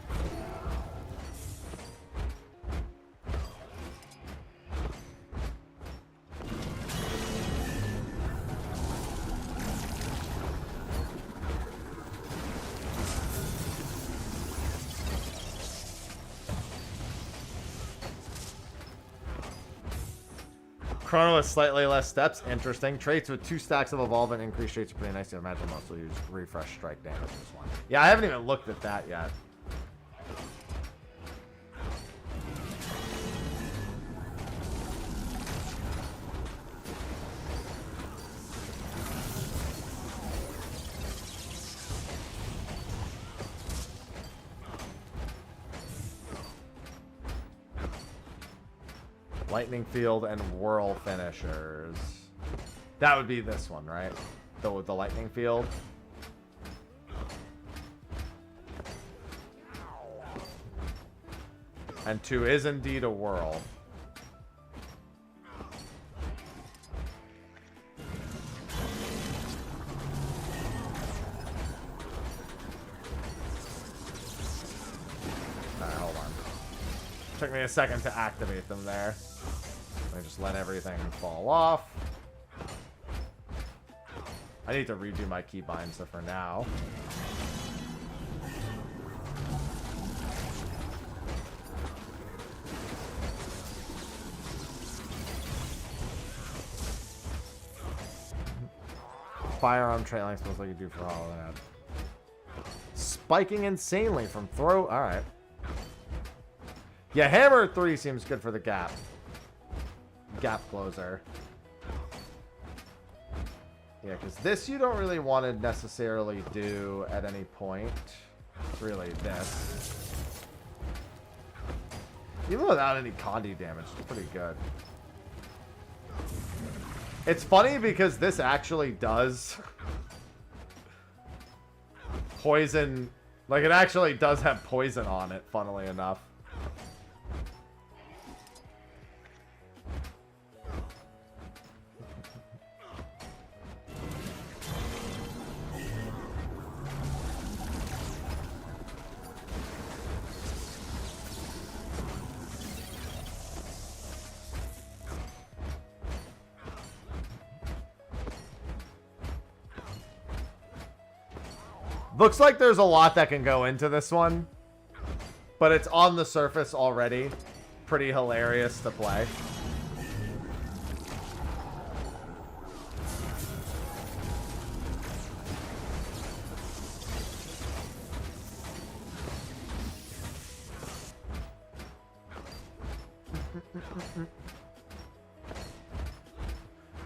Chrono with slightly less steps. Interesting. Traits with 2 stacks of evolve and increased traits are pretty nice to imagine. Also use refresh strike damage this one. Yeah, I haven't even looked at that yet. Lightning field and whirl finishers. That would be this one, right? With the lightning field. And 2 is indeed a whirl. Alright, hold on. Took me a second to activate them there. I just let everything fall off. I need to redo my keybind, so for now. Firearm trailing smells like you do for all of that. Spiking insanely from throw. Alright. Yeah, hammer 3 seems good for the gap. Gap closer. Yeah, because this you don't really want to necessarily do at any point. It's really this. Even without any Condi damage, it's pretty good. It's funny because this actually does poison. Like, it actually does have poison on it, funnily enough. Looks like there's a lot that can go into this one, but it's on the surface already pretty hilarious to play.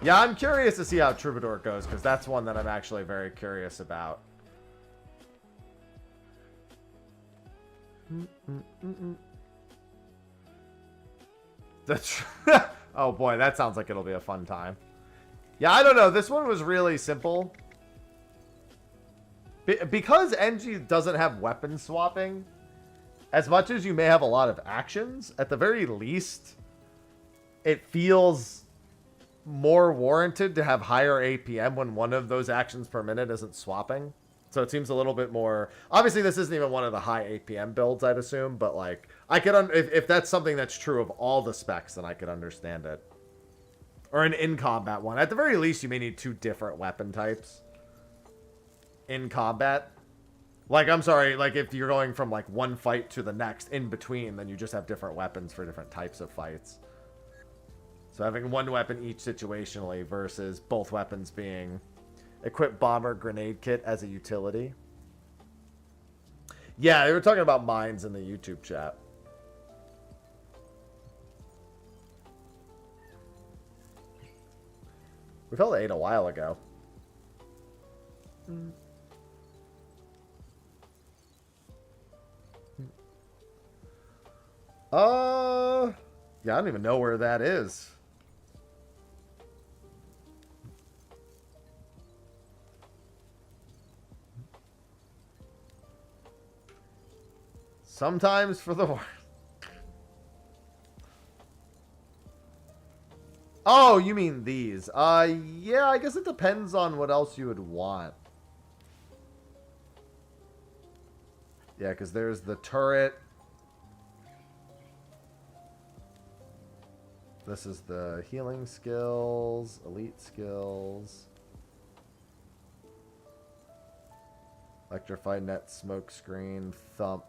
Yeah, I'm curious to see how Troubadour goes, because that's one that I'm actually very curious about. That's oh boy, that sounds like it'll be a fun time. Yeah, I don't know. This one was really simple. Because NG doesn't have weapon swapping, as much as you may have a lot of actions, at the very least, it feels more warranted to have higher APM when one of those actions per minute isn't swapping. So it seems a little bit more... Obviously, this isn't even one of the high APM builds, I'd assume. But, like, I could... if that's something that's true of all the specs, then I could understand it. Or an in-combat one. At the very least, you may need 2 different weapon types in combat. Like, I'm sorry, like, if you're going from, like, one fight to the next in between, then you just have different weapons for different types of fights. So having one weapon each situationally versus both weapons being... Equip bomber grenade kit as a utility. Yeah, they were talking about mines in the YouTube chat. We felt 8 a while ago. Yeah, I don't even know where that is. Sometimes for the... Oh, you mean these. Yeah, I guess it depends on what else you would want. Yeah, because there's the turret. This is the healing skills, elite skills. Electrify net, smoke screen, thump.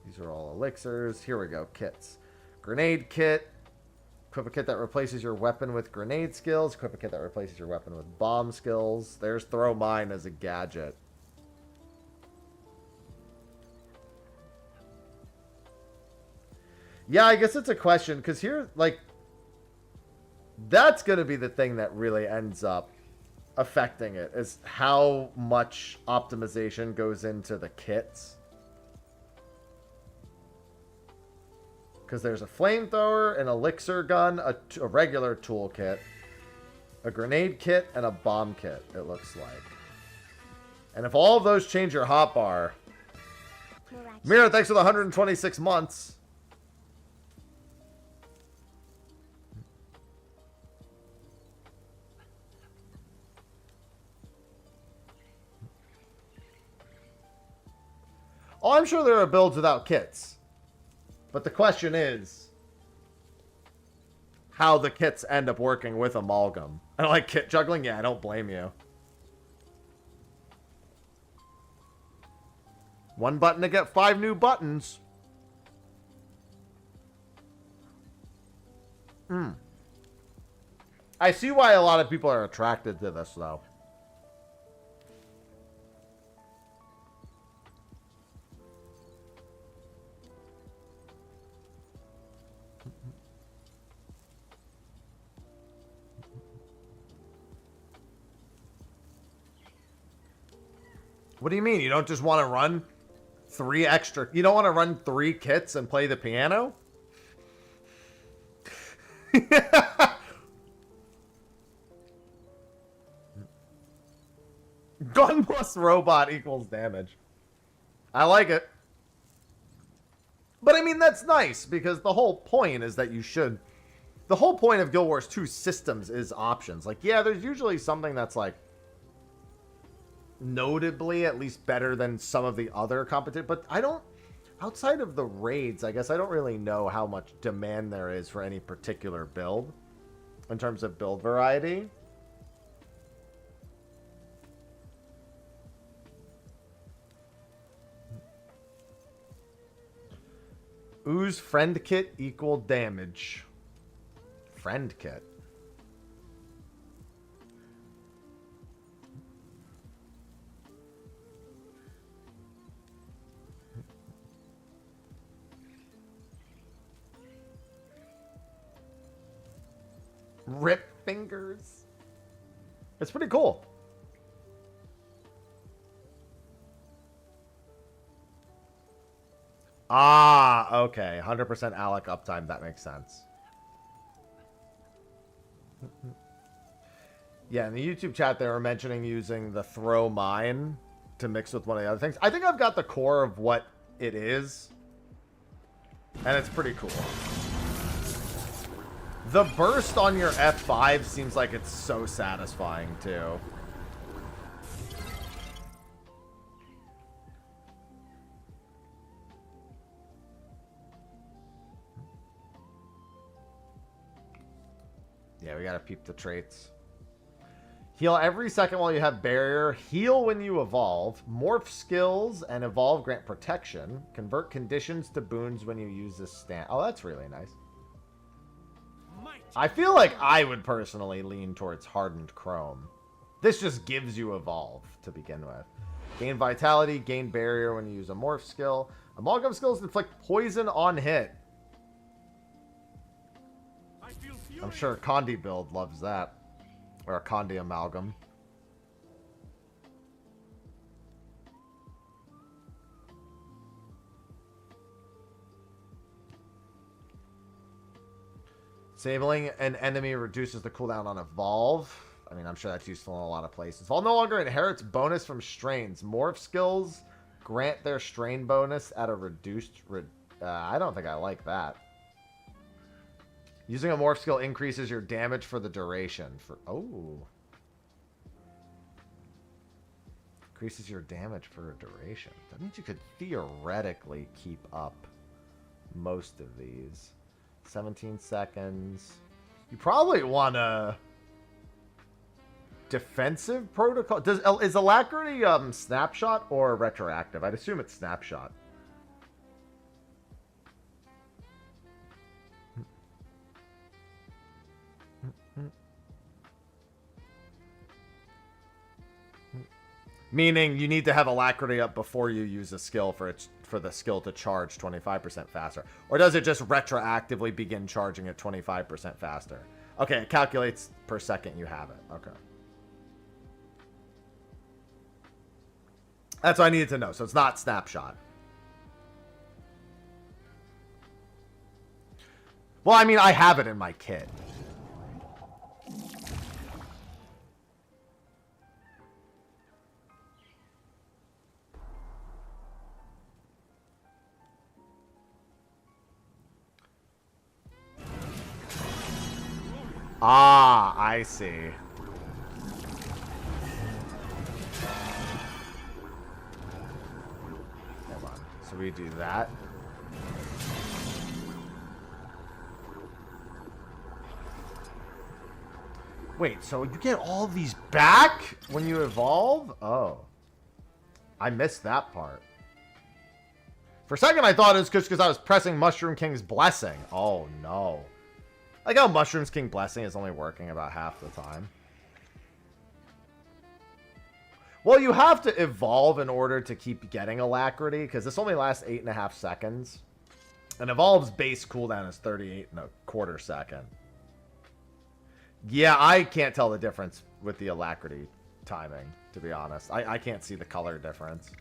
These are all elixirs. Here we go, kits. Grenade kit. Equip a kit that replaces your weapon with grenade skills. Equip a kit that replaces your weapon with bomb skills. There's throw mine as a gadget. Yeah, I guess it's a question, because here, like, that's going to be the thing that really ends up affecting it, is how much optimization goes into the kits. Because there's a flamethrower, an elixir gun, a regular toolkit, a grenade kit, and a bomb kit, it looks like. And if all of those change your hotbar... Mira, thanks for the 126 months. Oh, I'm sure there are builds without kits. But the question is how the kits end up working with Amalgam. I don't like kit juggling. Yeah, I don't blame you. One button to get 5 new buttons. I see why a lot of people are attracted to this, though. What do you mean? You don't just want to run 3 extra... You don't want to run 3 kits and play the piano? Gun plus robot equals damage. I like it. But I mean, that's nice, because the whole point is that you should... The whole point of Guild Wars 2 systems is options. Like, yeah, there's usually something that's like... notably at least better than some of the other competition, but I don't, outside of the raids, I guess I don't really know how much demand there is for any particular build in terms of build variety. Ooze friend kit equal damage. Friend kit. Rip fingers. It's pretty cool. Ah, okay. 100% Alec uptime. That makes sense. Yeah, in the YouTube chat, they were mentioning using the throw mine to mix with one of the other things. I think I've got the core of what it is. And it's pretty cool. The burst on your F5 seems like it's so satisfying, too. Yeah, we gotta peep the traits. Heal every second while you have barrier. Heal when you evolve. Morph skills and evolve grant protection. Convert conditions to boons when you use this stand. Oh, that's really nice. I feel like I would personally lean towards hardened chrome. This just gives you evolve to begin with. Gain vitality, gain barrier when you use a morph skill. Amalgam skills inflict poison on hit. I'm sure Condi build loves that. Or a Condi amalgam. Disabling an enemy reduces the cooldown on evolve. I mean, I'm sure that's useful in a lot of places. Evolve no longer inherits bonus from strains. Morph skills grant their strain bonus at a reduced... I don't think I like that. Using a morph skill increases your damage for the duration. Oh. Increases your damage for a duration. That means you could theoretically keep up most of these. 17 seconds. You probably want a defensive protocol. Is Alacrity snapshot or retroactive? I'd assume it's snapshot. Meaning you need to have Alacrity up before you use a skill for the skill to charge 25% faster. Or does it just retroactively begin charging at 25% faster? Okay, it calculates per second you have it. Okay. That's what I needed to know. So it's not snapshot. Well, I mean, I have it in my kit. Ah, I see. Hold on. So we do that. Wait, so you get all of these back when you evolve? Oh. I missed that part. For a second, I thought it was just because I was pressing Mushroom King's Blessing. Oh, no. Like how Mushroom's King Blessing is only working about half the time. Well, you have to evolve in order to keep getting Alacrity, because this only lasts 8.5 seconds. And Evolve's base cooldown is 38.25 seconds. Yeah, I can't tell the difference with the Alacrity timing, to be honest. I can't see the color difference.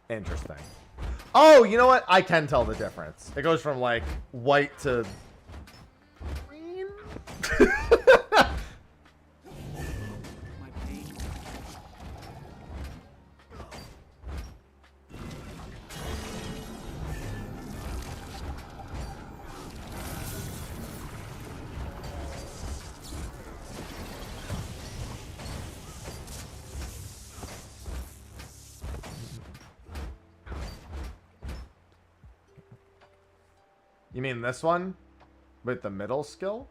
Interesting. Oh, you know what? I can tell the difference. It goes from, like, white to green. You mean this one? With the middle skill?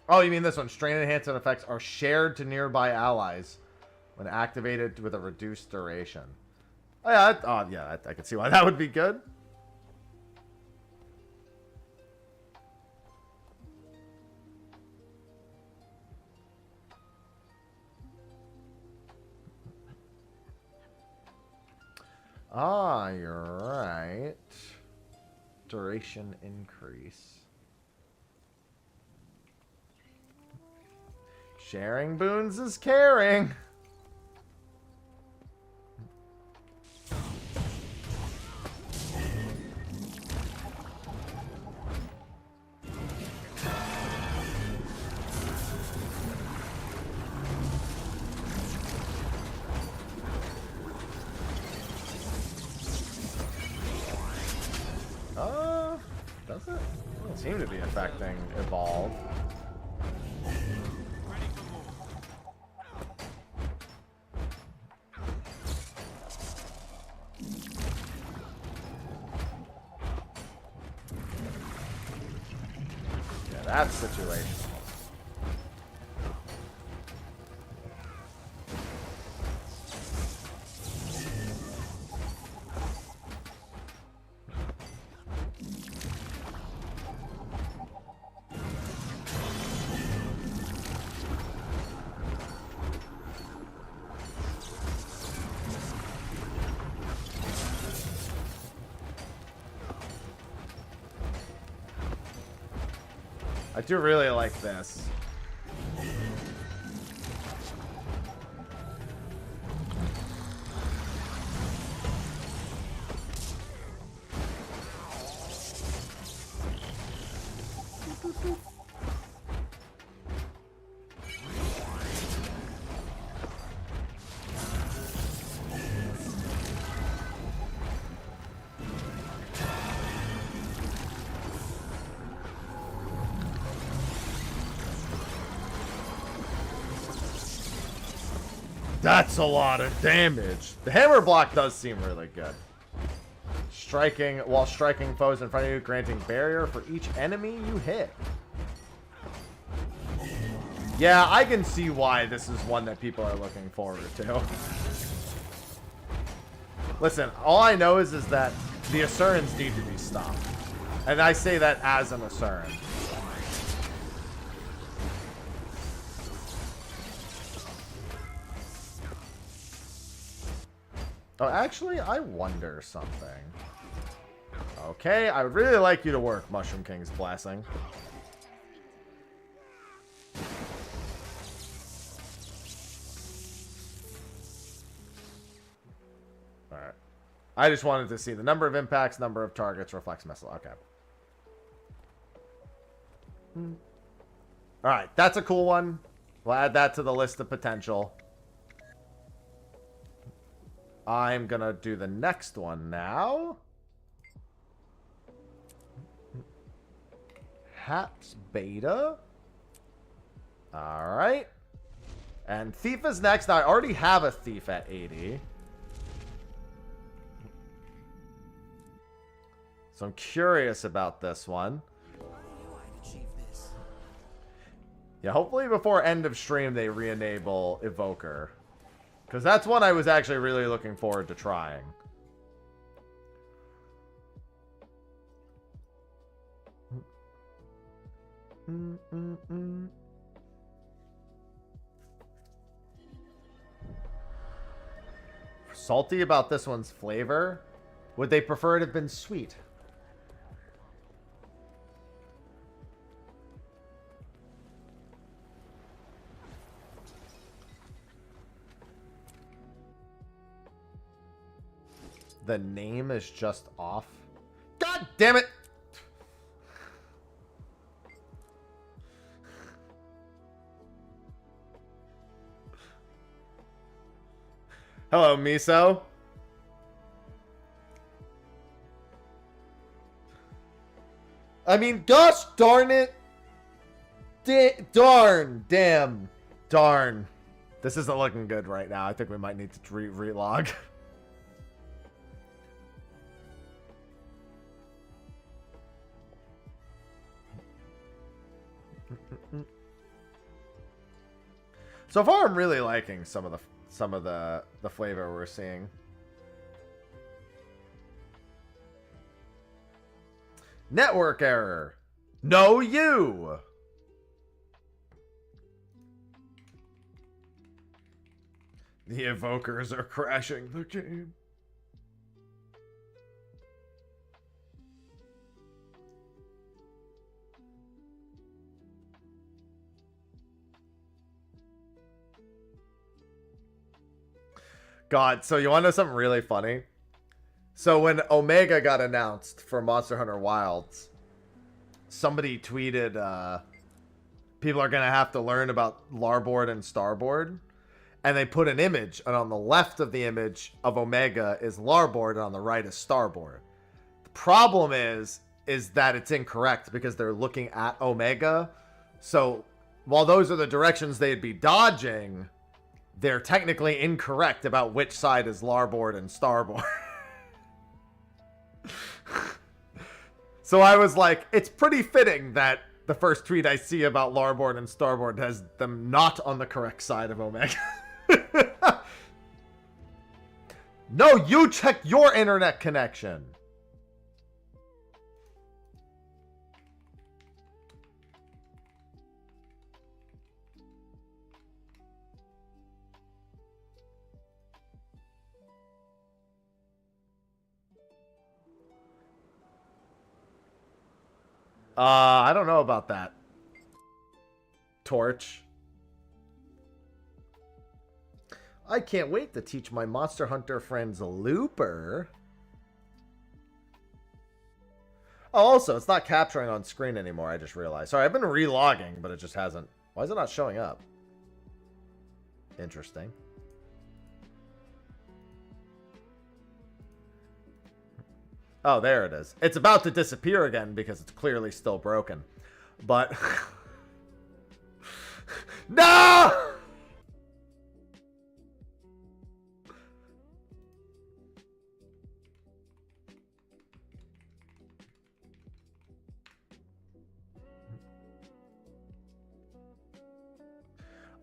Oh, you mean this one. Strain enhancement effects are shared to nearby allies when activated with a reduced duration. Oh, yeah, I can see why that would be good. Ah, you're right. Duration increase. Sharing boons is caring. Does it? Doesn't seem to be affecting Evolve. Yeah, that's situation. I do really like this. That's a lot of damage. The hammer block does seem really good. Striking while striking foes in front of you, granting barrier for each enemy you hit. Yeah, I can see why this is one that people are looking forward to. Listen, all I know is that the Asurans need to be stopped. And I say that as an Asuran. Oh, actually, I wonder something. Okay, I would really like you to work, Mushroom King's Blessing. Alright. I just wanted to see the number of impacts, number of targets, reflects missile. Okay. Alright, that's a cool one. We'll add that to the list of potential. I'm gonna do the next one now. Haps Beta. Alright. And Thief is next. Now, I already have a Thief at 80. So I'm curious about this one. Yeah, hopefully before end of stream they re-enable Evoker. Because that's one I was actually really looking forward to trying. Salty about this one's flavor. Would they prefer it have been sweet? The name is just off. God damn it! Hello, Miso. I mean, gosh darn it. Darn. Damn. Darn. This isn't looking good right now. I think we might need to relog. So far, I'm really liking some of the flavor we're seeing. Network error. No, you. The evokers are crashing the game. God, so you want to know something really funny? So when Omega got announced for Monster Hunter Wilds, somebody tweeted, people are going to have to learn about Larboard and Starboard. And they put an image, and on the left of the image of Omega is Larboard, and on the right is Starboard. The problem is that it's incorrect because they're looking at Omega. So while those are the directions they'd be dodging, they're technically incorrect about which side is Larboard and Starboard. So I was like, it's pretty fitting that the first tweet I see about Larboard and Starboard has them not on the correct side of Omega. No, you check your internet connection. I don't know about that. Torch. I can't wait to teach my Monster Hunter friends Looper. Oh, also, it's not capturing on screen anymore, I just realized. Sorry, I've been re-logging, but it just hasn't. Why is it not showing up? Interesting. Oh, there it is. It's about to disappear again because it's clearly still broken. But... No!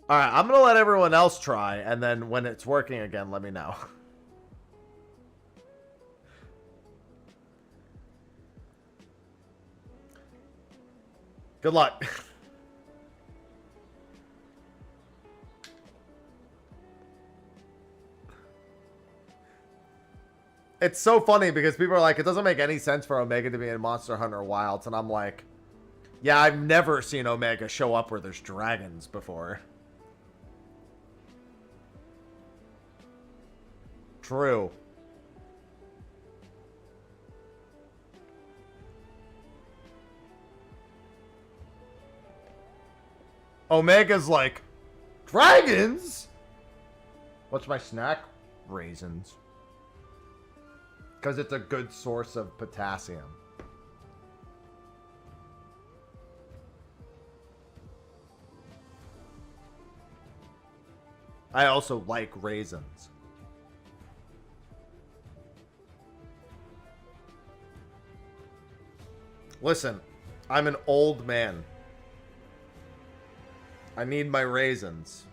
Alright, I'm going to let everyone else try, and then when it's working again, let me know. Good luck. It's so funny because people are like, it doesn't make any sense for Omega to be in Monster Hunter Wilds, and I'm like, yeah, I've never seen Omega show up where there's dragons before. True. Omega's like, dragons? What's my snack? Raisins. Because it's a good source of potassium. I also like raisins. Listen, I'm an old man. I need my raisins.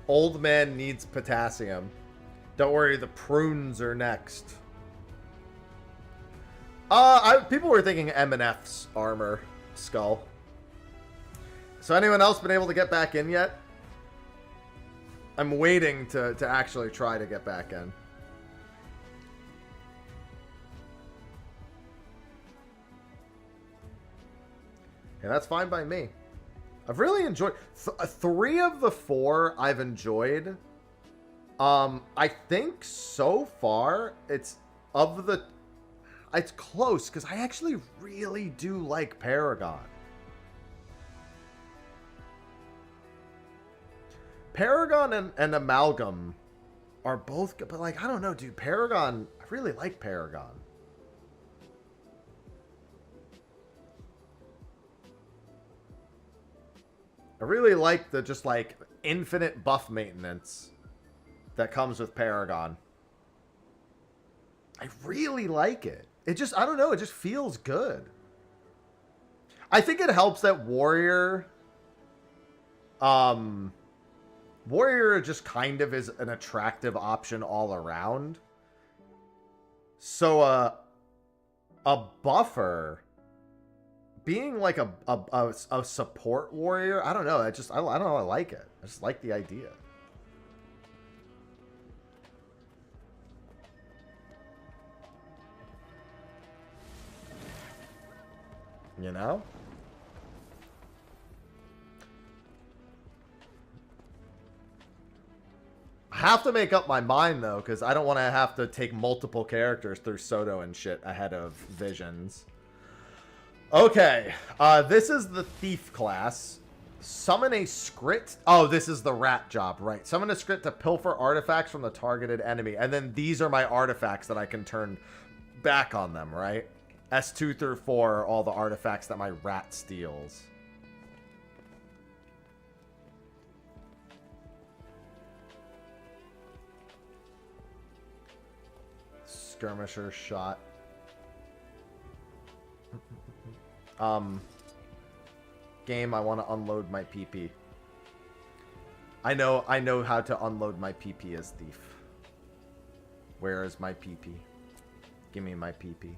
Old man needs potassium. Don't worry, the prunes are next. People were thinking M&F's armor skull. So anyone else been able to get back in yet? I'm waiting to actually try to get back in. Yeah, that's fine by me. I've really enjoyed... 3 of the 4 I've enjoyed. I think so far, it's close, because I actually really do like Paragon. Paragon and Amalgam are both good, but like, I don't know, dude, Paragon, I really like Paragon. I really like the just like infinite buff maintenance that comes with Paragon. I really like it. It just, I don't know, it just feels good. I think it helps that Warrior just kind of is an attractive option all around. So a buffer being like a support warrior, I don't know. I don't know. I like it. I just like the idea. You know? I have to make up my mind though, because I don't want to have to take multiple characters through Soto and shit ahead of Visions. Okay, this is the Thief class. Summon a script. Oh, this is the rat job, right. Summon a script to pilfer artifacts from the targeted enemy. And then these are my artifacts that I can turn back on them, right? S2 through 4 are all the artifacts that my rat steals. Skirmisher shot. Game, I want to unload my PP. I know how to unload my PP as Thief. Where is my PP? Give me my PP.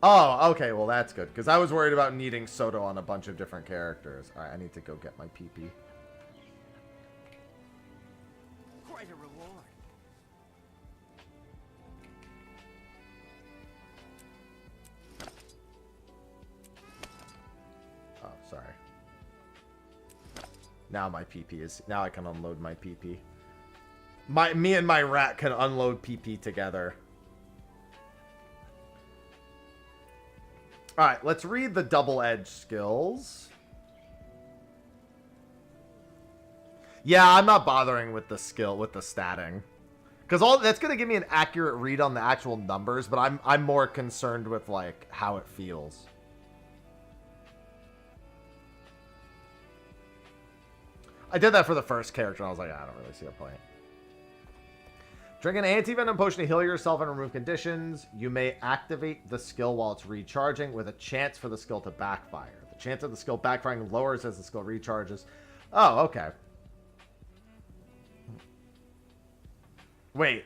Oh, okay, well that's good, because I was worried about needing Soto on a bunch of different characters. Alright, I need to go get my PP. Quite a reward. Oh, sorry. Now my PP is... Now I can unload my PP. Me and my rat can unload PP together. Alright, let's read the double-edged skills. Yeah, I'm not bothering with the skill, with the statting. Because all that's going to give me an accurate read on the actual numbers, but I'm more concerned with, like, how it feels. I did that for the first character, and I was like, I don't really see a point. Drink an anti-venom potion to heal yourself and remove conditions. You may activate the skill while it's recharging with a chance for the skill to backfire. The chance of the skill backfiring lowers as the skill recharges. Oh, okay. Wait.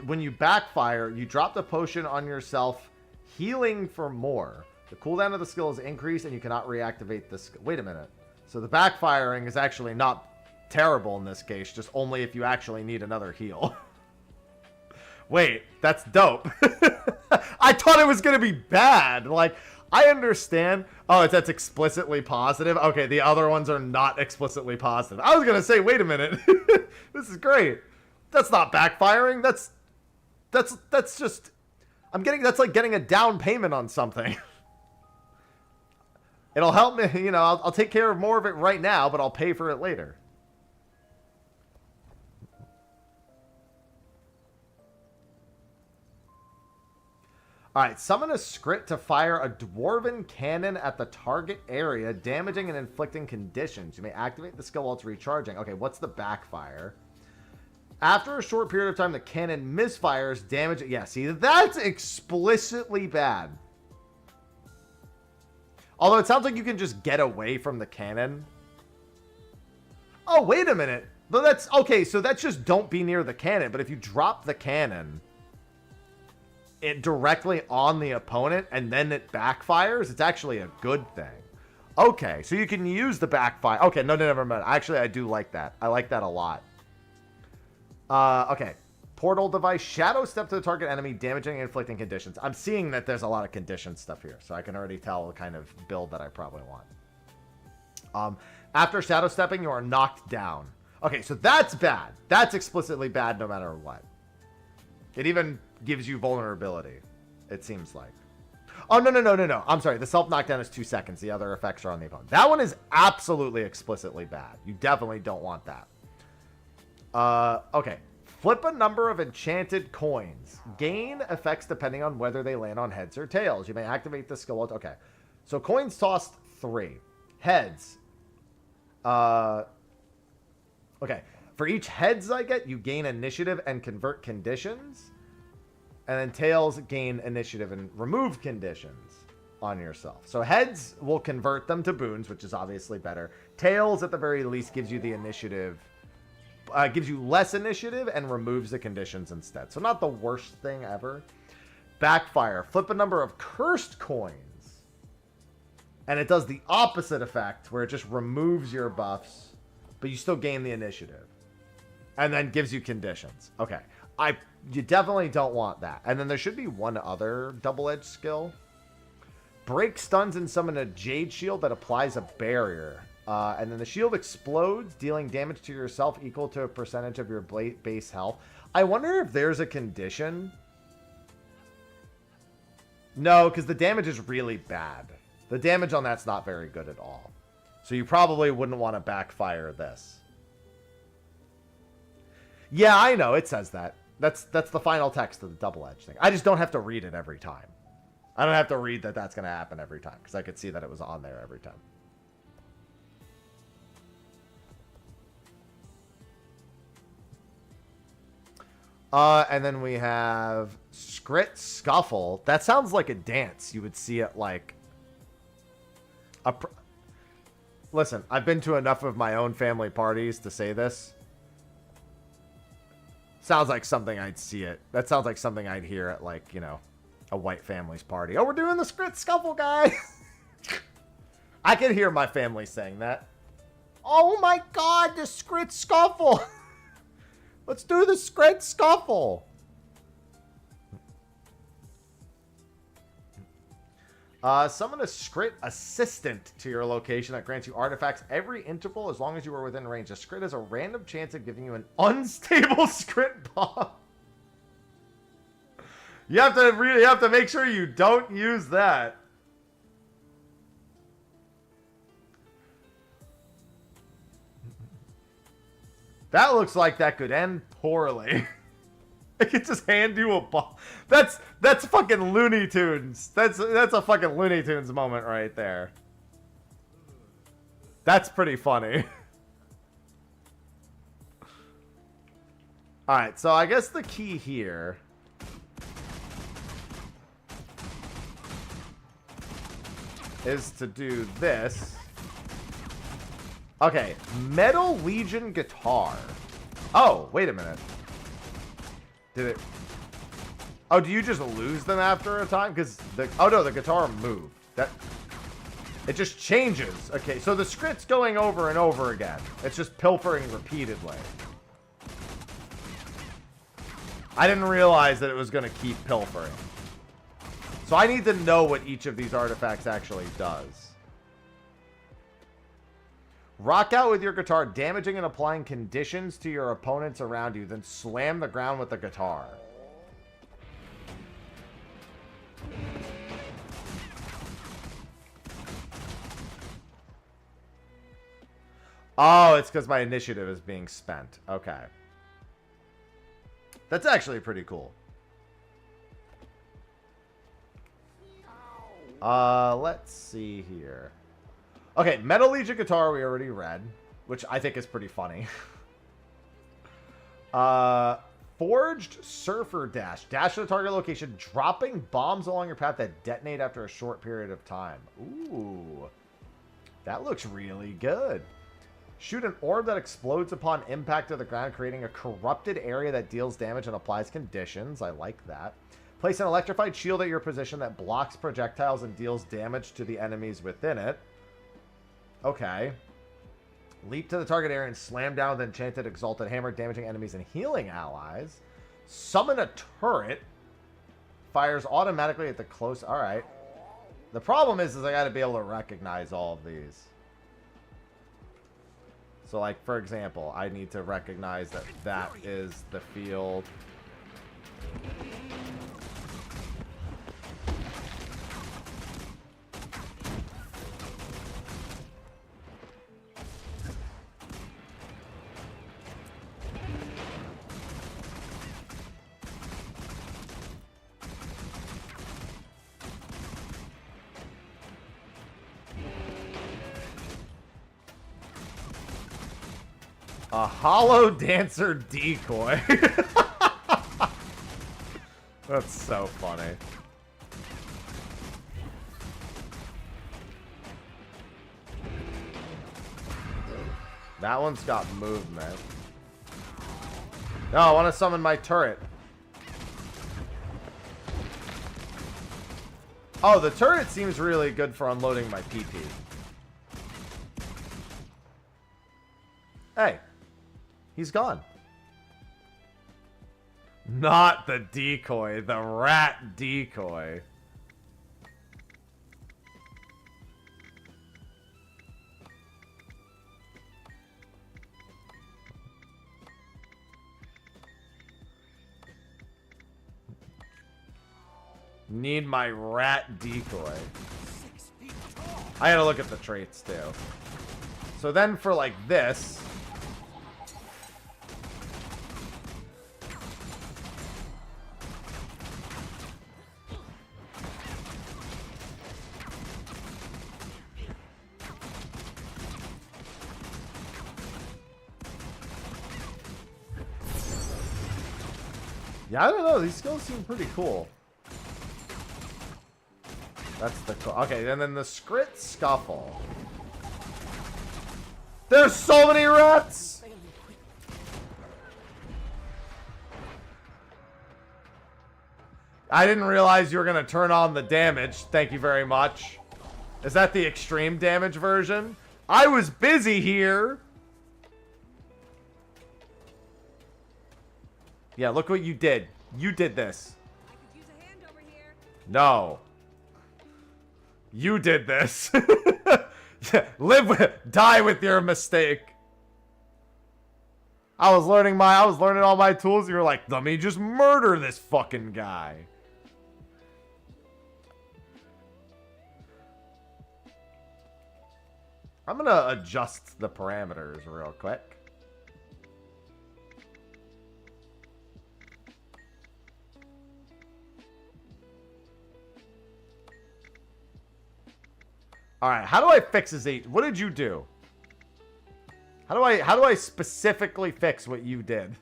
When you backfire, you drop the potion on yourself, healing for more. The cooldown of the skill is increased and you cannot reactivate the skill. Wait a minute. So the backfiring is actually not terrible in this case, just only if you actually need another heal. Wait, that's dope. I thought it was gonna be bad. Like, I understand. Oh, that's explicitly positive. Okay, the other ones are not explicitly positive. I was gonna say, wait a minute. This is great. That's not backfiring. That's just that's like getting a down payment on something. It'll help me, you know, I'll take care of more of it right now, but I'll pay for it later. Alright, summon a script to fire a dwarven cannon at the target area, damaging and inflicting conditions. You may activate the skill while it's recharging. Okay, what's the backfire? After a short period of time, the cannon misfires, damage... Yeah, see, that's explicitly bad. Although it sounds like you can just get away from the cannon. Oh, wait a minute. But that's... Okay, so that's just don't be near the cannon. But if you drop the cannon... it directly on the opponent and then it backfires, it's actually a good thing. Okay, so you can use the backfire. Okay, no, never mind. Actually, I do like that. I like that a lot. Okay. Portal device, shadow step to the target enemy, damaging and inflicting conditions. I'm seeing that there's a lot of condition stuff here, so I can already tell the kind of build that I probably want. After shadow stepping, you are knocked down. Okay, so that's bad. That's explicitly bad no matter what. It even gives you vulnerability, it seems like. Oh, no. I'm sorry. The self-knockdown is 2 seconds. The other effects are on the opponent. That one is absolutely explicitly bad. You definitely don't want that. Okay. Flip a number of enchanted coins. Gain effects depending on whether they land on heads or tails. You may activate the skill. Okay. So coins tossed 3. Heads. Okay. For each heads I get, you gain initiative and convert conditions. And then tails gain initiative and remove conditions on yourself. So heads will convert them to boons, which is obviously better. Tails, at the very least, gives you the initiative, gives you less initiative and removes the conditions instead. So not the worst thing ever. Backfire. Flip a number of cursed coins. And it does the opposite effect, where it just removes your buffs, but you still gain the initiative. And then gives you conditions. Okay. You definitely don't want that. And then there should be one other double-edged skill. Break stuns and summon a Jade Shield that applies a barrier. And then the shield explodes, dealing damage to yourself equal to a percentage of your base health. I wonder if there's a condition. No, because the damage is really bad. The damage on that's not very good at all. So you probably wouldn't want to backfire this. Yeah, I know. It says that. That's the final text of the double-edged thing. I just don't have to read it every time. I don't have to read that that's going to happen every time, because I could see that it was on there every time. And then we have Scrit Scuffle. That sounds like a dance. You would see it like a... Listen, I've been to enough of my own family parties to say this. Sounds like something I'd see it. That sounds like something I'd hear at, like, you know, a white family's party. Oh, we're doing the Scrit Scuffle, guys. I can hear my family saying that. Oh my god, the Scrit Scuffle. Let's do the Scrit Scuffle. Summon a Scrit Assistant to your location that grants you artifacts every interval as long as you are within range. A Scrit has a random chance of giving you an unstable Scrit bomb. You have to make sure you don't use that. That looks like that could end poorly. I could just hand you a ball. That's fucking Looney Tunes. That's a fucking Looney Tunes moment right there. That's pretty funny. Alright, so I guess the key here is to do this. Okay, Metal Legion Guitar. Oh, wait a minute. Did it... Oh, do you just lose them after a time? Because the... Oh, no, the guitar moved. That... It just changes. Okay, so the script's going over and over again. It's just pilfering repeatedly. I didn't realize that it was going to keep pilfering. So I need to know what each of these artifacts actually does. Rock out with your guitar, damaging and applying conditions to your opponents around you, then slam the ground with the guitar. Oh, it's because my initiative is being spent. Okay. That's actually pretty cool. Let's see here. Okay, Metal Legion Guitar we already read, which I think is pretty funny. Forged Surfer Dash. Dash to the target location, dropping bombs along your path that detonate after a short period of time. Ooh. That looks really good. Shoot an orb that explodes upon impact of the ground, creating a corrupted area that deals damage and applies conditions. I like that. Place an electrified shield at your position that blocks projectiles and deals damage to the enemies within it. Okay. Leap to the target area and slam down with enchanted exalted hammer, damaging enemies and healing allies. Summon a turret. Fires automatically at the close... Alright. The problem is I gotta be able to recognize all of these. So, like, for example, I need to recognize that that is the field. A hollow dancer decoy. That's so funny. That one's got movement. No, I want to summon my turret. Oh, the turret seems really good for unloading my PP. Hey. He's gone. Not the decoy. The rat decoy. Need my rat decoy. I gotta look at the traits too. So then for like this. Yeah, I don't know. These skills seem pretty cool. That's the cool. Okay, and then the Scrit Scuffle. There's so many rats! I didn't realize you were going to turn on the damage. Thank you very much. Is that the extreme damage version? I was busy here. Yeah, look what you did. You did this. I could use a hand over here. No. You did this. Live with, die with your mistake. I was learning all my tools. You were like, let me just murder this fucking guy. I'm gonna adjust the parameters real quick. All right, how do I fix his eight? What did you do? How do I specifically fix what you did?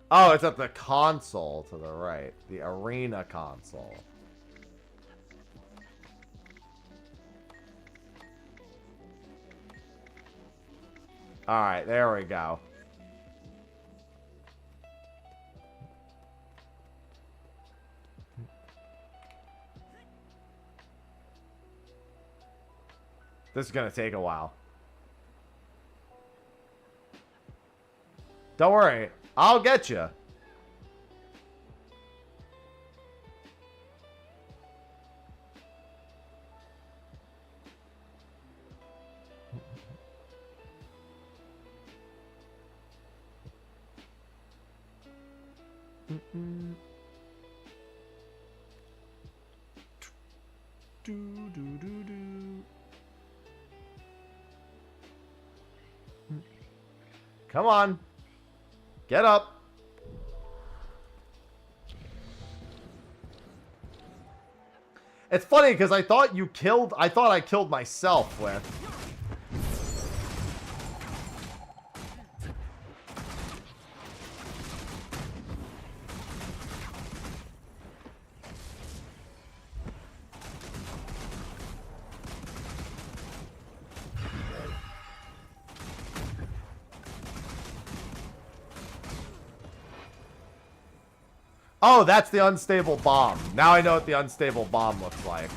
Oh, it's at the console to the right, the arena console. Alright, there we go. This is gonna take a while. Don't worry, I'll get you. Come on. Get up. It's funny because I thought I killed myself with. Oh, that's the unstable bomb. Now I know what the unstable bomb looks like.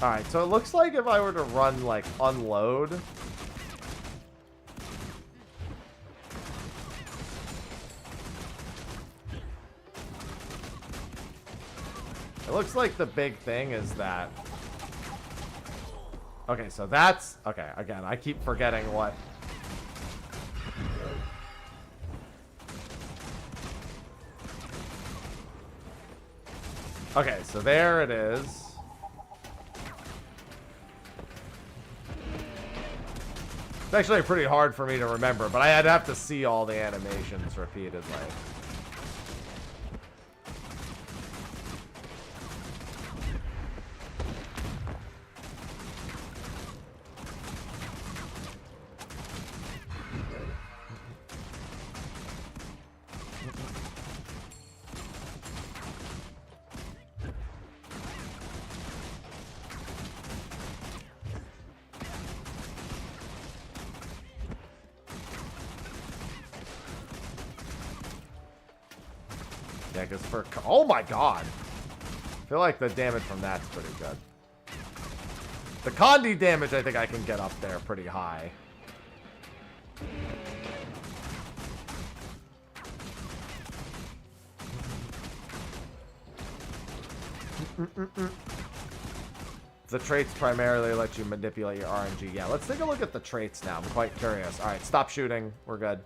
Alright, so it looks like if I were to run, like, unload. It looks like the big thing is that... Okay, so that's... Okay, again, I keep forgetting what... Okay, so there it is. It's actually pretty hard for me to remember, but I'd have to see all the animations repeatedly. Yeah, because for... Oh my god! I feel like the damage from that's pretty good. The Condi damage, I think I can get up there pretty high. The traits primarily let you manipulate your RNG. Yeah, let's take a look at the traits now. I'm quite curious. Alright, stop shooting. We're good.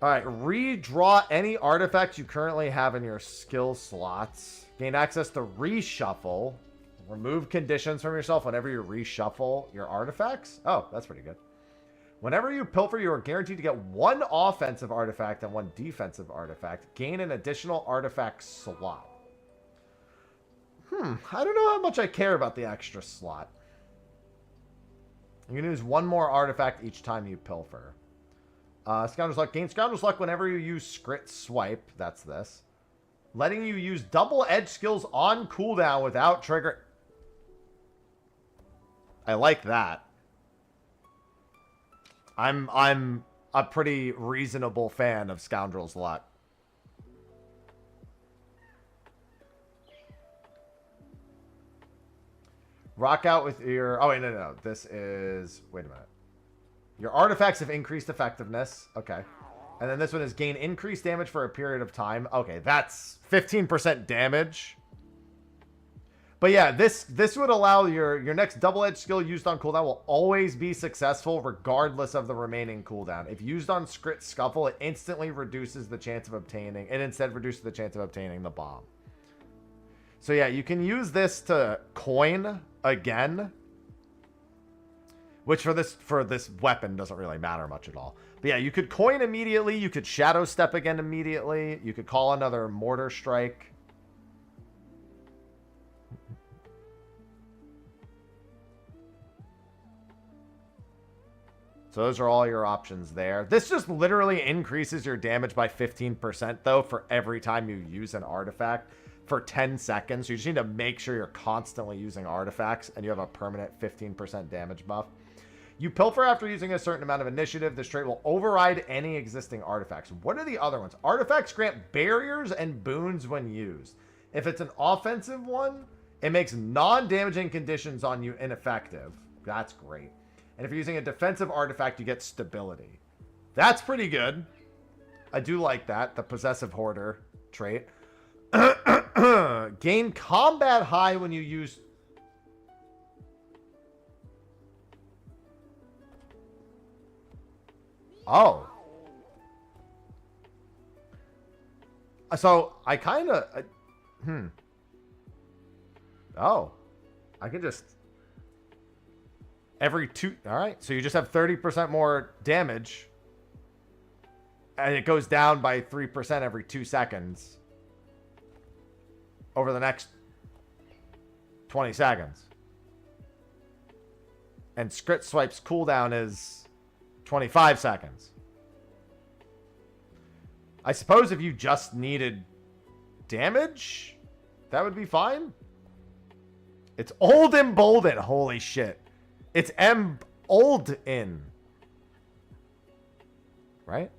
Alright, redraw any artifacts you currently have in your skill slots. Gain access to reshuffle. Remove conditions from yourself whenever you reshuffle your artifacts. Oh, that's pretty good. Whenever you pilfer, you are guaranteed to get one offensive artifact and one defensive artifact. Gain an additional artifact slot. I don't know how much I care about the extra slot. You can use one more artifact each time you pilfer. Scoundrel's Luck. Gain Scoundrel's Luck whenever you use Scrit Swipe. That's this. Letting you use double-edged skills on cooldown without trigger... I like that. I'm a pretty reasonable fan of Scoundrel's Luck. Rock out with your... Oh, wait, no. This is... Wait a minute. Your artifacts have increased effectiveness. Okay. And then this one is gain increased damage for a period of time. Okay, that's 15% damage. But yeah, this would allow your next double-edged skill used on cooldown will always be successful regardless of the remaining cooldown. If used on Scrit Scuffle, it instantly reduces the chance of obtaining... It instead reduces the chance of obtaining the bomb. So yeah, you can use this to coin again. Which for this weapon doesn't really matter much at all. But yeah, you could coin immediately. You could Shadow Step again immediately. You could call another Mortar Strike. So those are all your options there. This just literally increases your damage by 15% though for every time you use an artifact for 10 seconds. So you just need to make sure you're constantly using artifacts and you have a permanent 15% damage buff. You pilfer after using a certain amount of initiative. This trait will override any existing artifacts. What are the other ones? Artifacts grant barriers and boons when used. If it's an offensive one, it makes non-damaging conditions on you ineffective. That's great. And if you're using a defensive artifact, you get stability. That's pretty good. I do like that. The Possessive Hoarder trait. Gain combat high when you use... Oh. So, I kind of... Oh. I can just... Every two... Alright, so you just have 30% more damage. And it goes down by 3% every 2 seconds. Over the next 20 seconds. And Scrit Swipe's cooldown is 25 seconds. I suppose if you just needed damage, that would be fine. It's old emboldened. Holy shit. It's old in. Right?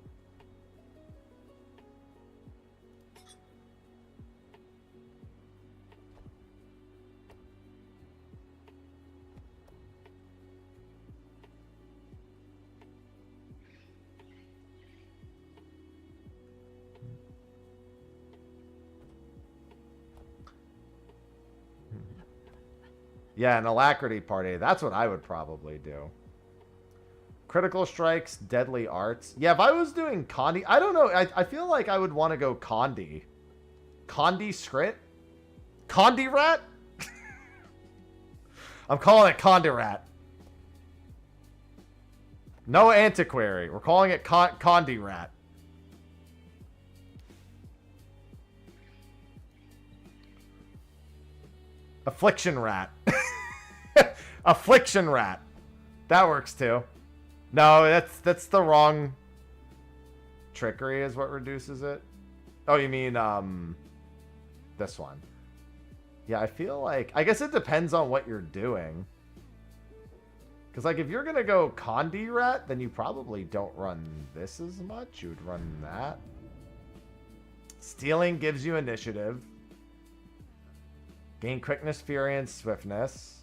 Yeah, an alacrity party. That's what I would probably do. Critical strikes, deadly arts. Yeah, if I was doing Condi, I don't know. I feel like I would want to go Condi. Condi Scrit? Condi Rat? I'm calling it Condi Rat. No Antiquary. We're calling it Condi Rat. Affliction Rat. Affliction Rat. That works too. No, that's the wrong. Trickery is what reduces it. Oh, you mean this one. Yeah, I feel like, I guess it depends on what you're doing. Because like if you're gonna go Condi Rat, then you probably don't run this as much. You would run that. Stealing gives you initiative. Gain quickness, fury, and swiftness.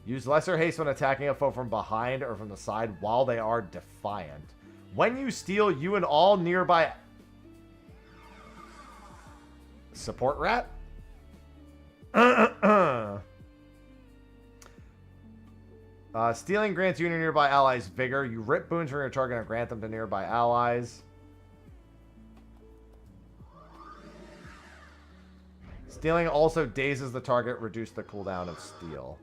Use lesser haste when attacking a foe from behind or from the side while they are defiant. When you steal, you and all nearby... Support rat? Stealing grants you and your nearby allies vigor. You rip boons from your target and grant them to nearby allies. Stealing also dazes the target, reduce the cooldown of steal.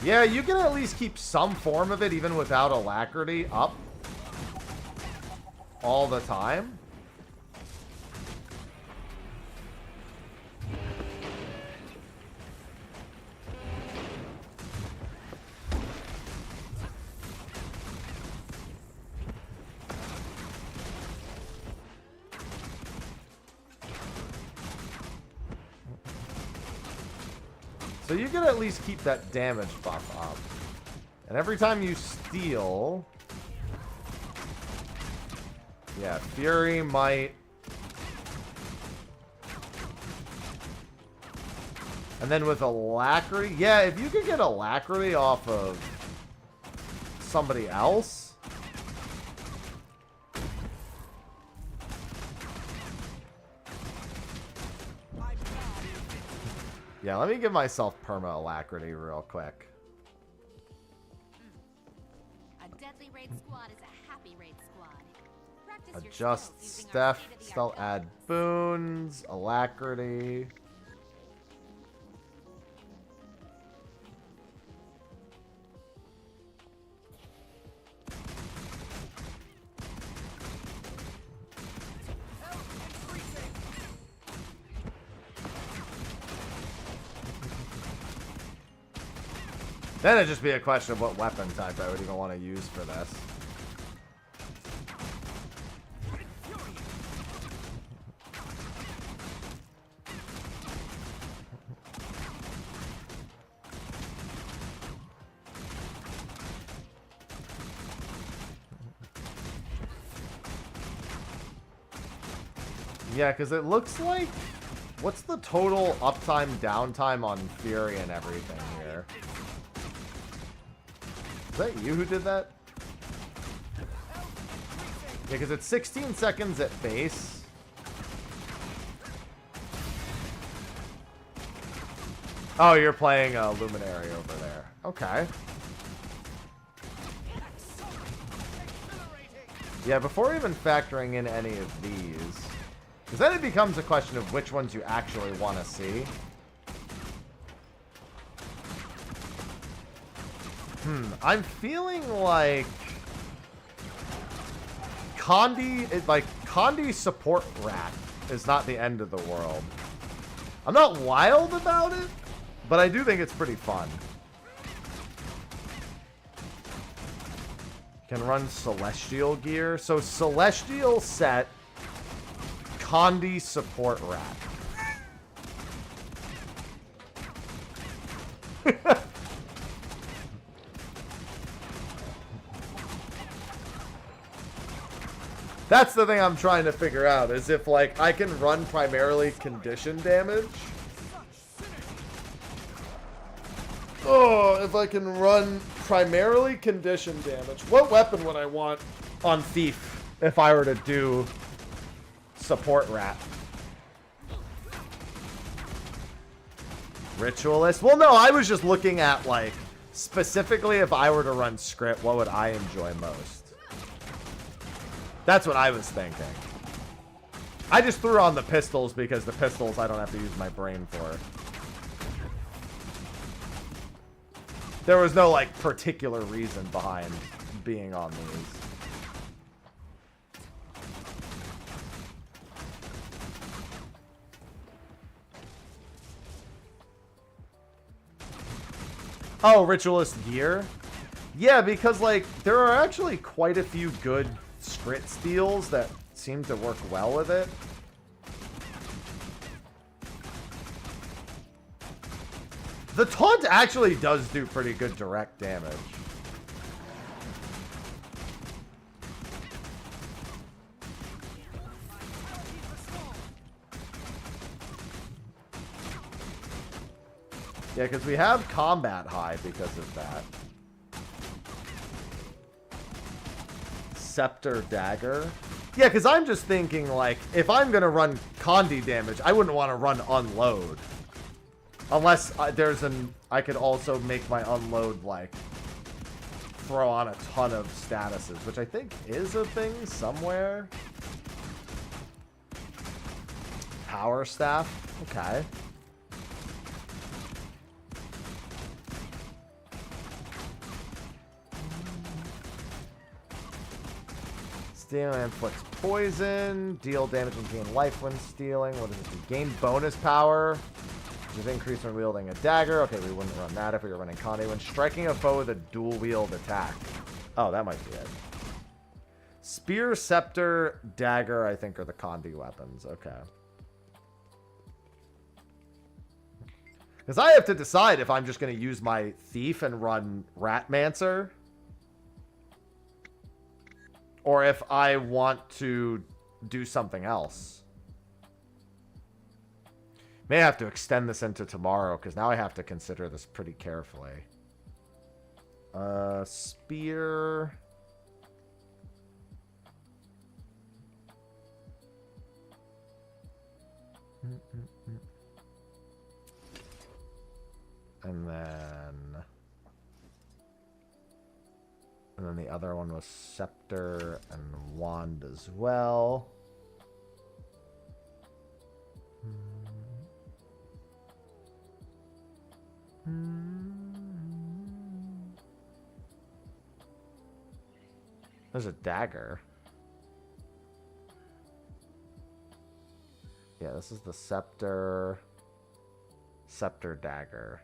Yeah, you can at least keep some form of it even without alacrity up all the time. So you can at least keep that damage buff up. And every time you steal... Yeah, Fury, Might... And then with Alacrity... Yeah, if you could get Alacrity off of somebody else... Yeah, let me give myself perma alacrity real quick. A deadly raid squad is a happy raid squad. Practice your Adjust skills using our Steph, state-of-the-art still build. add boons, alacrity. Then it'd just be a question of what weapon type I would even want to use for this. Yeah, because it looks like... What's the total uptime, downtime on Fury and everything here? Is that you who did that? Yeah, because it's 16 seconds at base. Oh, you're playing a Luminary over there. Okay. Yeah, before even factoring in any of these... Because then it becomes a question of which ones you actually want to see. I'm feeling like Condi support rat is not the end of the world. I'm not wild about it, but I do think it's pretty fun. Can run Celestial gear. So Celestial set, Condi support rat. That's the thing I'm trying to figure out, is if, like, I can run primarily condition damage. Oh, if I can run primarily condition damage. What weapon would I want on Thief if I were to do support rat? Ritualist? Well, no, I was just looking at, like, specifically if I were to run script, what would I enjoy most? That's what I was thinking. I just threw on the pistols because the pistols I don't have to use my brain for. There was no, like, particular reason behind being on these. Oh, Ritualist gear? Yeah, because, like, there are actually quite a few good Scrit steals that seem to work well with it. The taunt actually does do pretty good direct damage. Yeah, because we have combat high because of that. Scepter dagger. Yeah, because I'm just thinking, like, if I'm going to run Condi damage, I wouldn't want to run unload. Unless there's an... I could also make my unload, like, throw on a ton of statuses, which I think is a thing somewhere. Power staff. Okay. Steal and inflicts poison. Deal damage and gain life when stealing. What does it do? Gain bonus power. Which is increased when wielding a dagger. Okay, we wouldn't run that if we were running Condi. When striking a foe with a dual-wield attack. Oh, that might be it. Spear, scepter, dagger, I think, are the Condi weapons. Okay. Because I have to decide if I'm just going to use my Thief and run Ratmancer. Or if I want to do something else. May have to extend this into tomorrow, because now I have to consider this pretty carefully. Spear. And then the other one was Scepter and Wand as well. There's a dagger. Yeah, this is the Scepter. Scepter dagger.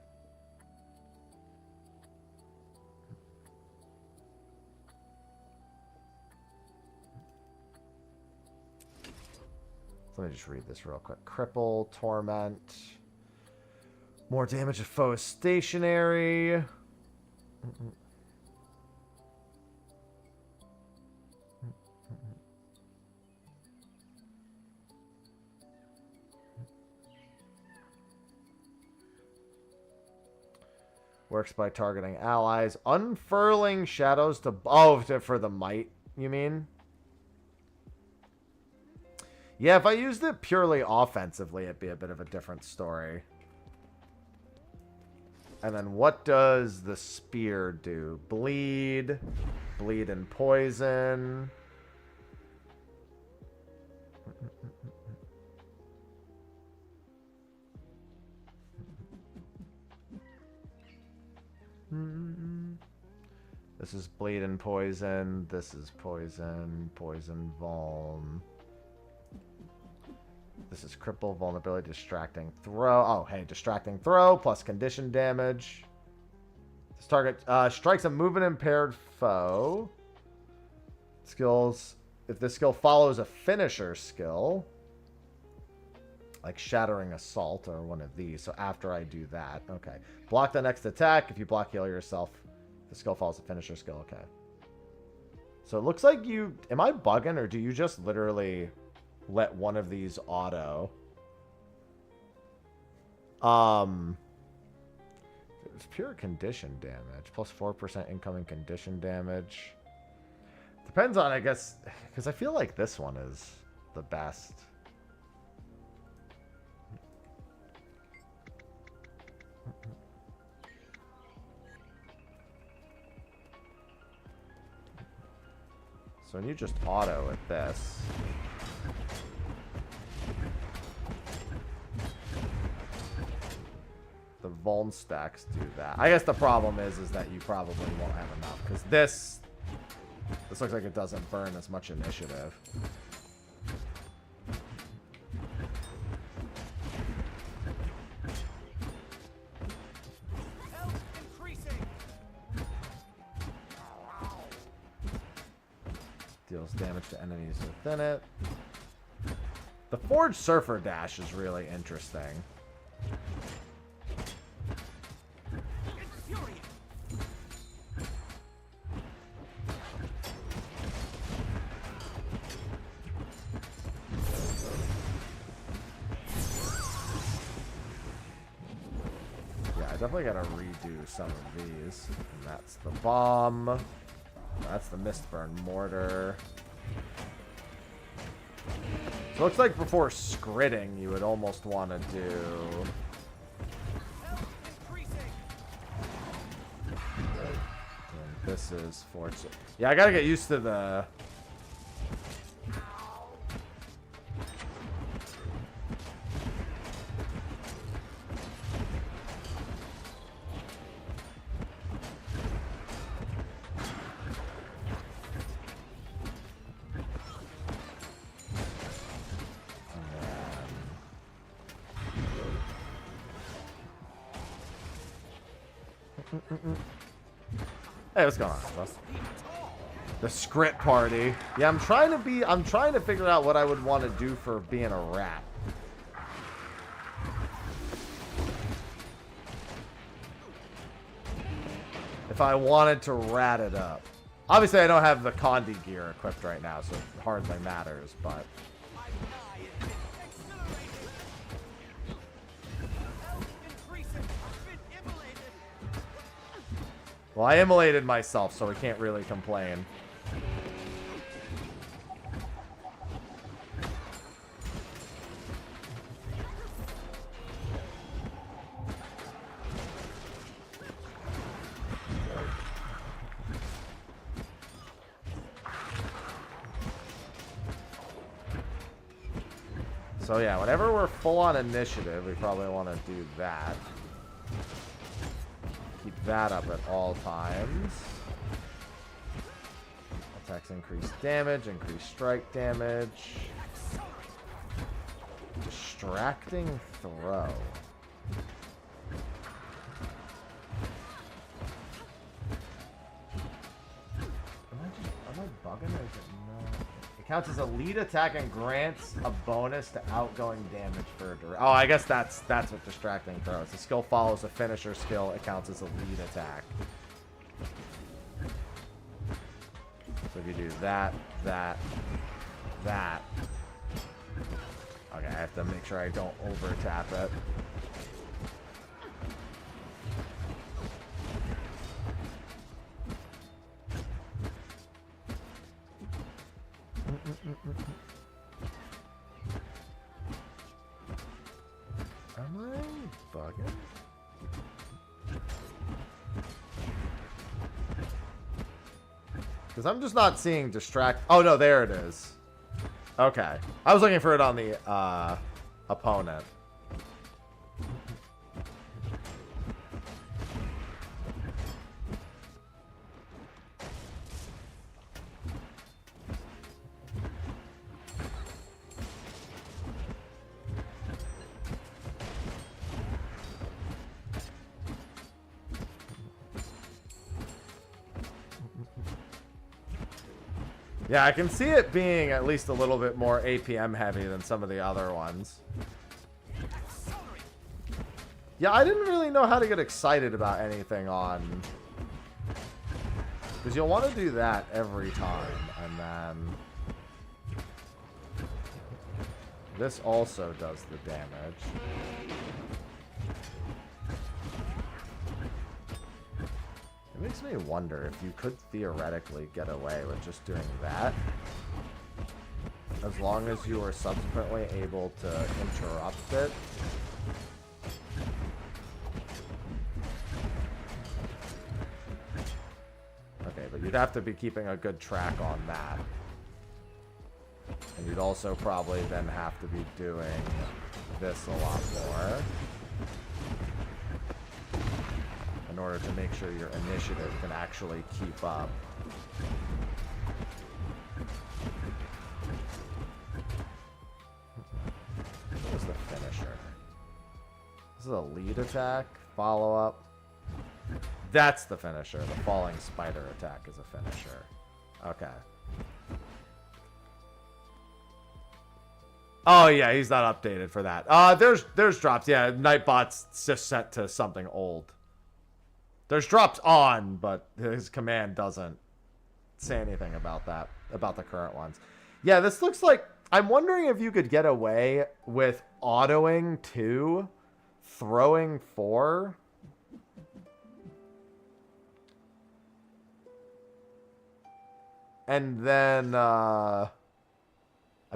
Let me just read this real quick. Cripple, Torment. More damage if foe is stationary. Works by targeting allies. Unfurling shadows to... Oh, for the might, you mean? Yeah, if I used it purely offensively, it'd be a bit of a different story. And then what does the spear do? Bleed. Bleed and poison. This is bleed and poison. This is poison. Poison vuln. This is cripple, vulnerability, distracting throw. Oh, hey, distracting throw plus condition damage. This target strikes a movement impaired foe. Skills. If this skill follows a finisher skill, like Shattering Assault or one of these. So after I do that, okay. Block the next attack. If you block, heal yourself. The skill follows a finisher skill. Okay. So it looks like you... Am I bugging, or do you just literally let one of these auto? It's pure condition damage. Plus 4% incoming condition damage. Depends on, I guess... Because I feel like this one is the best. So when you just auto at this, the vuln stacks do that. I guess the problem is that you probably won't have enough, because this looks like it doesn't burn as much initiative. Deals damage to enemies within it. The Forged Surfer dash is really interesting. Yeah, I definitely gotta redo some of these. And that's the bomb. That's the Mistburn Mortar. So it looks like before skritting, you would almost want to do... And this is Force. Yeah, I gotta get used to the... Hey, what's going on, boss? The Skrit party. Yeah, I'm trying to figure out what I would want to do for being a rat. If I wanted to rat it up. Obviously, I don't have the Condi gear equipped right now, so it hardly matters, but... Well, I immolated myself, so we can't really complain. So yeah, whenever we're full on initiative, we probably want to do that. Keep that up at all times. Attacks increase damage, increase strike damage. Distracting throw. Am I bugging or is it not? It counts as a lead attack and grants a bonus to outgoing damage for a duration. Oh, I guess that's what distracting throw is. The skill follows a finisher skill. It counts as a lead attack. So if you do that, that, that. Okay, I have to make sure I don't over tap it. Am I bugging? Because I'm just not seeing distract. Oh no, there it is. Okay, I was looking for it on the opponent. Yeah, I can see it being at least a little bit more APM heavy than some of the other ones. Yeah, I didn't really know how to get excited about anything on... Because you'll want to do that every time, and then... This also does the damage. It makes me wonder if you could theoretically get away with just doing that. As long as you are subsequently able to interrupt it. Okay, but you'd have to be keeping a good track on that. And you'd also probably then have to be doing this a lot more in order to make sure your initiative can actually keep up. What was the finisher? This is a lead attack, follow up. That's the finisher. The falling spider attack is a finisher. Okay. Oh yeah, he's not updated for that. There's drops. Yeah, Nightbot's just set to something old. There's drops on, but his command doesn't say anything about that, about the current ones. Yeah, this looks like... I'm wondering if you could get away with autoing 2, throwing 4. And then, I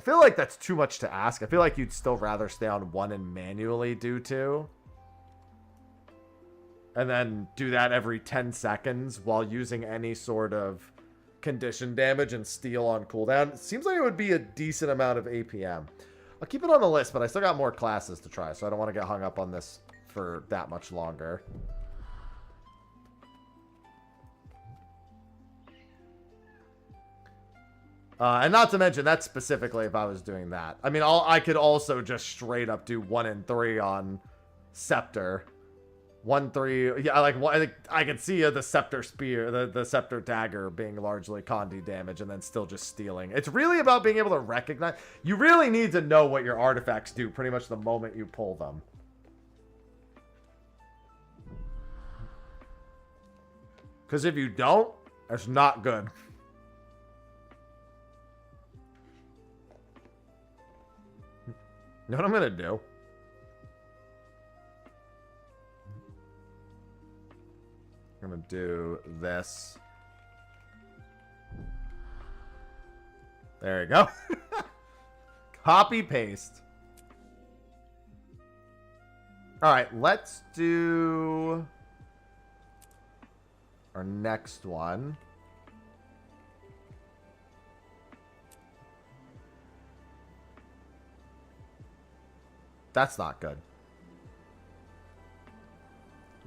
feel like that's too much to ask. I feel like you'd still rather stay on 1 and manually do 2. And then do that every 10 seconds while using any sort of condition damage and steal on cooldown. It seems like it would be a decent amount of APM. I'll keep it on the list, but I still got more classes to try, so I don't want to get hung up on this for that much longer. And not to mention, that's specifically if I was doing that. I mean, I could also just straight up do 1 and 3 on Scepter. 1, 3, yeah, like I could see the Scepter Spear, the Scepter Dagger being largely Condi damage and then still just stealing. It's really about being able to recognize. You really need to know what your artifacts do pretty much the moment you pull them. Because if you don't, that's not good. You know what I'm gonna do? I'm gonna do this. There you go. Copy paste. All right, let's do our next one. That's not good.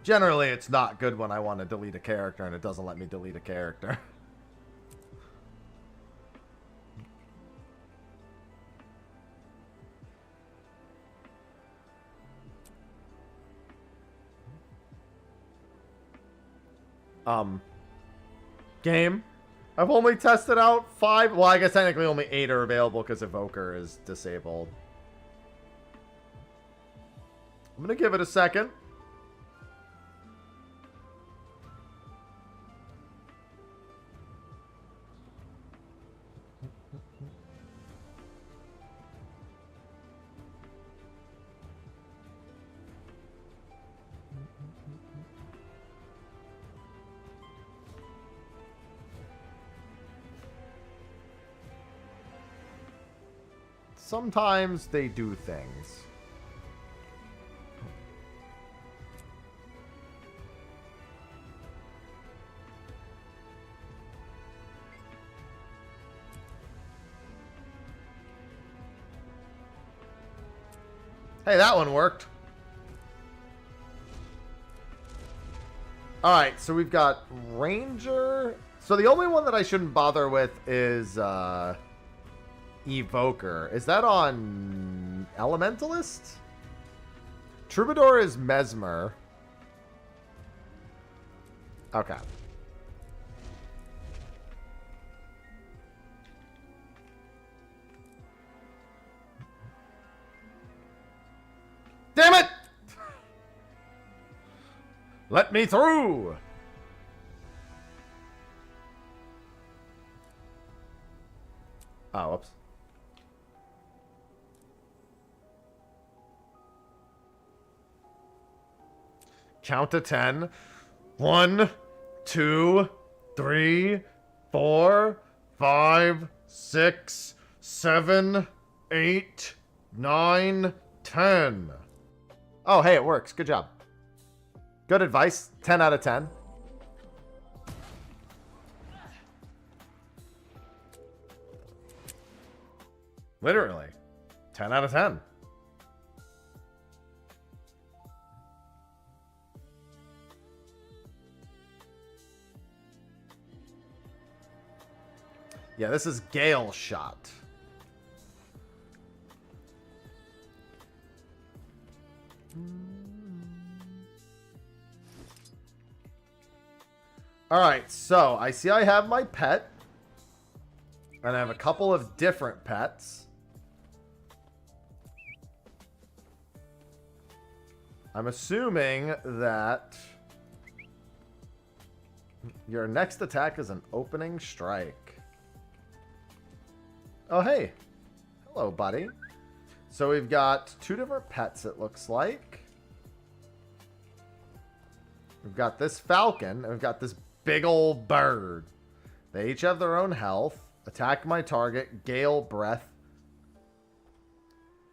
Generally, it's not good when I want to delete a character and it doesn't let me delete a character. Game. I've only tested out 5. Well, I guess technically only 8 are available because Evoker is disabled. I'm going to give it a second. Sometimes they do things. Hey, that one worked. Alright, so we've got Ranger. So the only one that I shouldn't bother with is Evoker. Is that on Elementalist? Troubadour is Mesmer. Okay. Damn it! Let me through! Oh, whoops. Count to 10. 1, 2, 3, 4, 5, 6, 7, 8, 9, 10. Oh, hey, it works. Good job. Good advice. 10 out of 10. Literally. 10 out of 10. Yeah, this is Gale Shot. Alright, so I see I have my pet. And I have a couple of different pets. I'm assuming that your next attack is an opening strike. Oh, hey. Hello, buddy. So we've got 2 different pets, it looks like. We've got this falcon, and we've got this big old bird. They each have their own health. Attack my target, gale breath,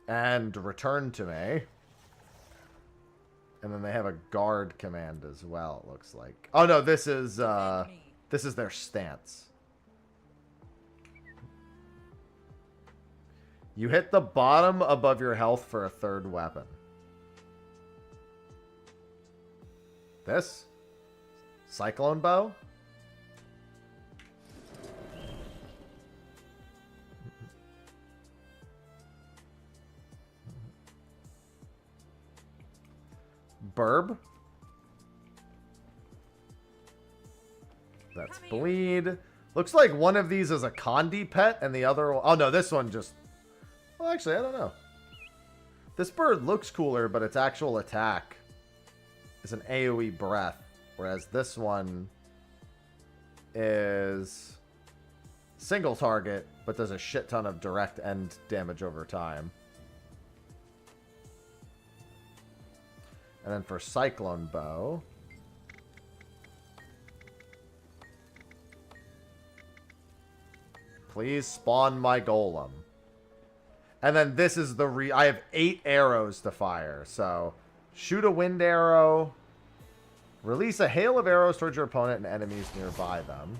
and return to me. And then they have a guard command as well, it looks like. Oh no, this is their stance. You hit the bottom above your health for a 3rd weapon. This? Cyclone bow? Burb. That's bleed. Looks like one of these is a Condi pet and the other one... Oh no, this one just... Well, actually, I don't know. This bird looks cooler, but its actual attack is an AoE breath. Whereas this one is single target, but does a shit ton of direct end damage over time. And then for Cyclone Bow, please spawn my golem. And then this is the I have 8 arrows to fire. So shoot a wind arrow, release a hail of arrows towards your opponent and enemies nearby them.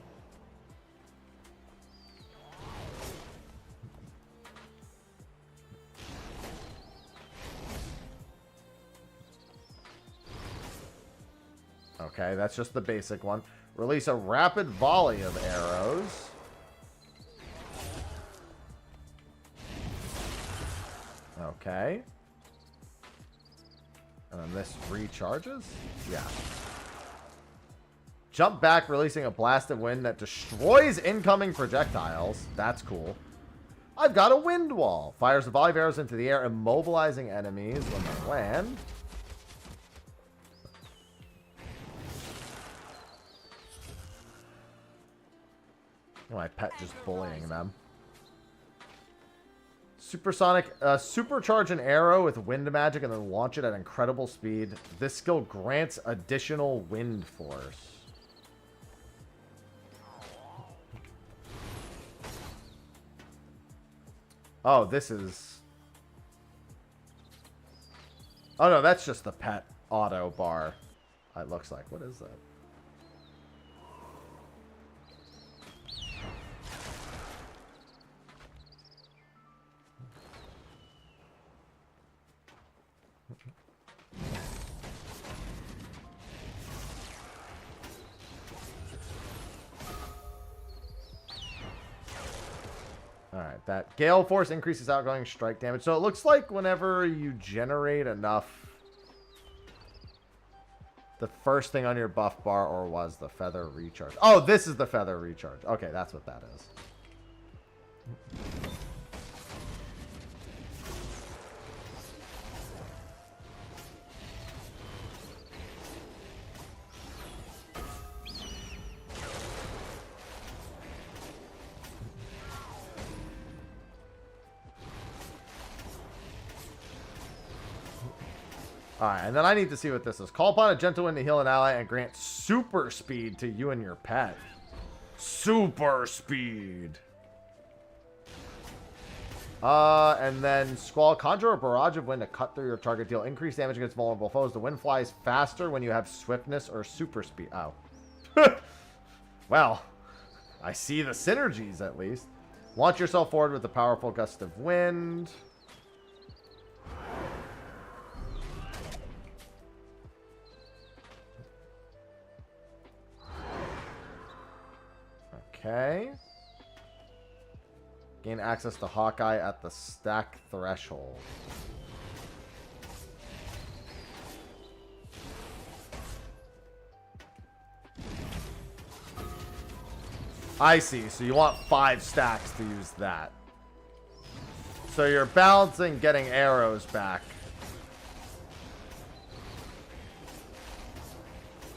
Okay, that's just the basic one. Release a rapid volley of arrows. Okay. And then this recharges? Yeah. Jump back, releasing a blast of wind that destroys incoming projectiles. That's cool. I've got a wind wall. Fires a volley of arrows into the air, immobilizing enemies when they land. My pet just bullying them. Supersonic, supercharge an arrow with wind magic and then launch it at incredible speed. This skill grants additional wind force. Oh, this is... Oh no, that's just the pet auto bar. It looks like. What is that? Alright, that Gale Force increases outgoing strike damage. So it looks like whenever you generate enough... The first thing on your buff bar, or was the Feather Recharge? Oh, this is the Feather Recharge. Okay, that's what that is. Alright, and then I need to see what this is. Call upon a gentle wind to heal an ally and grant super speed to you and your pet. Super speed. And then Squall, conjure a barrage of wind to cut through your target, deal increased damage against vulnerable foes. The wind flies faster when you have swiftness or super speed. Oh. Well, I see the synergies at least. Launch yourself forward with a powerful gust of wind. Okay. Gain access to Hawkeye at the stack threshold. I see. So you want 5 stacks to use that. So you're balancing getting arrows back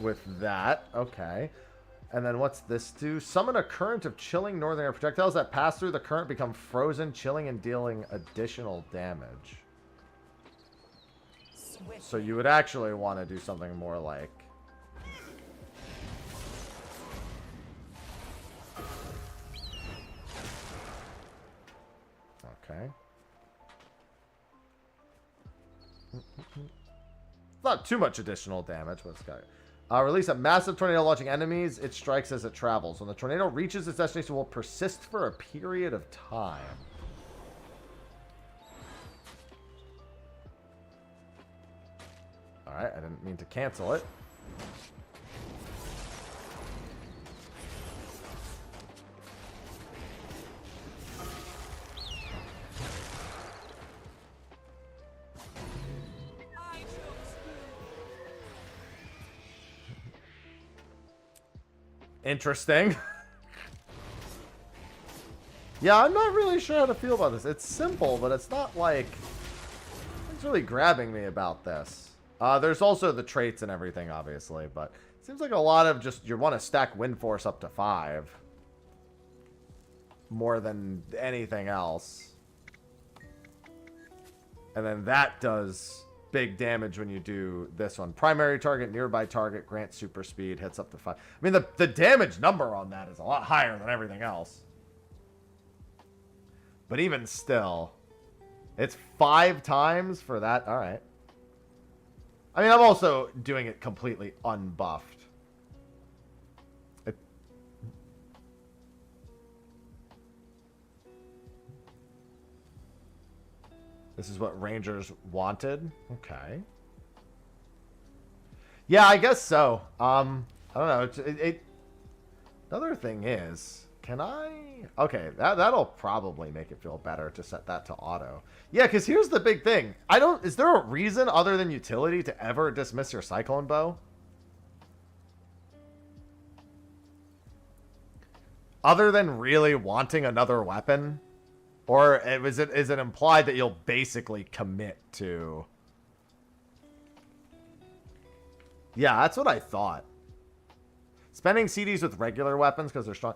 with that. Okay. And then what's this do? Summon a current of chilling northern air projectiles that pass through the current become frozen, chilling, and dealing additional damage. So you would actually want to do something more like... Okay. Not too much additional damage, but it's got... release a massive tornado launching enemies. It strikes as it travels. When the tornado reaches its destination, it will persist for a period of time. Alright, I didn't mean to cancel it. Interesting. Yeah, I'm not really sure how to feel about this. It's simple, but it's not like... It's really grabbing me about this. There's also the traits and everything, obviously, but it seems like a lot of just... You want to stack wind force up to 5. More than anything else. And then that does... big damage when you do this one. Primary target, nearby target, grant super speed, hits up to 5. I mean, the damage number on that is a lot higher than everything else. But even still, it's 5 times for that. All right. I mean, I'm also doing it completely unbuffed. This is what Rangers wanted. Okay. Yeah, I guess so. I don't know. Another thing is, can I... Okay, that'll probably make it feel better to set that to auto. Yeah, because here's the big thing. Is there a reason other than utility to ever dismiss your Cyclone Bow? Other than really wanting another weapon? Or is it implied that you'll basically commit to... Yeah, that's what I thought. Spending CDs with regular weapons because they're strong.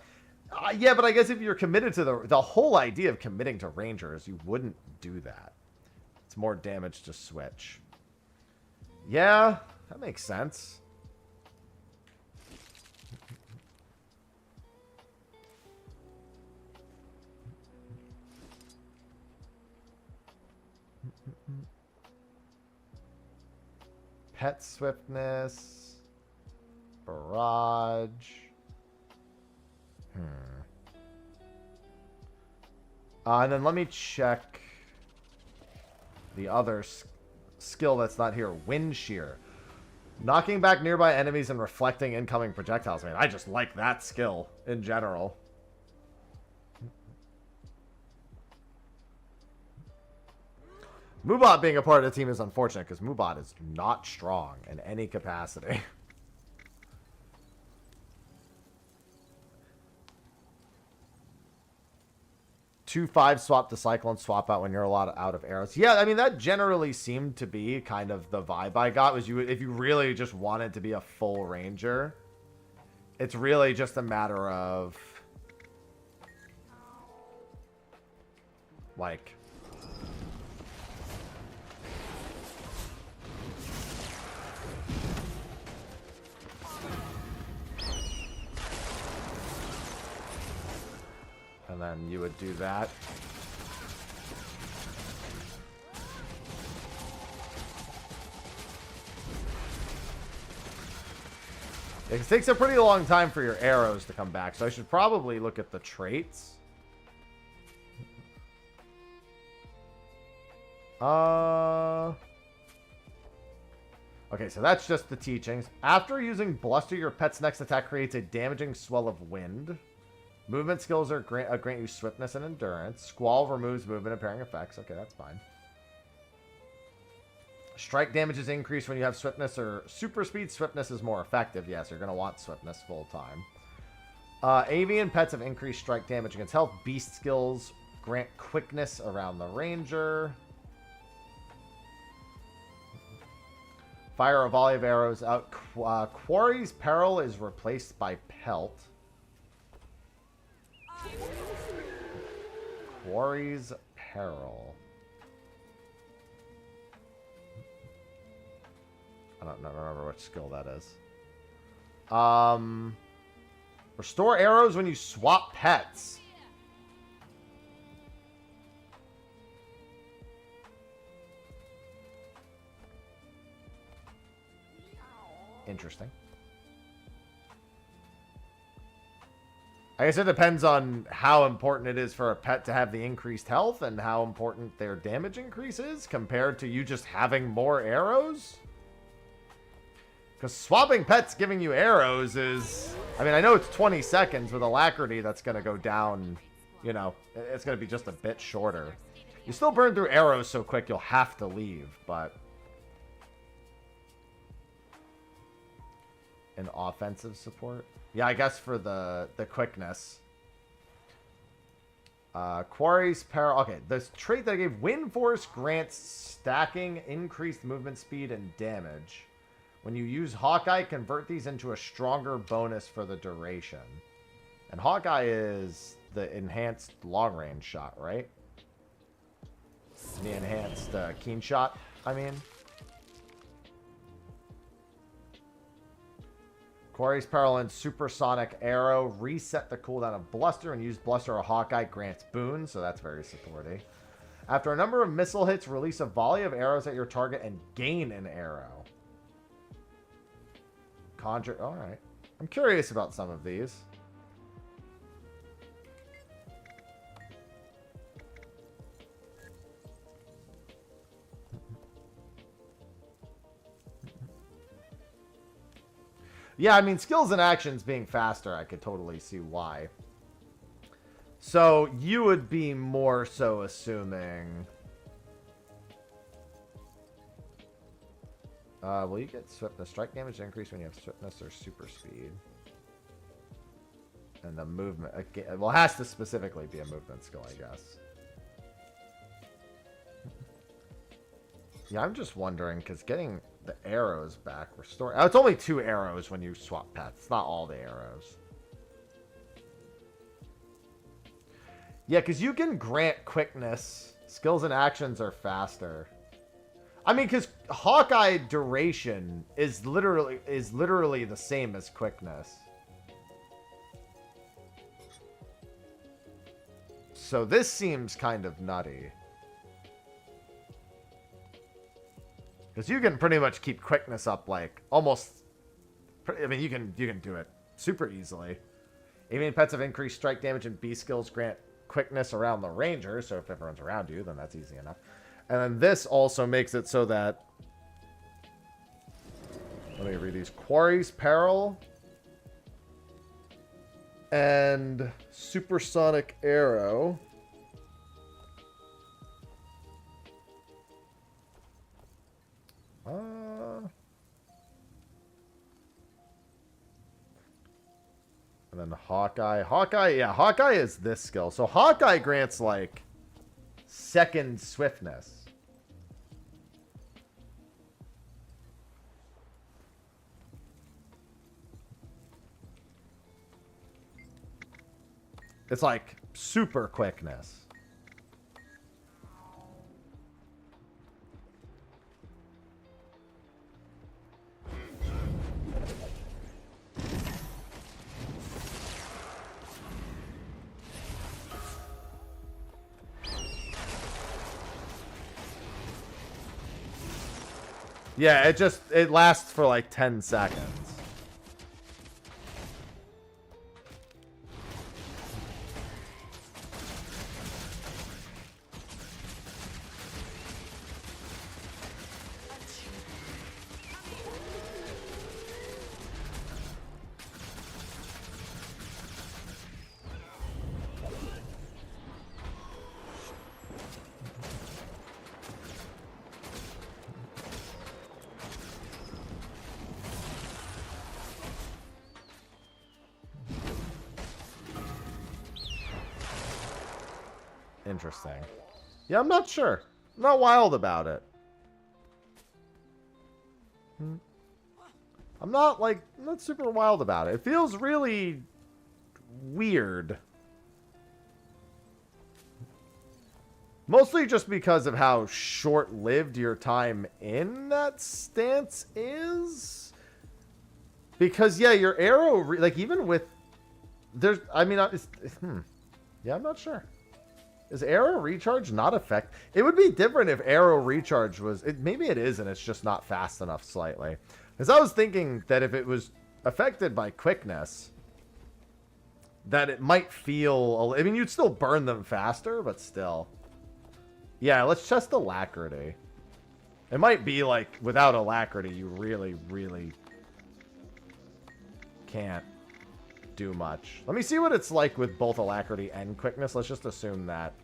Yeah, but I guess if you're committed to the whole idea of committing to Rangers, you wouldn't do that. It's more damage to switch. Yeah, that makes sense. Pet swiftness, barrage. And then let me check the other skill that's not here. Wind shear. Knocking back nearby enemies and reflecting incoming projectiles. Man, I just like that skill in general. Moobot being a part of the team is unfortunate because Moobot is not strong in any capacity. 2/5 swap to Cyclone, swap out when you're a lot out of arrows. Yeah, I mean, that generally seemed to be kind of the vibe I got. Was if you really just wanted to be a full Ranger, it's really just a matter of... like... And then you would do that. It takes a pretty long time for your arrows to come back, so I should probably look at the traits. Okay, so that's just the teachings. After using Bluster, your pet's next attack creates a damaging swell of wind. Movement skills are grant you swiftness and endurance. Squall removes movement impairing effects. Okay, that's fine. Strike damage is increased when you have swiftness or super speed. Swiftness is more effective. Yes, you're going to want swiftness full time. Avian pets have increased strike damage against health. Beast skills grant quickness around the ranger. Fire a volley of arrows out. Quarry's Peril is replaced by Pelt. Quarry's Peril. I don't remember which skill that is. Restore arrows when you swap pets. Interesting. I guess it depends on how important it is for a pet to have the increased health and how important their damage increase is compared to you just having more arrows. Because swapping pets giving you arrows is... I mean, I know it's 20 seconds with alacrity that's going to go down, you know, it's going to be just a bit shorter. You still burn through arrows so quick you'll have to leave, but... An offensive support? Yeah, I guess for the quickness. Quarry's Peril. Okay, this trait that I gave, Wind Force grants stacking, increased movement speed, and damage. When you use Hawkeye, convert these into a stronger bonus for the duration. And Hawkeye is the enhanced long-range shot, right? The enhanced keen shot, I mean. Quarry's Peril and Supersonic Arrow. Reset the cooldown of Bluster and use Bluster or Hawkeye grants boons, so that's very supporty. After a number of missile hits, release a volley of arrows at your target and gain an arrow. Conjure... Alright. I'm curious about some of these. Yeah, I mean, skills and actions being faster, I could totally see why. So, you would be more so assuming... will you get swiftness? Strike damage increase when you have swiftness or super speed. And the movement... Well, it has to specifically be a movement skill, I guess. Yeah, I'm just wondering, because getting the arrows back, restore... Oh, it's only 2 arrows when you swap pets. It's not all the arrows. Yeah, because you can grant quickness. Skills and actions are faster. I mean, because Hawkeye duration is literally the same as quickness. So this seems kind of nutty. Because you can pretty much keep quickness up, like, almost... I mean, you can do it super easily. Avian pets have increased strike damage and B skills grant quickness around the ranger, so if everyone's around you, then that's easy enough. And then this also makes it so that... Let me read these. Quarry's Peril and Supersonic Arrow. And then Hawkeye. Yeah, Hawkeye is this skill. So Hawkeye grants, like, second swiftness. It's like super quickness. Yeah, it lasts for like 10 seconds. Interesting. Yeah, I'm not sure. I'm not wild about it. I'm not super wild about it. It feels really weird. Mostly just because of how short-lived your time in that stance is. Because, yeah, your arrow, like, even with... There's, I mean, yeah, I'm not sure. Is arrow recharge not affect? It would be different if arrow recharge was... maybe it is, and it's just not fast enough slightly. Because I was thinking that if it was affected by quickness, that it might feel... I mean, you'd still burn them faster, but still. Yeah, let's test alacrity. It might be like, without alacrity, you really, really can't do much. Let me see what it's like with both alacrity and quickness. Let's just assume that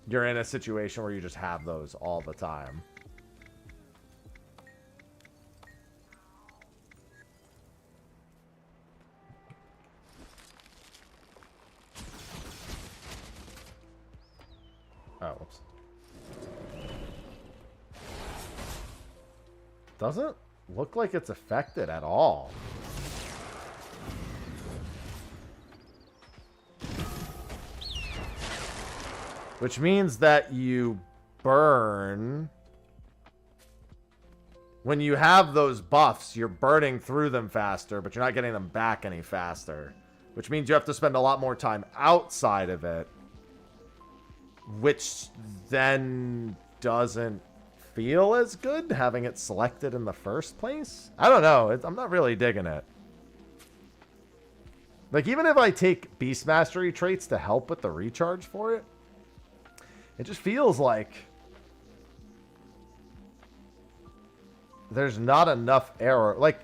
you're in a situation where you just have those all the time. Oh, whoops. Doesn't look like it's affected at all. Which means that you burn... When you have those buffs, you're burning through them faster, but you're not getting them back any faster. Which means you have to spend a lot more time outside of it. Which then doesn't feel as good, having it selected in the first place. I don't know. I'm not really digging it. Like, even if I take Beast Mastery traits to help with the recharge for it, it just feels like there's not enough arrow. Like,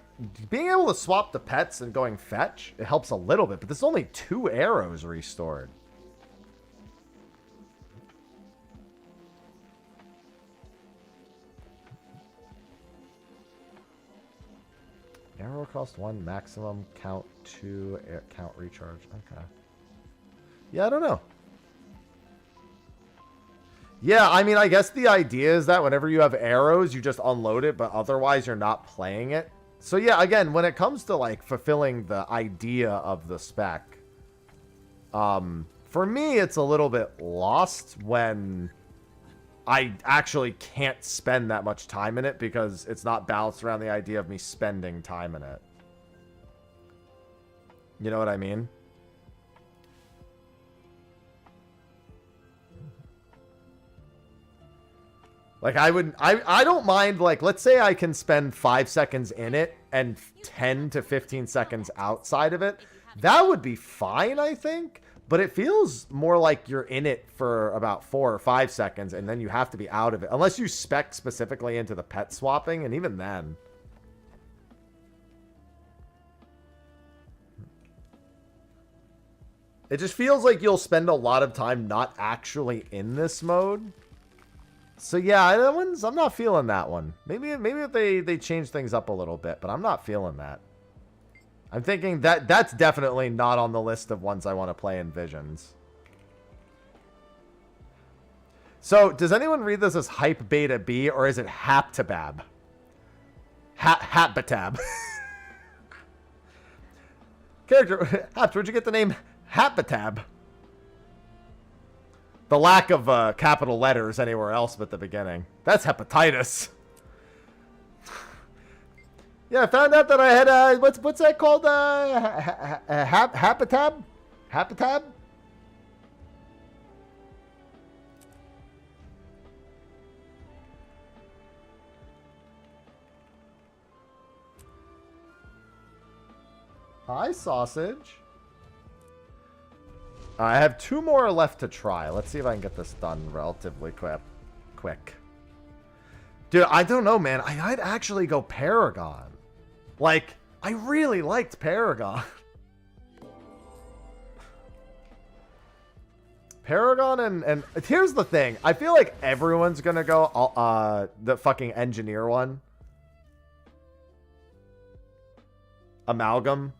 being able to swap the pets and going fetch, it helps a little bit, but there's only 2 arrows restored. Arrow cost 1, maximum count 2, count recharge. Okay. Yeah, I don't know. Yeah, I mean, I guess the idea is that whenever you have arrows, you just unload it, but otherwise you're not playing it. So yeah, again, when it comes to like fulfilling the idea of the spec, for me, it's a little bit lost when I actually can't spend that much time in it because it's not balanced around the idea of me spending time in it. You know what I mean? Like, I don't mind, like, let's say I can spend 5 seconds in it and 10 to 15 seconds outside of it. That would be fine, I think. But it feels more like you're in it for about 4 or 5 seconds and then you have to be out of it. Unless you spec specifically into the pet swapping, and even then. It just feels like you'll spend a lot of time not actually in this mode. So yeah, that one's, I'm not feeling that one. Maybe if they change things up a little bit, but I'm not feeling that. I'm thinking that that's definitely not on the list of ones I want to play in Visions. So, does anyone read this as Hype Beta B, or is it Haptabab? Hapatab. Character, Haps, where'd you get the name Hapatab? The lack of capital letters anywhere else but the beginning. That's hepatitis. Yeah, I found out that I had, what's that called? Hapatab? Hapatab? Hi, sausage. I have 2 more left to try. Let's see if I can get this done relatively quick. Dude, I don't know, man. I'd actually go Paragon. Like, I really liked Paragon. Paragon and here's the thing. I feel like everyone's gonna go the fucking engineer one. Amalgam.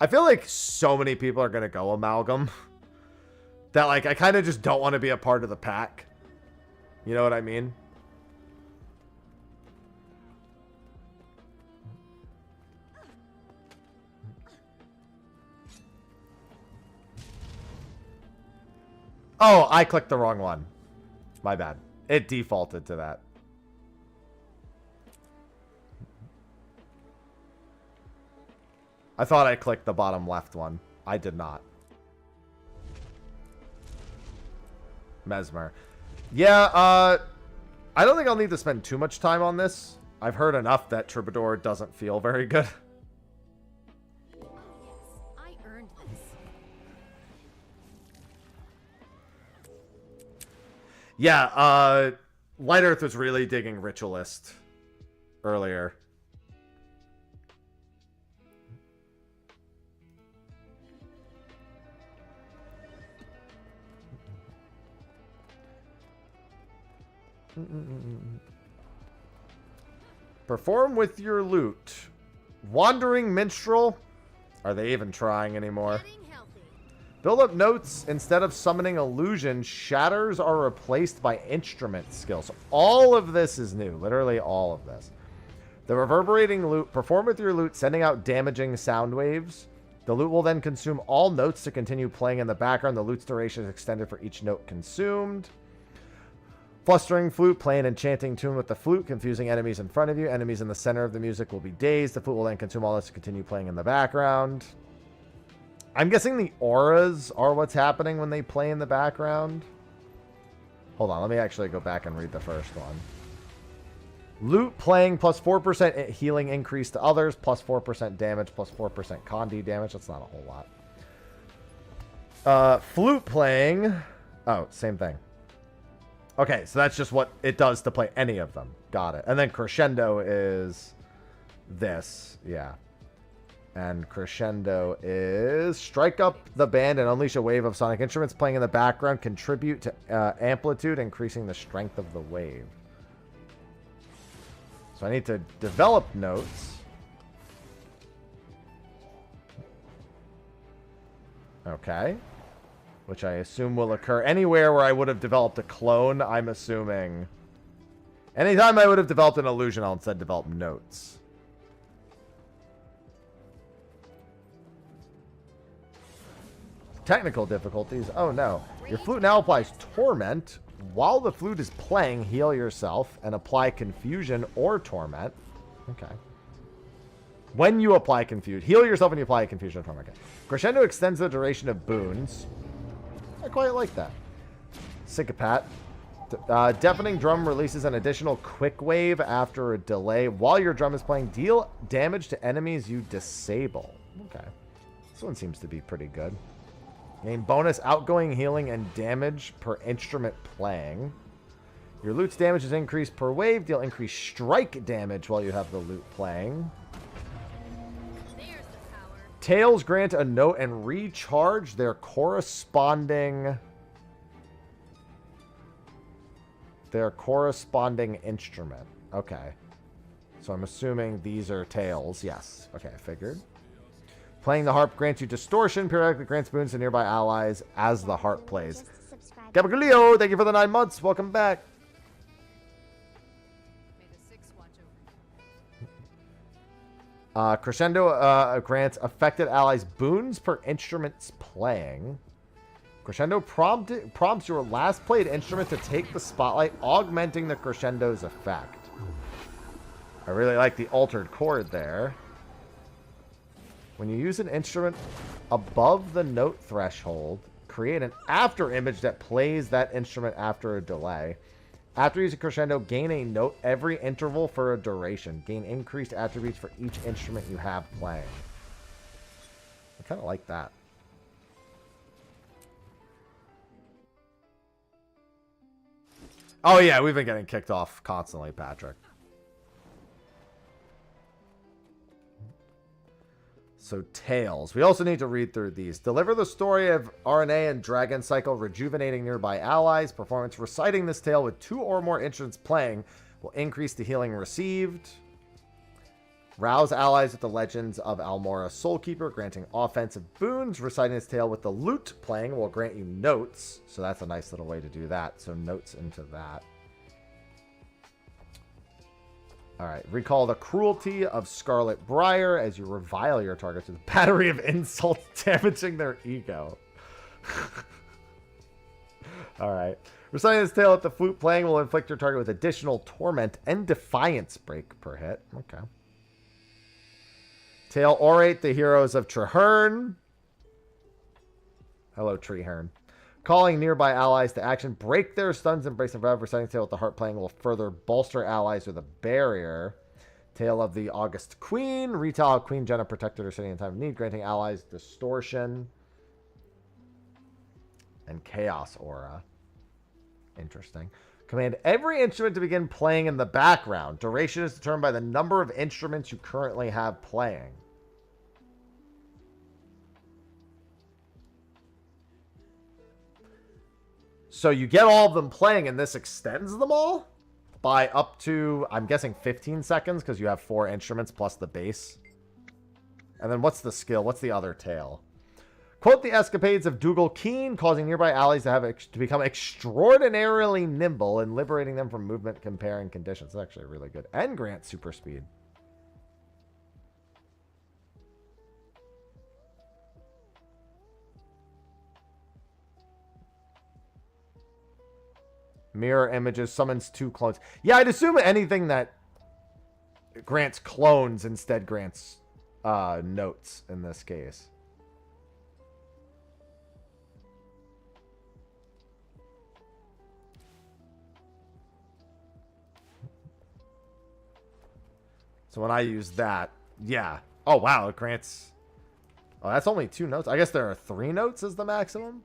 I feel like so many people are gonna go Amalgam that like I kind of just don't want to be a part of the pack. You know what I mean? Oh, I clicked the wrong one. My bad. It defaulted to that. I thought I clicked the bottom left one. I did not. Mesmer. Yeah, I don't think I'll need to spend too much time on this. I've heard enough that Troubadour doesn't feel very good. Oh yes, I earned this. Yeah, Light Earth was really digging Ritualist earlier. Perform with your lute. Wandering Minstrel. Are they even trying anymore? Getting healthy. Build up notes instead of summoning illusion. Shatters are replaced by instrument skills. So all of this is new. Literally all of this. The reverberating lute. Perform with your lute, sending out damaging sound waves. The lute will then consume all notes to continue playing in the background. The lute's duration is extended for each note consumed. Flustering flute, play an enchanting tune with the flute, confusing enemies in front of you. Enemies in the center of the music will be dazed. The flute will then consume all this to continue playing in the background. I'm guessing the auras are what's happening when they play in the background. Hold on, let me actually go back and read the first one. Lute playing plus 4% healing increase to others, plus 4% damage, plus 4% Condi damage. That's not a whole lot. Flute playing. Oh, same thing. Okay, so that's just what it does to play any of them. Got it. And then Crescendo is this. Yeah. And Crescendo is strike up the band and unleash a wave of sonic instruments playing in the background. Contribute to amplitude, increasing the strength of the wave. So I need to develop notes. Okay. Which I assume will occur anywhere where I would have developed a clone, I'm assuming. Anytime I would have developed an illusion, I'll instead develop notes. Technical difficulties. Oh no. Your flute now applies Torment. While the flute is playing, heal yourself and apply Confusion or Torment. Okay. When you apply Confusion. Heal yourself when you apply Confusion or Torment. Okay. Crescendo extends the duration of boons. I quite like that. Syncopat. Deafening Drum releases an additional quick wave after a delay. While your drum is playing, deal damage to enemies you disable. Okay. This one seems to be pretty good. Gain bonus outgoing healing and damage per instrument playing. Your lute's damage is increased per wave. Deal increased strike damage while you have the lute playing. Tails grant a note and recharge their corresponding instrument. Okay. So I'm assuming these are tails. Yes. Okay, I figured. Playing the harp grants you distortion. Periodically grants boons to nearby allies as the harp plays. Gabrielio, thank you for the 9 months. Welcome back. Crescendo grants affected allies boons per instruments playing. Crescendo prompts your last played instrument to take the spotlight, augmenting the crescendo's effect. I really like the altered chord there. When you use an instrument above the note threshold, create an after image that plays that instrument after a delay. After using Crescendo, gain a note every interval for a duration. Gain increased attributes for each instrument you have playing. I kind of like that. Oh, yeah, we've been getting kicked off constantly, Patrick. So, Tails. We also need to read through these. Deliver the story of RNA and Dragon Cycle rejuvenating nearby allies. Performance reciting this tale with 2 or more instruments playing will increase the healing received. Rouse allies with the Legends of Almora Soulkeeper, granting offensive boons. Reciting this tale with the lute playing will grant you notes. So that's a nice little way to do that. So notes into that. Alright. Recall the cruelty of Scarlet Briar as you revile your targets with a battery of insults damaging their ego. Alright. Reciting this tale with the flute playing will inflict your target with additional torment and defiance break per hit. Okay. Tale orate the heroes of Treherne. Hello, Treherne. Calling nearby allies to action. Break their stuns and brace them forever. Reciting tale with the heart playing will further bolster allies with a barrier. Tale of the August Queen. Retell how Queen Jenna protected her city in time of need. Granting allies distortion. And chaos aura. Interesting. Command every instrument to begin playing in the background. Duration is determined by the number of instruments you currently have playing. So you get all of them playing, and this extends them all by up to, I'm guessing, 15 seconds, because you have 4 instruments plus the bass. And then what's the skill? What's the other tale? Quote the escapades of Dougal Keen, causing nearby allies to become extraordinarily nimble and liberating them from movement comparing conditions. That's actually really good. And grant super speed. Mirror images summons 2 clones. Yeah, I'd assume anything that grants clones instead grants notes in this case. So when I use that, yeah. Oh, wow, it grants... Oh, that's only 2 notes. I guess there are 3 notes as the maximum.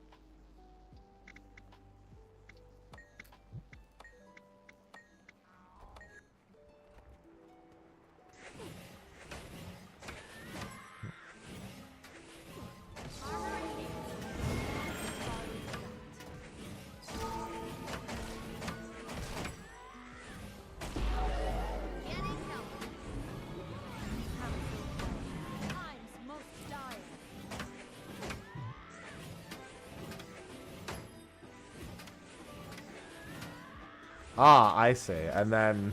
Ah, I see. And then...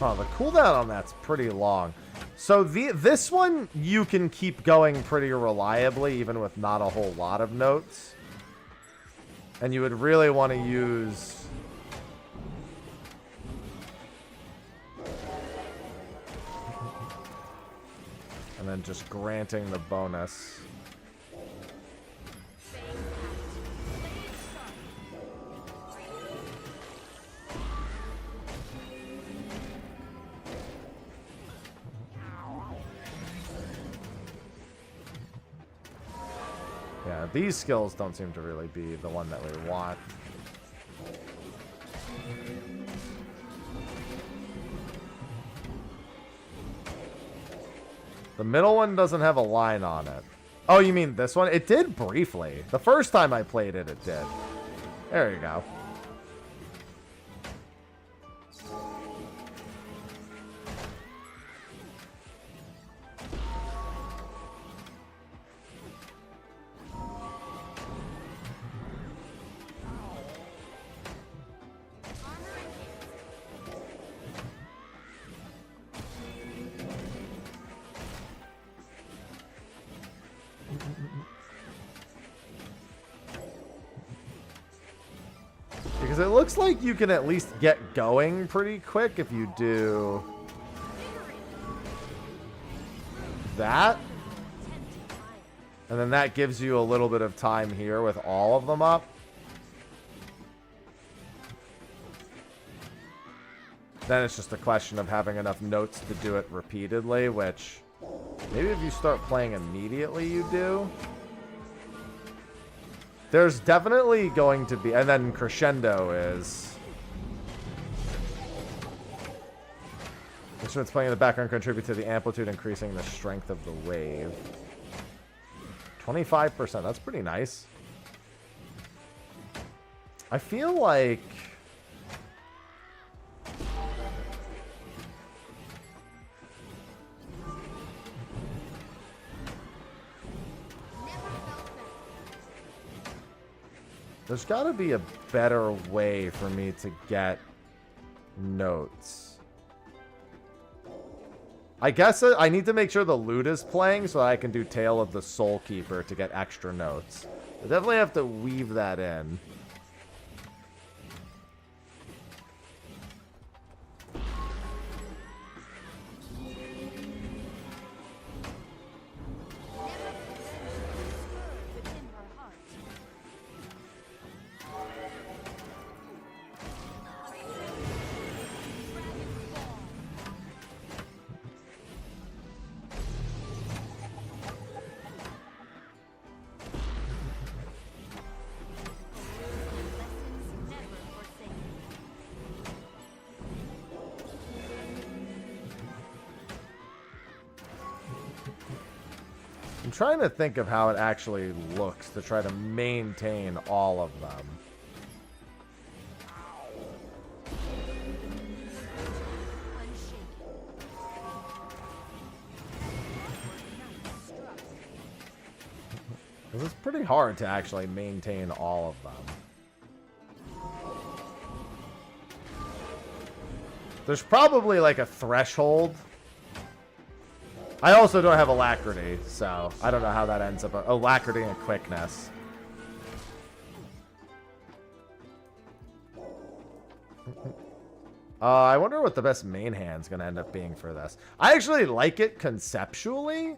Oh, the cooldown on that's pretty long. So this one, you can keep going pretty reliably, even with not a whole lot of notes. And you would really want to use... And then just granting the bonus. Yeah, these skills don't seem to really be the one that we want. The middle one doesn't have a line on it. Oh, you mean this one? It did briefly. The first time I played it, it did. There you go. Because it looks like you can at least get going pretty quick if you do that. And then that gives you a little bit of time here with all of them up. Then it's just a question of having enough notes to do it repeatedly, which maybe if you start playing immediately you do. There's definitely going to be, and then crescendo is... Instruments playing in the background contribute to the amplitude, increasing the strength of the wave. 25%, that's pretty nice. I feel like... There's got to be a better way for me to get notes. I guess I need to make sure the lute is playing so I can do Tale of the Soul Keeper to get extra notes. I definitely have to weave that in. I'm trying to think of how it actually looks to try to maintain all of them. Because it's pretty hard to actually maintain all of them. There's probably like a threshold. I also don't have alacrity, so I don't know how that ends up. Alacrity and quickness. I wonder what the best main hand's going to end up being for this. I actually like it conceptually.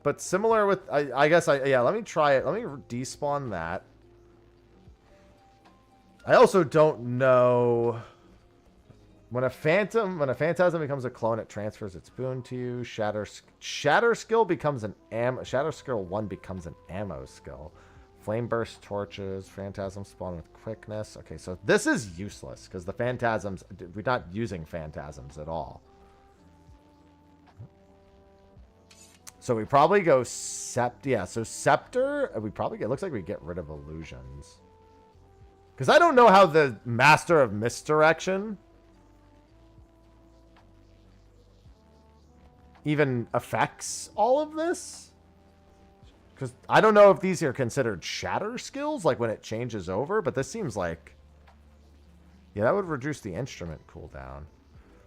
But similar with... I guess yeah, let me try it. Let me despawn that. I also don't know... When a phantasm becomes a clone, it transfers its boon to you. Shatter skill becomes an ammo. Shatter skill 1 becomes an ammo skill. Flame burst torches. Phantasm spawn with quickness. Okay, so this is useless because the phantasms, we're not using phantasms at all. So we probably go Scepter. Yeah, so Scepter, we probably get, it looks like we get rid of illusions. Because I don't know how the Master of Misdirection even affects all of this. Because I don't know if these are considered shatter skills, like when it changes over, but this seems like... Yeah, that would reduce the instrument cooldown.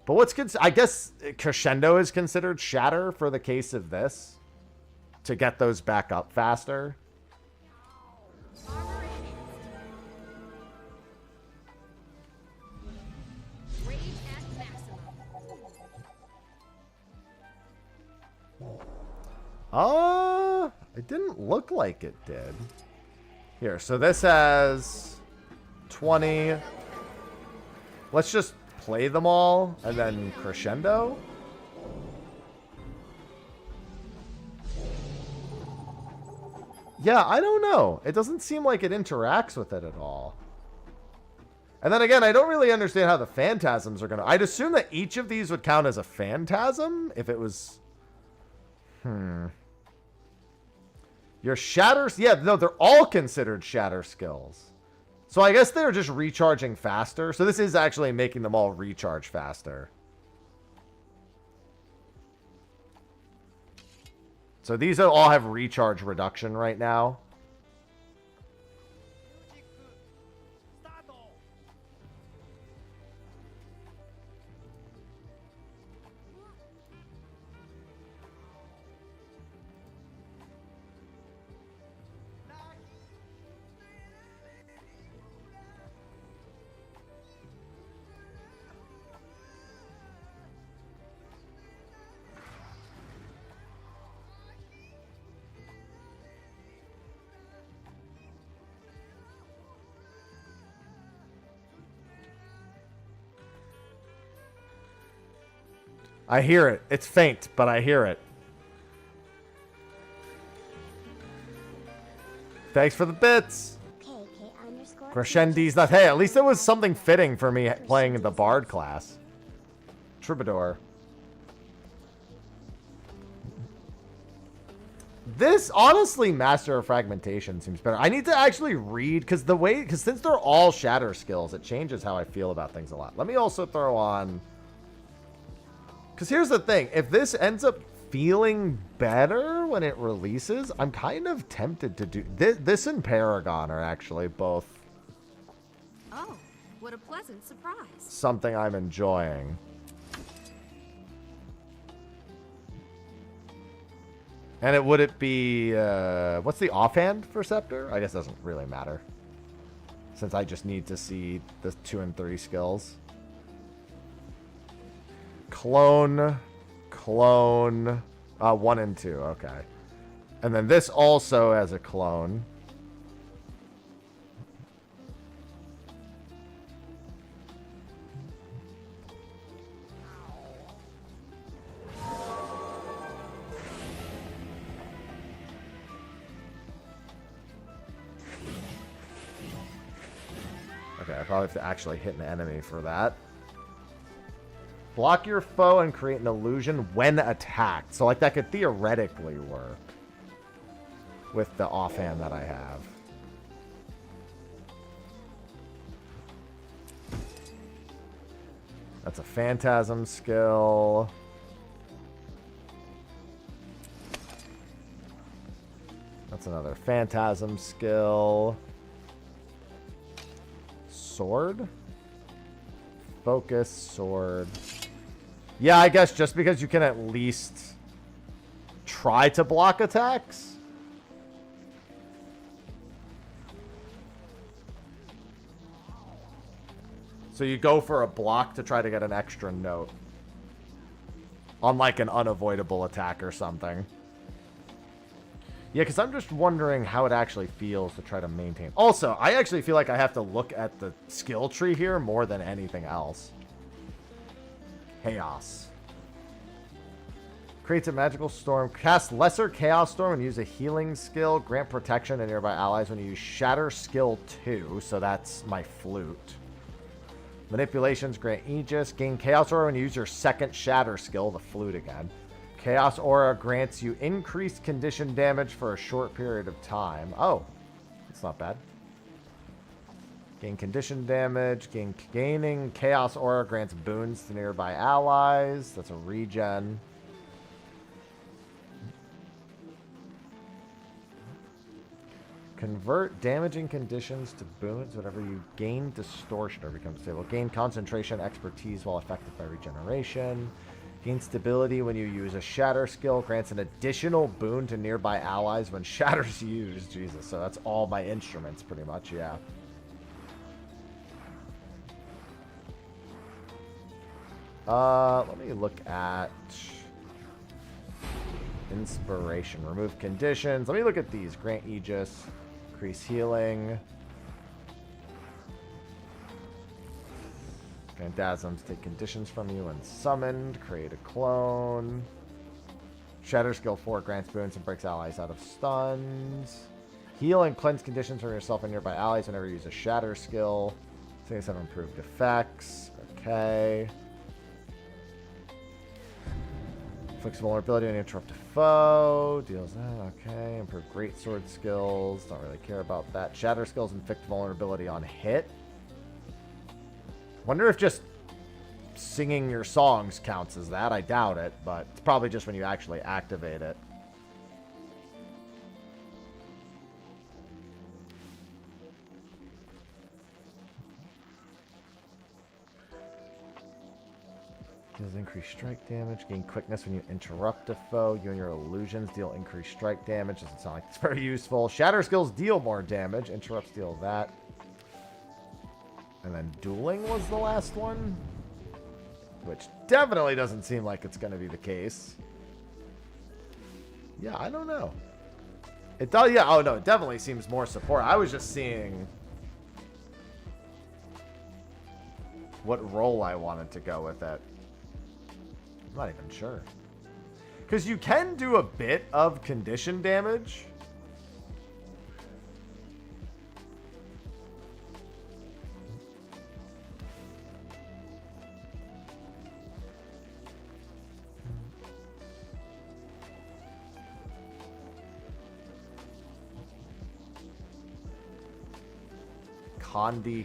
But what's... I guess crescendo is considered shatter for the case of this. To get those back up faster. It didn't look like it did. Here, so this has 20. Let's just play them all and then crescendo. Yeah, I don't know. It doesn't seem like it interacts with it at all. And then again, I don't really understand how the phantasms are going to... I'd assume that each of these would count as a phantasm if it was... Your shatters... Yeah, no, they're all considered shatter skills. So I guess they're just recharging faster. So this is actually making them all recharge faster. So these all have recharge reduction right now. I hear it. It's faint, but I hear it. Thanks for the bits. Crescendi's not. Hey, at least it was something fitting for me playing the Bard class. Troubadour. This, honestly, Master of Fragmentation seems better. I need to actually read, because since they're all shatter skills, it changes how I feel about things a lot. Let me also throw on, because here's the thing. If this ends up feeling better when it releases, I'm kind of tempted to do this and Paragon are actually both Oh, what a pleasant surprise. something I'm enjoying. And would it be what's the offhand for Scepter? I guess it doesn't really matter, since I just need to see the 2 and 3 skills. Clone 1 and 2, okay. And then this also has a clone. Okay, I probably have to actually hit an enemy for that. Block your foe and create an illusion when attacked. So, like, that could theoretically work with the offhand that I have. That's a Phantasm skill. That's another Phantasm skill. Sword? Focus, sword. Yeah, I guess just because you can at least try to block attacks. So you go for a block to try to get an extra note on like an unavoidable attack or something. Yeah, because I'm just wondering how it actually feels to try to maintain. Also, I actually feel like I have to look at the skill tree here more than anything else. Chaos. Creates a magical storm. Cast Lesser Chaos Storm and use a healing skill. Grant protection to nearby allies when you use Shatter Skill 2. So that's my flute. Manipulations. Grant Aegis. Gain Chaos Aura when you use your second Shatter skill, the flute again. Chaos Aura grants you increased condition damage for a short period of time. Oh, that's not bad. Gain condition damage. Gaining Chaos Aura grants boons to nearby allies. That's a regen. Convert damaging conditions to boons whenever you gain distortion or become stable. Gain concentration expertise while affected by regeneration. Gain stability when you use a shatter skill. Grants an additional boon to nearby allies when shatter's used. Jesus, so that's all my instruments pretty much, yeah. Let me look at inspiration. Remove conditions. Let me look at these. Grant Aegis. Increase healing. Phantasms take conditions from you when summoned. Create a clone. Shatter skill 4 grants boons and breaks allies out of stuns. Heal and cleanse conditions from yourself and nearby allies whenever you use a shatter skill. Things have improved effects. Okay. Inflicts vulnerability when you interrupt a foe. Deals that. Okay. Improve greatsword skills. Don't really care about that. Shatter skills inflict vulnerability on hit. Wonder if just singing your songs counts as that. I doubt it, but it's probably just when you actually activate it. Deals increased strike damage. Gain quickness when you interrupt a foe. You and your illusions deal increased strike damage. Doesn't sound like it's very useful. Shatter skills deal more damage. Interrupts deal that. And then dueling was the last one, which definitely doesn't seem like it's going to be the case. Yeah, I don't know. It does. Yeah. Oh no, it definitely seems more support. I was just seeing what role I wanted to go with it. I'm not even sure. Because you can do a bit of condition damage.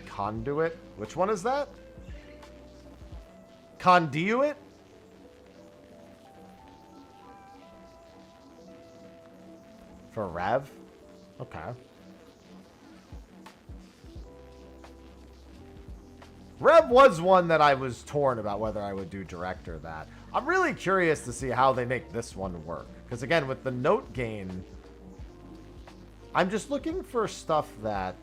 Conduit? Which one is that? Conduit? For Rev? Okay. Rev was one that I was torn about whether I would do direct or that. I'm really curious to see how they make this one work. Because again, with the note gain, I'm just looking for stuff that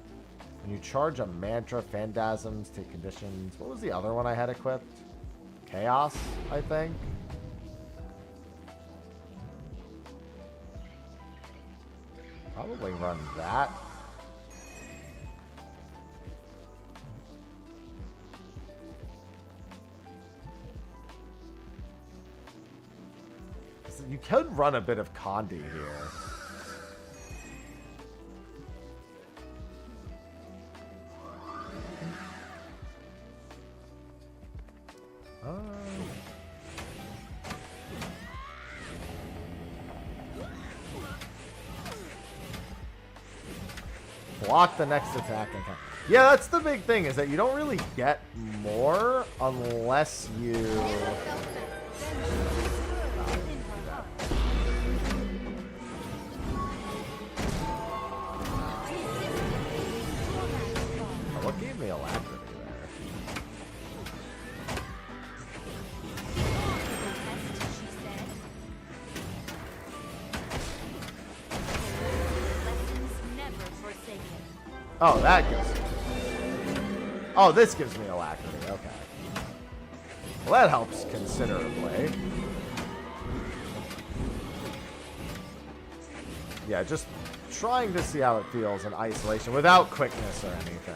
when you charge a mantra, phantasms, take conditions. What was the other one I had equipped? Chaos, I think. Probably run that. You could run a bit of Condi here. Block the next attack. Yeah, that's the big thing, is that you don't really get more unless you... What gave me alacrity there? Oh, that gives me... Oh, this gives me alacrity. Okay. Well, that helps considerably. Yeah, just trying to see how it feels in isolation without quickness or anything.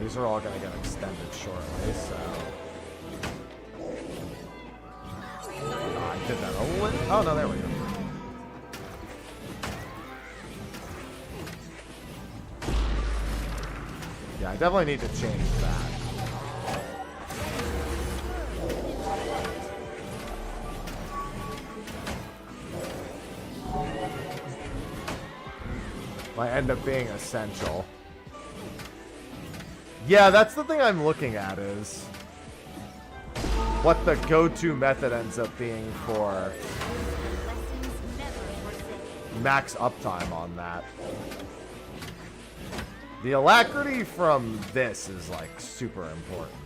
These are all going to get extended shortly, so... Oh, I did that a little... Oh, no, there we go. Yeah, I definitely need to change that. Might end up being essential. Yeah, that's the thing I'm looking at, is what the go-to method ends up being for max uptime on that. The alacrity from this is like super important.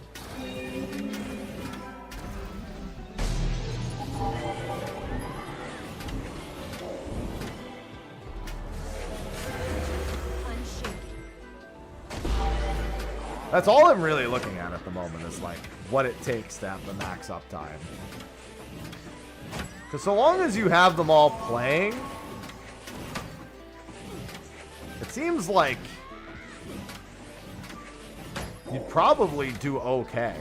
That's all I'm really looking at the moment, is like what it takes to have the max uptime. Because so long as you have them all playing, it seems like you'd probably do okay.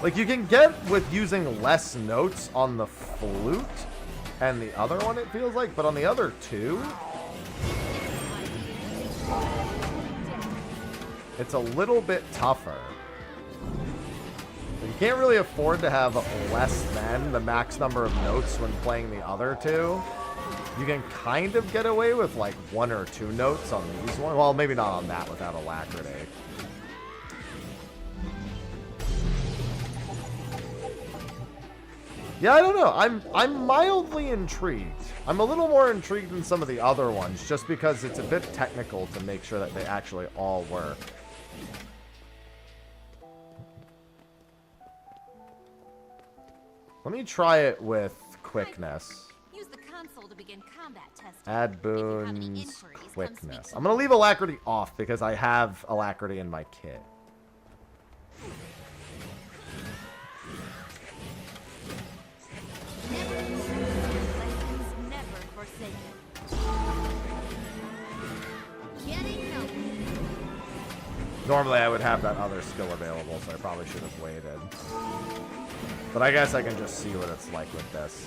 Like, you can get with using less notes on the flute and the other one, it feels like, but on the other two, it's a little bit tougher. You can't really afford to have less than the max number of notes when playing the other two. You can kind of get away with like 1 or 2 notes on these ones. Well, maybe not on that without alacrity. Yeah, I don't know. I'm mildly intrigued. I'm a little more intrigued than some of the other ones, just because it's a bit technical to make sure that they actually all work. Let me try it with quickness. Use the console to begin combat testing. Add If you have any boons, inquiries, come speak quickness. to I'm me. gonna leave alacrity off because I have alacrity in my kit. Lessons never forsaken. Getting help. Normally I would have that other skill available, so I probably should have waited. But I guess I can just see what it's like with this.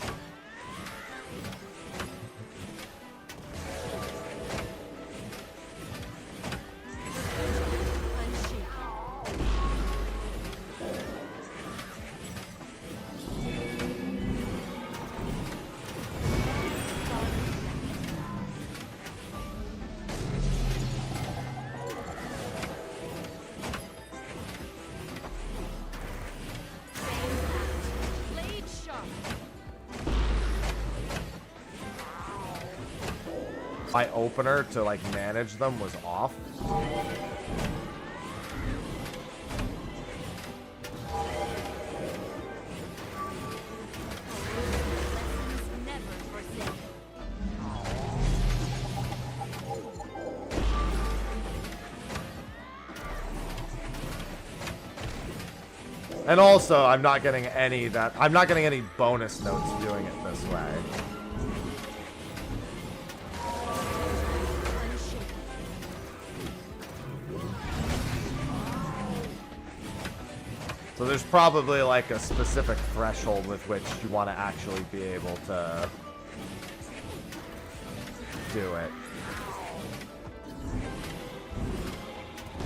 Blade sharp. My opener to like manage them was off. Lessons never forsaken. And also, I'm not getting any bonus notes doing it this way. So there's probably like a specific threshold with which you want to actually be able to do it.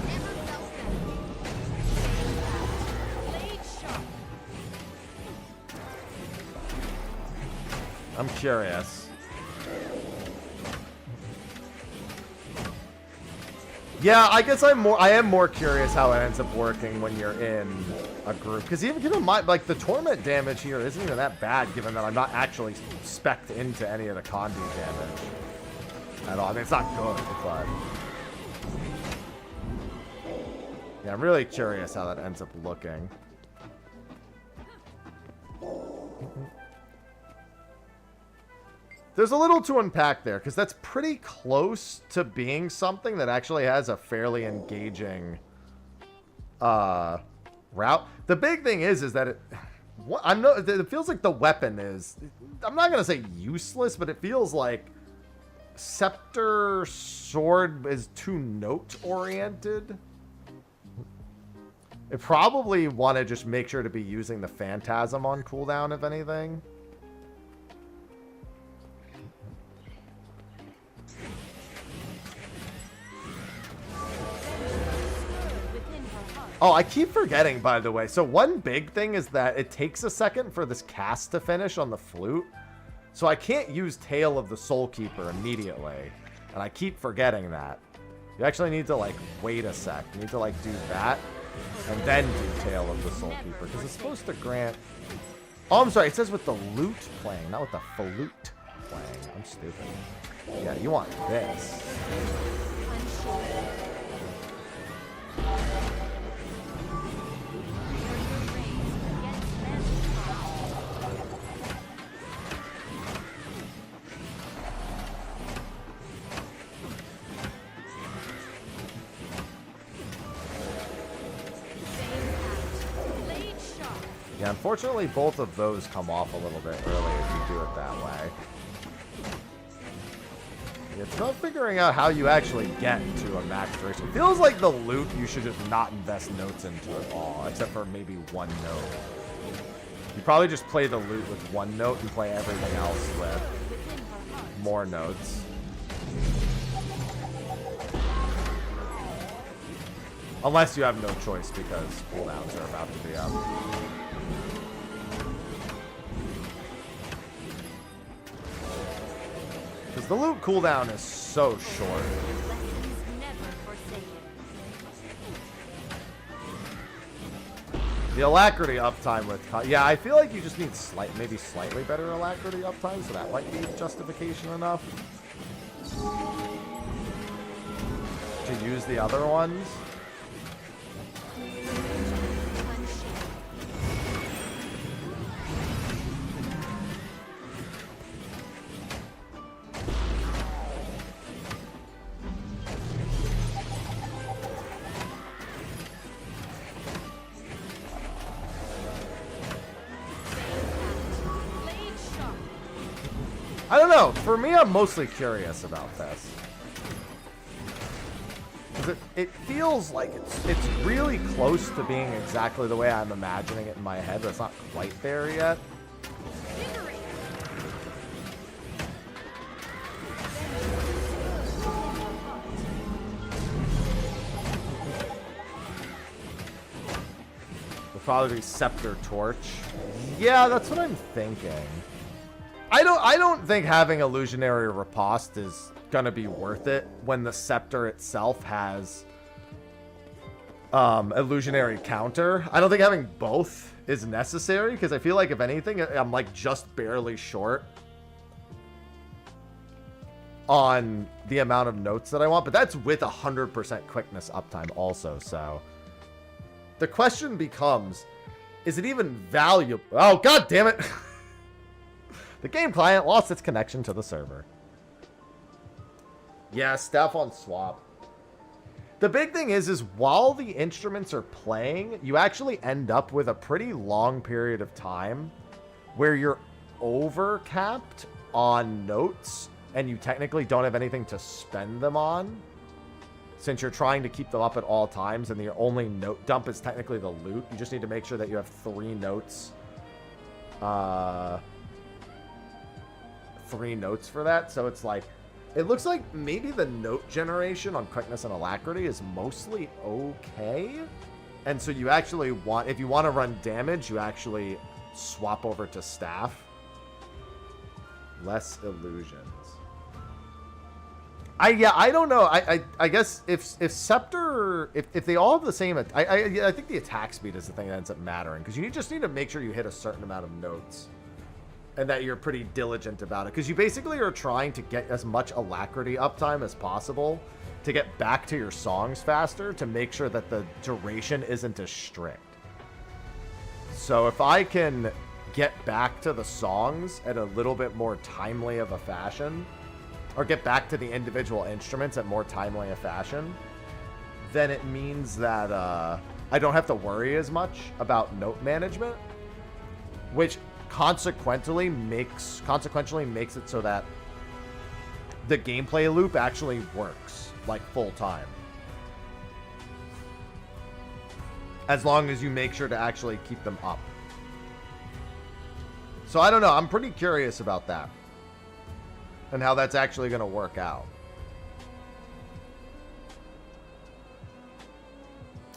Never felt better. Blade sharp. I'm curious. Yeah, I guess I am more curious how it ends up working when you're in a group. Because even given my, like, the torment damage here isn't even that bad, given that I'm not actually spec'd into any of the Condi damage at all. I mean, it's not good, but... Yeah, I'm really curious how that ends up looking. There's a little to unpack there, because that's pretty close to being something that actually has a fairly engaging route. The big thing is that it feels like the weapon is, I'm not going to say useless, but it feels like Scepter Sword is too note-oriented. I probably want to just make sure to be using the Phantasm on cooldown, if anything. Oh, I keep forgetting, by the way. So one big thing is that it takes a second for this cast to finish on the flute. So I can't use Tale of the Soul Keeper immediately. And I keep forgetting that. You actually need to, like, wait a sec. You need to, like, do that. And then do Tale of the Soul Keeper. Because it's supposed to grant... Oh, I'm sorry. It says with the lute playing, not with the flute playing. I'm stupid. Yeah, you want this. Yeah, unfortunately, both of those come off a little bit early if you do it that way. It's not figuring out how you actually get to a max duration. It feels like the loot you should just not invest notes into at all, except for maybe one note. You probably just play the loot with one note and play everything else with more notes. Unless you have no choice because cooldowns are about to be up. Because the loot cooldown is so short. The alacrity uptime with... Yeah, I feel like you just need maybe slightly better alacrity uptime, so that might be justification enough to use the other ones. I don't know. For me, I'm mostly curious about this. Because it feels like it's really close to being exactly the way I'm imagining it in my head, but it's not quite there yet. The Fatherly Scepter Torch. Yeah, that's what I'm thinking. I don't think having Illusionary Riposte is gonna be worth it when the Scepter itself has Illusionary Counter. I don't think having both is necessary, because I feel like if anything, I'm like just barely short on the amount of notes that I want, but that's with 100% quickness uptime also, so the question becomes, is it even valuable? Oh, god damn it! The game client lost its connection to the server. Yeah, staff on swap. The big thing is while the instruments are playing, you actually end up with a pretty long period of time where you're over-capped on notes, and you technically don't have anything to spend them on, since you're trying to keep them up at all times, and the only note dump is technically the loot. You just need to make sure that you have 3 notes. 3 notes for that, so it's like, it looks like maybe the note generation on quickness and alacrity is mostly okay, and so you actually want, if you want to run damage, you actually swap over to staff. Less illusions. I don't know. I guess if Scepter, if they all have the same, I think the attack speed is the thing that ends up mattering, because you just need to make sure you hit a certain amount of notes. And that you're pretty diligent about it. Because you basically are trying to get as much alacrity uptime as possible to get back to your songs faster, to make sure that the duration isn't as strict. So if I can get back to the songs at a little bit more timely of a fashion, or get back to the individual instruments at more timely a fashion, then it means that I don't have to worry as much about note management, which consequently makes it so that the gameplay loop actually works like full time, as long as you make sure to actually keep them up. So I don't know, I'm pretty curious about that and how that's actually going to work out.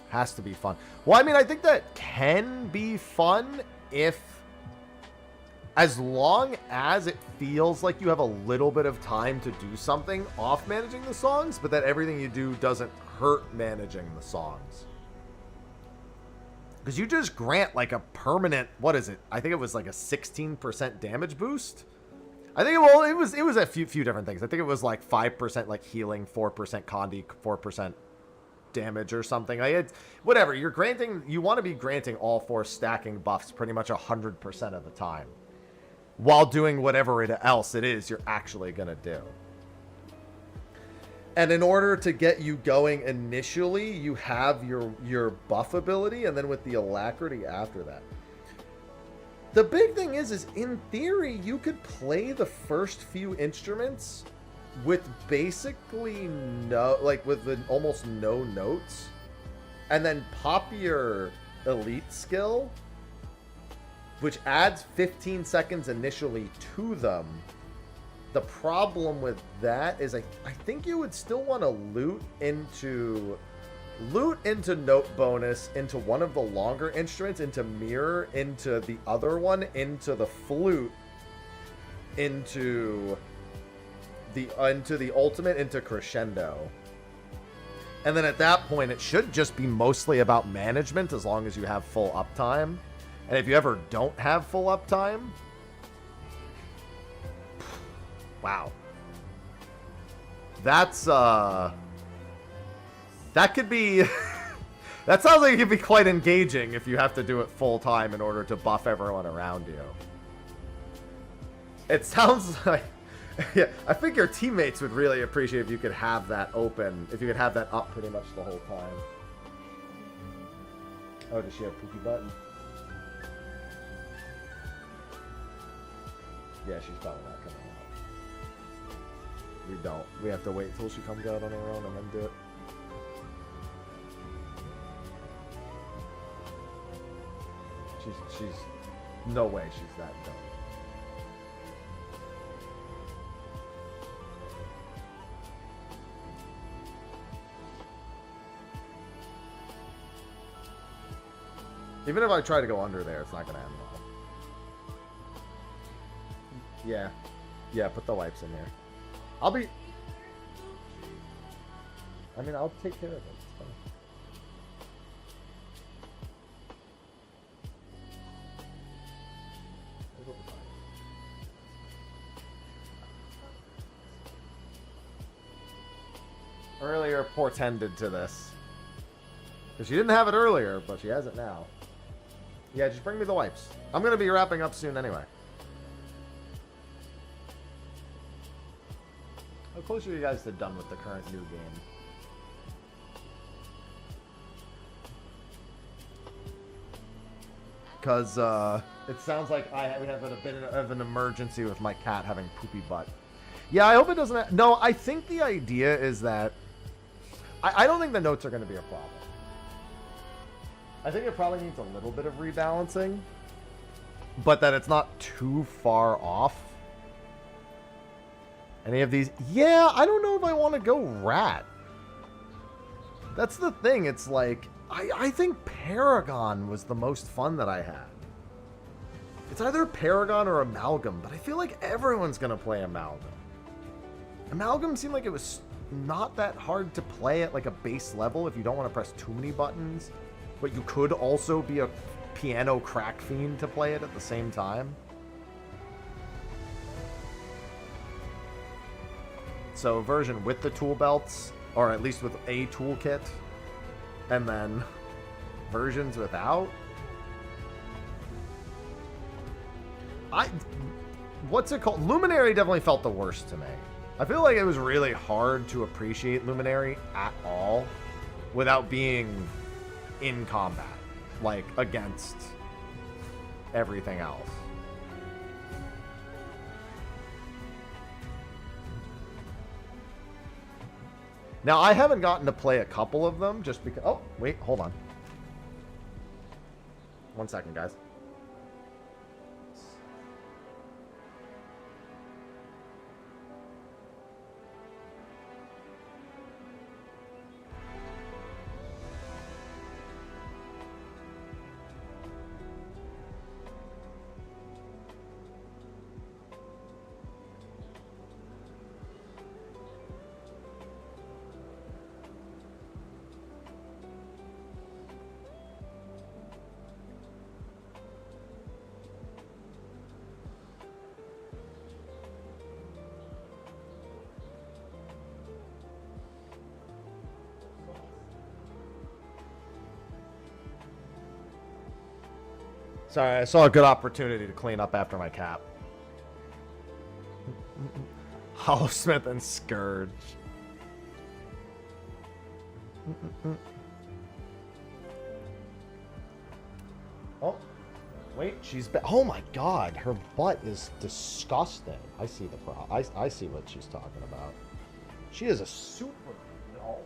Has to be fun. Well, I mean, I think that can be fun if, as long as it feels like you have a little bit of time to do something off managing the songs, but that everything you do doesn't hurt managing the songs. Because you just grant like a permanent, what is it? I think it was like a 16% damage boost. I think, well, it was a few different things. I think it was like 5% like healing, 4% condi, 4% damage or something. Like it's, whatever, you're granting, you want to be granting all 4 stacking buffs pretty much 100% of the time, while doing whatever else it is you're actually going to do. And in order to get you going initially, you have your buff ability, and then with the alacrity after that. The big thing is in theory, you could play the first few instruments with basically almost no notes, and then pop your elite skill, which adds 15 seconds initially to them. The problem with that is I think you would still want to loot into note bonus, into one of the longer instruments, into mirror, into the other one, into the flute, into the ultimate, into crescendo. And then at that point, it should just be mostly about management as long as you have full uptime. And if you ever don't have full uptime, wow. That's, that could be, that sounds like it could be quite engaging if you have to do it full time in order to buff everyone around you. It sounds like, yeah, I think your teammates would really appreciate if you could have that open, if you could have that up pretty much the whole time. Oh, does she have poopy button? Yeah, she's probably not coming out. We don't. We have to wait till she comes out on her own and then do it. She's no way she's that dumb. Even if I try to go under there, it's not gonna end well. Yeah. Yeah, put the wipes in there. I'll be... I mean, I'll take care of it. It's fine. It'll be fine. Earlier portended to this. Because she didn't have it earlier, but she has it now. Yeah, just bring me the wipes. I'm going to be wrapping up soon anyway. How close are you guys to done with the current new game? Because it sounds like we have a bit of an emergency with my cat having poopy butt. Yeah, I hope it doesn't... No, I think the idea is that... I don't think the notes are going to be a problem. I think it probably needs a little bit of rebalancing, but that it's not too far off. Any of these? Yeah, I don't know if I want to go rat. That's the thing. It's like, I think Paragon was the most fun that I had. It's either Paragon or Amalgam, but I feel like everyone's going to play Amalgam. Amalgam seemed like it was not that hard to play at like a base level if you don't want to press too many buttons. But you could also be a piano crack fiend to play it at the same time. So a version with the tool belts, or at least with a toolkit, and then versions without. What's it called? Luminary definitely felt the worst to me. I feel like it was really hard to appreciate Luminary at all without being in combat, like against everything else. Now, I haven't gotten to play a couple of them just because... Oh, wait, hold on. 1 second, guys. Sorry, I saw a good opportunity to clean up after my cap. Hollowsmith and Scourge. Oh, wait, she's oh my god, her butt is disgusting. I see the problem. I see what she's talking about. She is a super doll.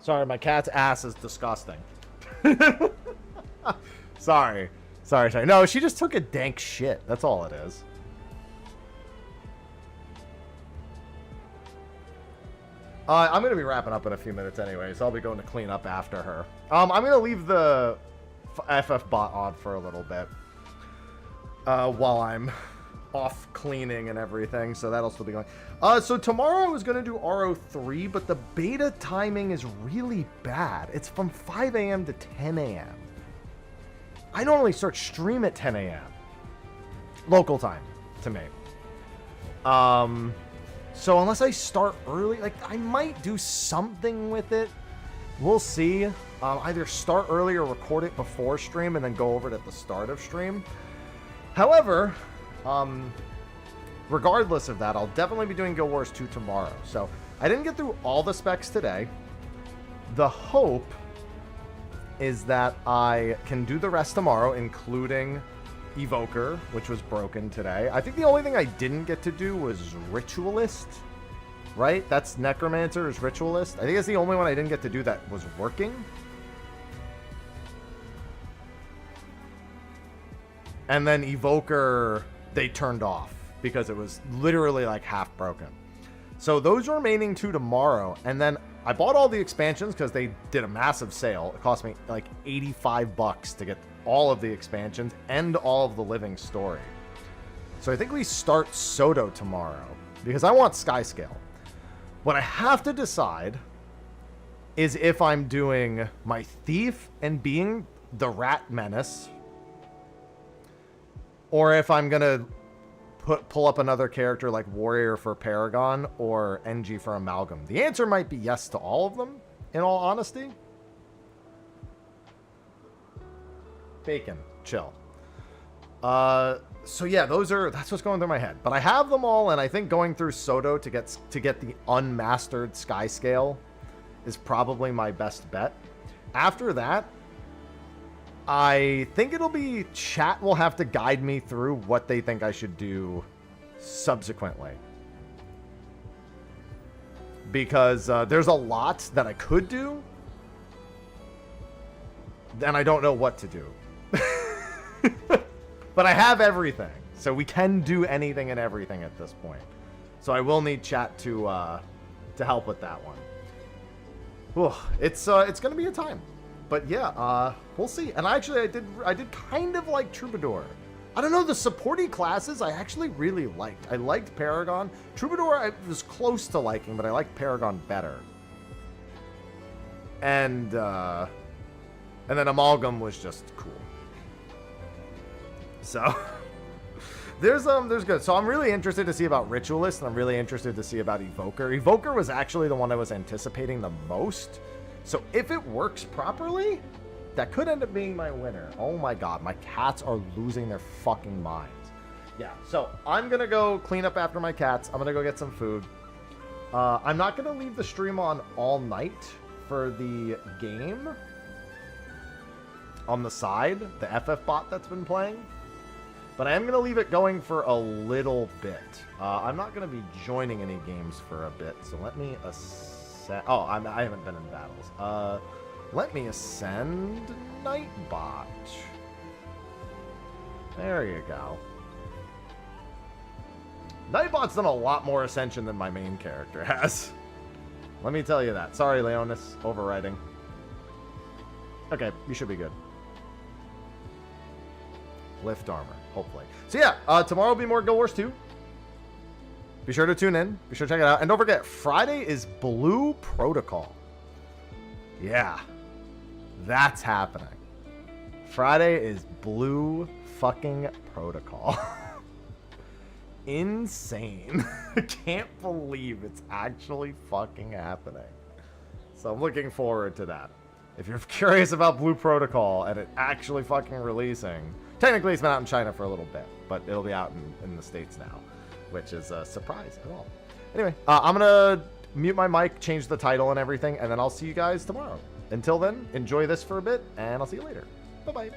Sorry, my cat's ass is disgusting. Sorry. No, she just took a dank shit. That's all it is. I'm going to be wrapping up in a few minutes anyway, so I'll be going to clean up after her. I'm going to leave the FF bot on for a little bit while I'm off cleaning and everything, so that'll still be going. So tomorrow I was going to do RO3, but the beta timing is really bad. It's from 5 a.m. to 10 a.m. I normally start stream at 10 a.m. local time to me. So unless I start early, like, I might do something with it. We'll see. Either start early or record it before stream and then go over it at the start of stream. However, regardless of that, I'll definitely be doing Guild Wars 2 tomorrow. So I didn't get through all the specs today. The hope is that I can do the rest tomorrow, including Evoker, which was broken today. I think the only thing I didn't get to do was Ritualist, right? That's Necromancer is Ritualist. I think that's the only one I didn't get to do that was working. And then Evoker, they turned off because it was literally like half broken. So those remaining 2 tomorrow. And then I bought all the expansions because they did a massive sale. It cost me like $85 to get all of the expansions and all of the living story. So I think we start Soto tomorrow because I want Skyscale. What I have to decide is if I'm doing my Thief and being the Rat Menace, or if I'm going to pull up another character like Warrior for Paragon or NG for Amalgam. The answer might be yes to all of them, in all honesty. Bacon, chill. So yeah, that's what's going through my head. But I have them all, and I think going through Soto to get the unmastered Skyscale is probably my best bet. After that, I think it'll be chat will have to guide me through what they think I should do subsequently. Because there's a lot that I could do, and I don't know what to do. But I have everything, so we can do anything and everything at this point. So I will need chat to help with that one. Whew, it's gonna be a time. But yeah, we'll see. And actually, I did kind of like Troubadour. I don't know, the supporting classes I actually really liked. I liked Paragon. Troubadour I was close to liking, but I liked Paragon better. And then Amalgam was just cool. So there's good. So I'm really interested to see about Ritualist, and I'm really interested to see about Evoker. Evoker was actually the one I was anticipating the most. So if it works properly, that could end up being my winner. Oh my god, my cats are losing their fucking minds. Yeah, so I'm going to go clean up after my cats. I'm going to go get some food. I'm not going to leave the stream on all night for the game on the side, the FF bot that's been playing. But I am going to leave it going for a little bit. I'm not going to be joining any games for a bit, so let me oh, I haven't been in battles. Let me ascend Nightbot. There you go. Nightbot's done a lot more ascension than my main character has. Let me tell you that. Sorry, Leonis. Overriding. Okay, you should be good. Lift armor, hopefully. So yeah, tomorrow will be more Guild Wars 2. Be sure to tune in. Be sure to check it out. And don't forget, Friday is Blue Protocol. Yeah. That's happening. Friday is Blue fucking Protocol. Insane. I can't believe it's actually fucking happening. So I'm looking forward to that. If you're curious about Blue Protocol and it actually fucking releasing, technically it's been out in China for a little bit, but it'll be out in the States now, which is a surprise at all. Anyway, I'm gonna mute my mic, change the title and everything, and then I'll see you guys tomorrow. Until then, enjoy this for a bit, and I'll see you later. Bye-bye.